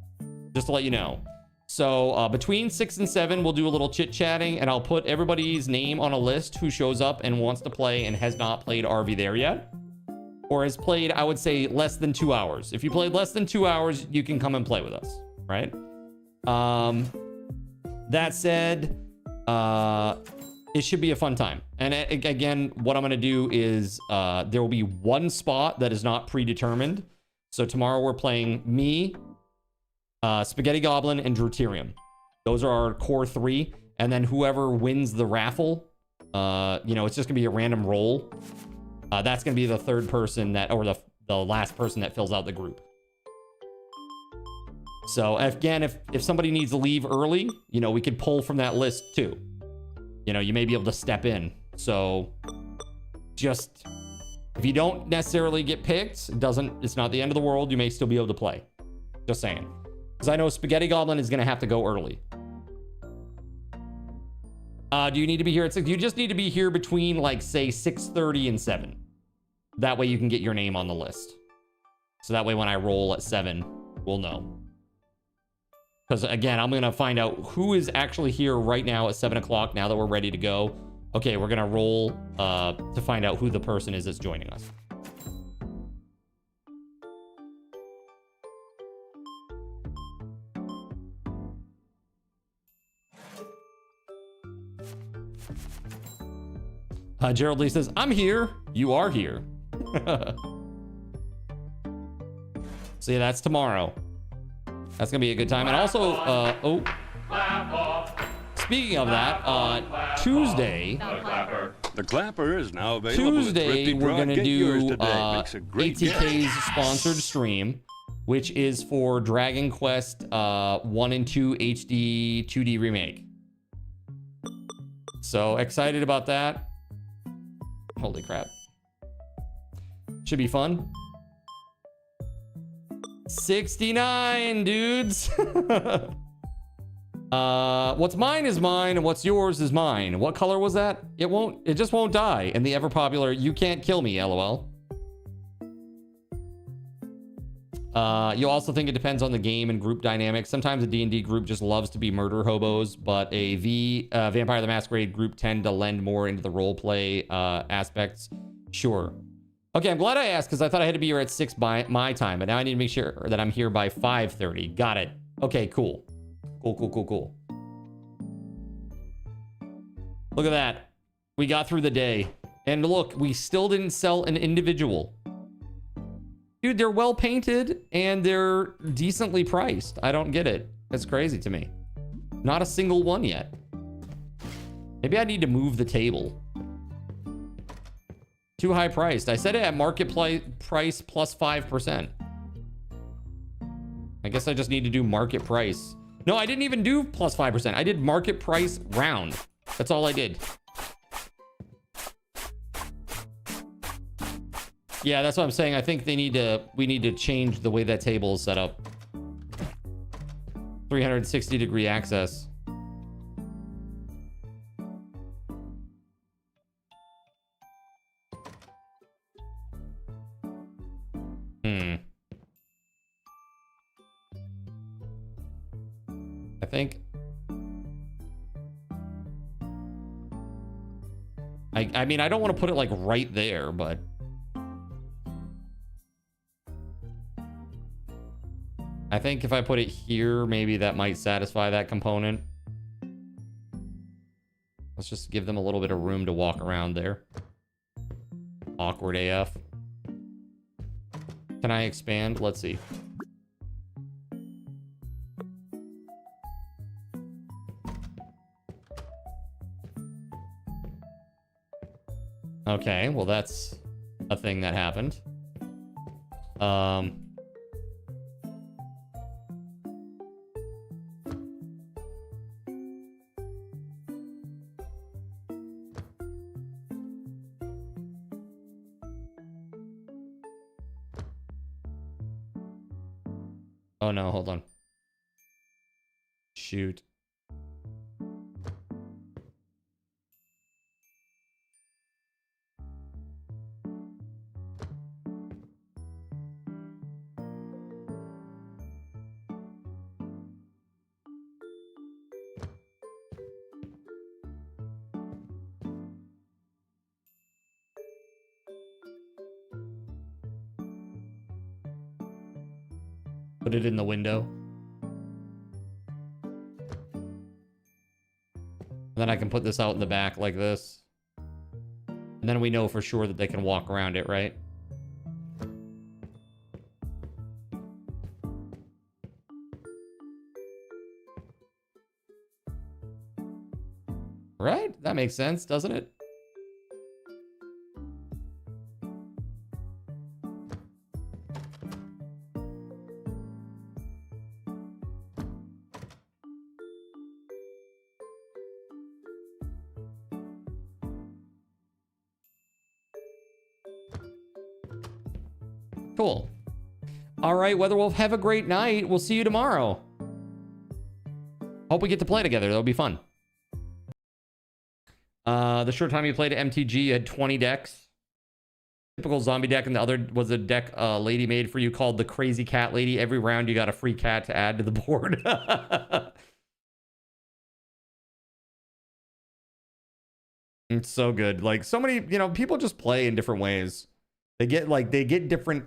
just to let you know. So between 6 and 7, we'll do a little chit-chatting, and I'll put everybody's name on a list who shows up and wants to play and has not played RV there yet. Or has played, I would say, less than 2 hours. If you played less than 2 hours, you can come and play with us, right? That said, it should be a fun time. And again, what I'm going to do is there will be one spot that is not predetermined. So tomorrow we're playing me, Spaghetti Goblin, and Druterium. Those are our core 3. And then whoever wins the raffle, you know, it's just gonna be a random roll. That's gonna be the third person that, or the last person that fills out the group. So again, if somebody needs to leave early, you know, we could pull from that list too. You know, you may be able to step in. So just, if you don't necessarily get picked, it's not the end of the world. You may still be able to play. Just saying. Because I know Spaghetti Goblin is going to have to go early. Do you need to be here at 6? You just need to be here between, like, say, 6:30 and 7. That way you can get your name on the list. So that way when I roll at 7, we'll know. Because, again, I'm going to find out who is actually here right now at 7 o'clock now that we're ready to go. Okay, we're going to roll to find out who the person is that's joining us. Gerald Lee says, I'm here. You are here. So yeah, that's tomorrow. That's gonna be a good time. And also, speaking of that, Tuesday, the clapper is now available. Tuesday, we're gonna do ATK's sponsored stream, which is for Dragon Quest 1 and 2 HD 2D remake. So excited about that. Holy crap. Should be fun. 69 dudes. What's mine is mine and what's yours is mine. What color was that? It just won't die. And the ever popular you can't kill me, LOL. You also think it depends on the game and group dynamics. Sometimes a D&D group just loves to be murder hobos, but a Vampire the Masquerade group tend to lend more into the roleplay aspects. Sure. Okay, I'm glad I asked because I thought I had to be here at 6 by my time, but now I need to make sure that I'm here by 5:30. Got it. Okay, cool. Cool. Look at that. We got through the day. And look, we still didn't sell an individual. Dude, they're well painted and they're decently priced. I don't get it. That's crazy to me. Not a single one yet. Maybe I need to move the table. Too high priced. I said it at market price plus 5%. I guess I just need to do market price. No, I didn't even do plus 5%. I did market price round. That's all I did. Yeah, that's what I'm saying. I think we need to change the way that table is set up. 360-degree access. I think. I mean, I don't want to put it like right there, but. I think if I put it here, maybe that might satisfy that component. Let's just give them a little bit of room to walk around there. Awkward AF. Can I expand? Let's see. Okay, well that's a thing that happened. Oh no, hold on. Shoot. Put it in the window. And then I can put this out in the back like this. And then we know for sure that they can walk around it, right? Right? That makes sense, doesn't it? Cool. All right, WeatherWolf, have a great night. We'll see you tomorrow. Hope we get to play together. That'll be fun. The short time you played at MTG, you had 20 decks. Typical zombie deck, and the other was a deck lady made for you called the Crazy Cat Lady. Every round you got a free cat to add to the board. It's so good. Like, so many, you know, people just play in different ways. They get different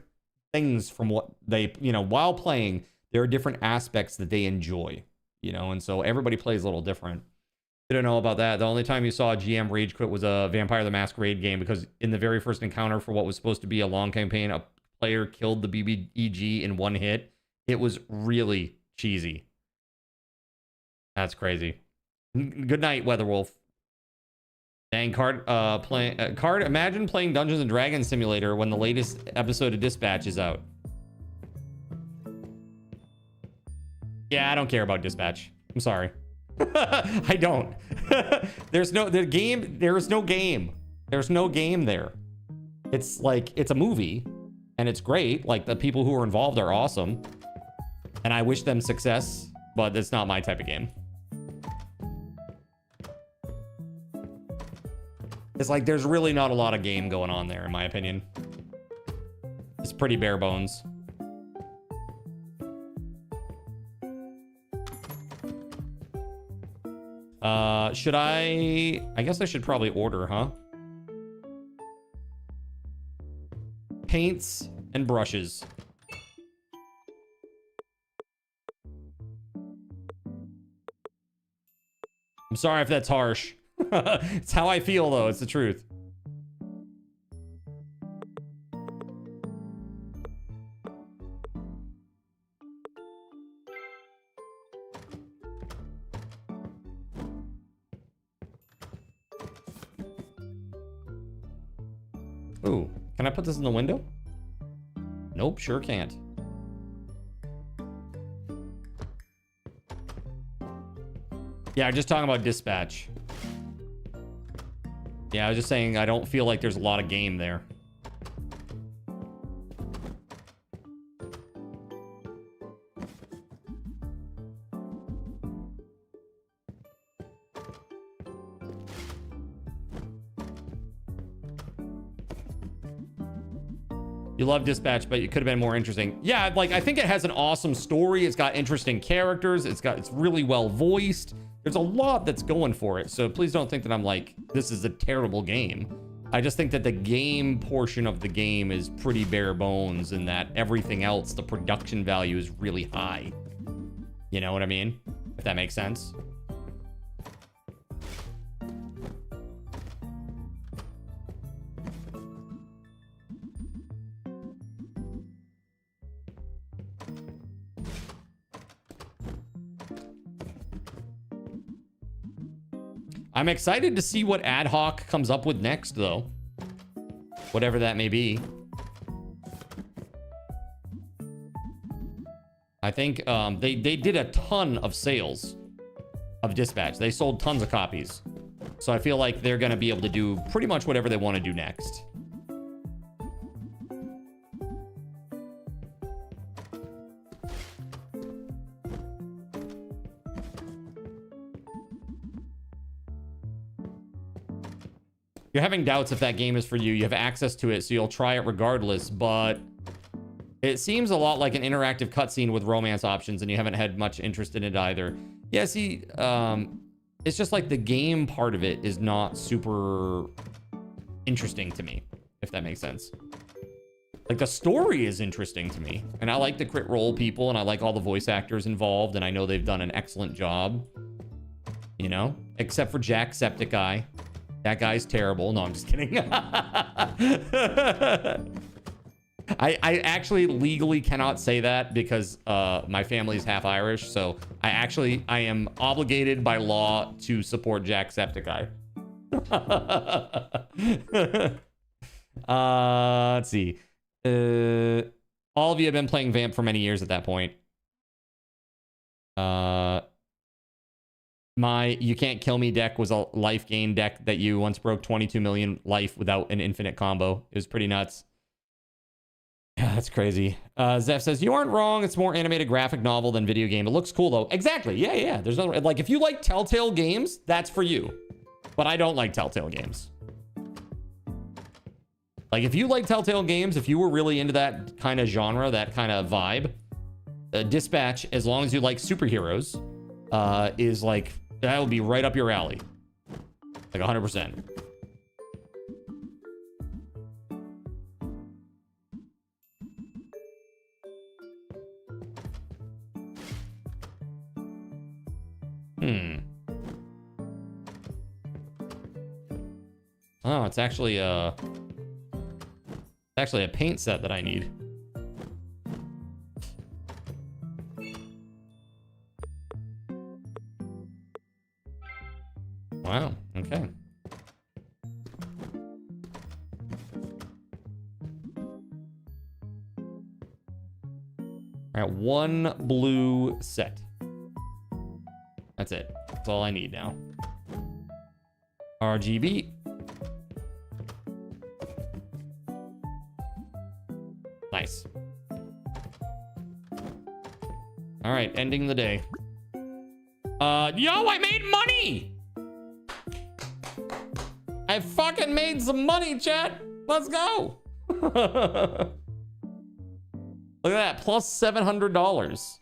things from what they, you know, while playing, there are different aspects that they enjoy, you know, and so everybody plays a little different. Didn't know about that. The only time you saw a GM rage quit was a Vampire the Masquerade game, because in the very first encounter for what was supposed to be a long campaign, a player killed the BBEG in one hit. It was really cheesy. That's crazy. Good night, WeatherWolf. Dang, Card, Card, imagine playing Dungeons and Dragons Simulator when the latest episode of Dispatch is out. Yeah, I don't care about Dispatch. I'm sorry. I don't. There's no game. There's no game there. It's like, it's a movie and it's great. Like, the people who are involved are awesome and I wish them success, but it's not my type of game. It's like, there's really not a lot of game going on there, in my opinion. It's pretty bare bones. Should I guess I should probably order, huh? Paints and brushes. I'm sorry if that's harsh. It's how I feel, though. It's the truth. Ooh, can I put this in the window? Nope, sure can't. Yeah, just talking about Dispatch. Yeah, I was just saying I don't feel like there's a lot of game there. You love Dispatch, but it could have been more interesting. Yeah, like, I think it has an awesome story. It's got interesting characters. It's really well voiced. There's a lot that's going for it. So please don't think that I'm like, this is a terrible game. I just think that the game portion of the game is pretty bare bones, and that everything else, the production value is really high. You know what I mean? If that makes sense. I'm excited to see what Ad Hoc comes up with next, though. Whatever that may be. I think they did a ton of sales of Dispatch. They sold tons of copies. So I feel like they're going to be able to do pretty much whatever they want to do next. You're having doubts if that game is for you. You have access to it, so you'll try it regardless, but it seems a lot like an interactive cutscene with romance options, and you haven't had much interest in it either. Yeah, see, it's just like the game part of it is not super interesting to me, if that makes sense. Like, the story is interesting to me, and I like the crit roll people, and I like all the voice actors involved, and I know they've done an excellent job, you know, except for Jacksepticeye. That guy's terrible. No, I'm just kidding. I actually legally cannot say that because my family's half Irish, so I am obligated by law to support Jacksepticeye. Let's see. All of you have been playing Vamp for many years at that point. My You Can't Kill Me deck was a life gain deck that you once broke 22 million life without an infinite combo. It was pretty nuts. Yeah, that's crazy. Zeph says, you aren't wrong. It's more animated graphic novel than video game. It looks cool, though. Exactly. Yeah. There's no... Like, if you like Telltale games, that's for you. But I don't like Telltale games. Like, if you like Telltale games, if you were really into that kind of genre, that kind of vibe, Dispatch, as long as you like superheroes, is like... That would be right up your alley. Like 100%. Oh, it's actually a paint set that I need. Wow, okay. All right, one blue set. That's it. That's all I need now. RGB. Nice. All right, ending the day. Yo, I made money! I fucking made some money, chat. Let's go. Look at that, plus $700.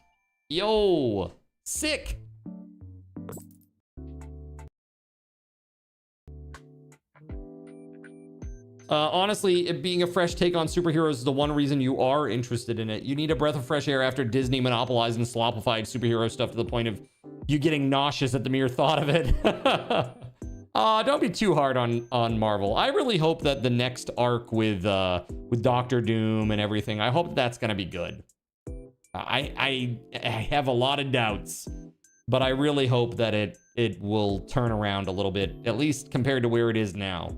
Yo, sick. Honestly, it being a fresh take on superheroes is the one reason you are interested in it. You need a breath of fresh air after Disney monopolized and slopified superhero stuff to the point of you getting nauseous at the mere thought of it. Don't be too hard on Marvel. I really hope that the next arc with Doctor Doom and everything, I hope that's gonna be good. I have a lot of doubts, but I really hope that it will turn around a little bit, at least compared to where it is now.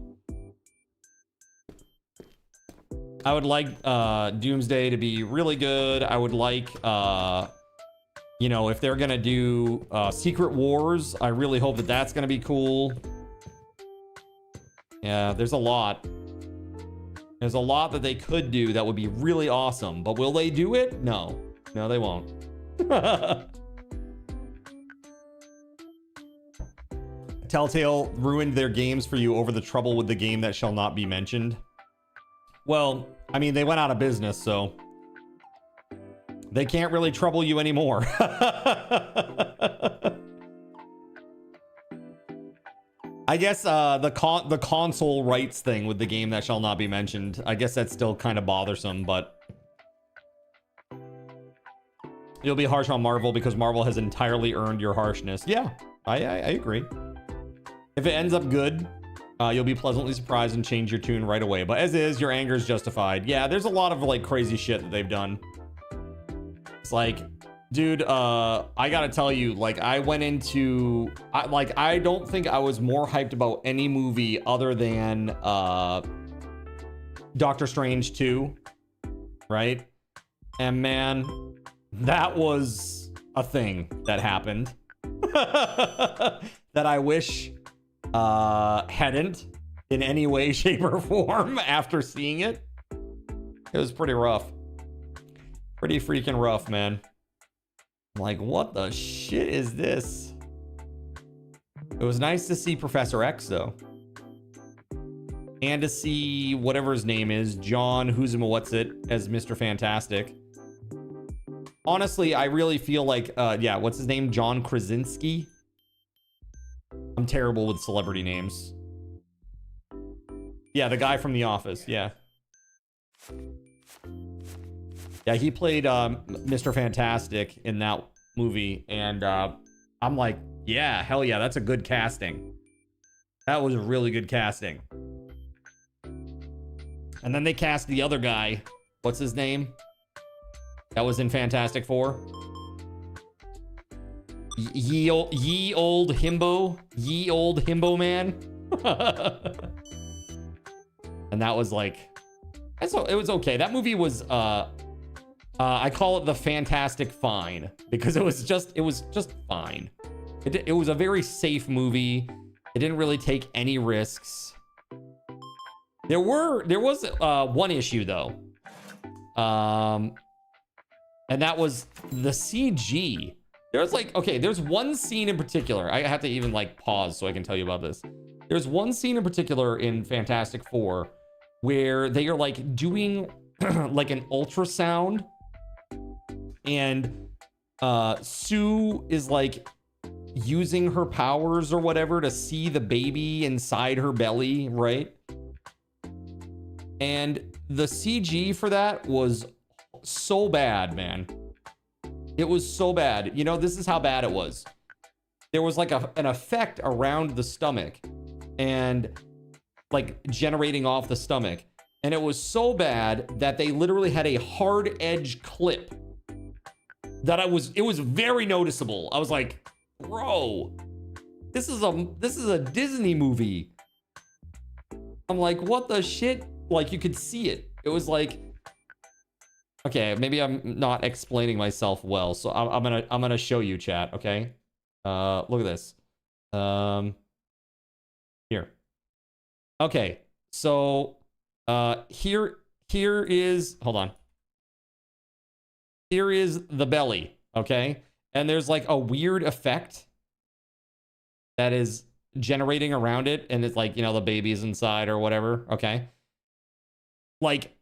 I would like Doomsday to be really good. I would like, you know, if they're gonna do Secret Wars, I really hope that that's gonna be cool. Yeah, there's a lot. There's a lot that they could do that would be really awesome, but will they do it? No. No, they won't. Telltale ruined their games for you over the trouble with the game that shall not be mentioned. Well, I mean, they went out of business, so they can't really trouble you anymore. I guess the console rights thing with the game that shall not be mentioned, I guess that's still kind of bothersome, but you'll be harsh on Marvel because Marvel has entirely earned your harshness. Yeah, I agree. If it ends up good, you'll be pleasantly surprised and change your tune right away. But as is, your anger is justified. Yeah, there's a lot of like crazy shit that they've done. It's like, dude, I gotta tell you, like, I went into, I don't think I was more hyped about any movie other than Doctor Strange 2, right? And man, that was a thing that happened that I wish hadn't in any way, shape, or form after seeing it. It was pretty rough. Pretty freaking rough, man. Like, what the shit is this? It was nice to see Professor X, though. And to see whatever his name is, John Who's-What's-It, as Mr. Fantastic. Honestly, I really feel like, yeah, what's his name? John Krasinski? I'm terrible with celebrity names. Yeah, the guy from The Office, yeah. Yeah, he played Mr. Fantastic in that movie, and I'm like, yeah, hell yeah, that's a good casting. That was a really good casting. And then they cast the other guy, What's his name? That was in Fantastic Four. Ye old himbo man. And that was like, it was okay. That movie was I call it the Fantastic Fine because it was just fine. It was a very safe movie. It didn't really take any risks. There was one issue though. And that was the CG. There's like, okay, there's one scene in particular. I have to even like pause so I can tell you about this. There's one scene in particular in Fantastic Four where they are like doing like an ultrasound, and Sue is like using her powers or whatever to see the baby inside her belly, right? And the CG for that was so bad, man. It was so bad. You know, this is how bad it was. There was like an effect around the stomach and like generating off the stomach. And it was so bad that they literally had a hard edge clip that it was very noticeable. I was like, bro, this is a Disney movie. I'm like, what the shit? Like, you could see it. It was like, okay, maybe I'm not explaining myself well, so I'm gonna show you, chat. Okay, look at this. Here. Okay, so here is, hold on. Here is the belly. Okay, and there's like a weird effect that is generating around it, and it's like, you know, the baby's inside or whatever. Okay, like,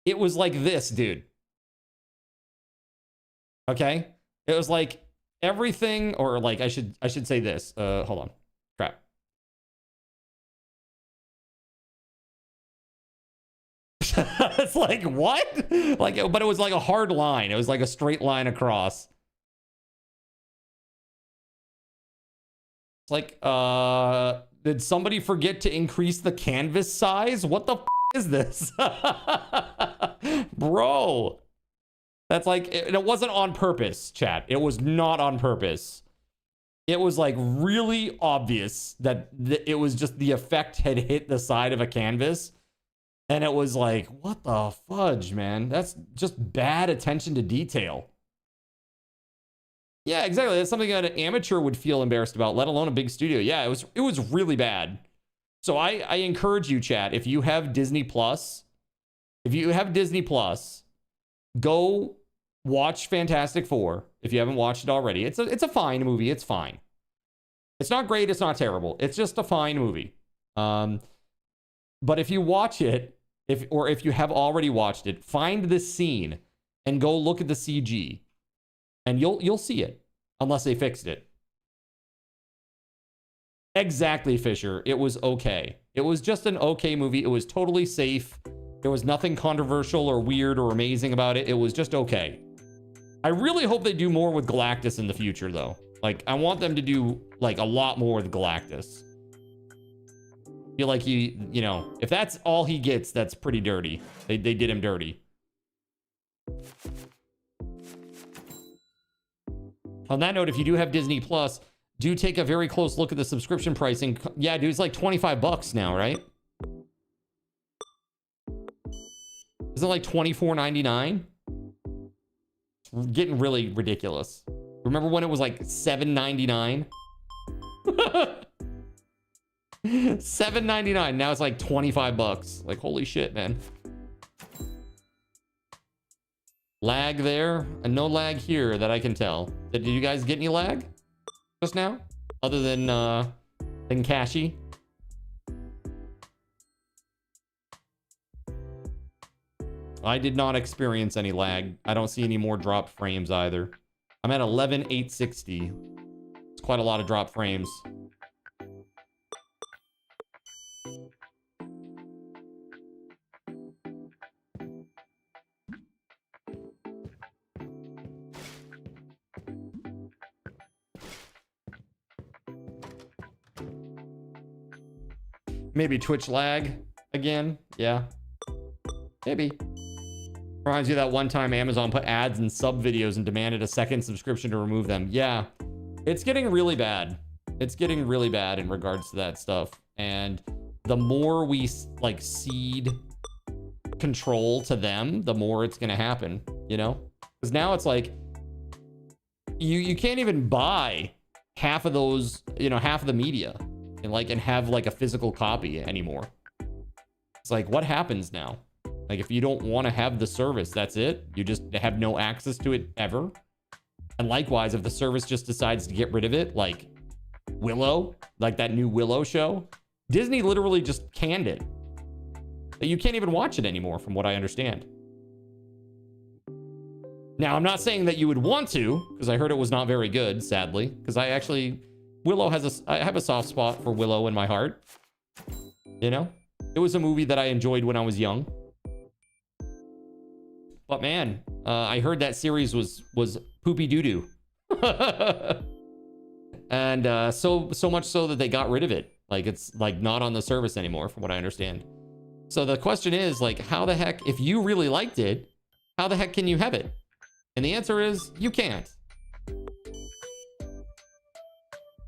it was like this, dude. Okay? It was like everything, or like I should say this. Hold on. Crap. It's like, what? Like, but it was like a hard line. It was like a straight line across. It's like, did somebody forget to increase the canvas size? What the f is this? Bro, that's like, it wasn't on purpose, chat. It was not on purpose. It was like really obvious that it was just the effect had hit the side of a canvas, and it was like, what the fudge, man? That's just bad attention to detail. Yeah, exactly. That's something that an amateur would feel embarrassed about, let alone a big studio. Yeah, it was really bad. So I encourage you, chat, if you have Disney Plus, go watch Fantastic Four if you haven't watched it already. It's a fine movie. It's fine. It's not great. It's not terrible. It's just a fine movie. But if you watch it, if you have already watched it, find this scene and go look at the CG, and you'll see it, unless they fixed it. Exactly, Fisher. It was okay. It was just an okay movie. It was totally safe. There was nothing controversial or weird or amazing about it. It was just okay. I really hope they do more with Galactus in the future, though. Like, I want them to do, like, a lot more with Galactus. I feel like you know, if that's all he gets, that's pretty dirty. They did him dirty. On that note, if you do have Disney Plus, do take a very close look at the subscription pricing. Yeah, dude, it's like $25 now, right? Isn't it like $24.99? It's getting really ridiculous. Remember when it was like $7.99? $7.99. Now it's like $25. Like, holy shit, man. Lag there, and no lag here that I can tell. Did you guys get any lag just now, other than Kashi? I did not experience any lag. I don't see any more drop frames either. I'm at 11,860. It's quite a lot of drop frames. Maybe Twitch lag again. Yeah. Maybe. Reminds you that one time Amazon put ads in sub videos and demanded a second subscription to remove them. Yeah, it's getting really bad. It's getting really bad in regards to that stuff. And the more we like cede control to them, the more it's going to happen, you know? Because now it's like you can't even buy half of those, you know, half of the media and have like a physical copy anymore. It's like, what happens now? Like, if you don't want to have the service, that's it. You just have no access to it ever. And likewise, if the service just decides to get rid of it, like Willow, like that new Willow show, Disney literally just canned it. You can't even watch it anymore, from what I understand. Now, I'm not saying that you would want to, because I heard it was not very good, sadly. Because I have a soft spot for Willow in my heart. You know? It was a movie that I enjoyed when I was young. But man, I heard that series was poopy doo-doo. And so much so that they got rid of it. Like, it's like not on the service anymore, from what I understand. So the question is, like, how the heck, if you really liked it, how the heck can you have it? And the answer is, you can't. And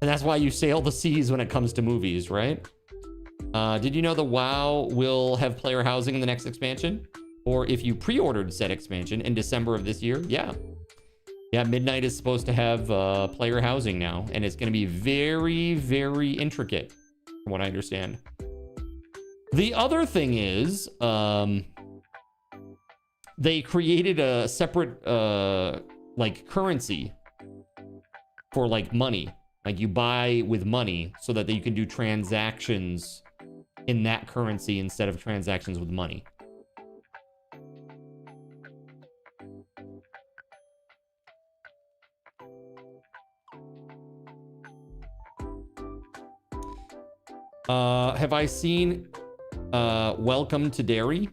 that's why you sail the seas when it comes to movies, right? Did you know the WoW will have player housing in the next expansion? Or if you pre-ordered said expansion in December of this year, yeah. Yeah, Midnight is supposed to have player housing now, and it's going to be very, very intricate, from what I understand. The other thing is, they created a separate, like, currency for, like, money. Like, you buy with money so that you can do transactions in that currency instead of transactions with money. Have I seen Welcome to Derry?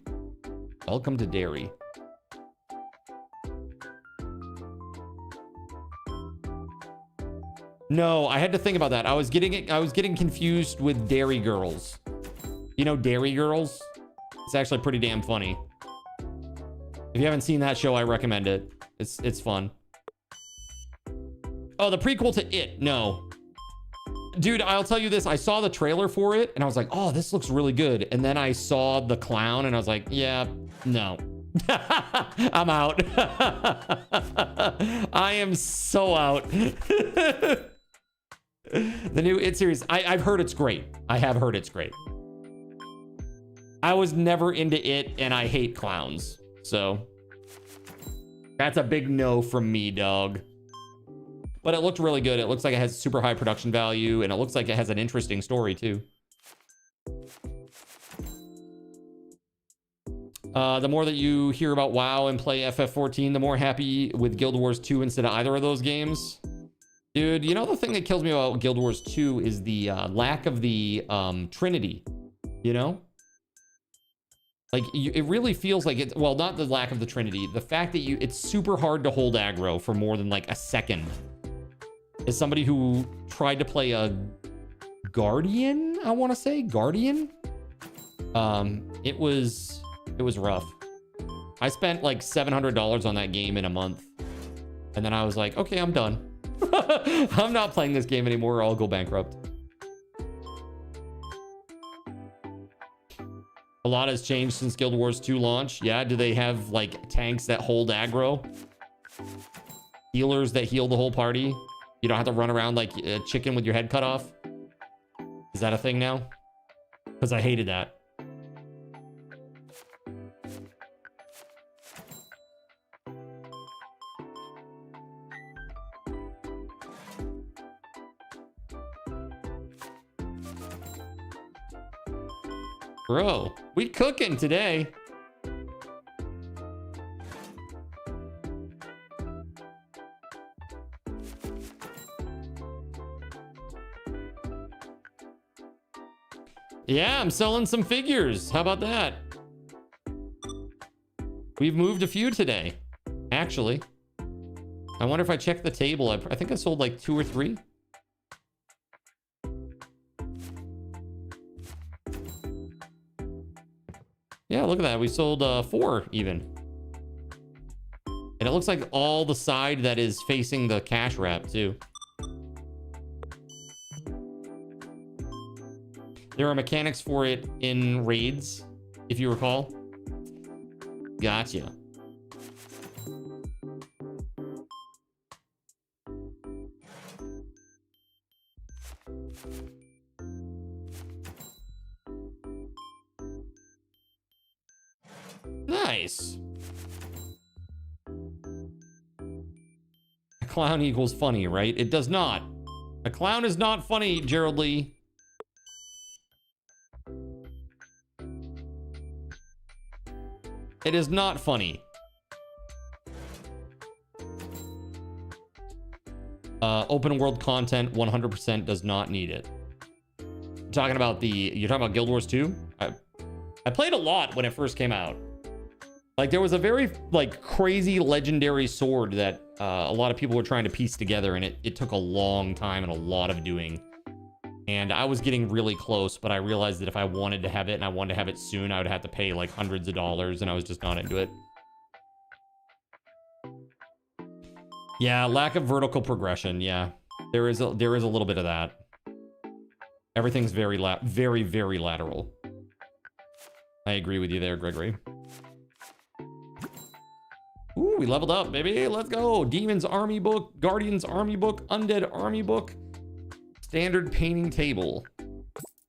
Welcome to Derry. No, I had to think about that. I was getting confused with Dairy Girls. You know Dairy Girls? It's actually pretty damn funny. If you haven't seen that show, I recommend it. It's fun. Oh, the prequel to It. No. Dude, I'll tell you this. I saw the trailer for it, and I was like, oh, this looks really good. And then I saw the clown, and I was like, yeah, no. I'm out. I am so out. The new It series, I've heard it's great. I have heard it's great. I was never into It, and I hate clowns. So that's a big no from me, dog. But it looked really good. It looks like it has super high production value, and it looks like it has an interesting story, too. The more that you hear about WoW and play FF14, the more happy with Guild Wars 2 instead of either of those games. Dude, you know the thing that kills me about Guild Wars 2 is the lack of the Trinity, you know? Like, it really feels like it, well, not the lack of the Trinity, the fact that it's super hard to hold aggro for more than like a second. As somebody who tried to play a Guardian, I want to say, Guardian? It was rough. I spent like $700 on that game in a month. And then I was like, okay, I'm done. I'm not playing this game anymore or I'll go bankrupt. A lot has changed since Guild Wars 2 launch. Yeah, do they have like tanks that hold aggro? Healers that heal the whole party? You don't have to run around like a chicken with your head cut off? Is that a thing now? Because I hated that. Bro, we cooking today. Yeah, I'm selling some figures. How about that? We've moved a few today, actually. I wonder if I check the table. I think I sold like 2 or 3. Yeah, look at that. We sold 4 even. And it looks like all the side that is facing the cash wrap too. There are mechanics for it in raids, if you recall. Gotcha. Nice. A clown equals funny, right? It does not. A clown is not funny, Gerald Lee. It is not funny. Open world content 100% does not need it. You're talking about Guild Wars 2? I played a lot when it first came out. Like, there was a very, like, crazy legendary sword that a lot of people were trying to piece together, and it took a long time and a lot of doing. And I was getting really close, but I realized that if I wanted to have it and I wanted to have it soon, I would have to pay like hundreds of dollars, and I was just not into it. Yeah, lack of vertical progression. Yeah, there is a little bit of that. Everything's very lateral. I agree with you there, Gregory. Ooh, we leveled up, baby. Let's go. Demon's Army Book, Guardian's Army Book, Undead Army Book. Standard painting table.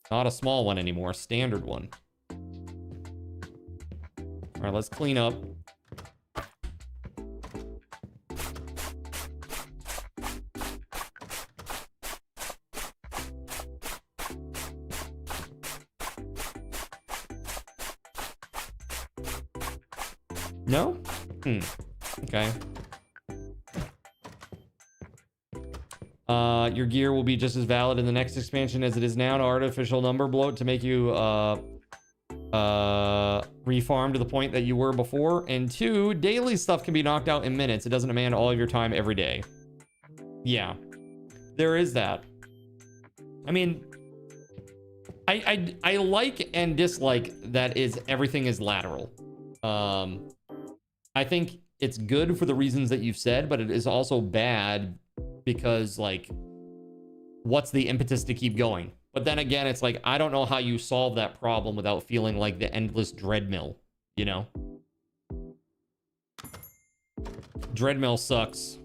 Not a small one anymore, standard one. All right, let's clean up. No? Okay. Your gear will be just as valid in the next expansion as it is now. An artificial number bloat to make you refarm to the point that you were before. And 2, daily stuff can be knocked out in minutes. It doesn't demand all of your time every day. Yeah, there is that. I mean, I like and dislike that everything is lateral. I think it's good for the reasons that you've said, but it is also bad because, like, what's the impetus to keep going? But then again, it's like, I don't know how you solve that problem without feeling like the endless dreadmill, you know? Dreadmill sucks.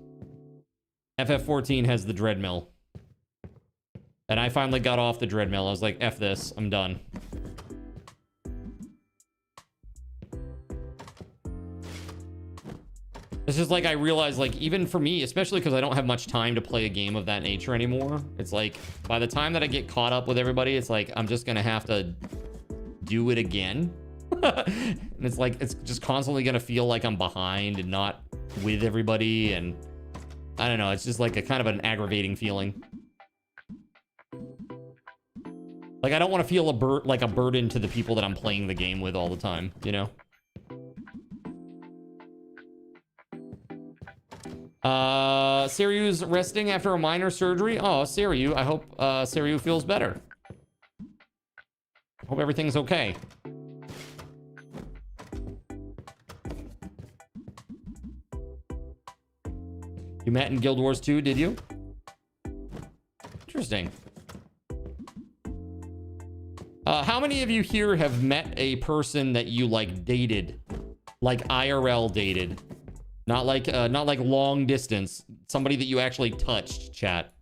FF14 has the dreadmill. And I finally got off the dreadmill. I was like, F this, I'm done. It's just like I realized, like, even for me, especially because I don't have much time to play a game of that nature anymore, it's like by the time that I get caught up with everybody, it's like I'm just gonna have to do it again. And it's like it's just constantly gonna feel like I'm behind and not with everybody, and I don't know, it's just like a kind of an aggravating feeling. Like, I don't want to feel like a burden to the people that I'm playing the game with all the time, you know? Siriu's resting after a minor surgery. Oh, Siriu, I hope Siriu feels better. Hope everything's okay. You met in Guild Wars 2, did you? Interesting. How many of you here have met a person that you, like, dated? Like IRL dated? Not like long distance. Somebody that you actually touched, chat.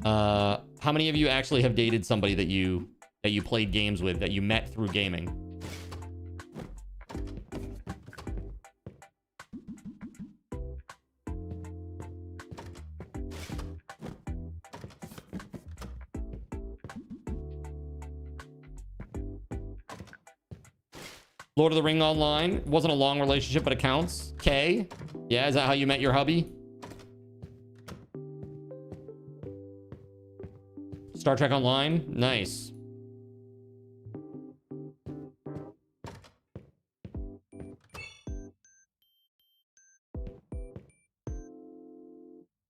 How many of you actually have dated somebody that you played games with, that you met through gaming? Lord of the Ring Online. Wasn't a long relationship, but it counts. K. Yeah, is that how you met your hubby? Star Trek Online. Nice.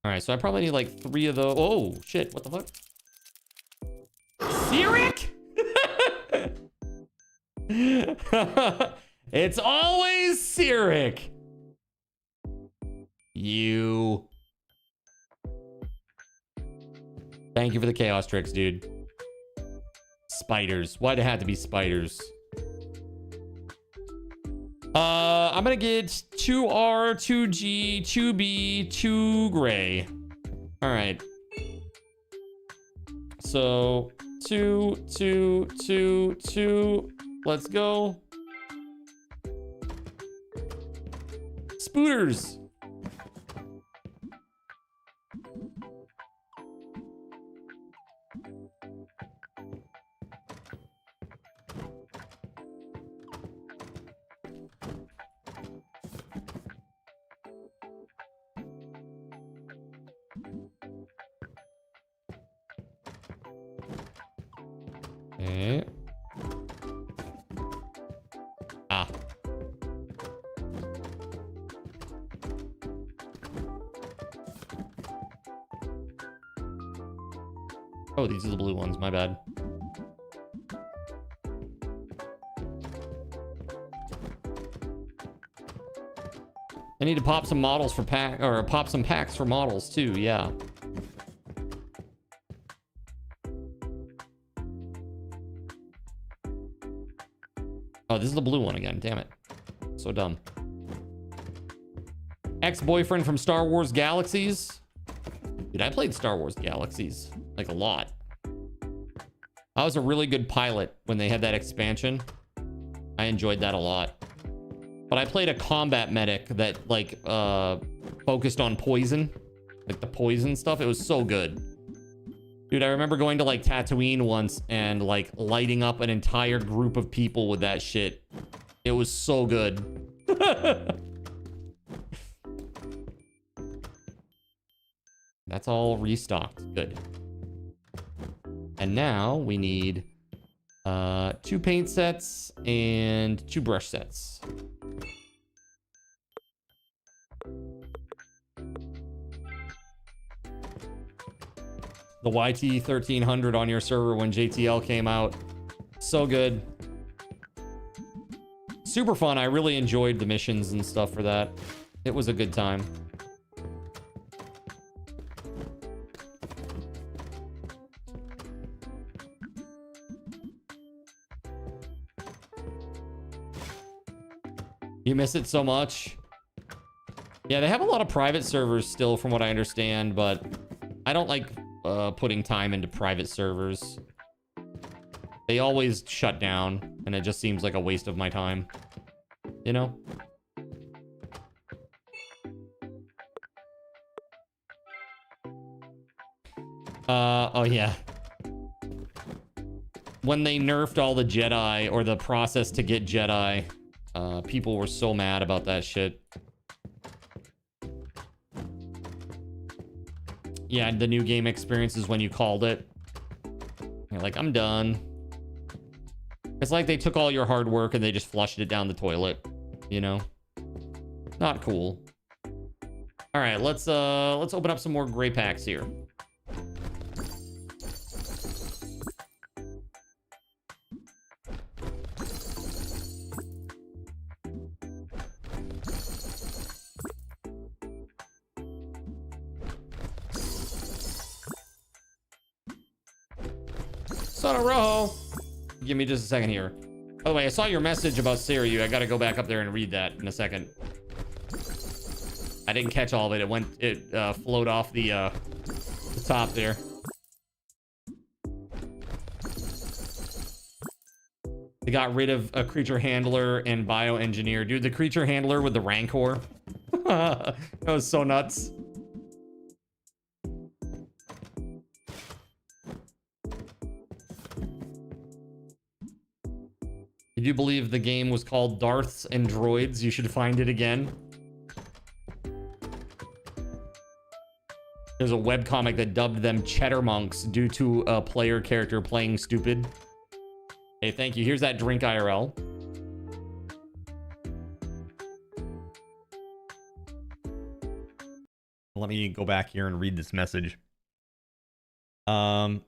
All right, so I probably need like 3 of those. Oh, shit. What the fuck? Sirik? It's always Sirik. You. Thank you for the chaos tricks, dude. Spiders. Why'd it have to be spiders? I'm gonna get 2R, 2G, 2B, 2 gray. All right. So 2, 2, 2, 2. Let's go. Spooters. Okay. Ah. Oh, these are the blue ones. My bad. I need to pop some models for pack, or pop some packs for models too. Yeah. Oh, this is the blue one again. Damn it. So dumb. Ex-boyfriend from Star Wars Galaxies. Dude, I played Star Wars Galaxies like a lot. I was a really good pilot when they had that expansion. I enjoyed that a lot. But I played a combat medic that like focused on poison, like the poison stuff. It was so good. Dude, I remember going to like Tatooine once and like lighting up an entire group of people with that shit. It was so good. That's all restocked. Good. And now we need 2 paint sets and 2 brush sets. The YT 1300 on your server when JTL came out. So good. Super fun. I really enjoyed the missions and stuff for that. It was a good time. You miss it so much. Yeah, they have a lot of private servers still from what I understand, but I don't like putting time into private servers. They always shut down, and it just seems like a waste of my time. You know? Oh yeah. When they nerfed all the Jedi, or the process to get Jedi, people were so mad about that shit. Yeah, the new game experience is when you called it. You're like, I'm done. It's like they took all your hard work and they just flushed it down the toilet. You know? Not cool. All right, let's open up some more gray packs here. Son of Rojo. Give me just a second here. By the way, I saw your message about Siriu. I gotta go back up there and read that in a second. I didn't catch all of it. It flowed off the top there. They got rid of a creature handler and bioengineer. Dude, the creature handler with the Rancor. That was so nuts. Did you believe the game was called Darths and Droids? You should find it again. There's a webcomic that dubbed them Cheddar Monks due to a player character playing stupid. Hey, thank you. Here's that drink IRL. Let me go back here and read this message. So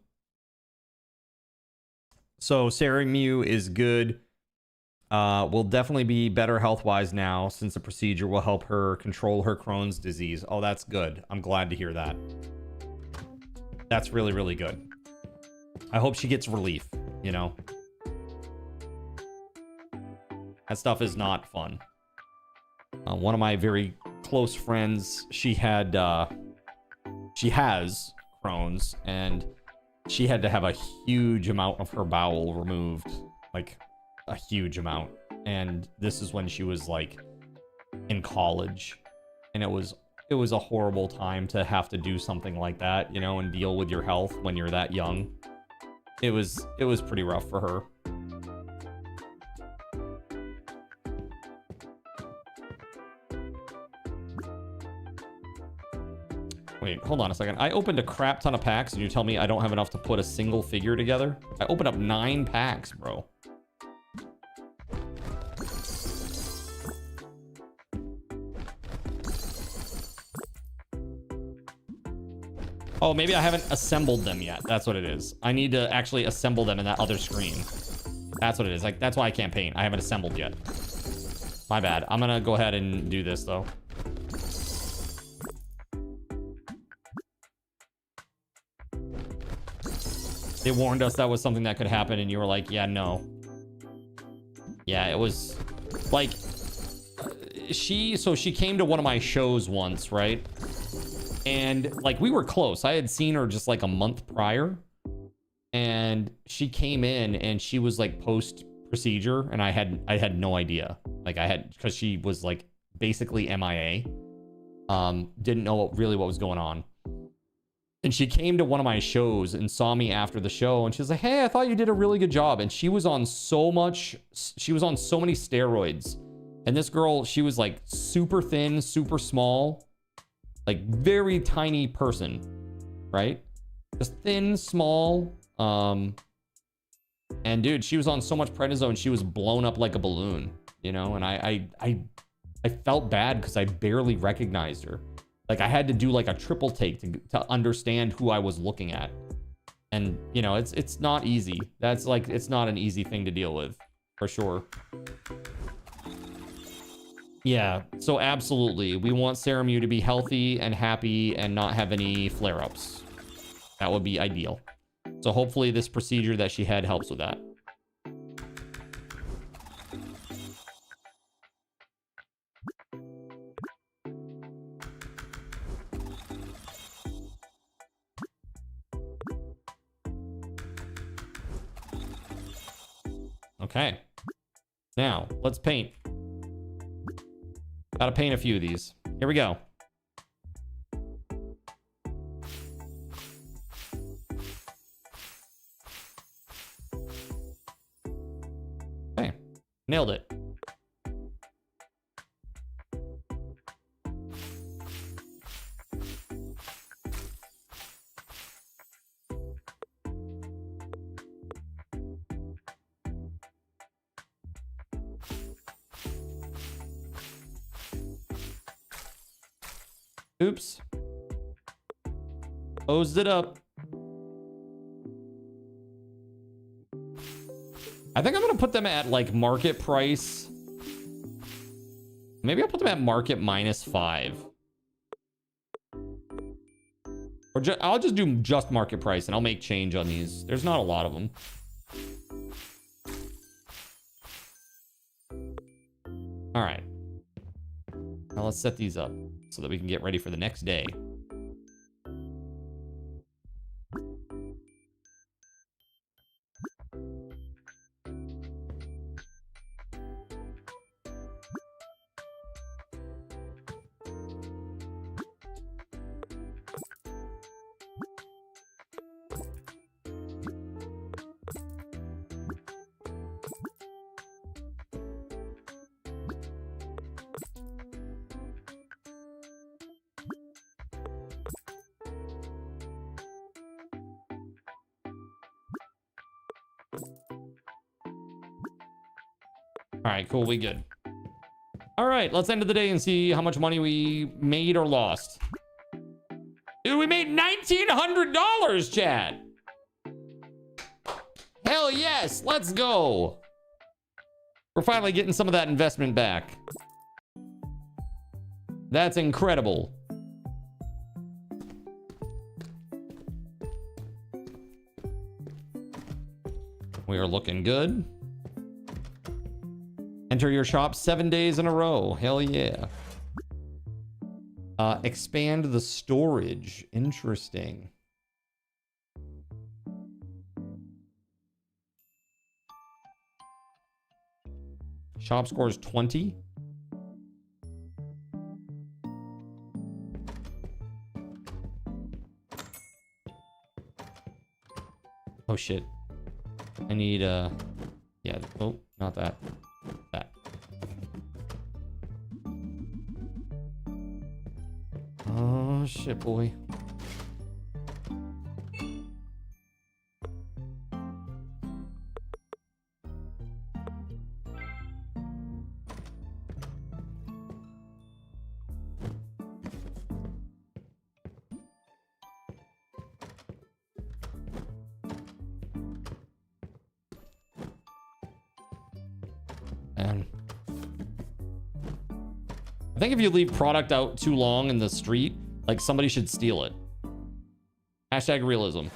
Sarimu is good. will definitely be better health-wise now since the procedure will help her control her Crohn's disease. Oh, that's good. I'm glad to hear that. That's really, really good. I hope she gets relief, you know? That stuff is not fun. One of my very close friends, she has Crohn's, and she had to have a huge amount of her bowel removed, like a huge amount. And this is when she was like in college, and it was a horrible time to have to do something like that, you know, and deal with your health when you're that young. It was pretty rough for her. Wait, hold on a second. I opened a crap ton of packs, and you tell me I don't have enough to put a single figure together? I opened up 9 packs, bro. Oh, maybe I haven't assembled them yet. That's what it is. I need to actually assemble them in that other screen. That's what it is. Like, that's why I can't paint. I haven't assembled yet. My bad. I'm gonna go ahead and do this, though. They warned us that was something that could happen, and you were like, yeah, no. Yeah, it was like she came to one of my shows once, right? And like we were close. I had seen her just like a month prior, and she came in and she was like post procedure, and I had no idea. Like because she was like basically MIA. Didn't know really what was going on. And she came to one of my shows and saw me after the show, and she was like, hey, I thought you did a really good job. And she was on so many steroids. And this girl, she was like super thin, super small, like very tiny person, right? Just thin, small. And dude, she was on so much prednisone, she was blown up like a balloon, you know? And I felt bad because I barely recognized her. Like I had to do like a triple take to understand who I was looking at. And you know, it's not easy. That's like, it's not an easy thing to deal with, for sure. Yeah, so absolutely. We want SaraMu to be healthy and happy and not have any flare-ups. That would be ideal. So hopefully this procedure that she had helps with that. Okay. Now, let's paint. Gotta paint a few of these. Here we go. Okay. Nailed it. Oops. Hosed it up. I think I'm gonna put them at like market price. Maybe I'll put them at market -5. Or I'll just do just market price, and I'll make change on these. There's not a lot of them. All right. Now let's set these up so that we can get ready for the next day. All right, cool. We good. All right, let's end of the day and see how much money we made or lost. Dude, we made $1,900, Chad. Hell yes, let's go. We're finally getting some of that investment back. That's incredible. We are looking good. Enter your shop 7 days in a row. Hell yeah. Expand the storage. Interesting. Shop scores 20. Oh shit. I need yeah, oh, not that. That. Oh shit, boy. Man. I think if you leave product out too long in the street, like somebody should steal it. Hashtag realism.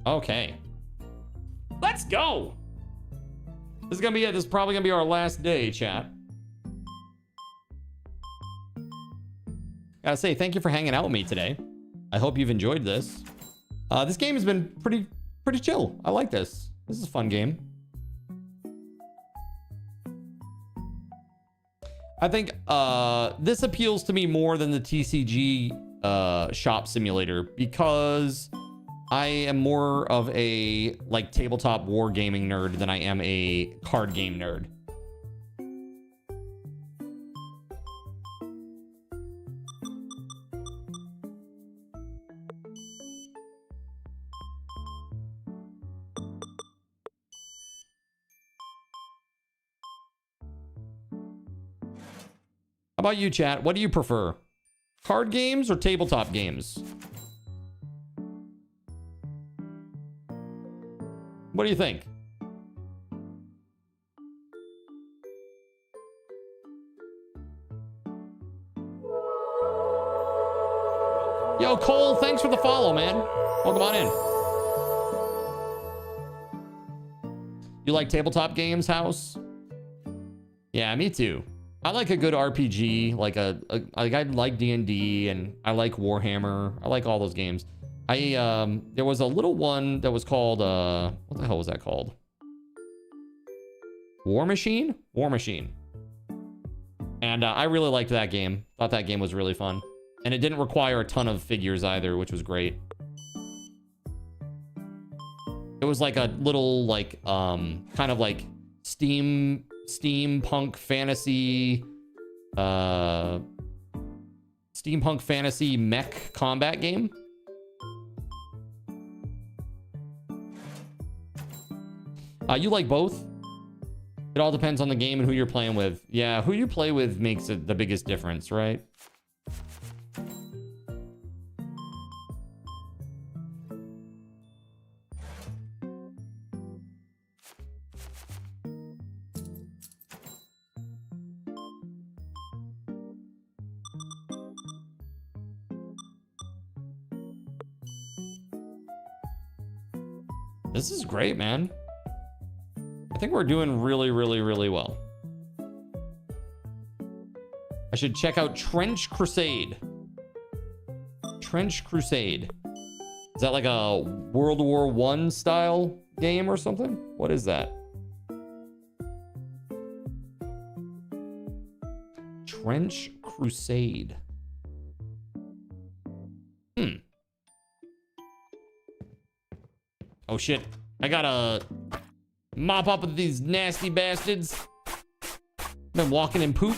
Okay. Let's go. This is gonna be it. This is probably gonna be our last day, chat. Gotta say, thank you for hanging out with me today. I hope you've enjoyed this. This game has been pretty chill. I like this. This is a fun game. I think this appeals to me more than the TCG shop simulator because I am more of a like tabletop wargaming nerd than I am a card game nerd. How about you, chat? What do you prefer? Card games or tabletop games? What do you think? Yo, Cole, thanks for the follow, man. Welcome on in. You like tabletop games, House? Yeah, me too. I like a good RPG, like I like D&D and I like Warhammer. I like all those games. There was a little one that was called what the hell was that called? War Machine? War Machine. And I really liked that game. Thought that game was really fun. And it didn't require a ton of figures either, which was great. It was like a little like kind of like steampunk fantasy mech combat game. You like both? It all depends on the game and who you're playing with. Yeah, who you play with makes it the biggest difference, right? This is great, man. I think we're doing really, really, really well. I should check out Trench Crusade. Trench Crusade. Is that like a World War I style game or something? What is that? Trench Crusade. Oh shit. I gotta mop up with these nasty bastards. Been walking in poop.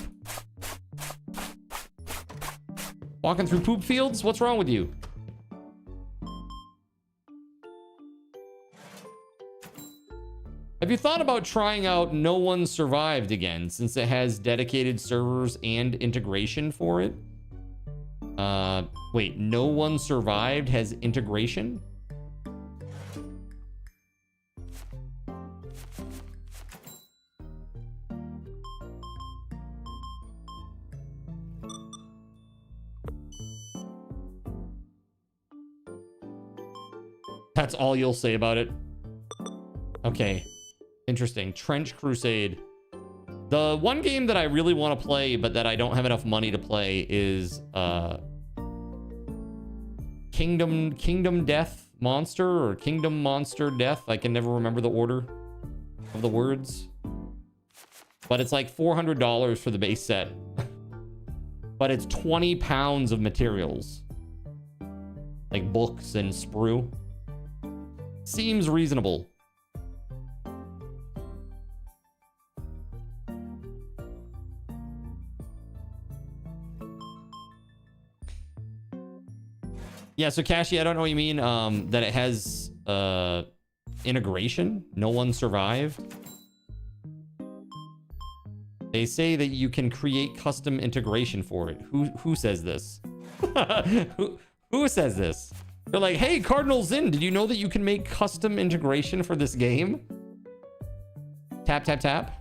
Walking through poop fields? What's wrong with you? Have you thought about trying out No One Survived again, since it has dedicated servers and integration for it? Wait, No One Survived has integration? That's all you'll say about it? Okay. Interesting. Trench Crusade. The one game that I really want to play, but that I don't have enough money to play is Kingdom Death Monster or Kingdom Monster Death. I can never remember the order of the words. But it's like $400 for the base set. But it's 20 pounds of materials. Like books and sprue. Seems reasonable. Yeah, so Cashy, I don't know what you mean. That it has integration. No One Survived. They say that you can create custom integration for it. Who says this? Who says this? They're like, hey, Cardinal Zin, did you know that you can make custom integration for this game? Tap, tap, tap.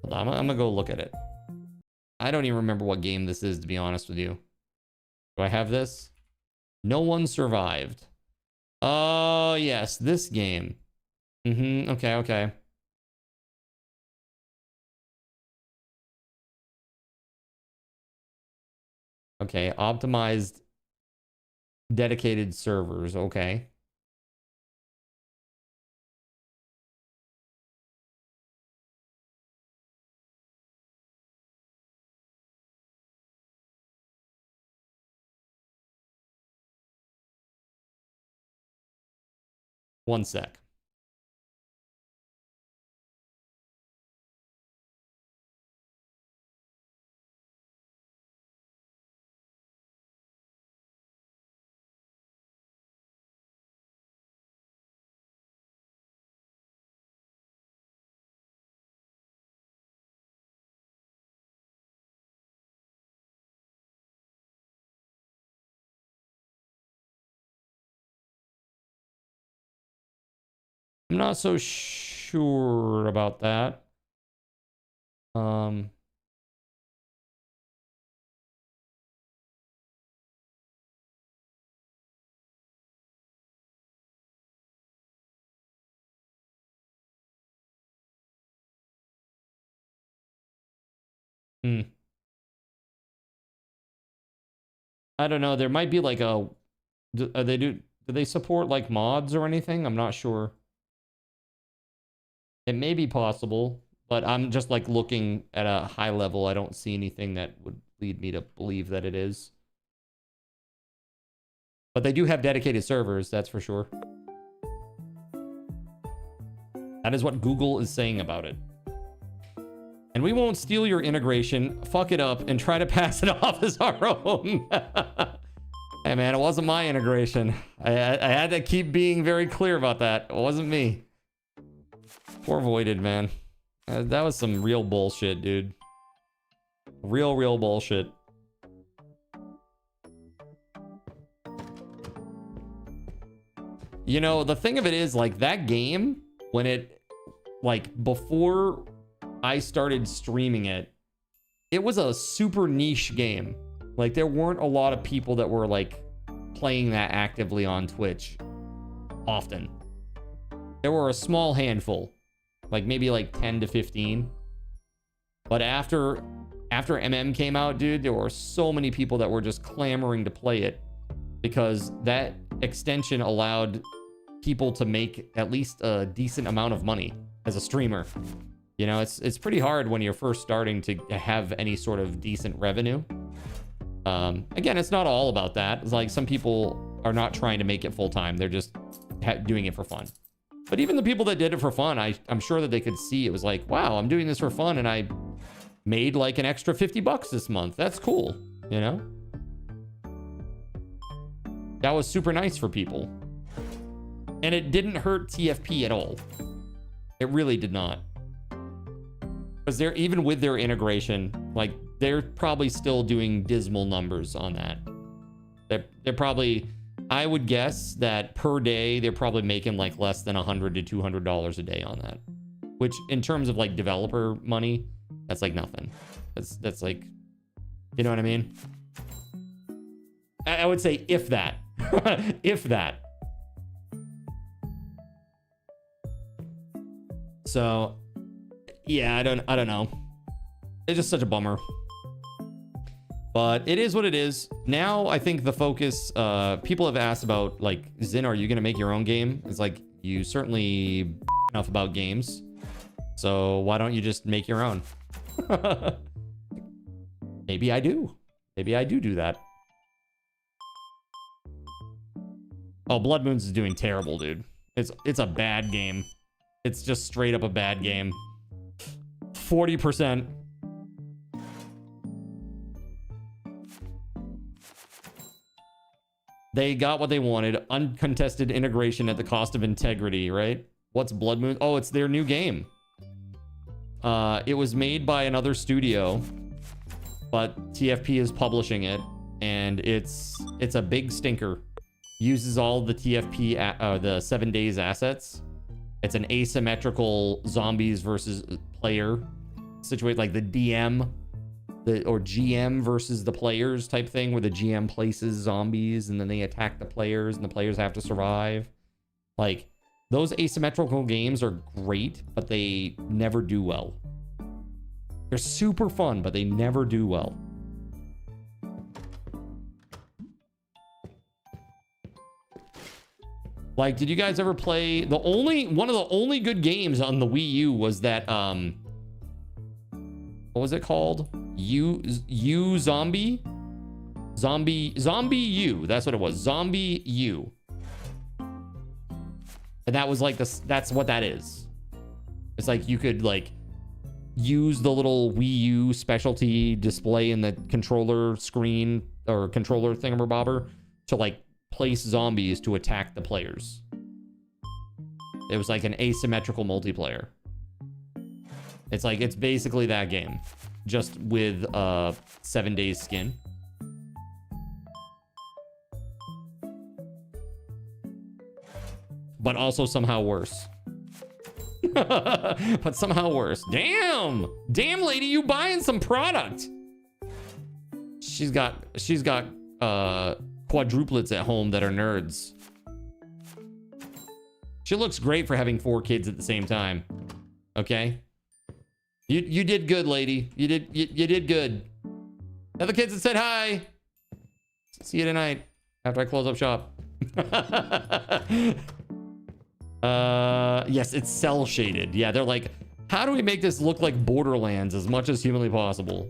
Hold on, I'm gonna go look at it. I don't even remember what game this is, to be honest with you. Do I have this? No One Survived. Oh, yes, this game. Okay, okay. Okay, optimized dedicated servers. Okay. One sec. I'm not so sure about that. I don't know. There might be like a... Do they support like mods or anything? I'm not sure. It may be possible, but I'm just like looking at a high level. I don't see anything that would lead me to believe that it is. But they do have dedicated servers, that's for sure. That is what Google is saying about it. And we won't steal your integration, fuck it up, and try to pass it off as our own. Hey man, it wasn't my integration. I had to keep being very clear about that. It wasn't me. Poor Voided, man. That was some real bullshit, dude. Real bullshit. You know, the thing of it is, like, that game, when it, like, before I started streaming it, it was a super niche game. Like, there weren't a lot of people that were, like, playing that actively on Twitch often. There were a small handful. Like, maybe, like, 10 to 15. But after MM came out, dude, there were so many people that were just clamoring to play it. Because that extension allowed people to make at least a decent amount of money as a streamer. You know, it's pretty hard when you're first starting to have any sort of decent revenue. Again, it's not all about that. It's like some people are not trying to make it full time. They're just doing it for fun. But even the people that did it for fun, I'm sure that they could see it was like, wow, I'm doing this for fun and I made like an extra $50 this month. That's cool, you know? That was super nice for people. And it didn't hurt TFP at all. It really did not. Because they're, even with their integration, like, they're probably still doing dismal numbers on that. They're probably, I would guess that per day, they're probably making like less than $100 to $200 a day on that. Which, in terms of like developer money, that's like nothing. That's like, you know what I mean? I would say if that. If that. So, yeah, I don't know. It's just such a bummer. But it is what it is. Now, I think the focus, people have asked about, like, Zin, are you going to make your own game? It's like, you certainly enough about games. So why don't you just make your own? Maybe I do. Maybe I do that. Oh, Blood Moons is doing terrible, dude. It's a bad game. It's just straight up a bad game. 40%. They got what they wanted. Uncontested integration at the cost of integrity, right? What's Blood Moon? Oh, it's their new game. It was made by another studio, but TFP is publishing it, and it's a big stinker. Uses all the TFP, the 7 days assets. It's an asymmetrical zombies versus player situation, like the DM or GM versus the players type thing, where the GM places zombies and then they attack the players and the players have to survive. Like, those asymmetrical games are great, but they never do well. They're super fun, but they never do well. Like, did you guys ever play one of the only good games on the Wii U was that what was it called? Zombie U. That's what it was. Zombie U. And that was like that's what that is. It's like you could like use the little Wii U specialty display in the controller screen or controller thingamabobber to like place zombies to attack the players. It was like an asymmetrical multiplayer. It's basically that game, just with 7 days skin. But also somehow worse. But somehow worse. Damn, lady, you buying some product. She's got quadruplets at home that are nerds. She looks great for having 4 kids at the same time. Okay? You did good, lady. You did good. Tell the kids that said hi. See you tonight after I close up shop. Yes, it's cell shaded. Yeah, they're like, how do we make this look like Borderlands as much as humanly possible?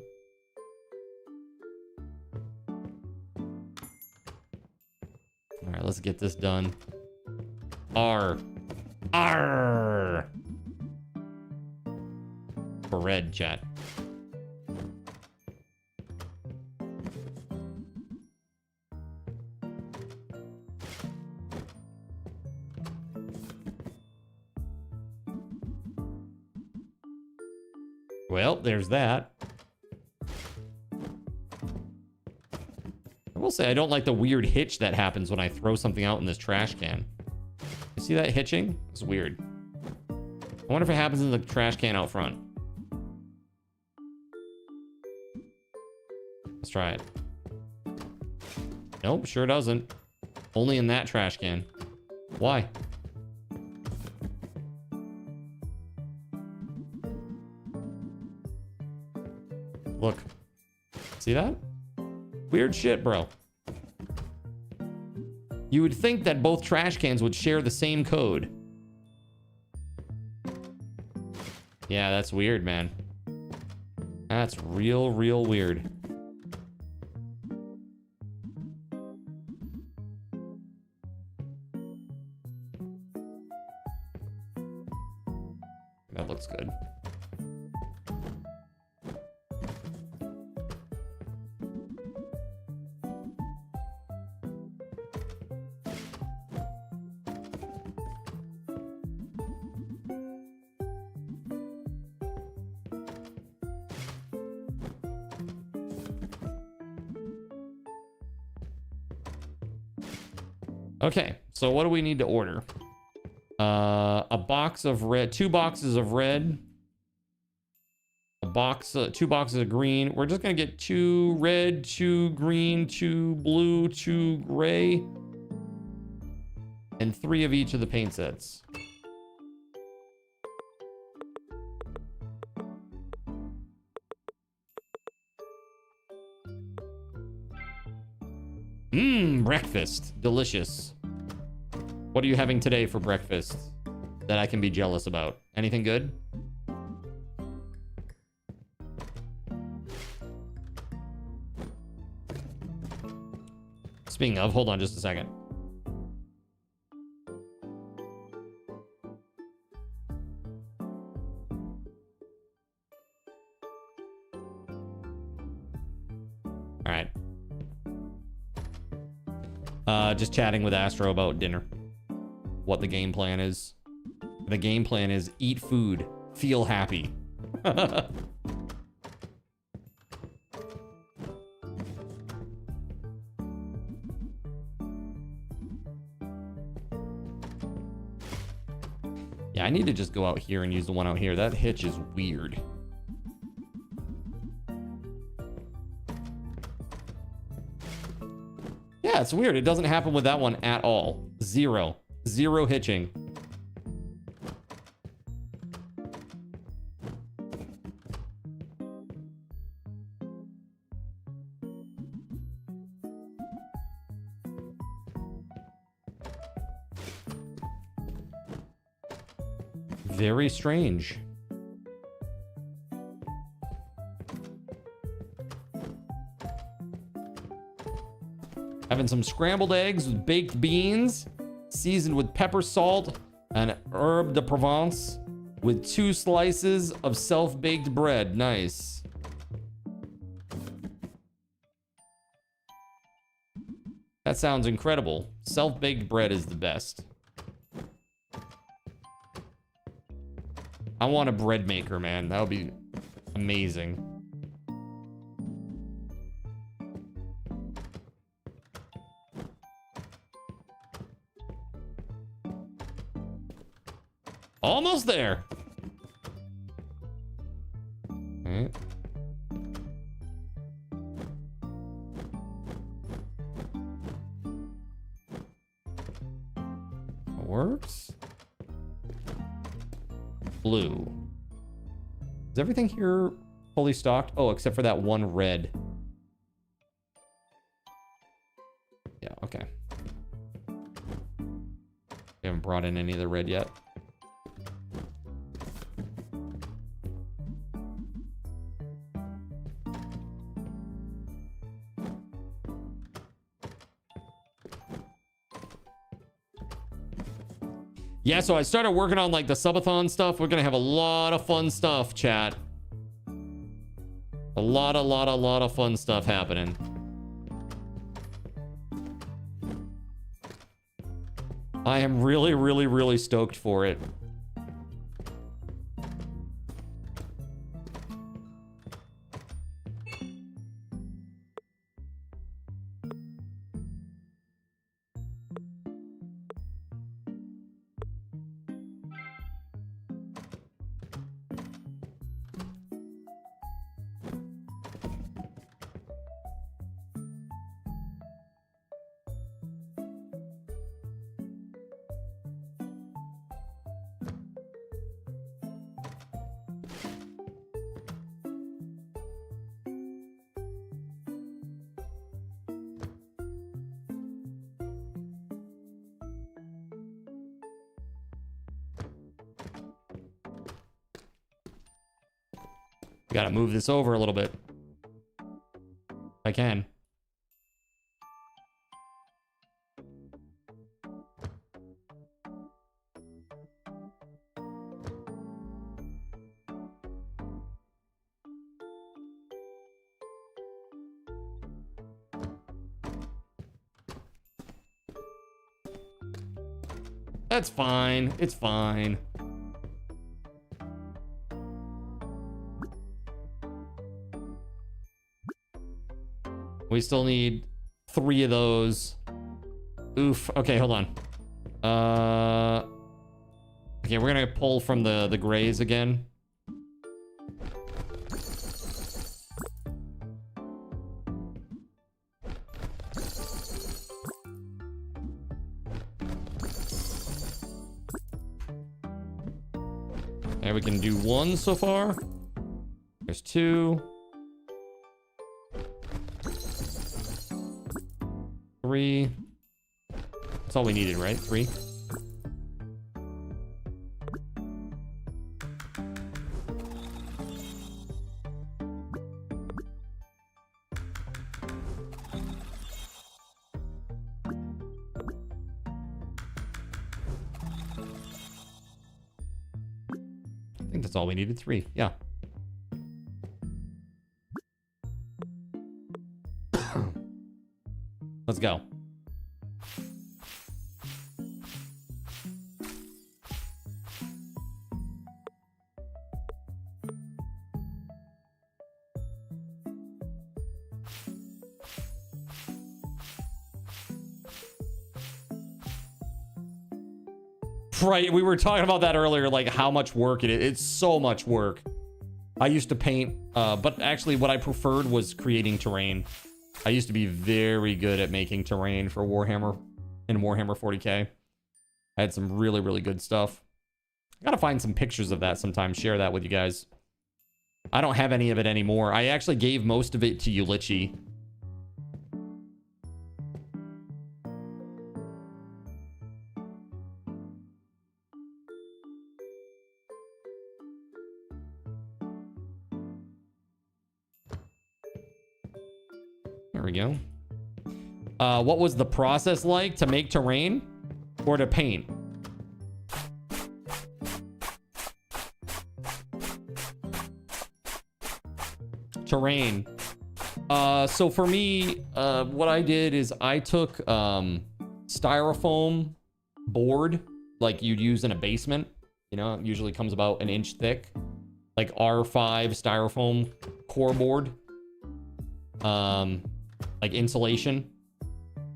All right, let's get this done. R. For red, chat. Well, there's that. I will say I don't like the weird hitch that happens when I throw something out in this trash can. You see that hitching? It's weird. I wonder if it happens in the trash can out front. Let's try it. Nope, sure doesn't. Only in that trash can. Why? Look. See that? Weird shit, bro. You would think that both trash cans would share the same code. Yeah, that's weird, man. That's real weird. That looks good. Okay, so what do we need to order? A box of red, 2 boxes of red, a box, 2 boxes of green. We're just gonna get 2 red, 2 green, 2 blue, 2 gray, and 3 of each of the paint sets. Breakfast. Delicious. What are you having today for breakfast that I can be jealous about? Anything good? Speaking of, hold on just a second. All right. Just chatting with Astro about dinner. What the game plan is. The game plan is eat food, feel happy. Yeah, I need to just go out here and use the one out here. That hitch is weird. Yeah, it's weird. It doesn't happen with that one at all. Zero hitching. Very strange. Having some scrambled eggs with baked beans, seasoned with pepper salt and herbe de Provence, with 2 slices of self-baked bread. Nice. That sounds incredible. Self-baked bread is the best. I want a bread maker, man. That would be amazing. Almost there. All right. Works. Blue. Is everything here fully stocked? Oh, except for that one red. Yeah, okay. We haven't brought in any of the red yet. Yeah, so I started working on like the subathon stuff. We're gonna have a lot of fun stuff, chat. A lot of fun stuff happening. I am really stoked for it. Gotta move this over a little bit. If I can. That's fine. It's fine. We still need 3 of those. Oof. Okay, hold on. Okay, we're gonna pull from the grays again. Okay, we can do 1 so far. There's 2. 3. That's all we needed, right? 3. I think that's all we needed. 3. Yeah. Let's go. Right, we were talking about that earlier, like how much work it is. It's so much work. I used to paint, but actually what I preferred was creating terrain. I used to be very good at making terrain for Warhammer in Warhammer 40k. I had some really, really good stuff. I gotta find some pictures of that sometime, share that with you guys. I don't have any of it anymore. I actually gave most of it to Ulichi. There we go. What was the process like to make terrain or to paint? Terrain. So for me, what I did is I took styrofoam board like you'd use in a basement. You know, it usually comes about 1 inch thick. Like R5 styrofoam core board. Like insulation,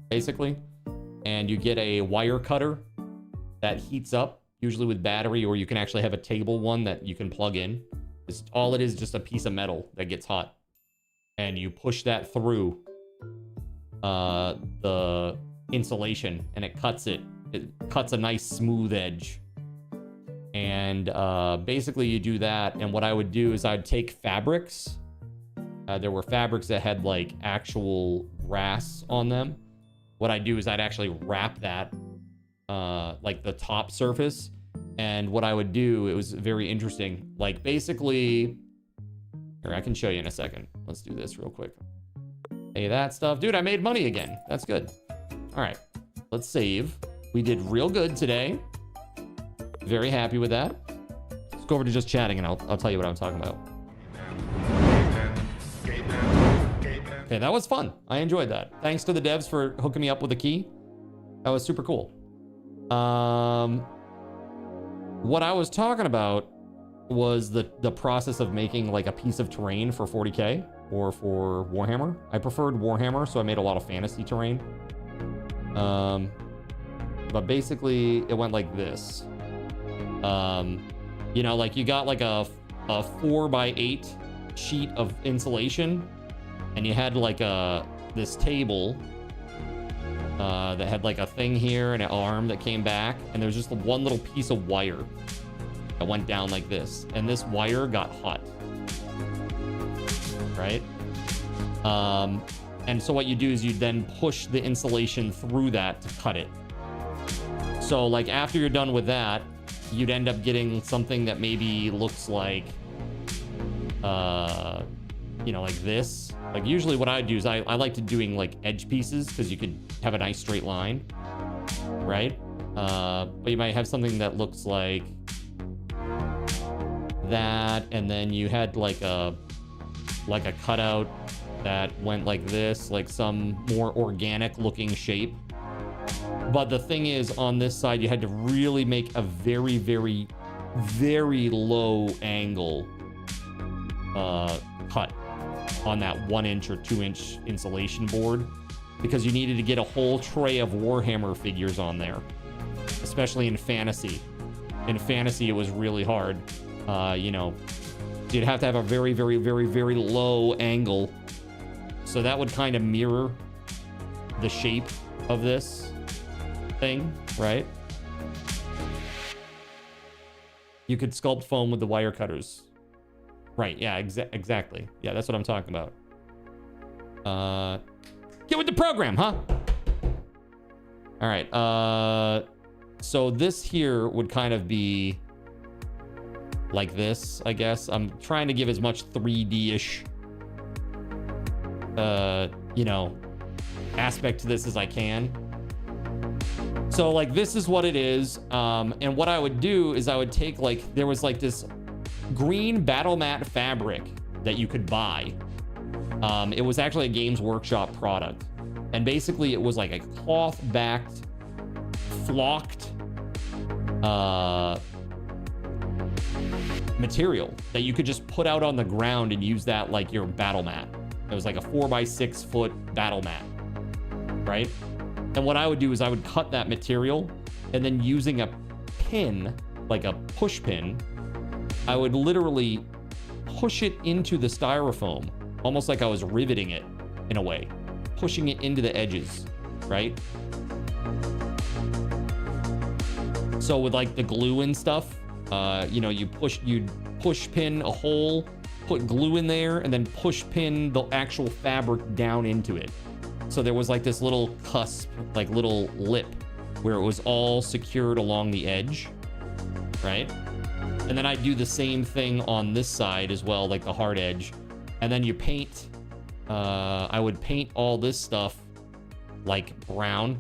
basically. And you get a wire cutter that heats up, usually with battery, or you can actually have a table one that you can plug in. It's, all it is just a piece of metal that gets hot. And you push that through the insulation, and it cuts it. It cuts a nice smooth edge. And basically you do that, and what I would do is I'd take fabrics. There were fabrics that had like actual grass on them. What I'd do is I'd actually wrap that like the top surface. And what I would do, it was very interesting. Like basically, here, I can show you in a second. Let's do this real quick. Hey, that stuff. Dude, I made money again. That's good. All right, let's save. We did real good today. Very happy with that. Let's go over to just chatting and I'll tell you what I'm talking about. Okay, that was fun. I enjoyed that. Thanks to the devs for hooking me up with a key. That was super cool. What I was talking about was the process of making like a piece of terrain for 40k or for Warhammer. I preferred Warhammer, so I made a lot of fantasy terrain. But basically it went like this. You know, like you got like a 4x8 sheet of insulation, and you had like this table that had like a thing here and an arm that came back, and there was just one little piece of wire that went down like this, and this wire got hot, right? And so what you do is you then push the insulation through that to cut it. So like after you're done with that, you'd end up getting something that maybe looks like you know, like this. Like usually what I do is I like to doing like edge pieces because you could have a nice straight line, right? But you might have something that looks like that, and then you had like a cutout that went like this, like some more organic looking shape. But the thing is, on this side, you had to really make a very, very, very low angle cut on that 1 inch or 2 inch insulation board. because you needed to get a whole tray of Warhammer figures on there, especially in fantasy. In fantasy, it was really hard. You know, you'd have to have a very, very, very, very low angle. So that would kind of mirror the shape of this thing, right? You could sculpt foam with the wire cutters. Right, yeah, exactly. Yeah, that's what I'm talking about. Get with the program, huh? All right, so this here would kind of be like this, I guess. I'm trying to give as much 3D-ish, you know, aspect to this as I can. So like this is what it is. And what I would do is I would take like, there was like this green battle mat fabric that you could buy. It was actually a Games Workshop product. And basically it was like a cloth backed, flocked material that you could just put out on the ground and use that like your battle mat. It was like a 4x6 foot battle mat, right? And what I would do is I would cut that material and then using a pin, like a push pin, I would literally push it into the styrofoam, almost like I was riveting it in a way, pushing it into the edges, right? So with like the glue and stuff, you know, you'd push pin a hole, put glue in there, and then push pin the actual fabric down into it. So there was like this little cusp, like little lip where it was all secured along the edge, right? And then I do the same thing on this side as well, like the hard edge. And then you paint, I would paint all this stuff like brown.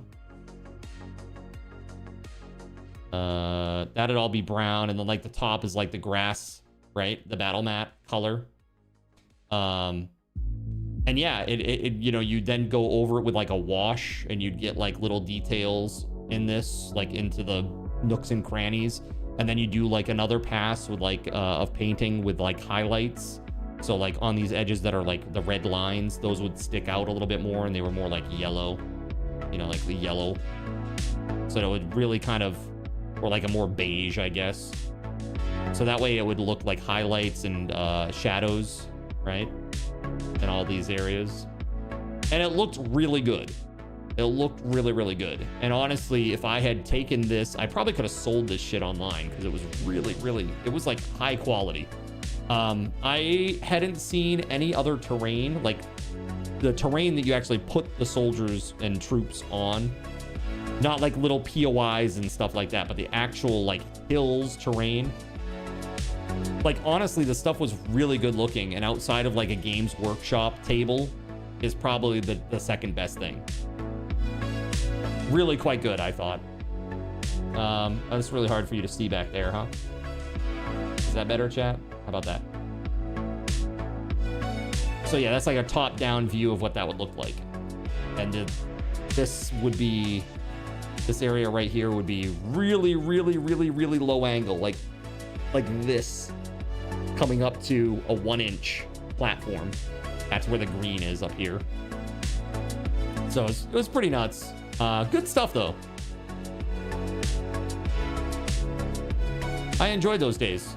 That'd all be brown. And then like the top is like the grass, right? The battle mat color. And yeah, it you know, you then go over it with like a wash and you'd get like little details in this, like into the nooks and crannies. And then you do like another pass with like of painting with like highlights. So like on these edges that are like the red lines, those would stick out a little bit more and they were more like yellow, you know, like the yellow. So it would really kind of, or like a more beige, I guess. So that way it would look like highlights and shadows, right? In all these areas. And it looked really good. It looked really, really good. And honestly, if I had taken this, I probably could have sold this shit online because it was really, really, it was like high quality. I hadn't seen any other terrain, like the terrain that you actually put the soldiers and troops on. Not like little POIs and stuff like that, but the actual like hills terrain. Like honestly, the stuff was really good looking, and outside of like a Games Workshop table is probably the second best thing. Really quite good, I thought. It's really hard for you to see back there, huh? Is that better, chat? How about that? So yeah, that's like a top-down view of what that would look like. And this would be, this area right here would be really, really, really, really low angle, like this, coming up to a 1-inch platform. That's where the green is up here. So it was pretty nuts. Good stuff though. I enjoyed those days.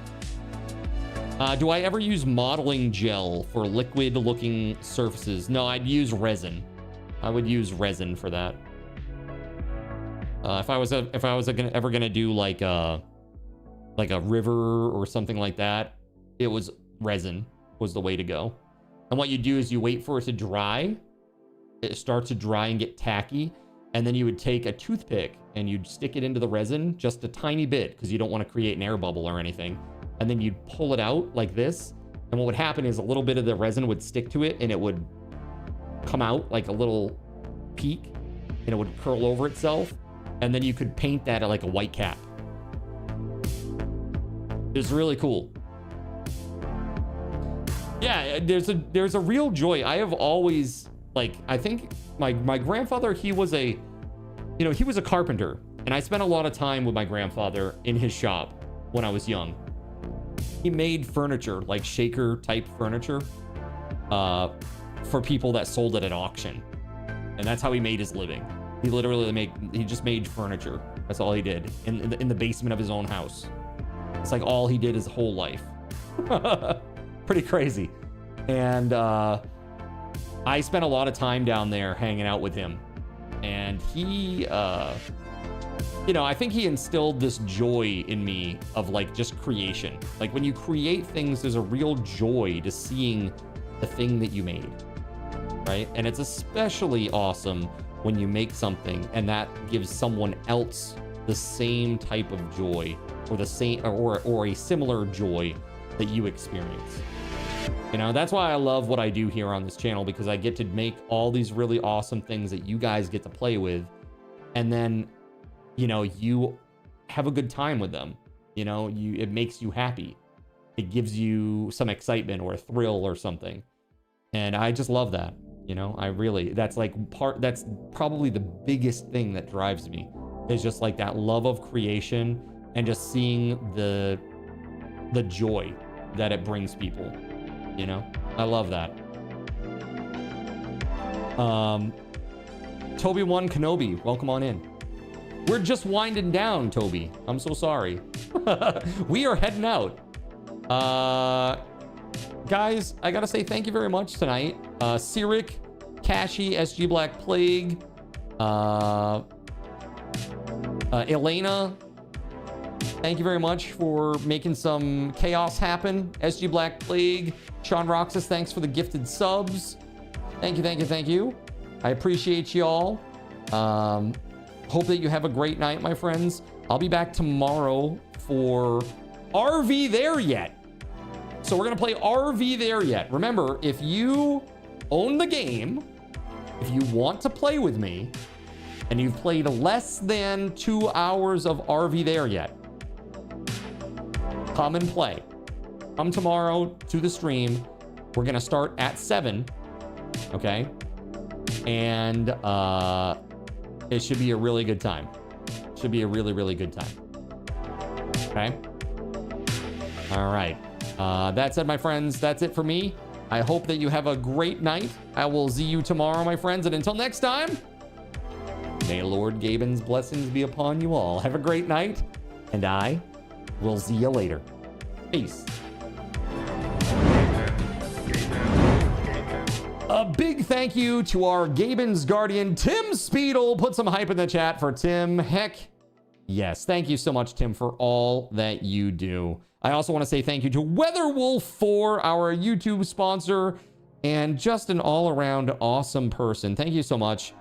Do I ever use modeling gel for liquid looking surfaces? No, I'd use resin. I would use resin for that. If I was ever gonna do like a river or something like that, it was resin was the way to go. And what you do is you wait for it to dry. It starts to dry and get tacky. And then you would take a toothpick and you'd stick it into the resin just a tiny bit because you don't want to create an air bubble or anything. And then you'd pull it out like this. And what would happen is a little bit of the resin would stick to it and it would come out like a little peak and it would curl over itself. And then you could paint that at like a white cap. It was really cool. Yeah, there's a real joy. I have always, like, I think my grandfather, he was a carpenter, and I spent a lot of time with my grandfather in his shop when I was young. He made furniture, like shaker type furniture, for people that sold it at auction. and that's how he made his living. He literally he just made furniture. That's all he did in the basement of his own house. It's like all he did his whole life. Pretty crazy. And I spent a lot of time down there hanging out with him, and he you know, I think he instilled this joy in me of like just creation. Like when you create things, there's a real joy to seeing the thing that you made, right? And it's especially awesome when you make something and that gives someone else the same type of joy, or the same or a similar joy that you experience. You know, that's why I love what I do here on this channel, because I get to make all these really awesome things that you guys get to play with, and then, you know, you have a good time with them. You know, it makes you happy. It gives you some excitement or a thrill or something. And I just love that. You know, that's probably the biggest thing that drives me, is just like that love of creation and just seeing the joy that it brings people. You know, I love that. Toby1 Kenobi, welcome on in. We're just winding down, Toby. I'm so sorry. We are heading out. Guys, I gotta say thank you very much tonight. Cyric, Kashi, SG Black Plague, Elena, thank you very much for making some chaos happen. SG Black Plague, Sean Roxas, thanks for the gifted subs. Thank you, thank you, thank you. I appreciate you all. Hope that you have a great night, my friends. I'll be back tomorrow for RV There Yet. So we're gonna play RV There Yet. Remember, if you own the game, if you want to play with me, and you've played less than 2 hours of RV There Yet, come and play. Come tomorrow to the stream. We're gonna start at 7, okay? And it should be a really good time. Should be a really, really good time. Okay? All right. That said, my friends, that's it for me. I hope that you have a great night. I will see you tomorrow, my friends. And until next time, may Lord Gaben's blessings be upon you all. Have a great night, and I will see you later. Peace. A big thank you to our Gaben's guardian, TimSpeedle. Put some hype in the chat for Tim. Heck yes. Thank you so much, Tim, for all that you do. I also want to say thank you to WeatherWolf4, our YouTube sponsor, and just an all-around awesome person. Thank you so much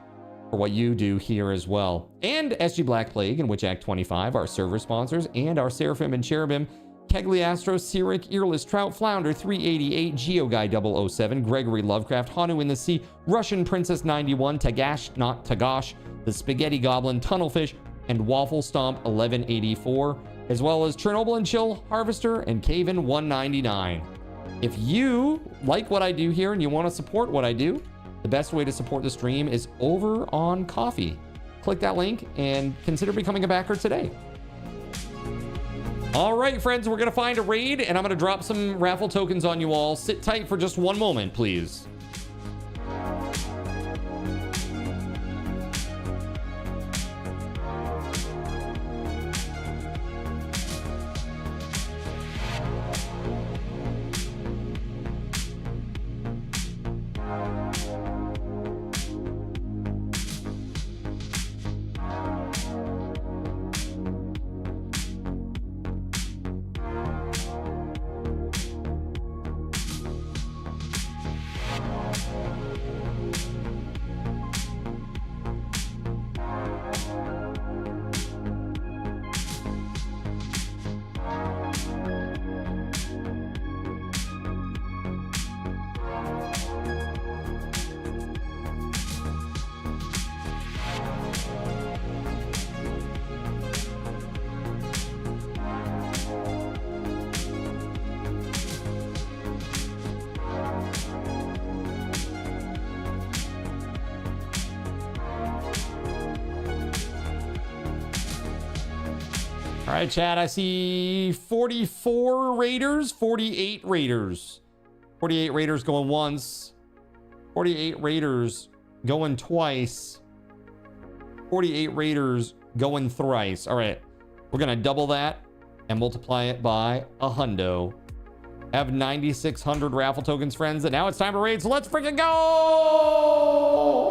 for what you do here as well. And SG Black Plague and Witch Act 25, our server sponsors, and our Seraphim and Cherubim, Kegliastro, Cyric, Earless Trout, Flounder 388, GeoGuy 007, Gregory Lovecraft, Hanu in the Sea, Russian Princess 91, Tagash, not Tagash, the Spaghetti Goblin, Tunnelfish, and Waffle Stomp 1184, as well as Chernobyl and Chill, Harvester, and Caven 199. If you like what I do here and you want to support what I do, the best way to support the stream is over on Ko-fi. Click that link and consider becoming a backer today. All right, friends, we're going to find a raid, and I'm going to drop some raffle tokens on you all. Sit tight for just one moment, please. All right, chat, I see 44 raiders, 48 raiders. 48 raiders going once, 48 raiders going twice. 48 raiders going thrice. All right. We're going to double that and multiply it by a hundo. Have 9,600 raffle tokens, friends. And now it's time to raid. So let's freaking go!